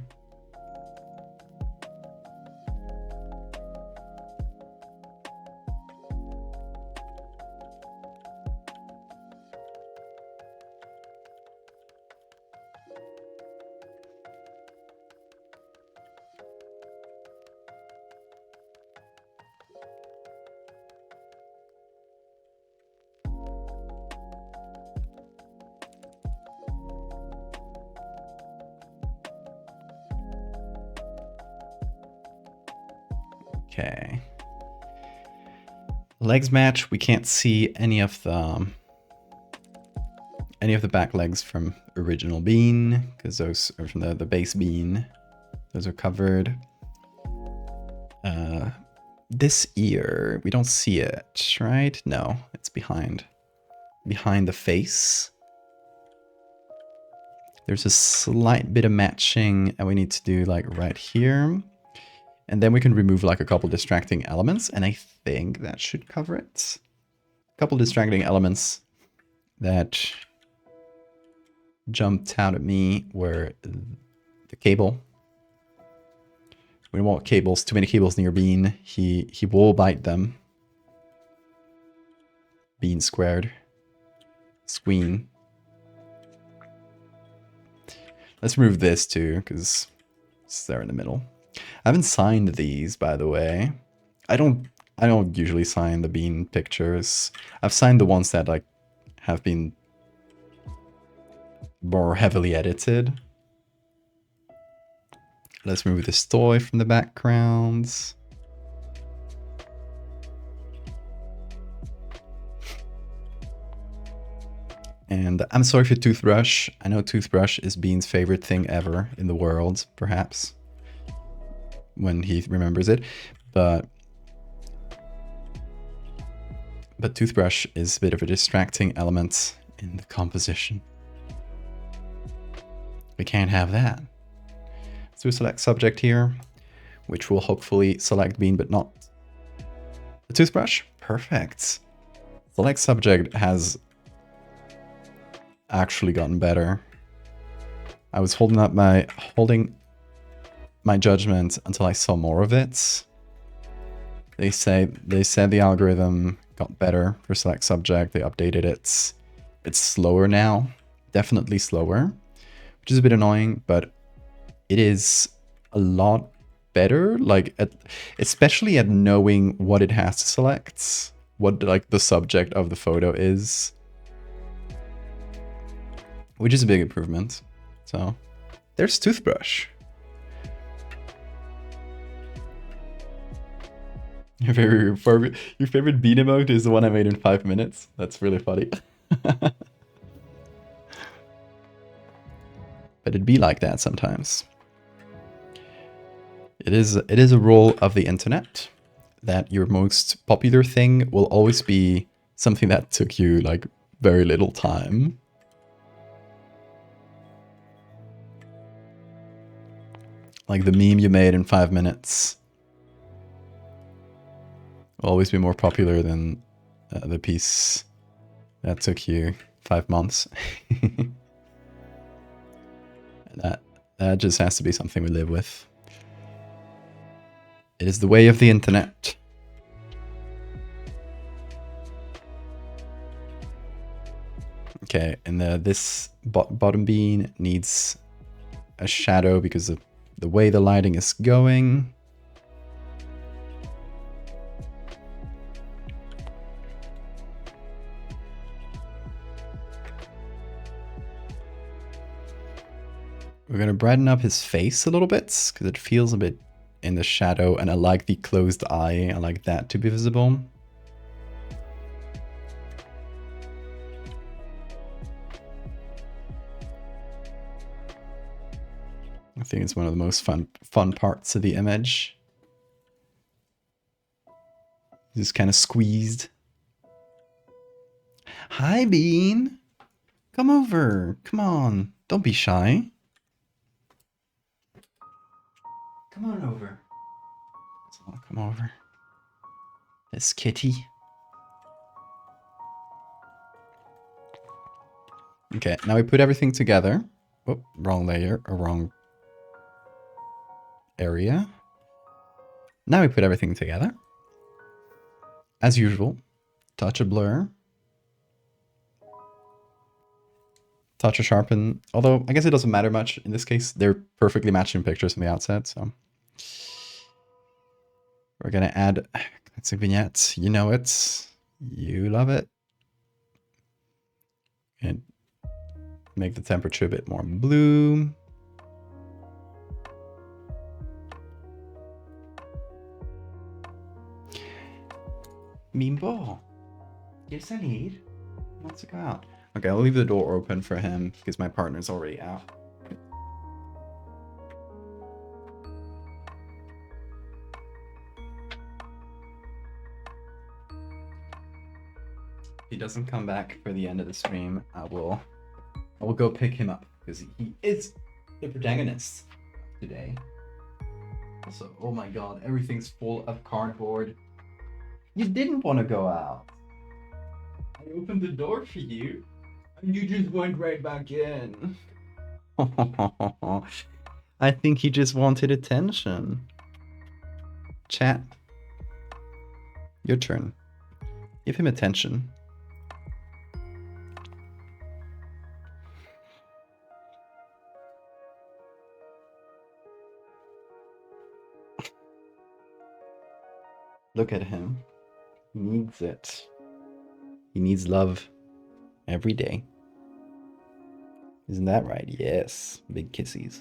Okay. Legs match. We can't see any of the back legs from original bean because those are from the base bean. Those are covered. This ear, we don't see it, right? No, it's behind the face. There's a slight bit of matching that we need to do like right here. And then we can remove like a couple distracting elements, and I think that should cover it. A couple distracting elements that jumped out at me were the cable. We don't want cables, too many cables near Bean. He will bite them. Bean squared. Squeen. Let's remove this too, because it's there in the middle. I haven't signed these, by the way. I don't usually sign the bean pictures. I've signed the ones that like have been more heavily edited. Let's remove this toy from the backgrounds. And I'm sorry for Toothbrush. I know Toothbrush is Bean's favorite thing ever in the world, perhaps, when he remembers it. But Toothbrush is a bit of a distracting element in the composition. We can't have that. So we select subject here, which will hopefully select Bean, but not the toothbrush. Perfect. Select subject has actually gotten better. I was holding my judgment until I saw more of it. They said the algorithm got better for select subject. They updated it. It's slower now, definitely slower, which is a bit annoying, but it is a lot better, like especially at knowing what it has to select, what like the subject of the photo is, which is a big improvement. So there's Toothbrush. Your favorite bean emote is the one I made in 5 minutes. That's really funny. But it'd be like that sometimes. It is a rule of the internet that your most popular thing will always be something that took you like very little time. Like the meme you made in 5 minutes will always be more popular than the piece that took you 5 months. That just has to be something we live with. It is the way of the internet. Okay, and this bottom bean needs a shadow because of the way the lighting is going. We're gonna brighten up his face a little bit because it feels a bit in the shadow, and I like the closed eye. I like that to be visible. I think it's one of the most fun parts of the image. Just kind of squeezed. Hi, Bean. Come over. Come on. Don't be shy. Come on over. Come over. This kitty. Okay, now we put everything together. Oh, wrong layer or wrong area. Now we put everything together. As usual, touch of blur. Touch of sharpen. Although, I guess it doesn't matter much. In this case, they're perfectly matching pictures from the outset, so. We're gonna add classic vignettes. You know it. You love it. And make the temperature a bit more blue. Mimbo, ¿quieres salir? Wants to go out. Okay, I'll leave the door open for him because my partner's already out. If he doesn't come back for the end of the stream, I will go pick him up because he is the protagonist today. Also, oh my god, everything's full of cardboard. You didn't want to go out. I opened the door for you, and you just went right back in. I think he just wanted attention. Chat. Your turn. Give him attention. Look at him. He needs it. He needs love every day. Isn't that right? Yes. Big kissies.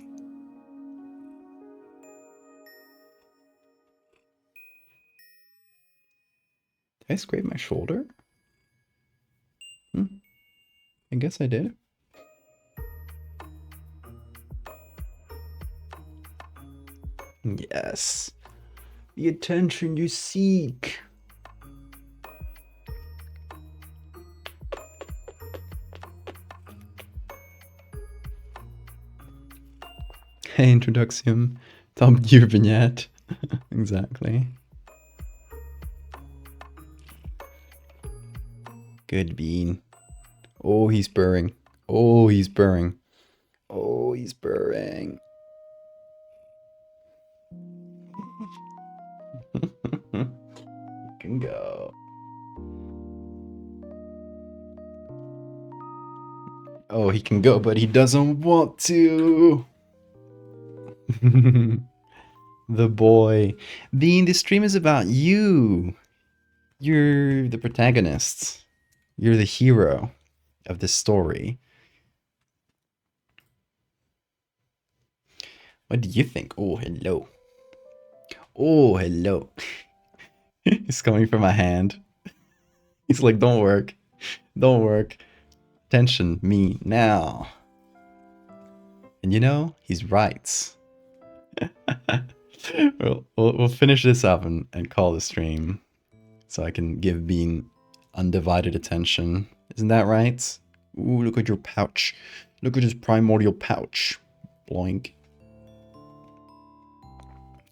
Did I scrape my shoulder? I guess I did. Yes. The attention you seek. Hey, introduction. Top gear vignette. Exactly. Good bean. Oh, he's burring. Oh, he's burring. Oh, he's burring. Can go. Oh, he can go, but he doesn't want to. The boy. Bean, this stream is about you. You're the protagonist. You're the hero of this story. What do you think? Oh, hello. Oh, hello. He's coming for my hand. He's like, don't work. Don't work. Attention, me, now. And you know, he's right. We'll finish this up and call the stream. So I can give Bean undivided attention. Isn't that right? Ooh, look at your pouch. Look at his primordial pouch. Bloink.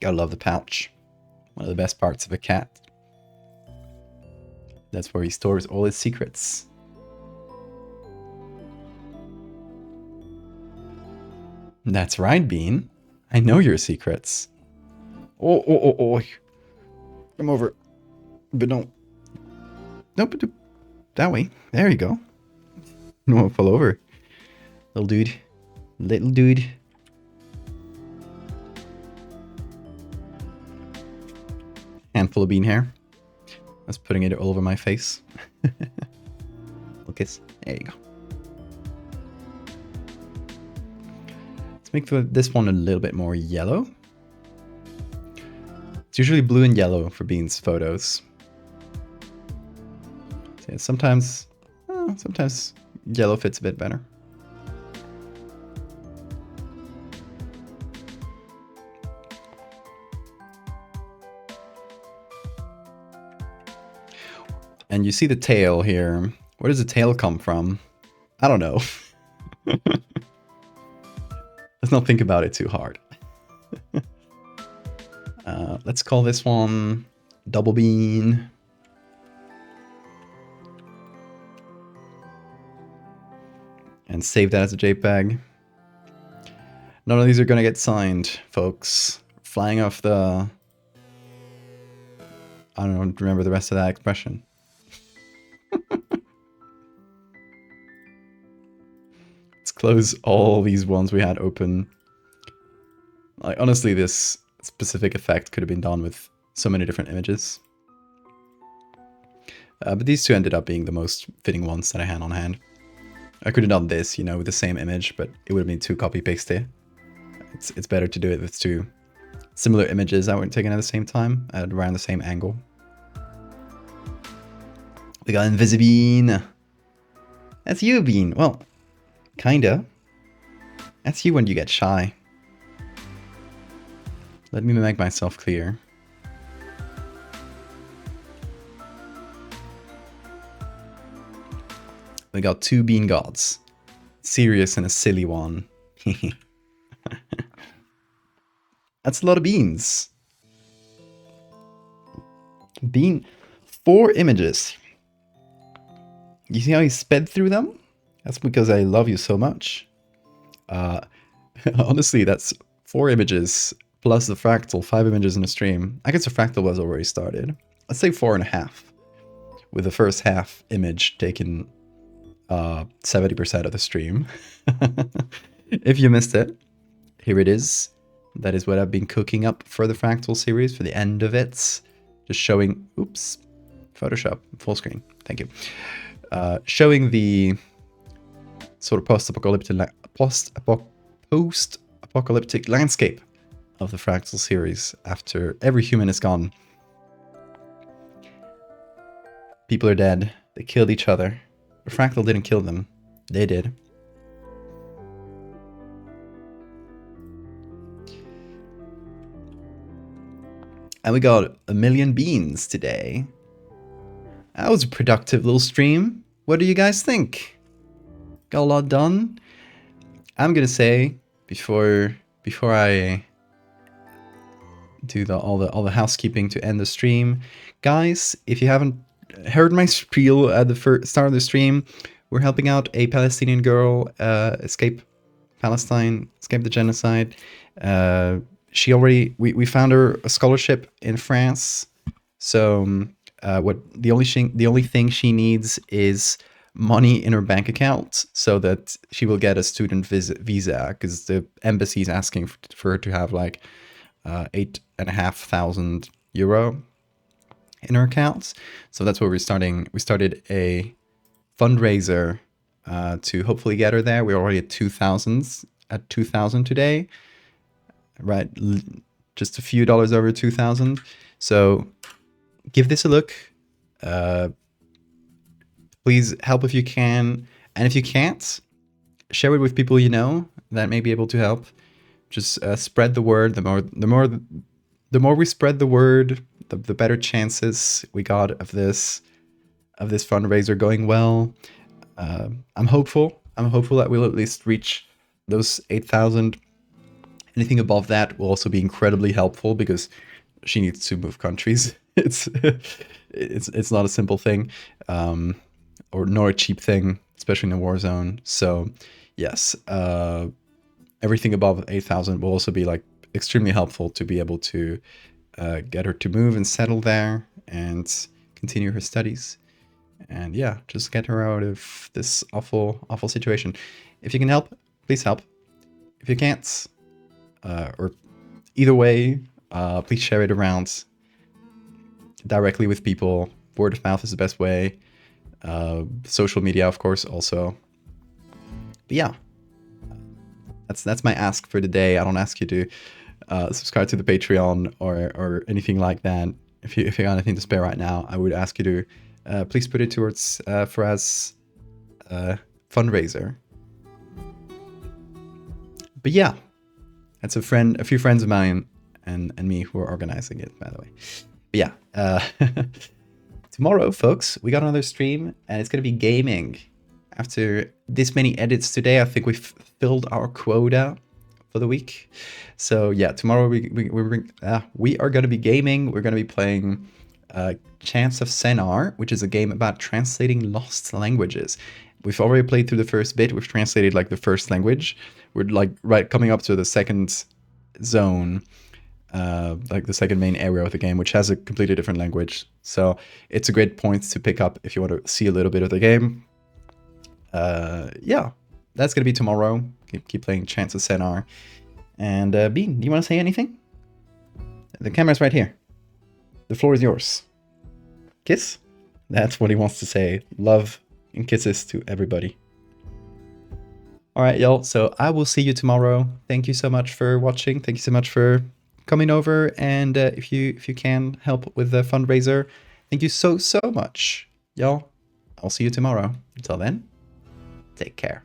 Gotta love the pouch. One of the best parts of a cat. That's where he stores all his secrets. That's right, Bean. I know your secrets. Oh. Come over. But don't. Nope. That way. There you go. You won't fall over. Little dude. Little dude. Handful of bean hair. I was putting it all over my face. Little kiss. There you go. Let's make this one a little bit more yellow. usually blue and yellow for Bean's photos. So yeah, sometimes yellow fits a bit better. And you see the tail here. Where does the tail come from? I don't know. Let's not think about it too hard. Let's call this one Double Bean. And save that as a JPEG. None of these are going to get signed, folks. Flying off the... I don't remember the rest of that expression. Let's close all these ones we had open. Like, honestly, this specific effect could have been done with so many different images. But these two ended up being the most fitting ones that I had on hand. I could have done this, you know, with the same image, but it would have been too copy-pasty. It's better to do it with two similar images that weren't taken at the same time, at around the same angle. We got Invisibean. That's you, Bean. Well, kinda. That's you when you get shy. Let me make myself clear. We got two Bean Gods. Serious and a silly one. That's a lot of beans. Bean, 4 images. You see how he sped through them? That's because I love you so much. Honestly, that's 4 images plus the fractal, 5 images in a stream. I guess the fractal was already started. Let's say 4.5. With the first half image taken 70% of the stream. If you missed it, here it is. That is what I've been cooking up for the Fractal series, for the end of it. Just showing, oops, Photoshop, full screen, thank you. Showing the sort of post-apocalyptic landscape of the Fractal series after every human is gone. People are dead, they killed each other. The Fractal didn't kill them, they did. And we got 1 million beans today. That was a productive little stream. What do you guys think? Got a lot done. I'm gonna say before I do all the housekeeping to end the stream, guys, if you haven't heard my spiel at the start of the stream, we're helping out a Palestinian girl escape Palestine, escape the genocide. She already, we found her a scholarship in France. So the only thing she needs is money in her bank account so that she will get a student visa, because the embassy is asking for her to have like €8,500 in her accounts. So that's what we're starting. We started a fundraiser to hopefully get her there. We're already at 2,000 today. Right, just a few dollars over 2,000. So give this a look. Please help if you can, and if you can't, share it with people you know that may be able to help. Just spread the word. The more we spread the word, the better chances we got of this fundraiser going well. I'm hopeful. That we'll at least reach those 8,000. Anything above that will also be incredibly helpful, because she needs to move countries. It's not a simple thing, or nor a cheap thing, especially in a war zone. So yes, everything above 8,000 will also be like extremely helpful to be able to get her to move and settle there and continue her studies. And yeah, just get her out of this awful situation. If you can help, please help. If you can't, or either way, please share it around directly with people. Word of mouth is the best way. Social media, of course, also. But yeah, that's my ask for the day. I don't ask you to subscribe to the Patreon or anything like that. If you got anything to spare right now, I would ask you to please put it towards Faraz's fundraiser. But yeah, that's a few friends of mine and me who are organizing it, by the way. But yeah, tomorrow, folks, we got another stream, and it's gonna be gaming. After this many edits today, I think we've filled our quota for the week. So yeah, tomorrow we are gonna be gaming. We're gonna be playing Chance of Senar, which is a game about translating lost languages. We've already played through the first bit. We've translated like the first language. We're like coming up to the second zone, like the second main area of the game, which has a completely different language. So it's a great point to pick up if you want to see a little bit of the game. Yeah, that's gonna be tomorrow. Keep playing Chance of Senar. And Bean, do you want to say anything? The camera's right here. The floor is yours. Kiss? That's what he wants to say. Love and kisses to everybody. All right, y'all. So I will see you tomorrow. Thank you so much for watching. Thank you so much for coming over. And if you can help with the fundraiser, thank you so much, y'all. I'll see you tomorrow. Until then, take care.